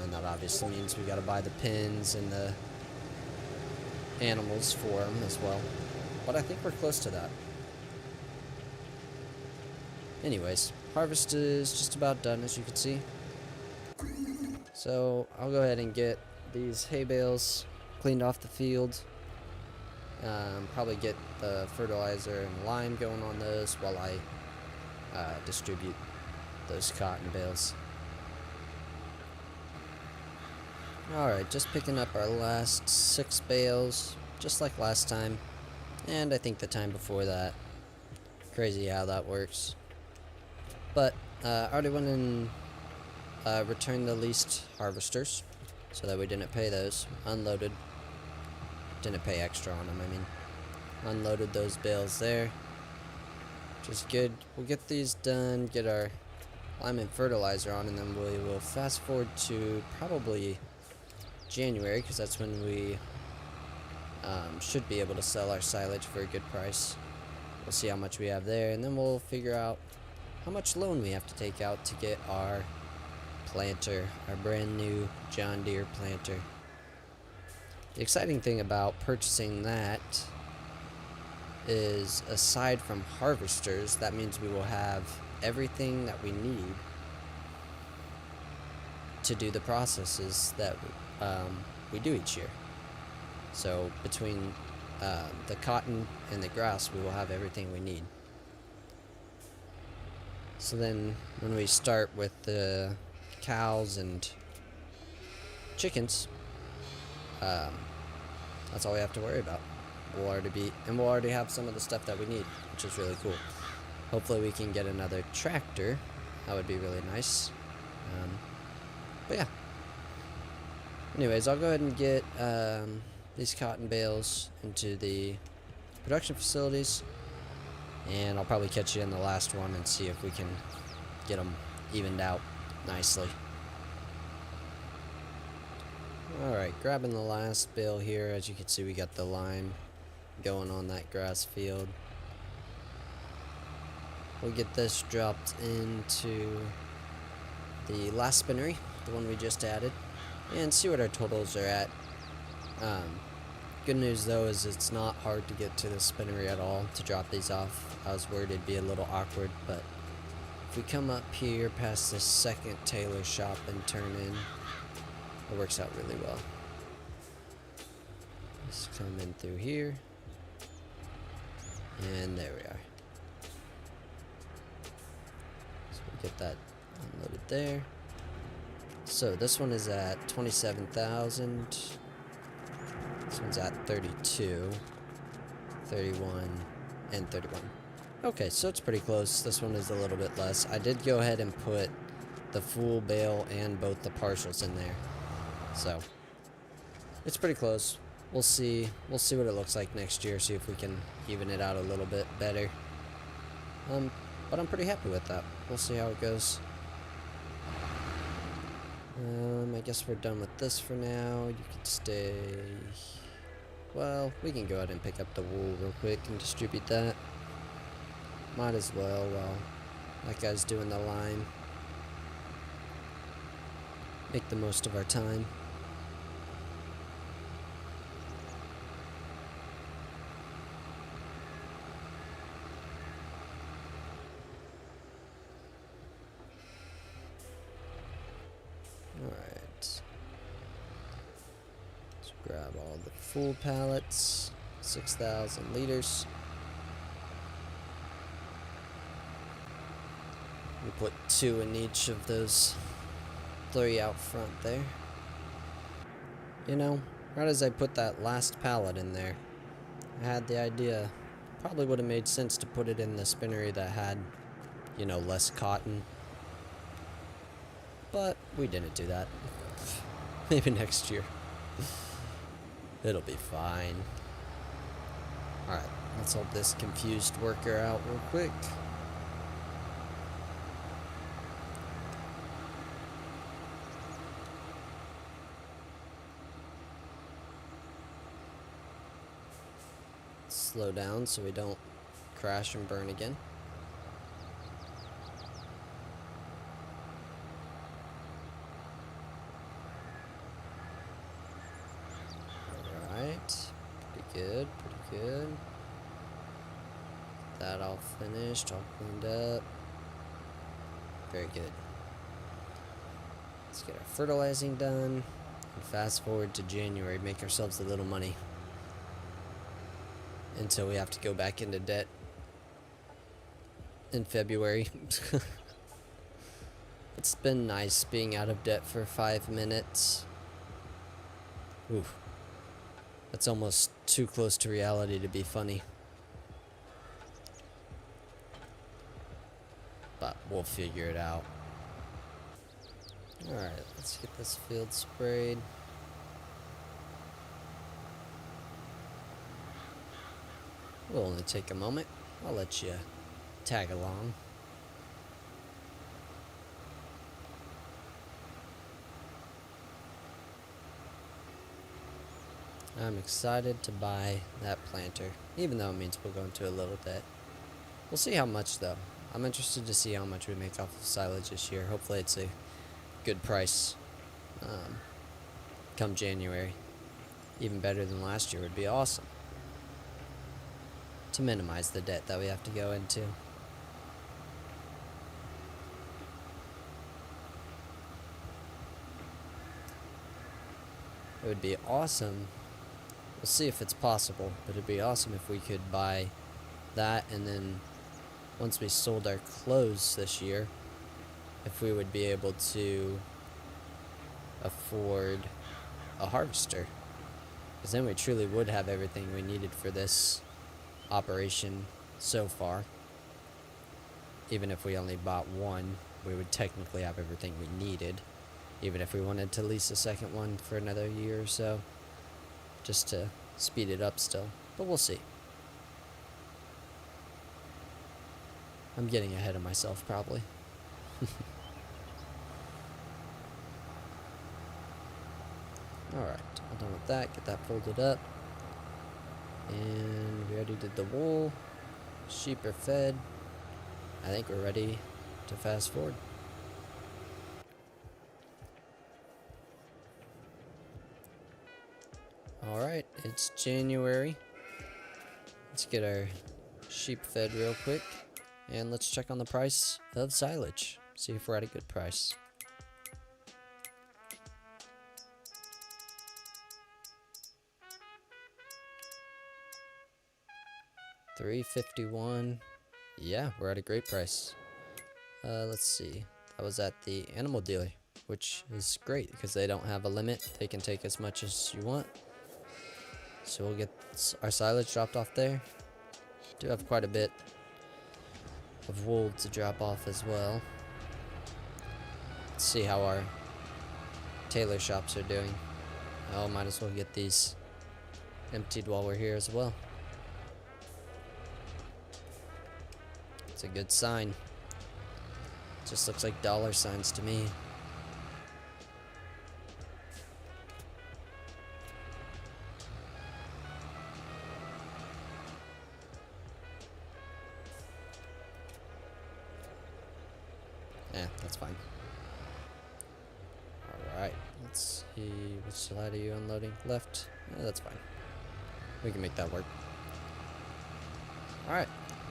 And that obviously means we gotta buy the pins and the animals for them as well. But I think we're close to that. Anyways, harvest is just about done, as you can see. So I'll go ahead and get these hay bales cleaned off the field. Probably get the fertilizer and lime going on those while I distribute those cotton bales. Alright, just picking up our last 6 bales, just like last time, and I think the time before that. Crazy how that works. But I already went and returned the leased harvesters, so that we didn't pay those. Unloaded. Didn't pay extra on them, I mean. Unloaded those bales there, which is good. We'll get these done, get our lime and fertilizer on, and then we will fast forward to probably January, because that's when we should be able to sell our silage for a good price. We'll see how much we have there, and then we'll figure out how much loan we have to take out to get our planter, our brand new John Deere planter. The exciting thing about purchasing that is, aside from harvesters, that means we will have everything that we need to do the processes that we do each year. So between the cotton and the grass, we will have everything we need. So then when we start with the cows and chickens, that's all we have to worry about. We'll already have some of the stuff that we need, which is really cool. Hopefully we can get another tractor. That would be really nice. But yeah. Anyways, I'll go ahead and get these cotton bales into the production facilities, and I'll probably catch you in the last one and see if we can get them evened out nicely. Alright, grabbing the last bale here. As you can see, we got the lime going on that grass field. We'll get this dropped into the last spinnery, the one we just added, and see what our totals are at. Good news though is it's not hard to get to the spinnery at all to drop these off. I was worried it'd be a little awkward, but if we come up here past the second tailor shop and turn in, it works out really well. Just come in through here, and there we are. So we get that Unload it there. So this one is at 27,000. This one's at 32, 31, and 31. Okay, so it's pretty close. This one is a little bit less. I did go ahead and put the full bale and both the partials in there. So it's pretty close. We'll see what it looks like next year, see if we can even it out a little bit better. But I'm pretty happy with that. We'll see how it goes. I guess we're done with this for now. You can stay. Well, we can go ahead and pick up the wool real quick and distribute that. Might as well while that guy's doing the line. Make the most of our time. Alright. Let's grab all the full pallets. 6,000 liters. We put 2 in each of those 3 out front there. You know, right as I put that last pallet in there, I had the idea. Probably would have made sense to put it in the spinnery that had, you know, less cotton. But we didn't do that. Maybe next year. It'll be fine. Alright, let's help this confused worker out real quick. Slow down so we don't crash and burn again. Alright, pretty good, pretty good. That all finished, all cleaned up. Very good. Let's get our fertilizing done. And fast forward to January, make ourselves a little money. Until we have to go back into debt in February. It's been nice being out of debt for 5 minutes. Oof. That's almost too close to reality to be funny. But we'll figure it out. Alright, let's get this field sprayed. Will only take a moment. I'll let you tag along. I'm excited to buy that planter, even though it means we'll go into a little debt. We'll see how much though. I'm interested to see how much we make off of silage this year. Hopefully it's a good price come January. Even better than last year would be awesome. To minimize the debt that we have to go into. It would be awesome. We'll see if it's possible, but it'd be awesome if we could buy that, and then once we sold our clothes this year, if we would be able to afford a harvester. Because then we truly would have everything we needed for this operation so far. Even if we only bought one, we would technically have everything we needed. Even if we wanted to lease a second one for another year or so, just to speed it up still. But we'll see. I'm getting ahead of myself probably. Alright, all done with that. Get that folded up. And we already did the wool. Sheep are fed. I think we're ready to fast forward. Alright, it's January. Let's get our sheep fed real quick. And let's check on the price of silage. See if we're at a good price. $3.51. Yeah, we're at a great price. Let's see. I was at the animal dealer, which is great because they don't have a limit. They can take as much as you want. So we'll get our silage dropped off there. Do have quite a bit of wool to drop off as well. Let's see how our tailor shops are doing. Oh, might as well get these emptied while we're here as well. It's a good sign. Just looks like dollar signs to me. Yeah, that's fine. Alright, let's see. Which side are you unloading? Left? Yeah, that's fine. We can make that work. Alright,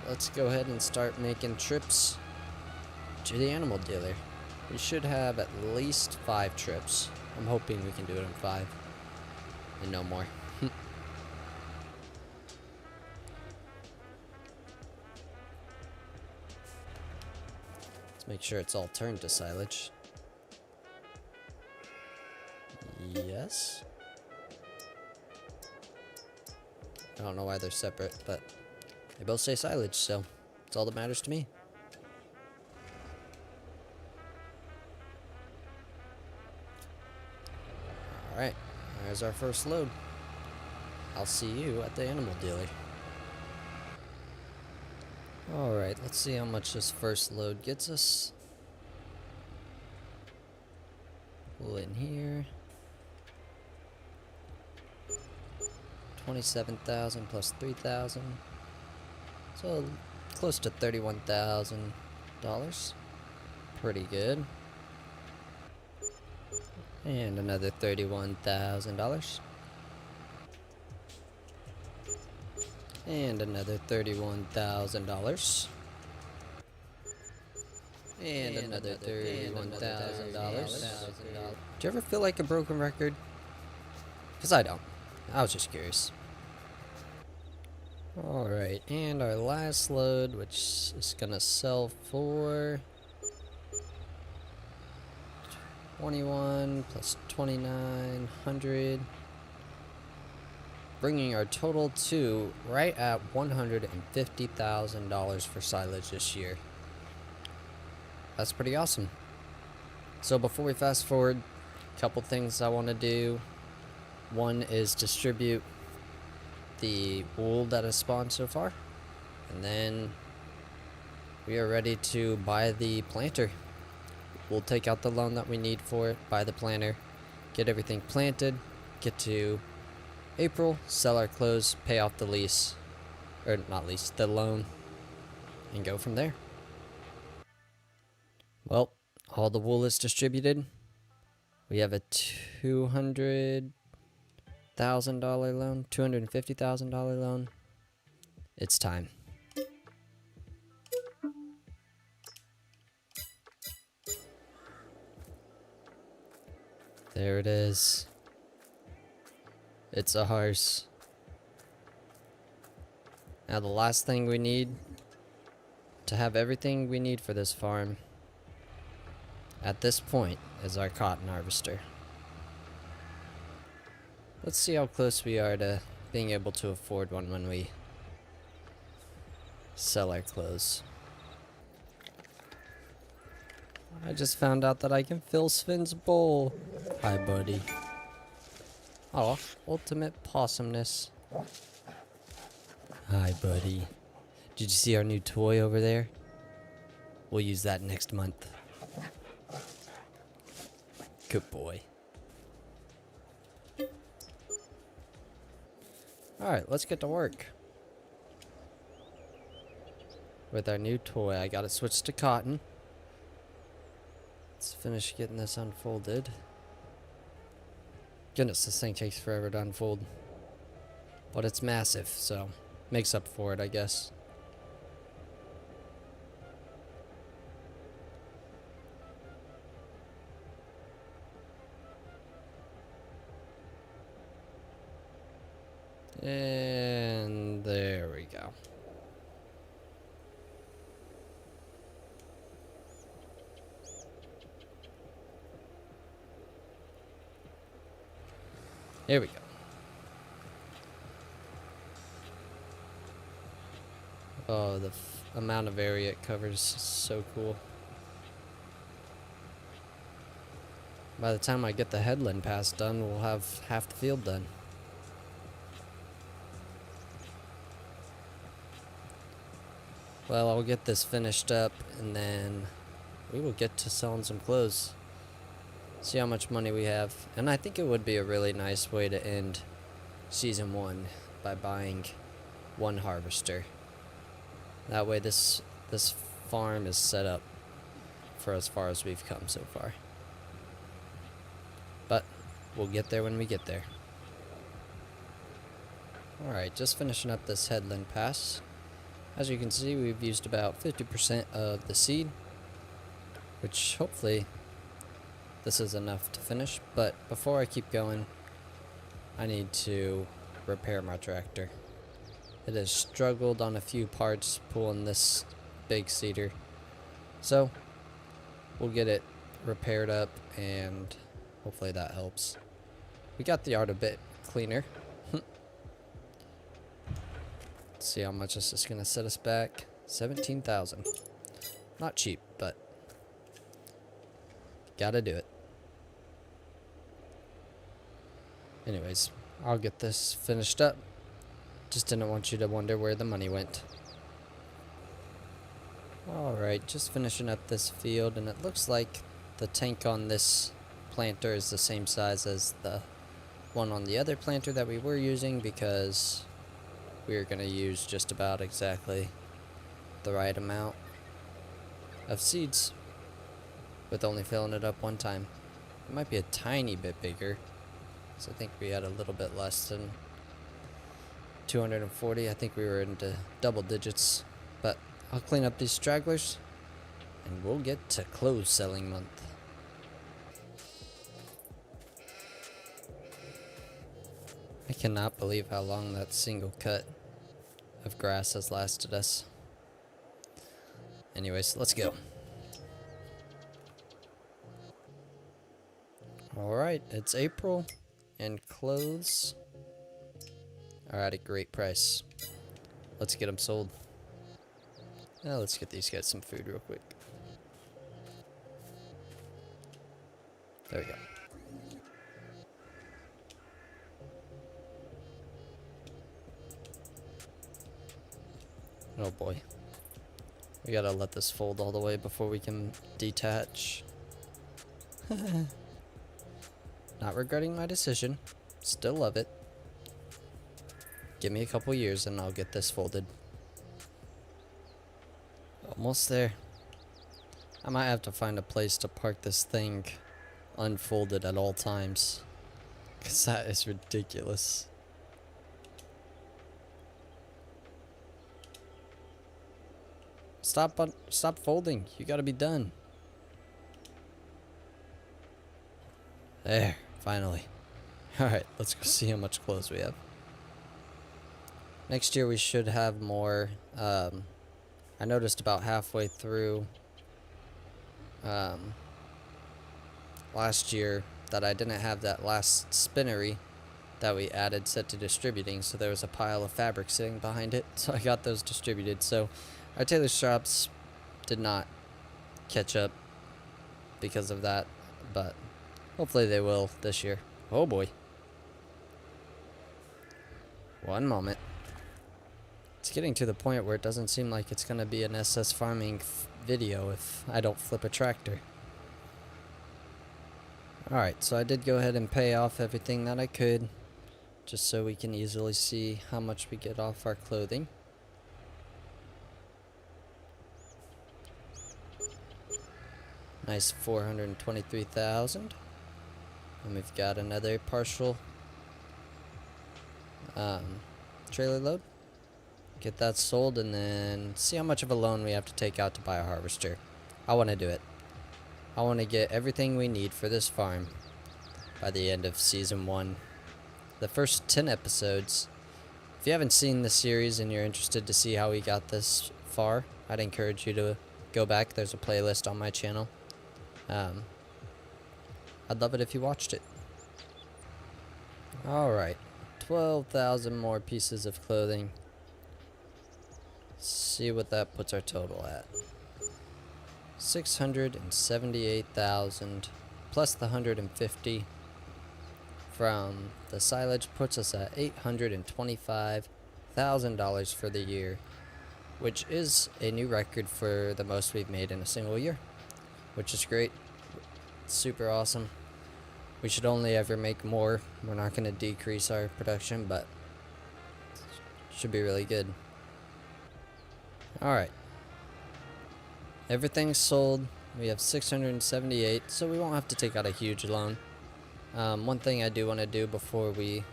let's go ahead and start making trips to the animal dealer. We should have at least 5 trips. I'm hoping we can do it in 5. And no more. Let's make sure it's all turned to silage. Yes. I don't know why they're separate, but they both say silage, so it's all that matters to me. Alright, there's our first load. I'll see you at the animal dealer. Alright, let's see how much this first load gets us. Pull in here. 27,000 plus 3,000. So close to $31,000. Pretty good. And another $31,000. And another $31,000. And another $31,000. Do you ever feel like a broken record? Because I don't. I was just curious. Alright, and our last load, which is gonna sell for 21 plus 2,900, bringing our total to right at $150,000 for silage this year. That's pretty awesome. So before we fast forward, a couple things I want to do. One is distribute the wool that has spawned so far, and then we are ready to buy the planter. We'll take out the loan that we need for it, buy the planter, get everything planted, get to April, sell our clothes, pay off the lease, or not lease, the loan, and go from there. Well, all the wool is distributed. We have a $200,000 loan, $250,000 loan. It's time. There it is. It's ours. Now the last thing we need to have everything we need for this farm at this point is our cotton harvester. Let's see how close we are to being able to afford one when we sell our clothes. I just found out that I can fill Sven's bowl. Hi, buddy. Oh, ultimate possumness. Hi, buddy. Did you see our new toy over there? We'll use that next month. Good boy. Alright, let's get to work. With our new toy, I gotta switch to cotton. Let's finish getting this unfolded. Goodness, this thing takes forever to unfold. But it's massive, so makes up for it, I guess. And there we go. Here we go. Oh, the amount of area it covers is so cool. By the time I get the headland pass done, we'll have half the field done. Well, I'll get this finished up, and then we will get to selling some clothes. See how much money we have. And I think it would be a really nice way to end Season 1 by buying one harvester. That way this farm is set up for as far as we've come so far. But we'll get there when we get there. Alright, just finishing up this headland pass. As you can see, we've used about 50% of the seed, which hopefully this is enough to finish. But before I keep going, I need to repair my tractor. It has struggled on a few parts pulling this big seeder, so we'll get it repaired up and hopefully that helps. We got the yard a bit cleaner. Let's see how much this is going to set us back. 17,000. Not cheap, but gotta do it. Anyways, I'll get this finished up. Just didn't want you to wonder where the money went. Alright, just finishing up this field, and it looks like the tank on this planter is the same size as the one on the other planter that we were using, because we're going to use just about exactly the right amount of seeds with only filling it up one time. It might be a tiny bit bigger, so I think we had a little bit less than 240. I think we were into double digits, but I'll clean up these stragglers and we'll get to clothes selling month. I cannot believe how long that single cut of grass has lasted us. Anyways, let's go. Alright, it's April, and clothes are at a great price. Let's get them sold. Now let's get these guys some food real quick. There we go. Oh boy. We gotta let this fold all the way before we can detach. Not regretting my decision. Still love it. Give me a couple years and I'll get this folded. Almost there. I might have to find a place to park this thing unfolded at all times, 'cause that is ridiculous. Stop folding. You gotta be done. There, finally. Alright, let's go see how much clothes we have. Next year we should have more. I noticed about halfway through last year that I didn't have that last spinnery that we added set to distributing, so there was a pile of fabric sitting behind it, so I got those distributed. So our tailor shops did not catch up because of that, but hopefully they will this year. Oh boy. One moment. It's getting to the point where it doesn't seem like it's going to be an SS farming video if I don't flip a tractor. Alright, so I did go ahead and pay off everything that I could, just so we can easily see how much we get off our clothing. Nice 423,000. And we've got another partial trailer load. Get that sold and then see how much of a loan we have to take out to buy a harvester. I want to do it. I want to get everything we need for this farm by the end of season 1. The first 10 episodes. If you haven't seen the series and you're interested to see how we got this far, I'd encourage you to go back. There's a playlist on my channel. I'd love it if you watched it. Alright, 12,000 more pieces of clothing. See what that puts our total at. 678,000 plus the 150 from the silage puts us at $825,000 for the year, which is a new record for the most we've made in a single year, which is great. Super awesome. We should only ever make more. We're not going to decrease our production, but should be really good. Alright. Everything's sold. We have 678, so we won't have to take out a huge loan. One thing I do want to do before we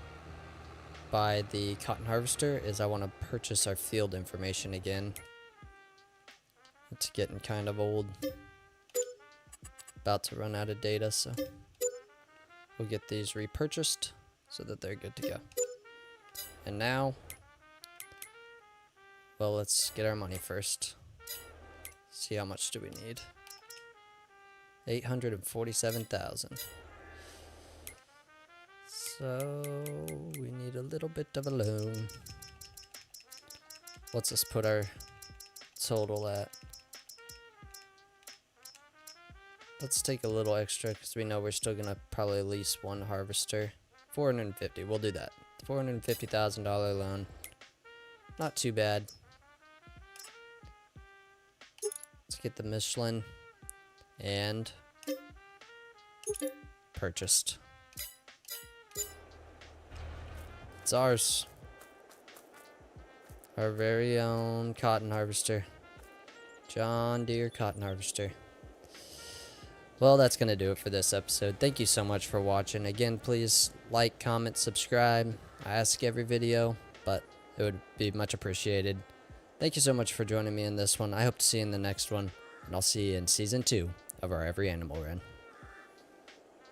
buy the cotton harvester is I want to purchase our field information again. It's getting kind of old. About to run out of data, so we'll get these repurchased so that they're good to go. And now, well, let's get our money first. See how much do we need? 847,000. So we need a little bit of a loan. What's this put our total at? Let's take a little extra because we know we're still gonna probably lease one harvester. 450. We'll do that. $450,000 loan. Not too bad. Let's get the Michelin and purchased. It's ours. Our very own cotton harvester. John Deere cotton harvester. Well, that's going to do it for this episode. Thank you so much for watching. Again, please like, comment, subscribe. I ask every video, but it would be much appreciated. Thank you so much for joining me in this one. I hope to see you in the next one, and I'll see you in Season 2 of our Every Animal Run.